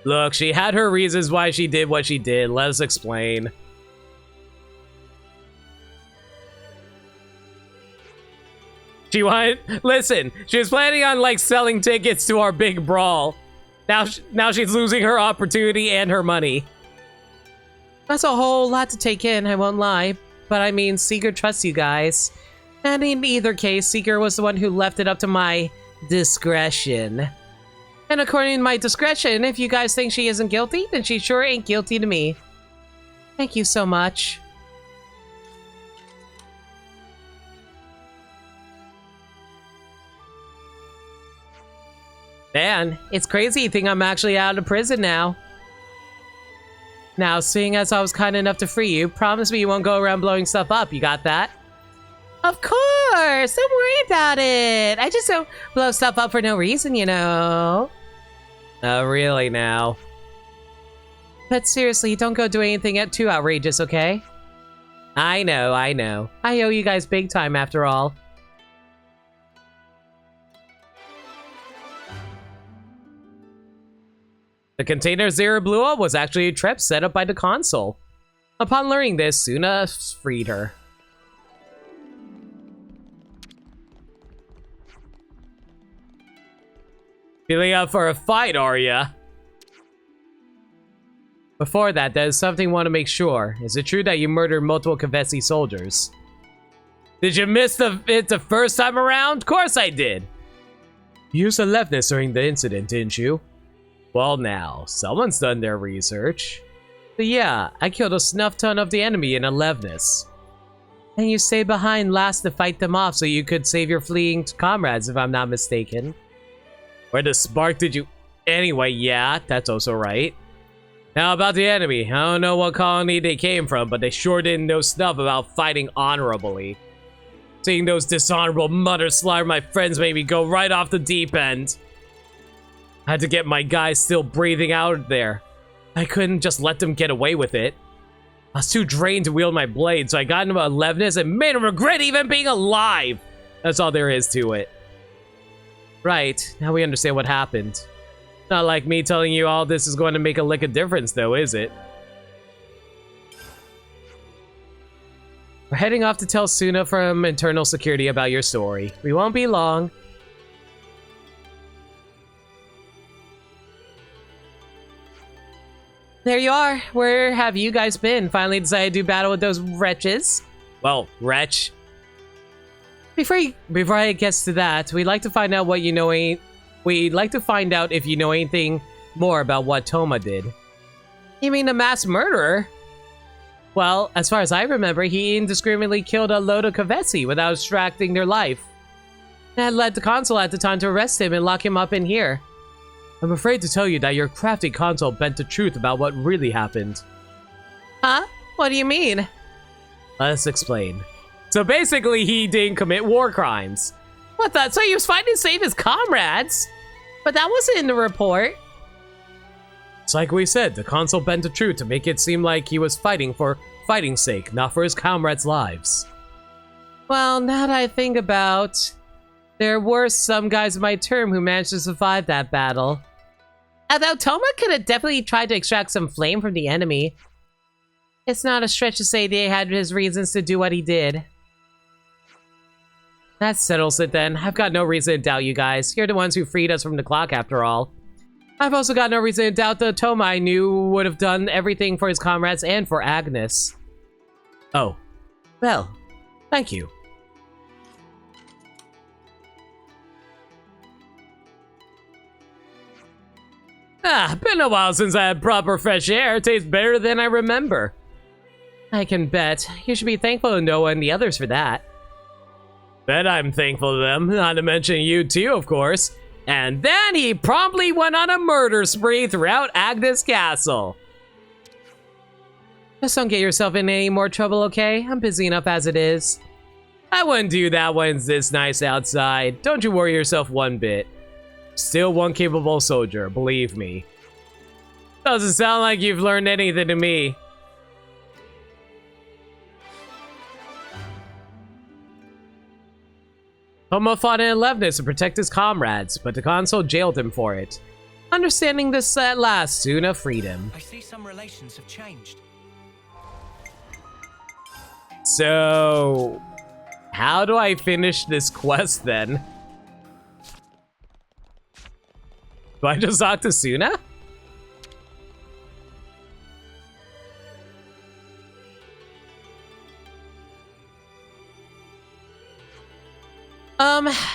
[SPEAKER 1] Look, she had her reasons why she did what she did. Let us explain. Listen, she was planning on, like, selling tickets to our big brawl. Now she's losing her opportunity and her money.
[SPEAKER 5] That's a whole lot to take in, I won't lie. But I mean, Seeger trusts you guys. And in either case, Seeker was the one who left it up to my discretion. And according to my discretion, if you guys think she isn't guilty, then she sure ain't guilty to me. Thank you so much. Man, it's crazy to think I'm actually out of prison now. Now, seeing as I was kind enough to free you, promise me you won't go around blowing stuff up. You got that? Of course! Don't worry about it! I just don't blow stuff up for no reason, you know. Oh, really now? But seriously, don't go doing anything too outrageous, okay? I know, I know. I owe you guys big time after all. The container Zera blew up was actually a trap set up by the console. Upon learning this, Suna freed her. Feeling up for a fight, are ya? Before that, there's something I want to make sure. Is it true that you murdered multiple Kavesi soldiers? Did you miss it the first time around? Of course I did! You used aleveness during the incident, didn't you? Well now, someone's done their research. But yeah, I killed a snuff ton of the enemy in aleveness. And you stayed behind last to fight them off so you could save your fleeing comrades, if I'm not mistaken. Where the spark did you... Anyway, yeah, that's also right. Now about the enemy, I don't know what colony they came from, but they sure didn't know stuff about fighting honorably. Seeing those dishonorable mutter slaughter my friends made me go right off the deep end. I had to get my guys still breathing out there. I couldn't just let them get away with it. I was too drained to wield my blade, so I got into aleveness and made them regret even being alive. That's all there is to it. Right, now we understand what happened. Not like me telling you all this is going to make a lick of difference though, is it? We're heading off to tell Suna from internal security about your story. We won't be long. There you are. Where have you guys been? Finally decided to do battle with those wretches? Well, wretch. Before I get to that, we'd like to find out what you know. We'd like to find out if you know anything more about what Toma did. You mean a mass murderer? Well, as far as I remember, he indiscriminately killed a load of Kavesi without extracting their life. That led the consul at the time to arrest him and lock him up in here. I'm afraid to tell you that your crafty consul bent the truth about what really happened. Huh? What do you mean? Let's explain. So basically, he didn't commit war crimes. What the? So he was fighting to save his comrades? But that wasn't in the report. It's like we said, the consul bent the truth to make it seem like he was fighting for fighting's sake, not for his comrades' lives. Well, now that I think about, there were some guys in my term who managed to survive that battle. Although Toma could have definitely tried to extract some flame from the enemy. It's not a stretch to say they had his reasons to do what he did. That settles it then. I've got no reason to doubt you guys. You're the ones who freed us from the clock after all. I've also got no reason to doubt that Toma I knew would have done everything for his comrades and for Agnes. Oh. Well, thank you. Been a while since I had proper fresh air. It tastes better than I remember. I can bet. You should be thankful to Noah and the others for that. Bet I'm thankful to them, not to mention you too, of course. And then he promptly went on a murder spree throughout Agnes Castle. Just don't get yourself in any more trouble, okay? I'm busy enough as it is. I wouldn't do that when it's this nice outside. Don't you worry yourself one bit. Still one capable soldier, believe me. Doesn't sound like you've learned anything to me. Toma fought in aleveness to protect his comrades, but the consul jailed him for it. Understanding this at last, Suna freed him.
[SPEAKER 16] I see some relations have changed.
[SPEAKER 1] So, how do I finish this quest then? Do I just talk to Suna?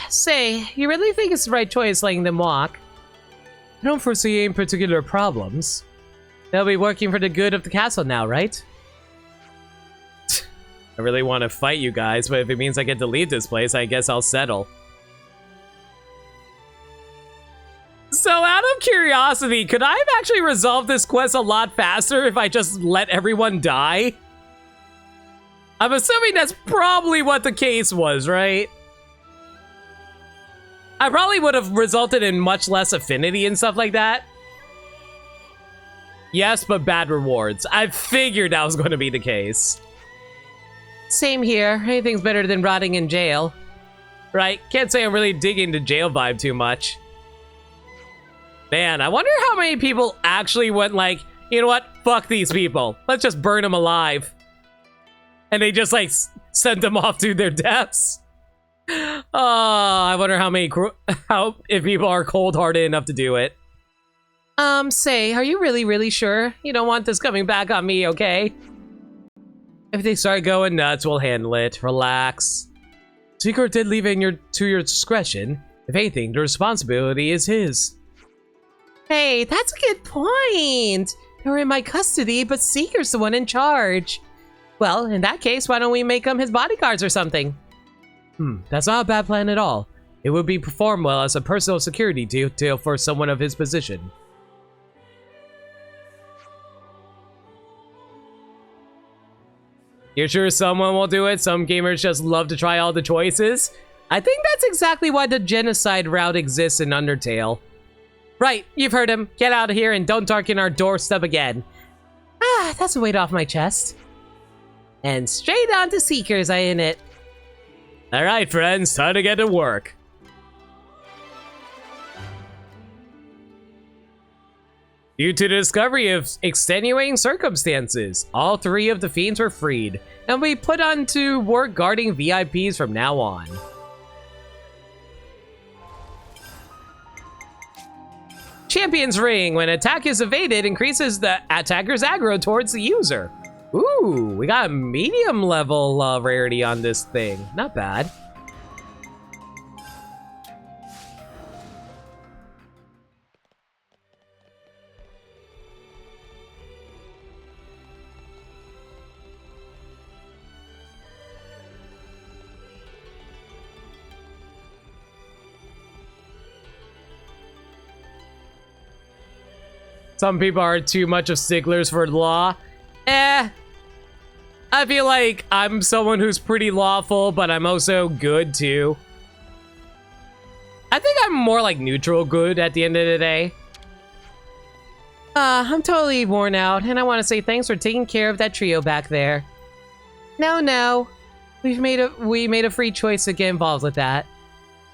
[SPEAKER 5] Say, you really think it's the right choice letting them walk?
[SPEAKER 1] I don't foresee any particular problems.
[SPEAKER 5] They'll be working for the good of the castle now, right?
[SPEAKER 1] I really want to fight you guys, but if it means I get to leave this place, I guess I'll settle. So out of curiosity, could I have actually resolved this quest a lot faster if I just let everyone die? I'm assuming that's probably what the case was, right? I probably would have resulted in much less affinity and stuff like that. Yes, but bad rewards. I figured that was going to be the case.
[SPEAKER 5] Same here. Anything's better than rotting in jail.
[SPEAKER 1] Right, can't say I'm really digging the jail vibe too much. Man, I wonder how many people actually went like, you know what, fuck these people. Let's just burn them alive. And they just like sent them off to their deaths. Oh, I wonder how many, if people are cold-hearted enough to do it.
[SPEAKER 5] Say, are you really sure? You don't want this coming back on me, okay?
[SPEAKER 1] If they start going nuts, we'll handle it. Relax. Seeker did leave it to your discretion. If anything, the responsibility is his.
[SPEAKER 5] Hey, that's a good point. They're in my custody, but Seeker's the one in charge. Well, in that case, why don't we make them his bodyguards or something?
[SPEAKER 1] That's not a bad plan at all. It would be performed well as a personal security detail for someone of his position. You're sure someone will do it? Some gamers just love to try all the choices? I think that's exactly why the genocide route exists in Undertale.
[SPEAKER 5] Right, you've heard him. Get out of here and don't darken our doorstep again. Ah, that's a weight off my chest. And straight on to Seekers, ain't it?
[SPEAKER 1] Alright, friends, time to get to work. Due to the discovery of extenuating circumstances, all 3 of the fiends were freed, and we put on to work guarding VIPs from now on. Champion's Ring. When attack is evaded, increases the attacker's aggro towards the user. Ooh, we got a medium level rarity on this thing. Not bad. Some people are too much of sticklers for law. I feel like I'm someone who's pretty lawful, but I'm also good too. I think I'm more like neutral good at the end of the day.
[SPEAKER 5] I'm totally worn out, and I want to say thanks for taking care of that trio back there. No. We made a free choice to get involved with that.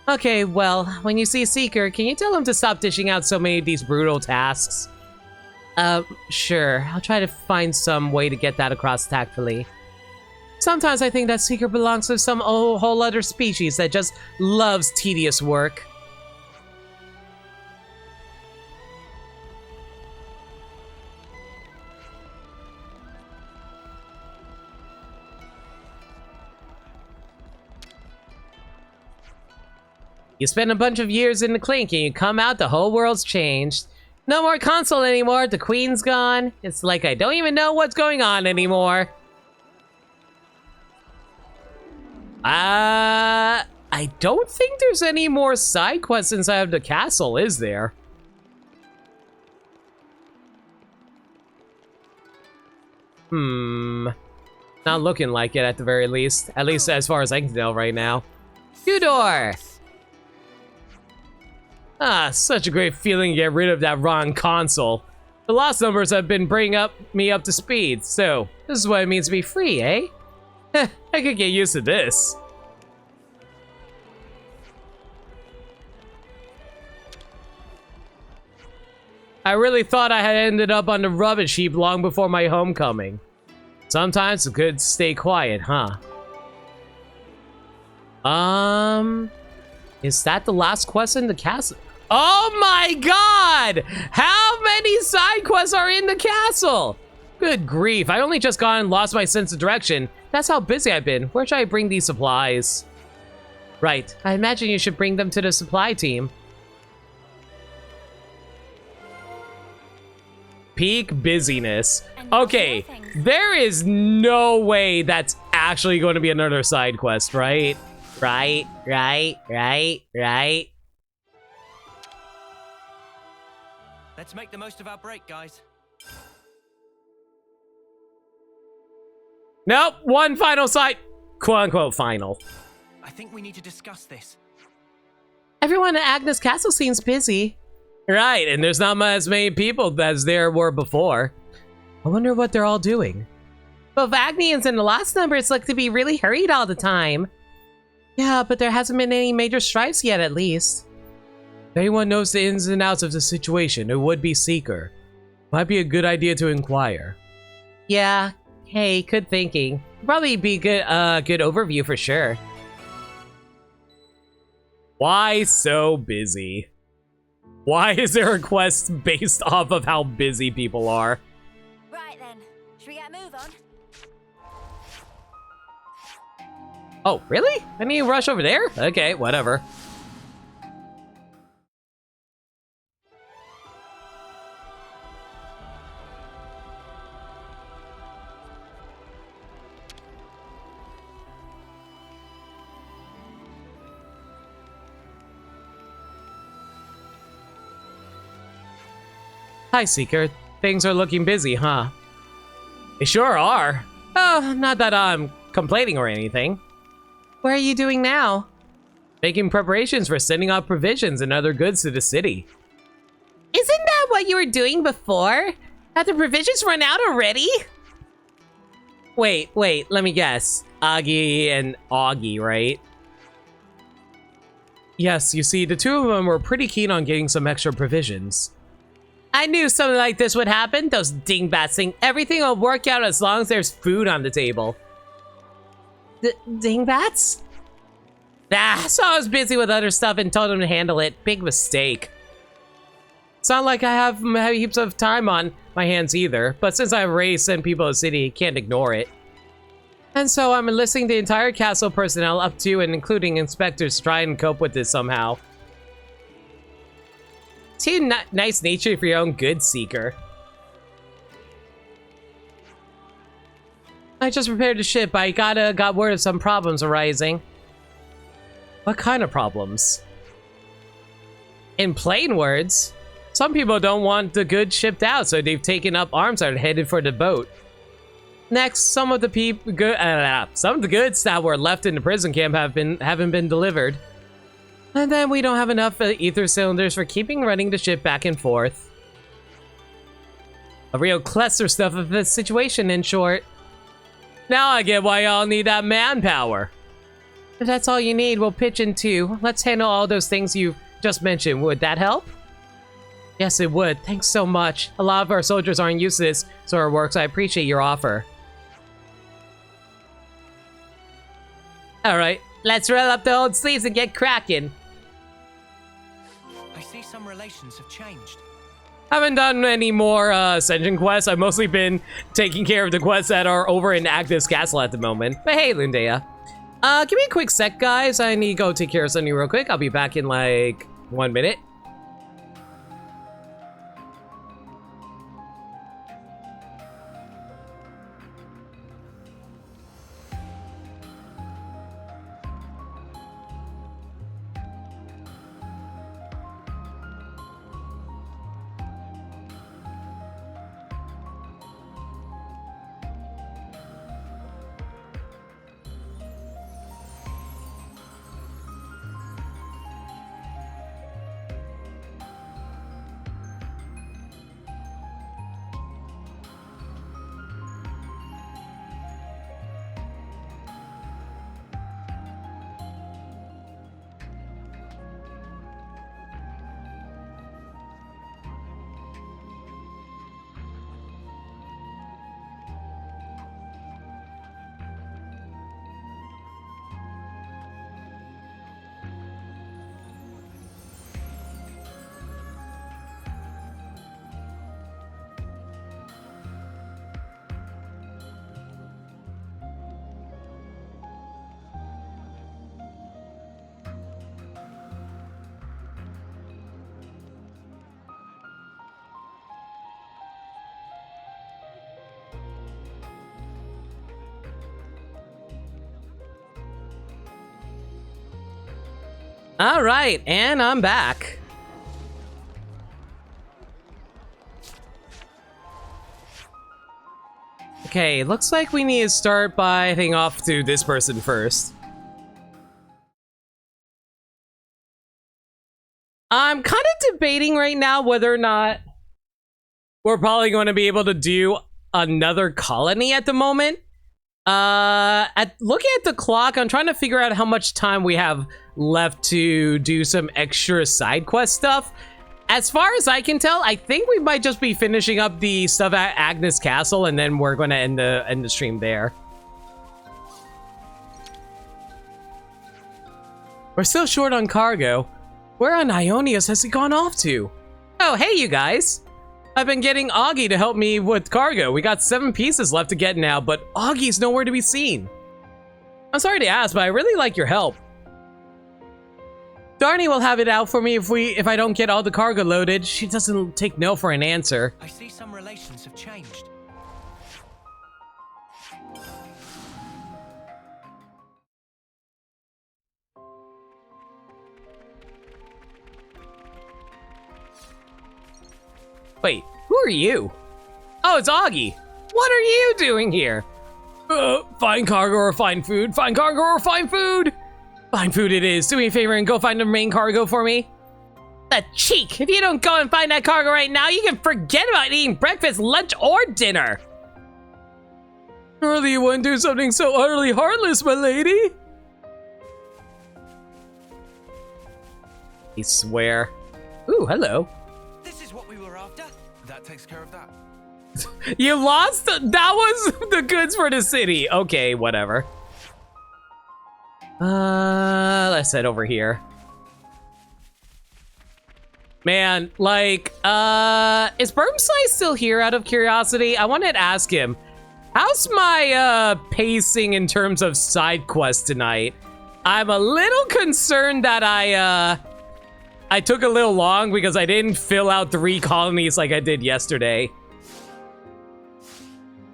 [SPEAKER 5] Okay, well, when you see Seeker, can you tell him to stop dishing out so many of these brutal tasks? Sure. I'll try to find some way to get that across tactfully. Sometimes I think that Seeker belongs to some whole other species that just loves tedious work.
[SPEAKER 1] You spend a bunch of years in the clink and you come out, the whole world's changed. No more console anymore, the queen's gone. It's like I don't even know what's going on anymore. I don't think there's any more side quests inside of the castle, is there? Not looking like it at the very least. At least as far as I can tell right now. Tudor! Ah, such a great feeling to get rid of that wrong console. The loss numbers have been bringing me up to speed, so this is what it means to be free, eh? I could get used to this. I really thought I had ended up on the rubbish heap long before my homecoming. Sometimes it's good to stay quiet, huh? Is that the last quest in the castle? Oh my god! How many side quests are in the castle? Good grief, I only just got and lost my sense of direction. That's how busy I've been. Where should I bring these supplies? Right. I imagine you should bring them to the supply team. Peak busyness. Okay, there is no way that's actually going to be another side quest, right? Right.
[SPEAKER 16] Let's make the most of our break, guys.
[SPEAKER 1] Nope, one final side, quote-unquote final.
[SPEAKER 16] I think we need to discuss this.
[SPEAKER 5] Everyone at Agnes Castle seems busy.
[SPEAKER 1] Right, and there's not as many people as there were before. I wonder what they're all doing.
[SPEAKER 5] Both Agnians and the Lost Numbers look to be really hurried all the time. Yeah, but there hasn't been any major strikes yet, at least.
[SPEAKER 1] If anyone knows the ins and outs of the situation, it would be Seeker. Might be a good idea to inquire.
[SPEAKER 5] Yeah, hey, good thinking.
[SPEAKER 1] Probably be good overview for sure. Why so busy? Why is there a quest based off of how busy people are?
[SPEAKER 10] Right then, should we get a move on?
[SPEAKER 1] Oh, really? I need to rush over there? Okay, whatever. Hi, Seeker. Things are looking busy, huh? They sure are. Oh, not that I'm complaining or anything.
[SPEAKER 5] What are you doing now?
[SPEAKER 1] Making preparations for sending out provisions and other goods to the city.
[SPEAKER 5] Isn't that what you were doing before? Have the provisions run out already?
[SPEAKER 1] Wait, let me guess. Augie and Augie, right? Yes, you see, the two of them were pretty keen on getting some extra provisions.
[SPEAKER 5] I knew something like this would happen. Those dingbats think everything will work out as long as there's food on the table. Dingbats?
[SPEAKER 1] So I was busy with other stuff and told them to handle it. Big mistake. It's not like I have heaps of time on my hands either, but since I've already sent people to the city, can't ignore it. And so I'm enlisting the entire castle personnel up to and including inspectors to try and cope with this somehow. Too nice nature for your own good, Seeker. I just prepared the ship. I got word of some problems arising. What kind of problems? In plain words, some people don't want the goods shipped out, so they've taken up arms and are headed for the boat. Next, some of the goods that were left in the prison camp haven't been delivered. And then we don't have enough ether cylinders for keeping running the ship back and forth. A real cluster stuff of the situation, in short. Now I get why y'all need that manpower. If that's all you need, we'll pitch in too. Let's handle all those things you just mentioned. Would that help? Yes, it would. Thanks so much. A lot of our soldiers aren't used to this sort of work, so I appreciate your offer. Alright, let's roll up the old sleeves and get cracking.
[SPEAKER 16] I see some relations have changed.
[SPEAKER 1] Haven't done any more Ascension quests. I've mostly been taking care of the quests that are over in Agnes Castle at the moment. But hey, Lindea. Give me a quick sec, guys. I need to go take care of something real quick. I'll be back in like 1 minute. All right, and I'm back. Okay, looks like we need to start by heading off to this person first. I'm kind of debating right now whether or not we're probably going to be able to do another colony at the moment. Looking at the clock, I'm trying to figure out how much time we have left to do some extra side quest stuff. As far as I can tell, I think we might just be finishing up the stuff at Agnes Castle, and then we're going to end the stream there. We're still short on cargo. Where on Ionius has he gone off to? Oh, hey, you guys. I've been getting Augie to help me with cargo. We got 7 pieces left to get now, but Augie's nowhere to be seen. I'm sorry to ask, but I really like your help. Darnie will have it out for me if I don't get all the cargo loaded. She doesn't take no for an answer.
[SPEAKER 16] I see some relations have changed.
[SPEAKER 1] Wait, who are you? Oh, it's Augie. What are you doing here? Find cargo or find food. Find cargo or find food. Find food it is. Do me a favor and go find the main cargo for me. The cheek! If you don't go and find that cargo right now, you can forget about eating breakfast, lunch, or dinner. Surely you wouldn't do something so utterly heartless, my lady. I swear. Ooh, hello.
[SPEAKER 16] This is what we were after.
[SPEAKER 2] That takes care of that.
[SPEAKER 1] You lost? That was the goods for the city. Okay, whatever. Let's head over here. Man, like, is Burmslice still here out of curiosity? I wanted to ask him, how's my, pacing in terms of side quests tonight? I'm a little concerned that I took a little long because I didn't fill out 3 colonies like I did yesterday.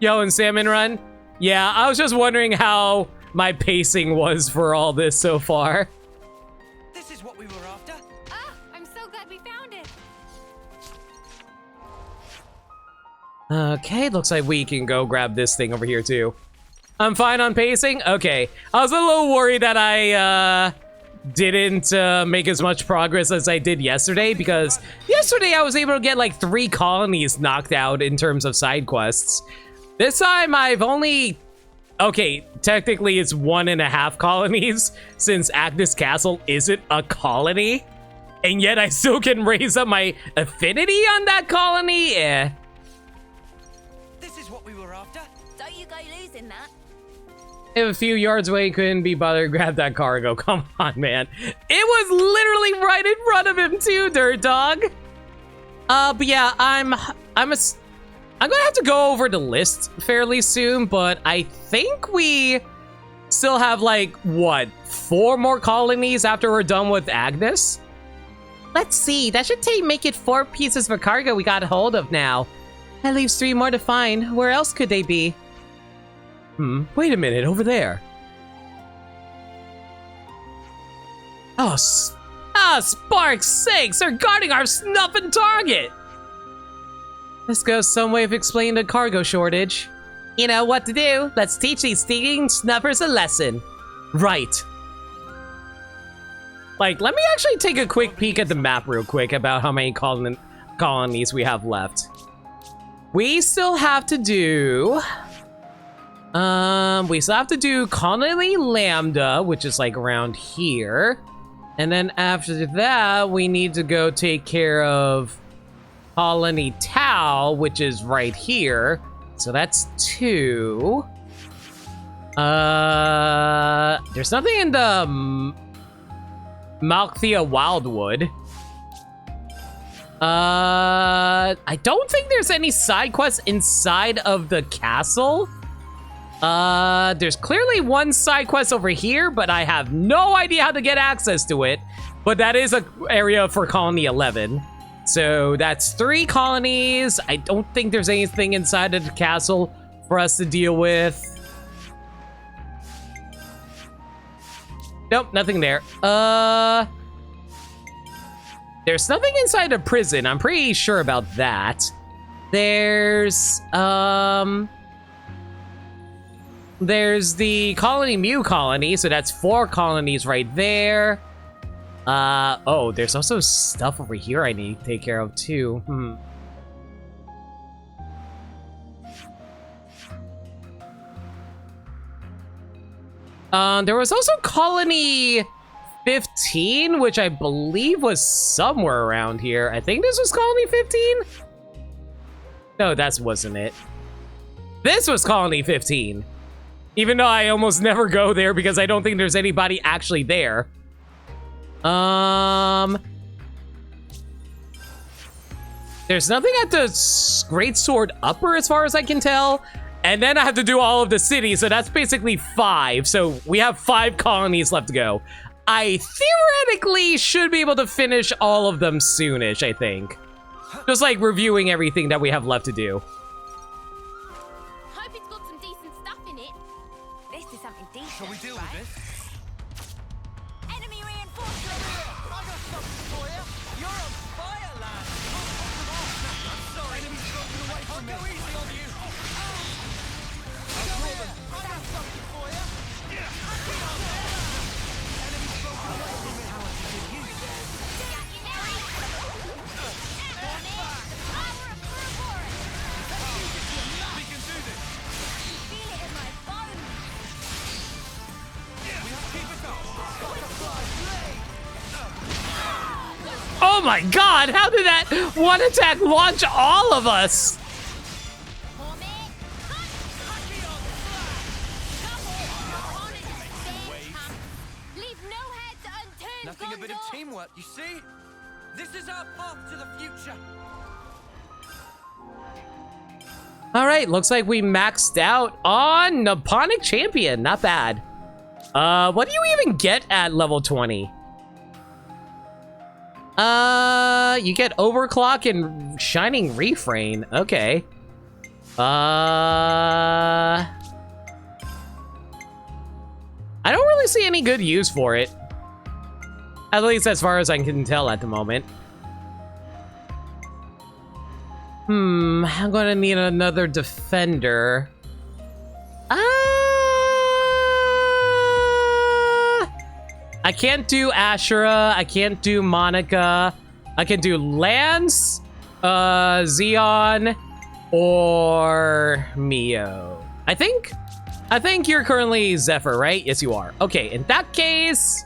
[SPEAKER 1] Yo, and Salmon Run? Yeah, I was just wondering how my pacing was for all this so far.
[SPEAKER 16] This is what we were after.
[SPEAKER 10] Ah, I'm so glad we found it.
[SPEAKER 1] Okay, looks like we can go grab this thing over here too. I'm fine on pacing? Okay. I was a little worried that I didn't make as much progress as I did yesterday, because yesterday I was able to get like 3 colonies knocked out in terms of side quests. This time I've only... Okay, technically it's 1.5 colonies, since Agnes Castle isn't a colony. And yet I still can raise up my affinity on that colony? Eh.
[SPEAKER 16] This is what we were after.
[SPEAKER 14] Don't you go losing that.
[SPEAKER 1] If a few yards away, couldn't be bothered to grab that cargo. Come on, man. It was literally right in front of him too, Dirt Dog. But yeah, I'm gonna have to go over the list fairly soon, but I think we still have like, what, 4 more colonies after we're done with Agnes?
[SPEAKER 5] Let's see, that should make it 4 pieces of cargo we got hold of now. That leaves 3 more to find. Where else could they be?
[SPEAKER 1] Wait a minute, over there. Oh, spark's sakes, they're guarding our snuffing target! This goes some way of explaining the cargo shortage.
[SPEAKER 5] You know what to do. Let's teach these stinking snuffers a lesson.
[SPEAKER 1] Right. Like, let me actually take a quick peek at the map real quick about how many colonies we have left. We still have to do... we still have to do Colony Lambda, which is like around here. And then after that, we need to go take care of Colony Tau, which is right here. So that's 2. There's nothing in the Malthea Wildwood. I don't think there's any side quests inside of the castle. There's clearly one side quest over here, but I have no idea how to get access to it. But that is an area for Colony 11. So that's 3 colonies. I don't think there's anything inside of the castle for us to deal with. Nope, nothing there. There's nothing inside the prison. I'm pretty sure about that. There's the Colony Mew colony, so that's 4 colonies right there. Oh, there's also stuff over here I need to take care of too. There was also Colony 15, which I believe was somewhere around here. I think this was Colony 15? No, that wasn't it. This was Colony 15. Even though I almost never go there because I don't think there's anybody actually there. There's nothing at the Great Sword Upper as far as I can tell. And then I have to do all of the cities, so that's basically 5. So we have 5 colonies left to go. I theoretically should be able to finish all of them soonish, I think. Just like reviewing everything that we have left to do.
[SPEAKER 14] Hope it's got some decent stuff in it.
[SPEAKER 10] This is something decent.
[SPEAKER 6] Shall we deal with this?
[SPEAKER 10] Enemy reinforcements.
[SPEAKER 6] I got something for you. You're on fire, lad. I'm sorry. Enemies dropping away from me. I'll go easy on you. Come here. I got something for you. Enemies broken away from me. How did you use that? We can do this.
[SPEAKER 10] Feel it in my bones.
[SPEAKER 6] Keep it up.
[SPEAKER 1] Oh my god, how did that one attack launch all of us?
[SPEAKER 6] Nothing a bit of teamwork, you see? This is our path to the future.
[SPEAKER 1] All right, looks like we maxed out on Nipponic Champion. Not bad. What do you even get at level 20? You get Overclock and Shining Refrain. Okay. I don't really see any good use for it. At least as far as I can tell at the moment. I'm gonna need another defender. I can't do Ashura. I can't do Monica. I can do Lance, Xeon, or Mio. I think you're currently Zephyr, right? Yes, you are. Okay, in that case.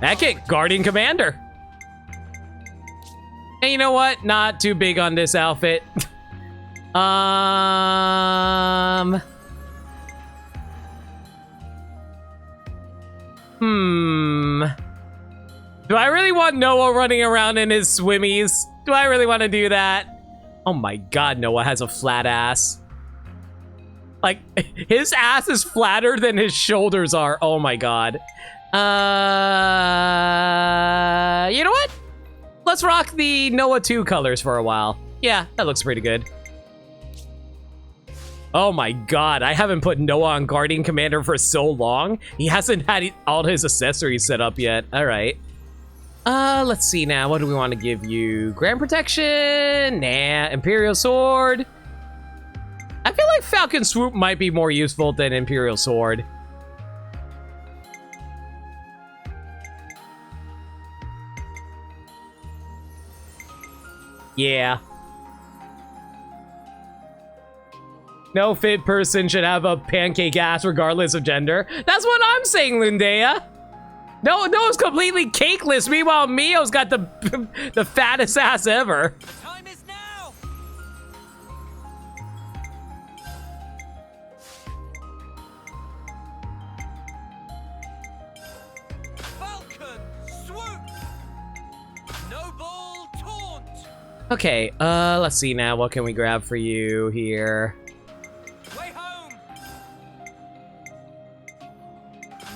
[SPEAKER 1] Heck it, Guardian Commander. And you know what? Not too big on this outfit. Do I really want Noah running around in his swimmies? Do I really want to do that? Oh my god, Noah has a flat ass. Like, his ass is flatter than his shoulders are. Oh my god. You know what? Let's rock the Noah 2 colors for a while. Yeah, that looks pretty good. Oh my god, I haven't put Noah on Guardian Commander for so long. He hasn't had all his accessories set up yet. All right. Let's see now. What do we want to give you? Grand Protection? Nah. Imperial Sword? I feel like Falcon Swoop might be more useful than Imperial Sword. Yeah. No fit person should have a pancake ass regardless of gender. That's what I'm saying, Lindea. No, Noah's completely cakeless. Meanwhile, Mio's got the fattest ass ever.
[SPEAKER 6] The time is now. Falcon swoop. Noble taunt.
[SPEAKER 1] Okay, let's see now. What can we grab for you here?
[SPEAKER 6] Way home.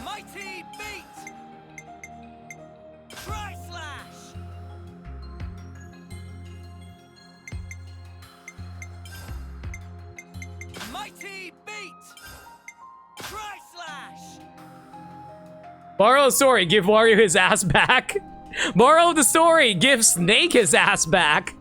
[SPEAKER 6] Mighty beat. Tri slash. Mighty beat. Tri slash.
[SPEAKER 1] Borrow the story, give Wario his ass back. Borrow the story, give Snake his ass back.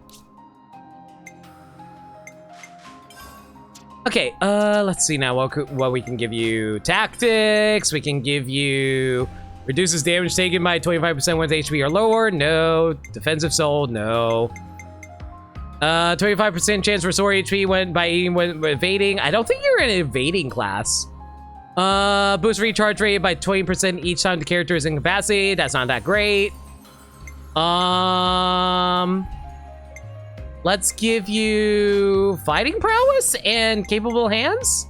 [SPEAKER 1] Okay, let's see now what we can give you. Tactics, we can give you... Reduces damage taken by 25% when HP or lower, no. Defensive soul, no. 25% chance to restore HP when evading. I don't think you're in an evading class. Boost recharge rate by 20% each time the character is incapacitated. That's not that great. Let's give you fighting prowess and capable hands.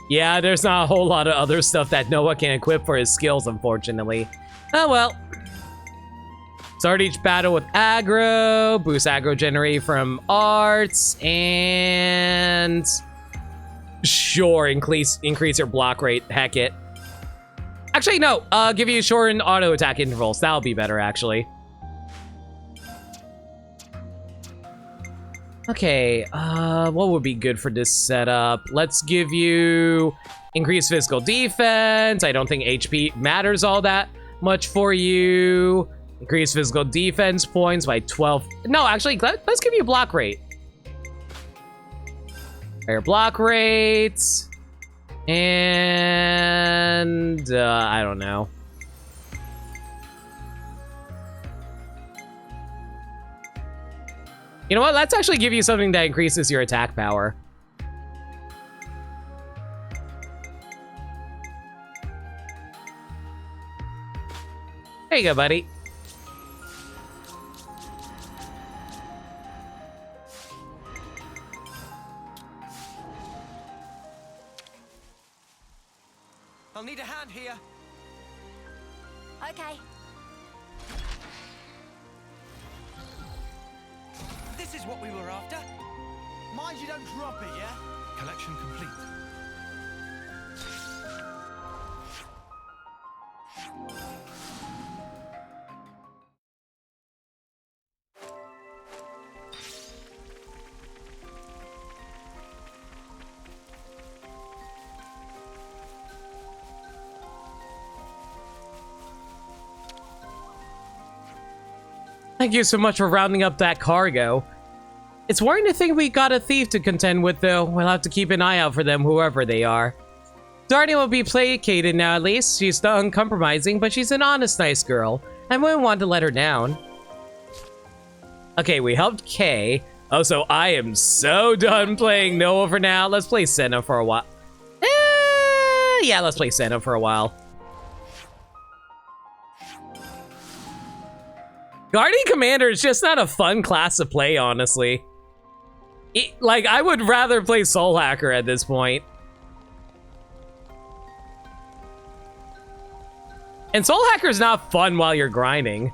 [SPEAKER 1] Yeah, there's not a whole lot of other stuff that Noah can equip for his skills, unfortunately. Oh well. Start each battle with aggro, boost aggro generated from arts, and sure, increase your block rate. Heck it. Actually, no. Give you shortened auto attack intervals. That'll be better, actually. Okay, what would be good for this setup? Let's give you increased physical defense. I don't think HP matters all that much for you. Increase physical defense points by 12. No, actually, let's give you block rate. Higher block rates. And, I don't know. You know what? Let's actually give you something that increases your attack power. There you go, buddy.
[SPEAKER 16] I'll need a hand here.
[SPEAKER 10] Okay.
[SPEAKER 16] This is what we were after.
[SPEAKER 8] Mind you don't drop it, yeah?
[SPEAKER 2] Collection complete.
[SPEAKER 1] Thank you so much for rounding up that cargo. It's worrying to think we got a thief to contend with, though. We'll have to keep an eye out for them, whoever they are. Darnie will be placated now, at least. She's not uncompromising, but she's an honest, nice girl. I wouldn't want to let her down. Okay, we helped Kay. Oh, so I am so done playing Noah for now. Let's play Senna for a while. Yeah, let's play Senna for a while. Guardian Commander is just not a fun class to play, honestly. Like, I would rather play Soul Hacker at this point. And Soul Hacker is not fun while you're grinding.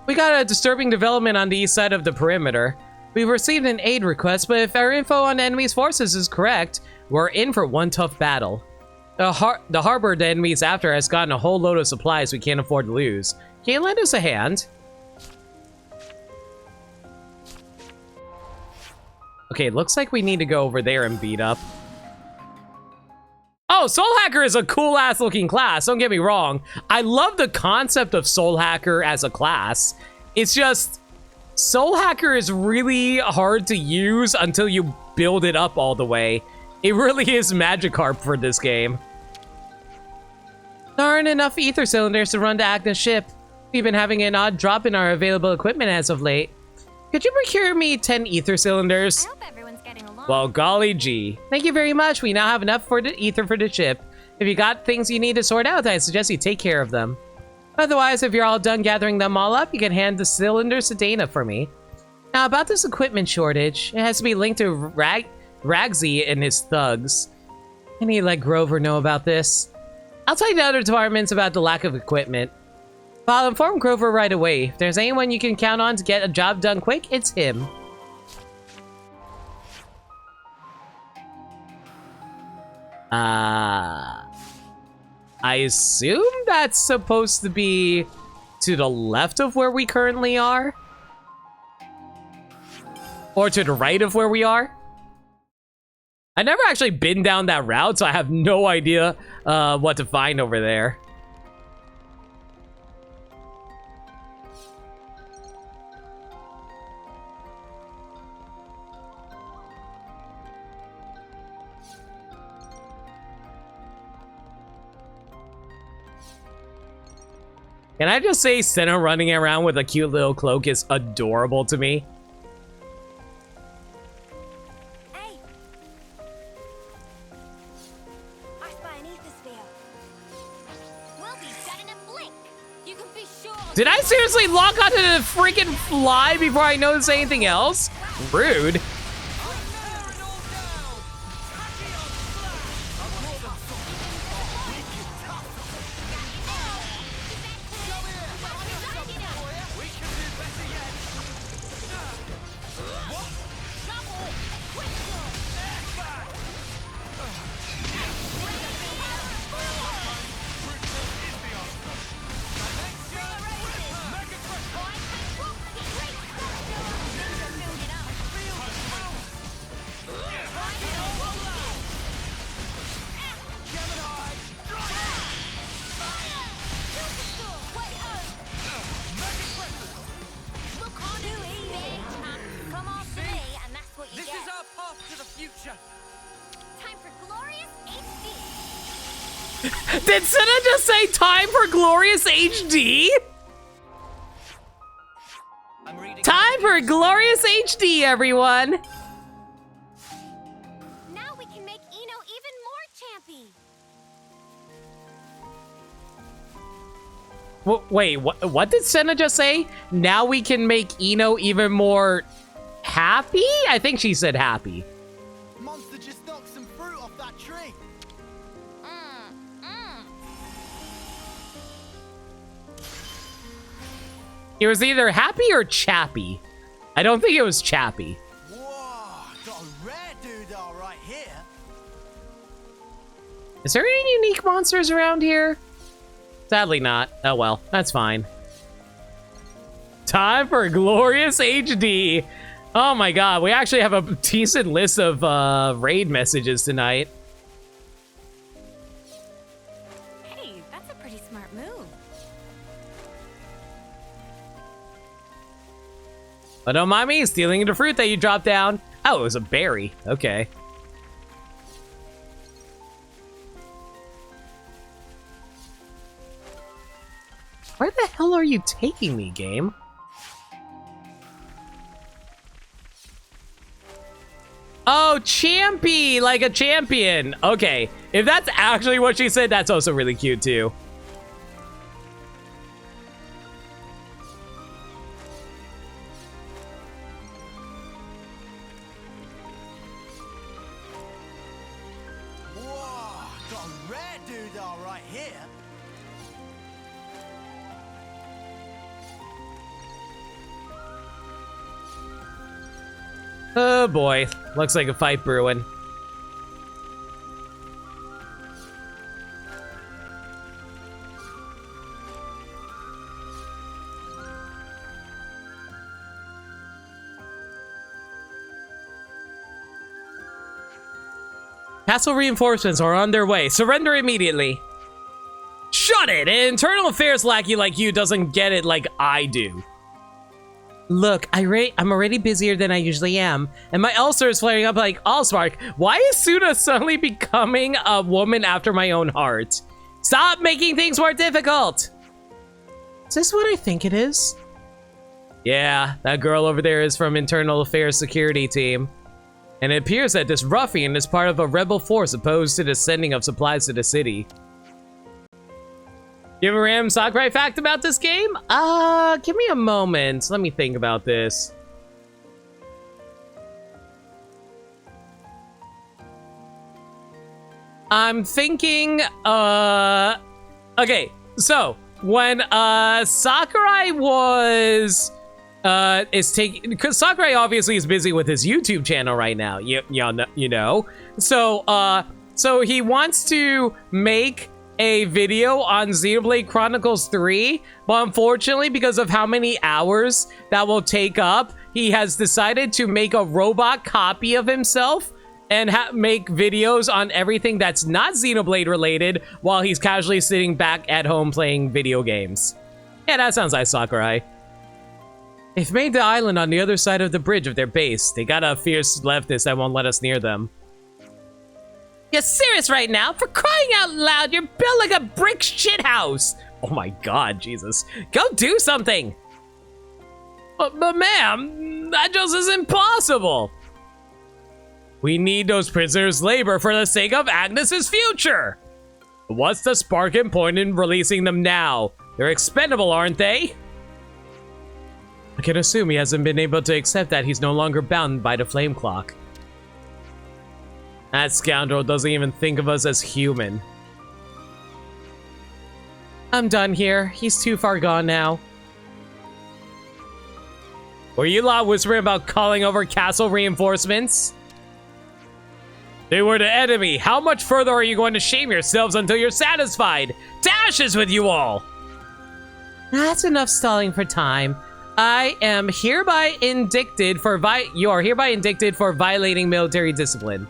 [SPEAKER 1] We got a disturbing development on the east side of the perimeter. We've received an aid request, but if our info on the enemy's forces is correct, we're in for one tough battle. The harbor the enemy's after has gotten a whole load of supplies we can't afford to lose. Can you lend us a hand? Okay, looks like we need to go over there and beat up. Oh, Soul Hacker is a cool-ass looking class, don't get me wrong. I love the concept of Soul Hacker as a class. It's just, Soul Hacker is really hard to use until you build it up all the way. It really is Magikarp for this game. There aren't enough ether cylinders to run to Agnes' ship. We've been having an odd drop in our available equipment as of late. Could you procure me 10 ether cylinders?
[SPEAKER 10] I hope everyone's getting along.
[SPEAKER 1] Well, golly gee. Thank you very much. We now have enough for the ether for the ship. If you got things you need to sort out, I suggest you take care of them. Otherwise, if you're all done gathering them all up, you can hand the cylinders to Dana for me. Now, about this equipment shortage, it has to be linked to Ragsy and his thugs. I need to let Grover know about this. I'll tell the other departments about the lack of equipment. But I'll inform Grover right away. If there's anyone you can count on to get a job done quick, it's him. I assume that's supposed to be to the left of where we currently are? Or to the right of where we are? I never actually been down that route, so I have no idea what to find over there. Can I just say Senna running around with a cute little cloak is adorable to me?
[SPEAKER 10] Hey! I spy an ether sphere. We'll be dead in a blink. You can be sure.
[SPEAKER 1] Did I seriously lock onto the freaking fly before I noticed anything else? Rude. Did Senna just say time for glorious HD? Time for glorious HD, everyone.
[SPEAKER 10] Now we can make Eno even more champy.
[SPEAKER 1] Wait, what did Senna just say? Now we can make Eno even more happy? I think she said happy.
[SPEAKER 8] Monster just knocked some fruit off that tree.
[SPEAKER 1] It was either happy or chappy. I don't think it was chappy.
[SPEAKER 8] Whoa, got a rare doodah right here.
[SPEAKER 1] Is there any unique monsters around here? Sadly not. Oh well, that's fine. Time for glorious HD. Oh my god, we actually have a decent list of raid messages tonight.
[SPEAKER 10] Hey, that's a pretty smart move.
[SPEAKER 1] But don't mind me stealing the fruit that you dropped down. Oh, it was a berry. Okay. Where the hell are you taking me, game? Oh, champy, like a champion. Okay, if that's actually what she said, that's also really cute too.
[SPEAKER 8] Whoa, got a rare doodah right here.
[SPEAKER 1] Oh boy, looks like a fight brewing. Castle reinforcements are on their way. Surrender immediately. Shut it! An internal affairs lackey like you doesn't get it like I do. Look, I'm already busier than I usually am, and my ulcer is flaring up like Allspark. Why is Suna suddenly becoming a woman after my own heart? Stop making things more difficult! Is this what I think it is? Yeah, that girl over there is from Internal Affairs Security Team. And it appears that this ruffian is part of a rebel force opposed to the sending of supplies to the city. You have a random Sakurai fact about this game? Give me a moment. Let me think about this. I'm thinking, okay, so when Sakurai was because Sakurai obviously is busy with his YouTube channel right now, you know. So he wants to make a video on Xenoblade Chronicles 3, but unfortunately, because of how many hours that will take up, he has decided to make a robot copy of himself and make videos on everything that's not Xenoblade related while he's casually sitting back at home playing video games. Yeah, that sounds like Sakurai. They've made the island on the other side of the bridge of their base. They got a fierce leftist that won't let us near them.
[SPEAKER 5] You're serious right now? For crying out loud, you're built like a brick shithouse.
[SPEAKER 1] Oh my god, Jesus. Go do something! But ma'am, that just isn't possible! We need those prisoners' labor for the sake of Agnes's future! What's the spark and point in releasing them now? They're expendable, aren't they? I can assume he hasn't been able to accept that he's no longer bound by the flame clock. That scoundrel doesn't even think of us as human.
[SPEAKER 5] I'm done here. He's too far gone now.
[SPEAKER 1] Were you lot whispering about calling over castle reinforcements? They were the enemy. How much further are you going to shame yourselves until you're satisfied? To ashes with you all!
[SPEAKER 5] That's enough stalling for time. I am hereby indicted for you are hereby indicted for violating military discipline.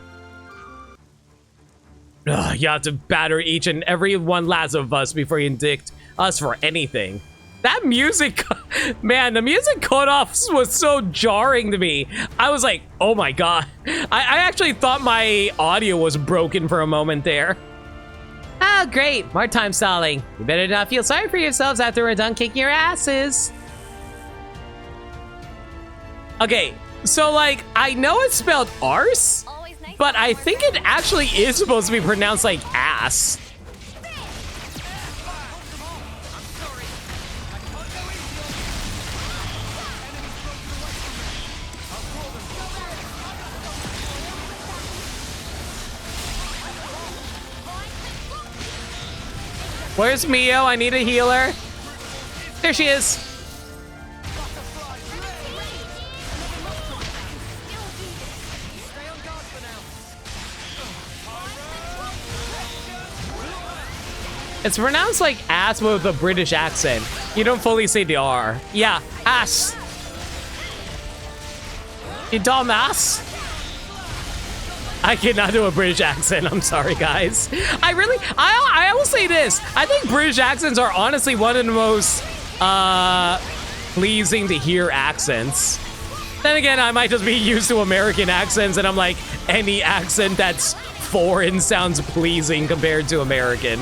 [SPEAKER 1] Ugh, you have to batter each and every one last of us before you indict us for anything. That music, man, the music cutoffs was so jarring to me. I was like, oh my god. I actually thought my audio was broken for a moment there.
[SPEAKER 5] Oh, great. More time stalling. You better not feel sorry for yourselves after we're done kicking your asses.
[SPEAKER 1] Okay, so like, I know it's spelled arse, but I think it actually is supposed to be pronounced like ass. Where's Mio? I need a healer. There she is. It's pronounced like ass with a British accent. You don't fully say the R. Yeah, ass. You dumbass. I cannot do a British accent. I'm sorry, guys. I will say this. I think British accents are honestly one of the most pleasing to hear accents. Then again, I might just be used to American accents, and I'm like, any accent that's foreign sounds pleasing compared to American.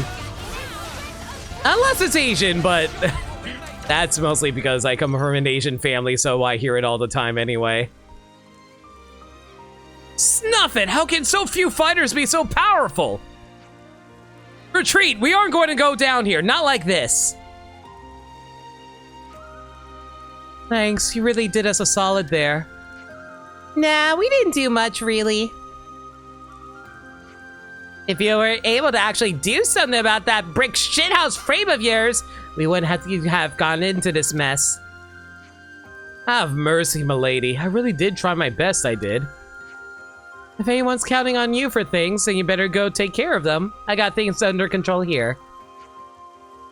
[SPEAKER 1] Unless it's Asian, but that's mostly because I come from an Asian family, so I hear it all the time anyway. Snuff it! How can so few fighters be so powerful? Retreat! We aren't going to go down here, not like this.
[SPEAKER 5] Thanks, you really did us a solid there. Nah, we didn't do much, really.
[SPEAKER 1] If you were able to actually do something about that brick shithouse frame of yours, we wouldn't have gone into this mess. Have mercy, milady. I really did try my best, I did. If anyone's counting on you for things, then you better go take care of them. I got things under control here.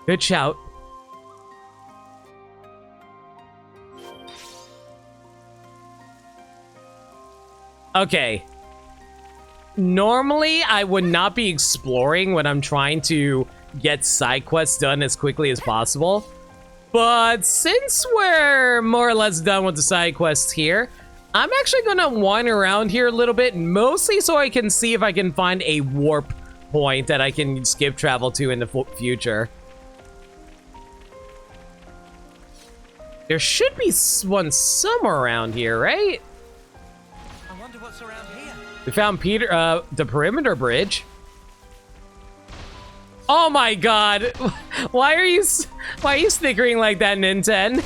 [SPEAKER 1] Good shout. Okay. Normally, I would not be exploring when I'm trying to get side quests done as quickly as possible. But since we're more or less done with the side quests here, I'm actually going to wander around here a little bit, mostly so I can see if I can find a warp point that I can skip travel to in the future. There should be one somewhere around here, right?
[SPEAKER 16] I wonder what's around here.
[SPEAKER 1] We found the perimeter bridge. Oh my god. Why are you snickering like that, Ninten?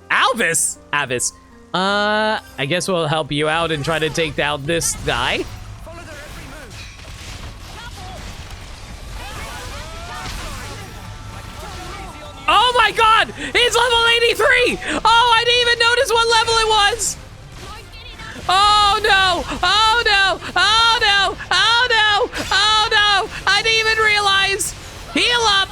[SPEAKER 1] Alvis? Avis. I guess we'll help you out and try to take down this guy. Oh my god! He's level 83! Oh, I didn't even notice what level it was! Oh no! Oh no! Oh no! Oh no! Oh no! I didn't even realize! Heal up!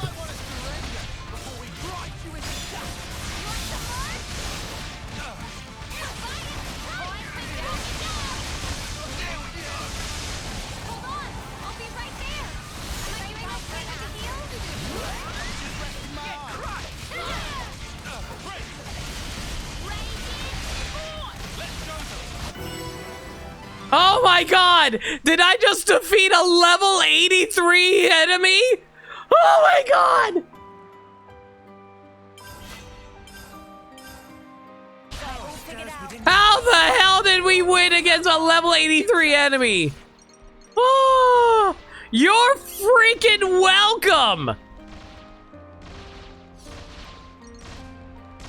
[SPEAKER 1] Oh my god! Did I just defeat a level 83 enemy? Oh my god! How the hell did we win against a level 83 enemy? Oh, you're freaking welcome!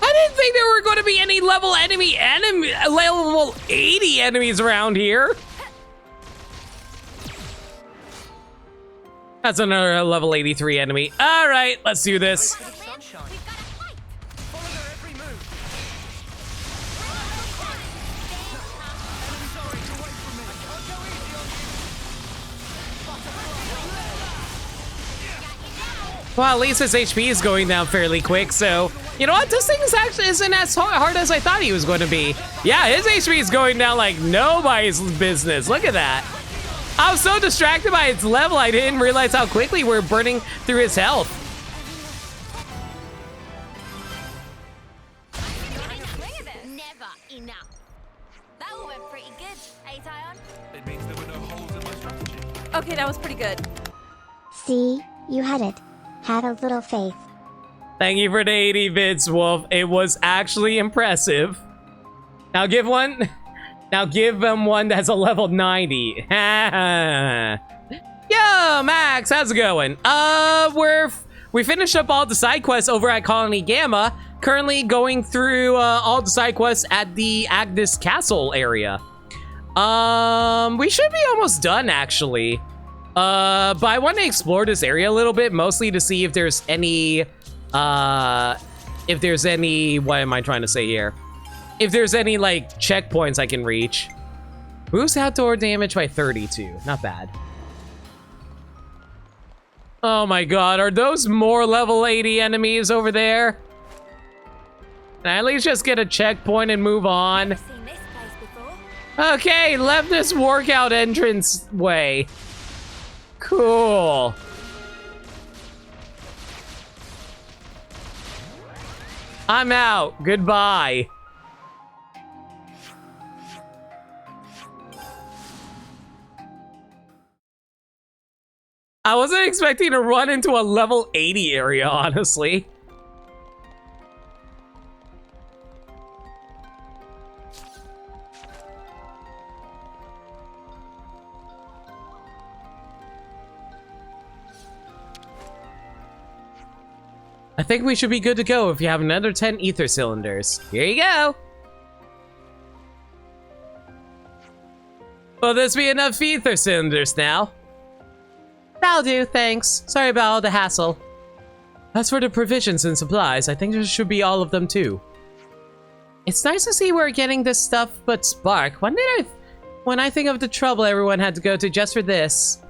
[SPEAKER 1] I didn't think there were going to be any level 80 enemies around here. That's another level 83 enemy. All right, let's do this. Well, at least his HP is going down fairly quick, so you know what? This thing is actually isn't as hard as I thought he was going to be. Yeah, his HP is going down like nobody's business. Look at that. I was so distracted by its level, I didn't realize how quickly we're burning through his health.
[SPEAKER 4] Never enough. That all went pretty good, eh, Tyon?
[SPEAKER 6] It means there were no holes in my strategy.
[SPEAKER 11] Okay, that was pretty good.
[SPEAKER 3] See, you had it. Had a little faith.
[SPEAKER 1] Thank you for the 80 bits, Wolf. It was actually impressive. Now give him one that's a level 90. Yo, Max, how's it going? We finished up all the side quests over at Colony Gamma. Currently going through all the side quests at the Agnes Castle area. We should be almost done actually. But I want to explore this area a little bit, mostly to see if there's any, what am I trying to say here? If there's any, like, checkpoints I can reach. Boost outdoor damage by 32. Not bad. Oh my god, are those more level 80 enemies over there? Can I at least just get a checkpoint and move on? Okay, left this workout entrance way. Cool. I'm out. Goodbye. I wasn't expecting to run into a level 80 area, honestly. I think we should be good to go if you have another 10 ether cylinders. Here you go. Will this be enough ether cylinders now? That'll do, thanks. Sorry about all the hassle. As for the provisions and supplies, I think there should be all of them too. It's nice to see we're getting this stuff, but Spark, when I think of the trouble everyone had to go to just for this.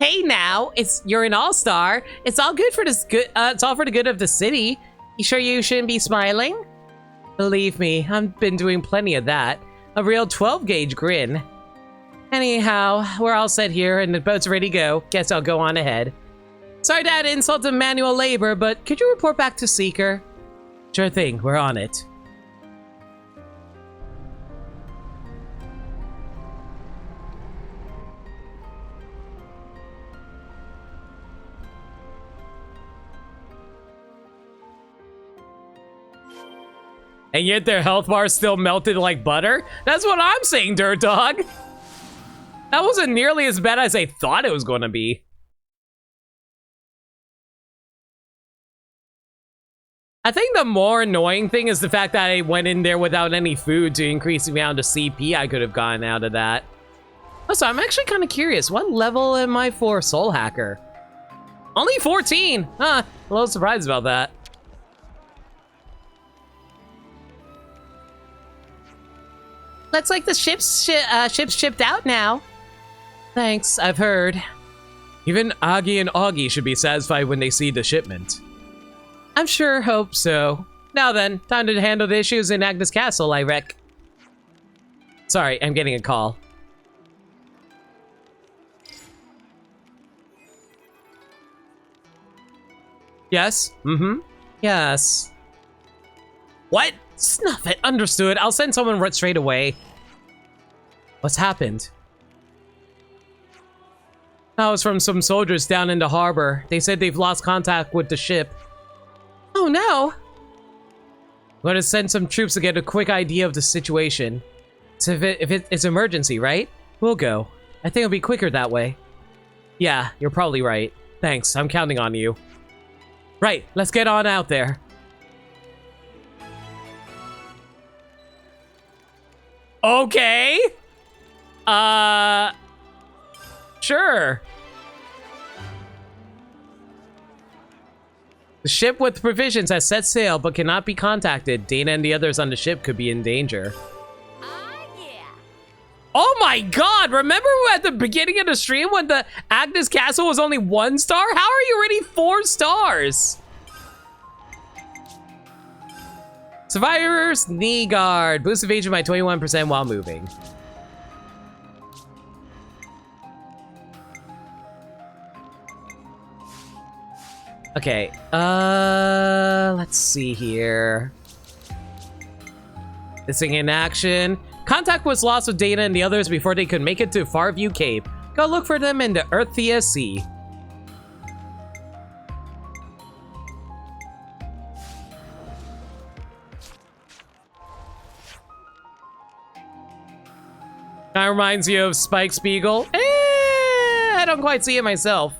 [SPEAKER 1] Hey now, you're an all-star. It's all good for this it's all for the good of the city. You sure you shouldn't be smiling? Believe me, I've been doing plenty of that. A real 12-gauge grin. Anyhow, we're all set here and the boat's ready to go. Guess I'll go on ahead. Sorry to add insult to manual labor, but could you report back to Seeker? Sure thing, we're on it. And yet their health bar still melted like butter? That's what I'm saying, Dirt Dog. That wasn't nearly as bad as I thought it was going to be. I think the more annoying thing is the fact that I went in there without any food to increase the amount of CP I could have gotten out of that. Also, I'm actually kind of curious. What level am I for Soul Hacker? Only 14! Huh, a little surprised about that.
[SPEAKER 5] Looks like the ship's shipped out now. Thanks, I've heard.
[SPEAKER 1] Even Agi and Augie should be satisfied when they see the shipment.
[SPEAKER 5] I'm sure hope so.
[SPEAKER 1] Now then, time to handle the issues in Agnes Castle, I reck. Sorry, I'm getting a call. Yes? Mm-hmm. Yes. What? Snuff it. Understood. I'll send someone right straight away. What's happened? That was from some soldiers down in the harbor. They said they've lost contact with the ship.
[SPEAKER 5] Oh no!
[SPEAKER 1] I'm going to send some troops to get a quick idea of the situation. So if it's emergency, right? We'll go. I think it'll be quicker that way. Yeah, you're probably right. Thanks, I'm counting on you. Right, let's get on out there. Okay. Sure. The ship with provisions has set sail but cannot be contacted. Dana and the others on the ship could be in danger. Oh my god! Remember at the beginning of the stream when the Agnes Castle was only 1 star? How are you already 4 stars? Survivor's Knee Guard. Boost evasion by 21% while moving. Okay, let's see here. This thing in action. Contact was lost with Dana and the others before they could make it to Farview Cape. Go look for them in the Earthia Sea. That reminds you of Spike Spiegel. I don't quite see it myself.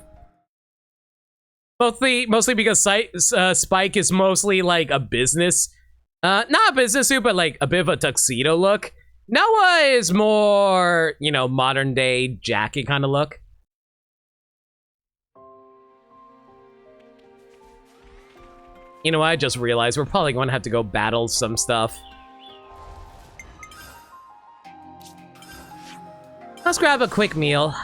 [SPEAKER 1] Mostly because Spike is mostly like a business, not a business suit, but like a bit of a tuxedo look. Noah is more, you know, modern day jacket kind of look. You know what, I just realized we're probably going to have to go battle some stuff. Let's grab a quick meal.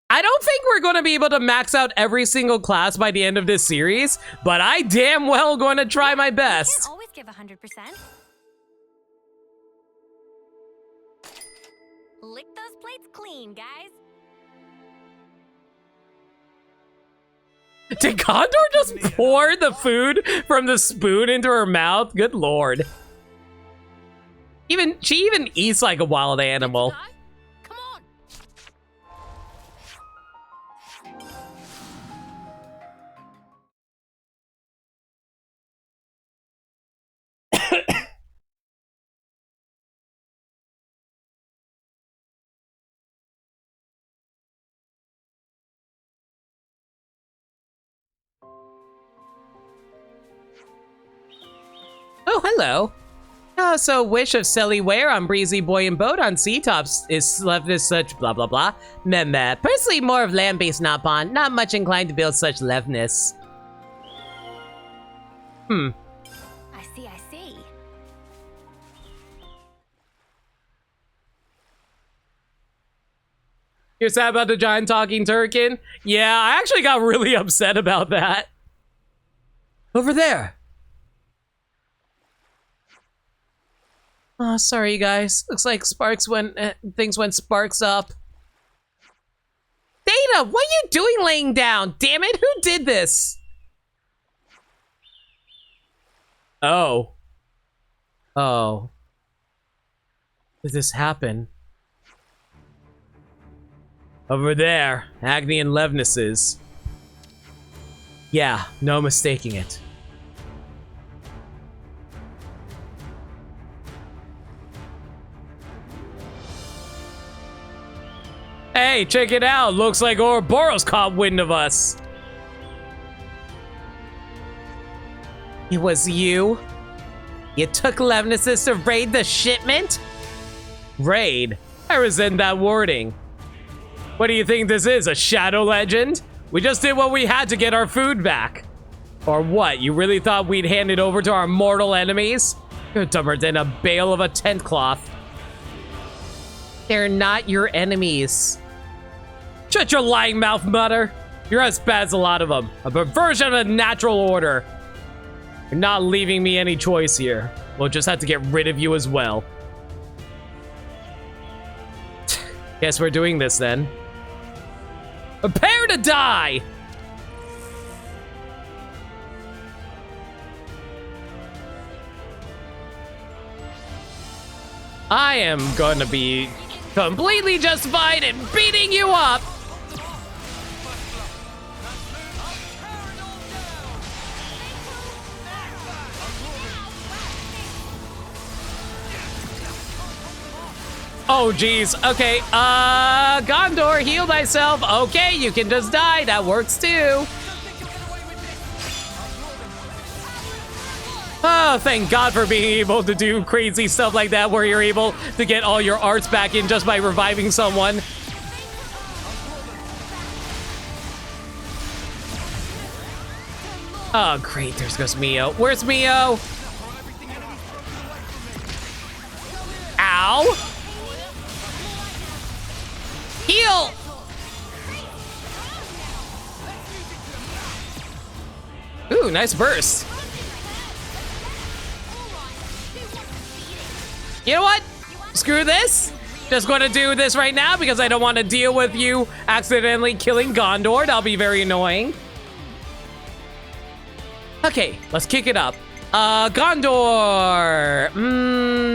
[SPEAKER 1] I don't think we're going to be able to max out every single class by the end of this series, but I damn well going to try my best.
[SPEAKER 10] You can't always give 100%. Lick those plates clean, guys.
[SPEAKER 1] Did Condor just pour the food from the spoon into her mouth? Good lord. She even eats like a wild animal. Oh, hello. Oh, so wish of Selly Ware on breezy boy and boat on sea tops is left as such blah blah blah. Meh meh. Personally more of land-based not pond, not much inclined to build such leftness.
[SPEAKER 10] I see.
[SPEAKER 1] You're sad about the giant talking Turkin? Yeah, I actually got really upset about that. Over there. Oh, sorry, you guys. Looks like things went sparks up. Dana, what are you doing laying down? Damn it, who did this? Oh. Oh. Did this happen? Over there, Agni and Levnis's. Yeah, no mistaking it. Hey, check it out. Looks like Ouroboros caught wind of us. It was you? You took Levnis's to raid the shipment? Raid? I resent that wording. What do you think this is, a shadow legend? We just did what we had to get our food back. Or what? You really thought we'd hand it over to our mortal enemies? You're dumber than a bale of a tent cloth.
[SPEAKER 5] They're not your enemies.
[SPEAKER 1] Shut your lying mouth, Mother. You're as bad as a lot of them. A perversion of the natural order. You're not leaving me any choice here. We'll just have to get rid of you as well. Guess we're doing this then. Prepare to die! I am gonna be completely justified in beating you up! Oh, geez. Okay, Gondor, heal thyself. Okay, you can just die. That works, too. Oh, thank God for being able to do crazy stuff like that where you're able to get all your arts back in just by reviving someone. Oh, great. There goes Mio. Where's Mio? Ow! Heal! Ooh, nice burst. You know what? Screw this. Just going to do this right now because I don't want to deal with you accidentally killing Gondor. That'll be very annoying. Okay, let's kick it up. Gondor.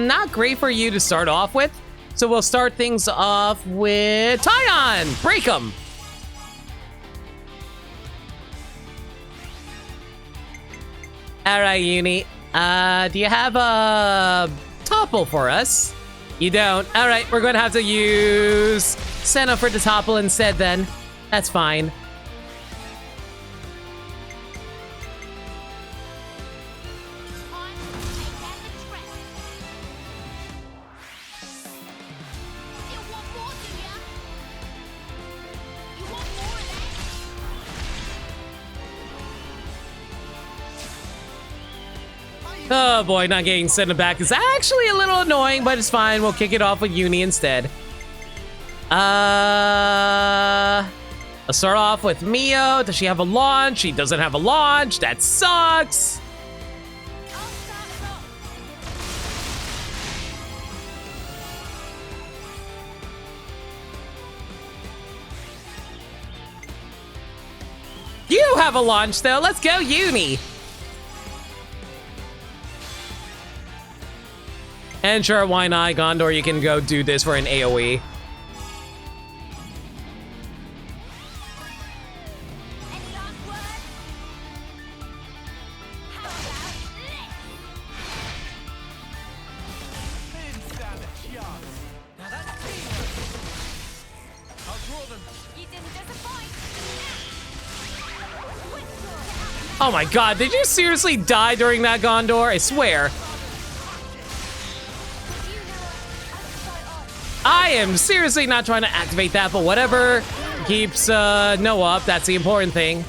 [SPEAKER 1] Not great for you to start off with. So we'll start things off with Tyon. Break him. All right, Uni. Do you have a topple for us? You don't. All right, we're going to have to use Senna for the topple instead then. That's fine. Oh boy, not getting sent back is actually a little annoying, but it's fine. We'll kick it off with Uni instead. Let's start off with Mio. Does she have a launch? She doesn't have a launch. That sucks. You have a launch though. Let's go, Uni. And sure, why not, Gondor? You can go do this for an AoE. Oh my God, did you seriously die during that, Gondor? I swear. I am seriously not trying to activate that, but whatever keeps Noah up, that's the important thing.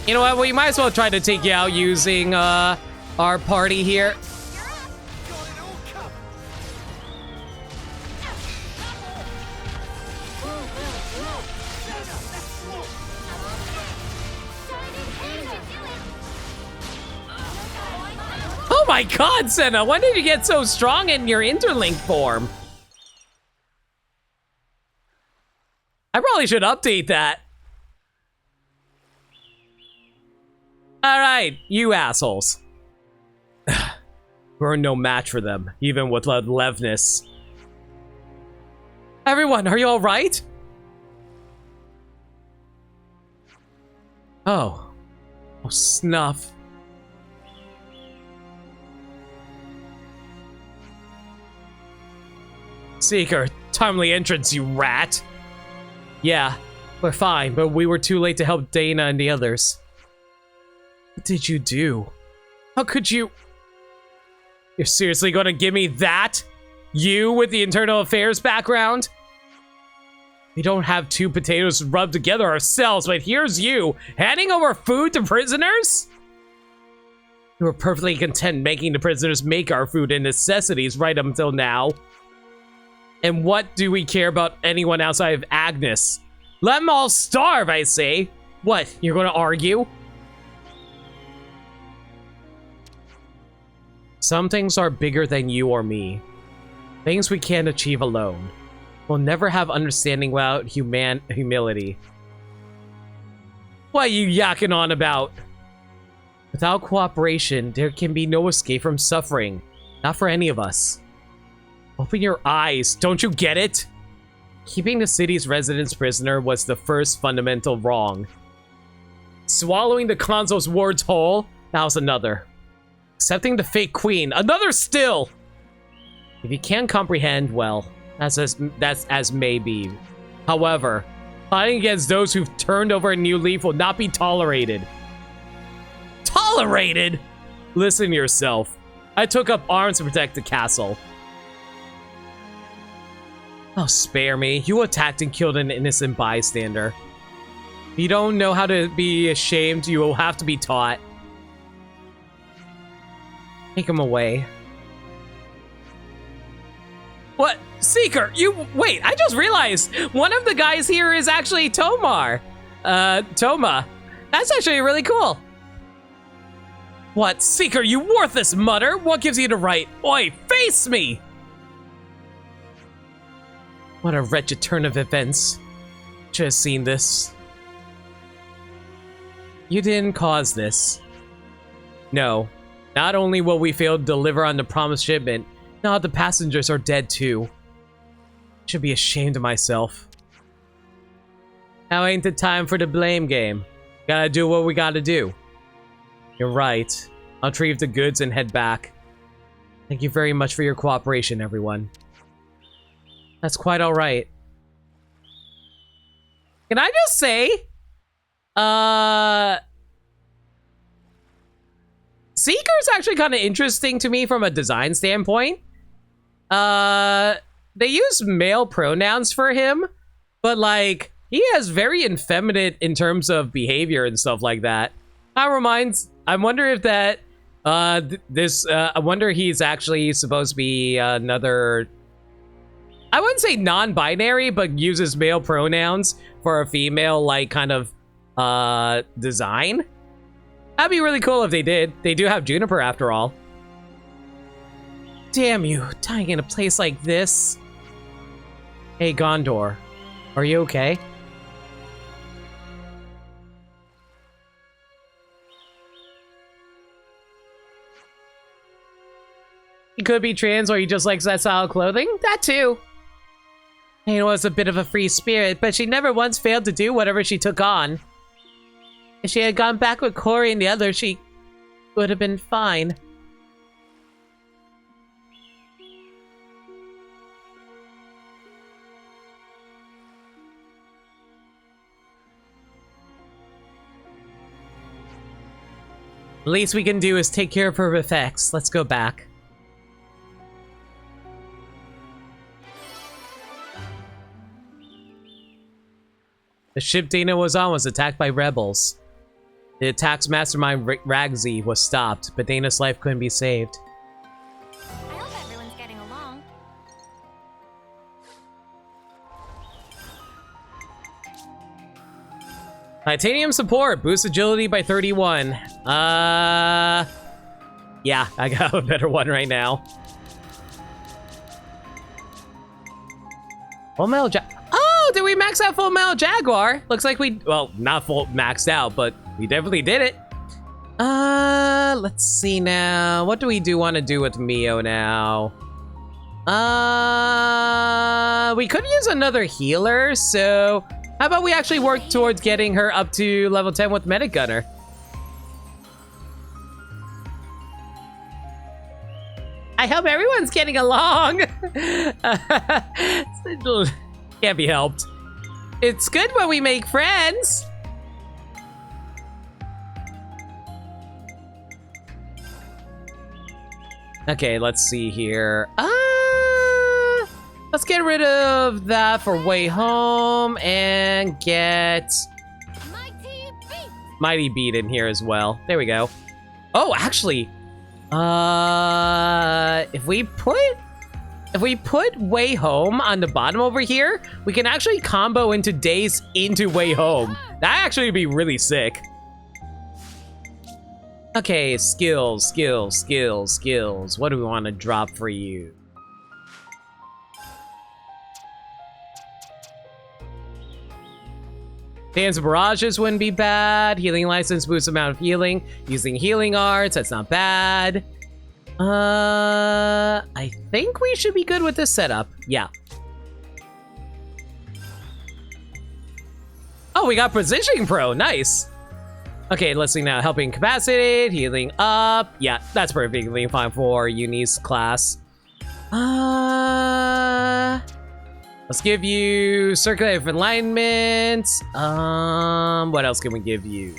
[SPEAKER 1] You know what, we might as well try to take you out using our party here. Oh my God, Senna, when did you get so strong in your interlink form? I probably should update that. All right, you assholes. We're no match for them, even with Levness. Everyone, are you all right? Oh. Oh, Snuff. Seeker, timely entrance, you rat. Yeah, we're fine, but we were too late to help Dana and the others. What did you do? How could you? You're seriously gonna give me that? You with the internal affairs background? We don't have two potatoes rubbed together ourselves, but here's you, handing over food to prisoners? We were perfectly content making the prisoners make our food and necessities right up until now. And what do we care about anyone outside of Agnes? Let them all starve, I say. What, you're gonna argue? Some things are bigger than you or me. Things we can't achieve alone. We'll never have understanding without humility. What are you yakking on about? Without cooperation, there can be no escape from suffering. Not for any of us. Open your eyes, don't you get it? Keeping the city's residents prisoner was the first fundamental wrong. Swallowing the consul's words whole, that was another. Accepting the fake queen, another still! If you can't comprehend, well, that's as may be. However, fighting against those who've turned over a new leaf will not be tolerated. Tolerated? Listen to yourself. I took up arms to protect the castle. Oh, spare me. You attacked and killed an innocent bystander. If you don't know how to be ashamed, you will have to be taught. Take him away. What? Seeker, you... Wait, I just realized one of the guys here is actually Tomar. Toma. That's actually really cool. What? Seeker, you worthless mutter! What gives you the right? Oi, face me! What a wretched turn of events. Should have seen this. You didn't cause this. No. Not only will we fail to deliver on the promised shipment, now the passengers are dead too. Should be ashamed of myself. Now ain't the time for the blame game. Gotta do what we gotta do. You're right. I'll retrieve the goods and head back. Thank you very much for your cooperation, everyone. That's quite alright. Can I just say? Seeker's actually kind of interesting to me from a design standpoint. They use male pronouns for him, but like, he has very effeminate in terms of behavior and stuff like that. I wonder if that, I wonder he's actually supposed to be another, I wouldn't say non-binary, but uses male pronouns for a female, like, kind of, design. That'd be really cool if they did. They do have Juniper after all. Damn you, dying in a place like this. Hey, Gondor, are you okay? He could be trans or he just likes that style of clothing. That too. He was a bit of a free spirit, but she never once failed to do whatever she took on. If she had gone back with Corey and the others, she would have been fine. The least we can do is take care of her effects. Let's go back. The ship Dana was on was attacked by rebels. The attack's mastermind Ragzi was stopped, but Dana's life couldn't be saved.
[SPEAKER 10] I hope everyone's getting along.
[SPEAKER 1] Titanium support, boost agility by 31. Yeah, I got a better one right now. Full Metal Oh, did we max out Full Metal Jaguar? Looks like we, well, not full maxed out, but we definitely did it. Let's see now. What do we want to do with Mio now? We could use another healer, so how about we actually work towards getting her up to level 10 with Medic Gunner? I hope everyone's getting along. Can't be helped. It's good when we make friends. Okay, let's see here. Let's get rid of that for way home and get Mighty Beat in here as well. There we go. Oh, actually, if we put Way Home on the bottom over here, we can actually combo into Days into Way Home. That actually would be really sick. Okay, skills. What do we want to drop for you? Dance Barrages wouldn't be bad. Healing License boosts amount of healing. Using healing arts, that's not bad. I think we should be good with this setup. Yeah. Oh, we got Positioning Pro. Nice. Okay, let's see now. Helping Capacitated, healing up. Yeah, that's perfectly fine for Uni's class. Let's give you Circulator of Alignment. What else can we give you?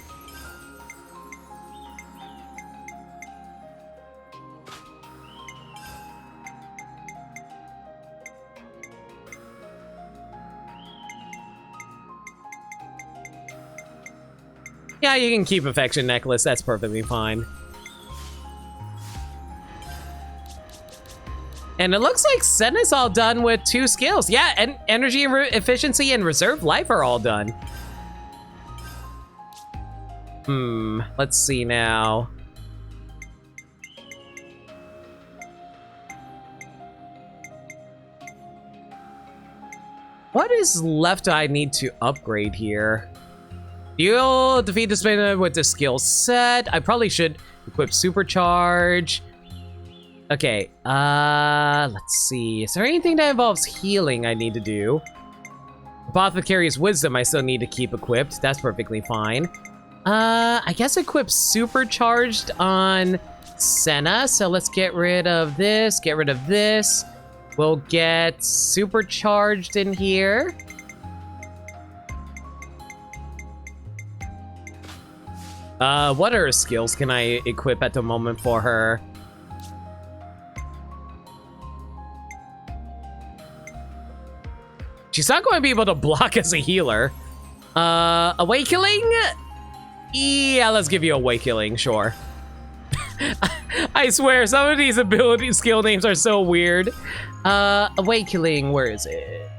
[SPEAKER 1] Yeah, you can keep Affection Necklace. That's perfectly fine. And it looks like Senna's all done with 2 skills. Yeah, and Energy and Efficiency and Reserve Life are all done. Let's see now. What is left I need to upgrade here? You'll defeat the spinner with the skill set. I probably should equip Supercharge. Okay, let's see. Is there anything that involves healing I need to do? Apothecary's Wisdom I still need to keep equipped. That's perfectly fine. I guess equip Supercharged on Senna. So let's get rid of this, get rid of this. We'll get Supercharged in here. What other skills can I equip at the moment for her? She's not going to be able to block as a healer. Awakening? Yeah, let's give you Awakening, sure. I swear, some of these ability skill names are so weird. Awakening, where is it?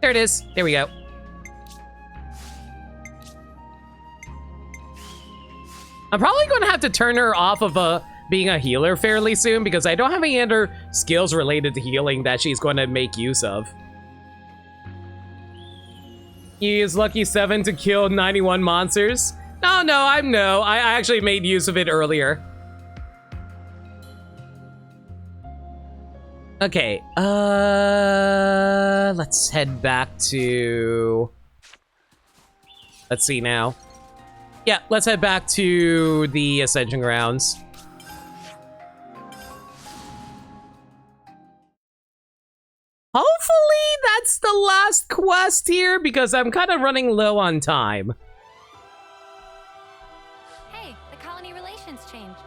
[SPEAKER 1] There it is. There we go. I'm probably going to have to turn her off of being a healer fairly soon because I don't have any other skills related to healing that she's going to make use of. Use Lucky 7 to kill 91 monsters. No, I actually made use of it earlier. Okay, let's head back to... Let's see now. Yeah, let's head back to the Ascension Grounds. Hopefully that's the last quest here because I'm kind of running low on time.
[SPEAKER 10] Hey, the colony relations changed.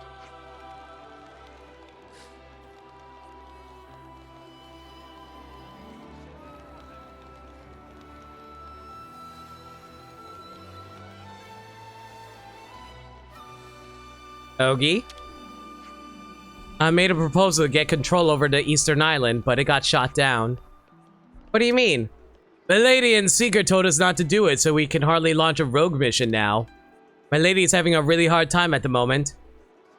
[SPEAKER 1] Ogie? I made a proposal to get control over the Eastern Island, but it got shot down. What do you mean? My lady and Seeker told us not to do it, so we can hardly launch a rogue mission now. My lady is having a really hard time at the moment.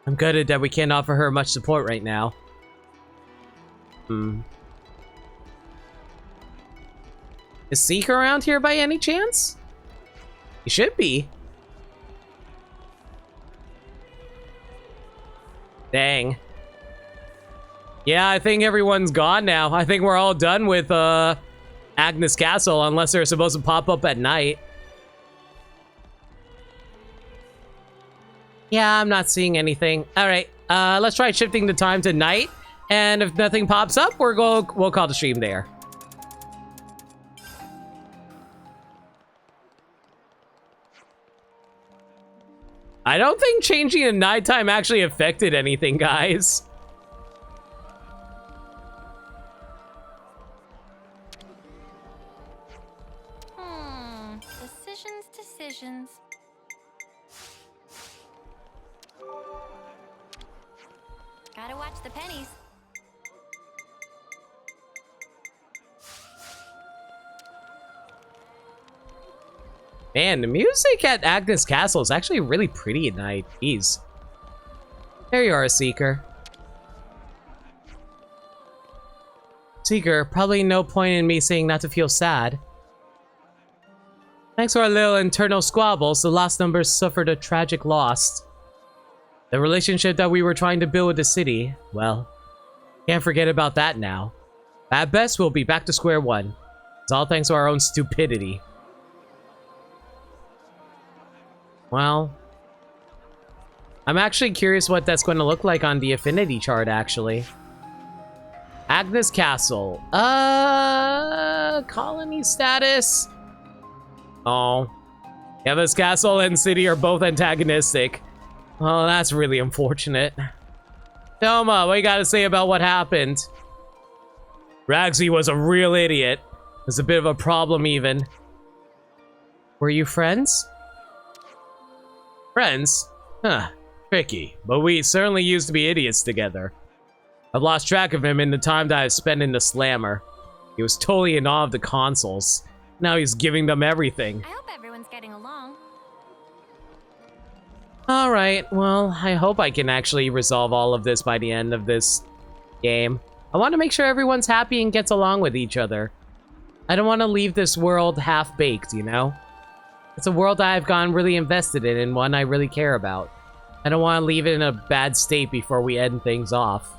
[SPEAKER 1] I'm gutted that we can't offer her much support right now. Is Seeker around here by any chance? He should be. Dang. Yeah, I think everyone's gone now. I think we're all done with Agnes Castle, unless they're supposed to pop up at night. Yeah, I'm not seeing anything. All right, let's try shifting the time to night. And if nothing pops up, we'll call the stream there. I don't think changing to nighttime actually affected anything, guys.
[SPEAKER 10] potions. Gotta watch the pennies.
[SPEAKER 1] Man, the music at Agnes Castle is actually really pretty at night. Jeez. There you are, Seeker. Seeker, probably no point in me saying not to feel sad. Thanks to our little internal squabbles, the lost numbers suffered a tragic loss. The relationship that we were trying to build with the city, well, can't forget about that now. At best, we'll be back to square one. It's all thanks to our own stupidity. Well, I'm actually curious what that's going to look like on the affinity chart, actually. Agnes Castle. Colony status. Oh. Agnes Castle and City are both antagonistic. Oh, that's really unfortunate. Thelma, what you gotta say about what happened? Ragsy was a real idiot. Was a bit of a problem, even. Were you friends? Friends? Huh. Tricky. But we certainly used to be idiots together. I've lost track of him in the time that I've spent in the Slammer. He was totally in awe of the consoles. Now he's giving them everything.
[SPEAKER 10] I hope everyone's getting along.
[SPEAKER 1] Alright, well, I hope I can actually resolve all of this by the end of this game. I want to make sure everyone's happy and gets along with each other. I don't want to leave this world half-baked, you know? It's a world that I've gotten really invested in and one I really care about. I don't want to leave it in a bad state before we end things off.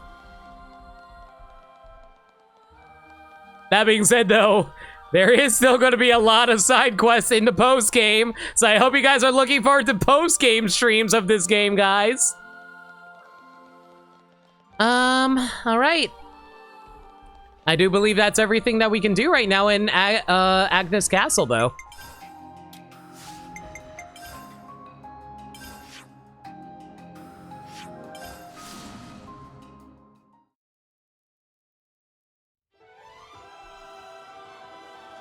[SPEAKER 1] That being said, though, there is still going to be a lot of side quests in the post-game, so I hope you guys are looking forward to post-game streams of this game, guys. Alright. I do believe that's everything that we can do right now in Agnes Castle, though.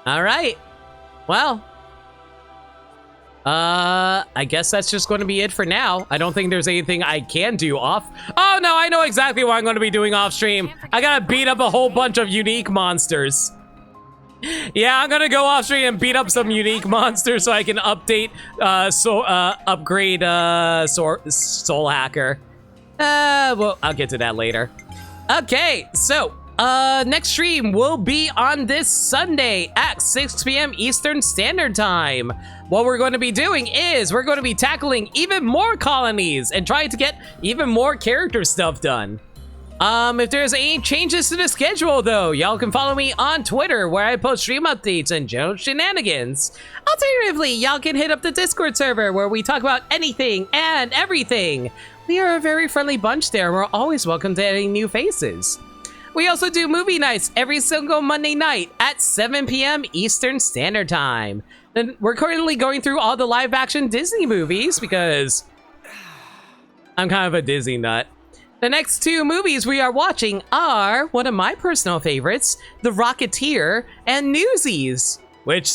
[SPEAKER 1] All right. Well, I guess that's just going to be it for now. I don't think there's anything I can do off. Oh, no, I know exactly what I'm going to be doing off stream. I got to beat up a whole bunch of unique monsters. Yeah, I'm going to go off stream and beat up some unique monsters so I can update, upgrade, Soul Hacker. Well, I'll get to that later. Okay, so next stream will be on this Sunday at 6 p.m. Eastern Standard Time. What we're going to be doing is we're going to be tackling even more colonies and trying to get even more character stuff done. If there's any changes to the schedule, though, y'all can follow me on Twitter, where I post stream updates and general shenanigans. Alternatively, y'all can hit up the Discord server, where we talk about anything and everything. We are a very friendly bunch there, and we're always welcome to adding new faces. We also do movie nights every single Monday night at 7 p.m. Eastern Standard Time. Then we're currently going through all the live-action Disney movies because I'm kind of a Disney nut. The next two movies we are watching are one of my personal favorites, The Rocketeer and Newsies, which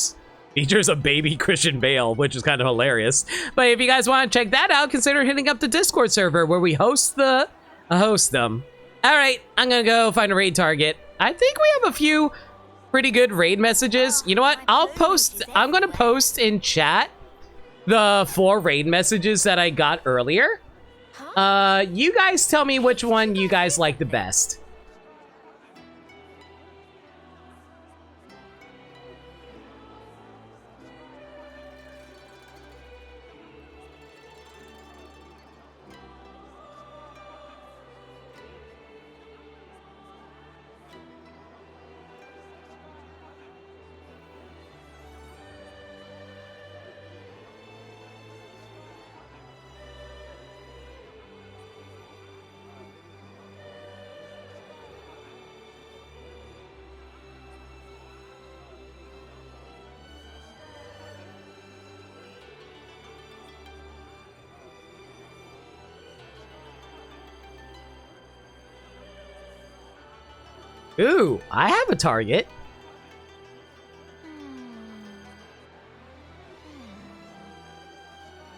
[SPEAKER 1] features a baby Christian Bale, which is kind of hilarious. But if you guys want to check that out, consider hitting up the Discord server where we host them. All right, I'm gonna go find a raid target. I think we have a few pretty good raid messages. You know what? I'm gonna post in chat the 4 raid messages that I got earlier. You guys tell me which one you guys like the best. Ooh, I have a target.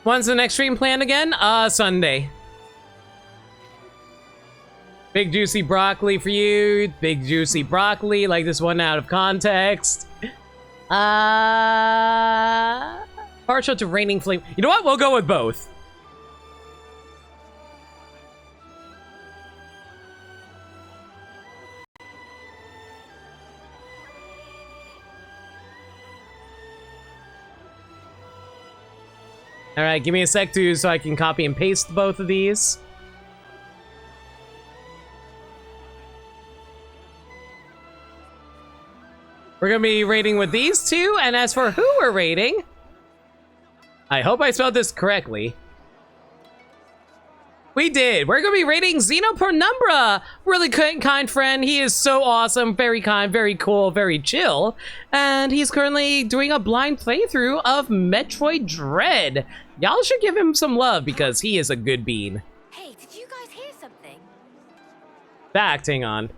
[SPEAKER 1] When's the next stream planned again? Sunday. Big juicy broccoli for you. Big juicy broccoli, like this one out of context. Partial to raining flame. You know what? We'll go with both. All right, give me a sec too, so I can copy and paste both of these. We're gonna be rating with these two, and as for who we're rating, I hope I spelled this correctly. We did. We're gonna be rating Xenopenumbra. Really kind friend. He is so awesome, very kind, very cool, very chill. And he's currently doing a blind playthrough of Metroid Dread. Y'all should give him some love because he is a good bean.
[SPEAKER 4] Hey, did you guys hear something?
[SPEAKER 1] Fact, hang on.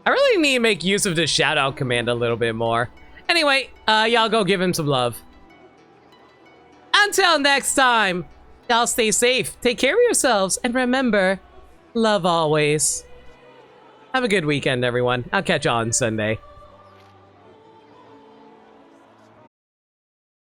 [SPEAKER 1] I really need to make use of this shout out command a little bit more. Anyway, y'all go give him some love. Until next time, y'all stay safe, take care of yourselves, and remember, love always. Have a good weekend, everyone. I'll catch you on Sunday.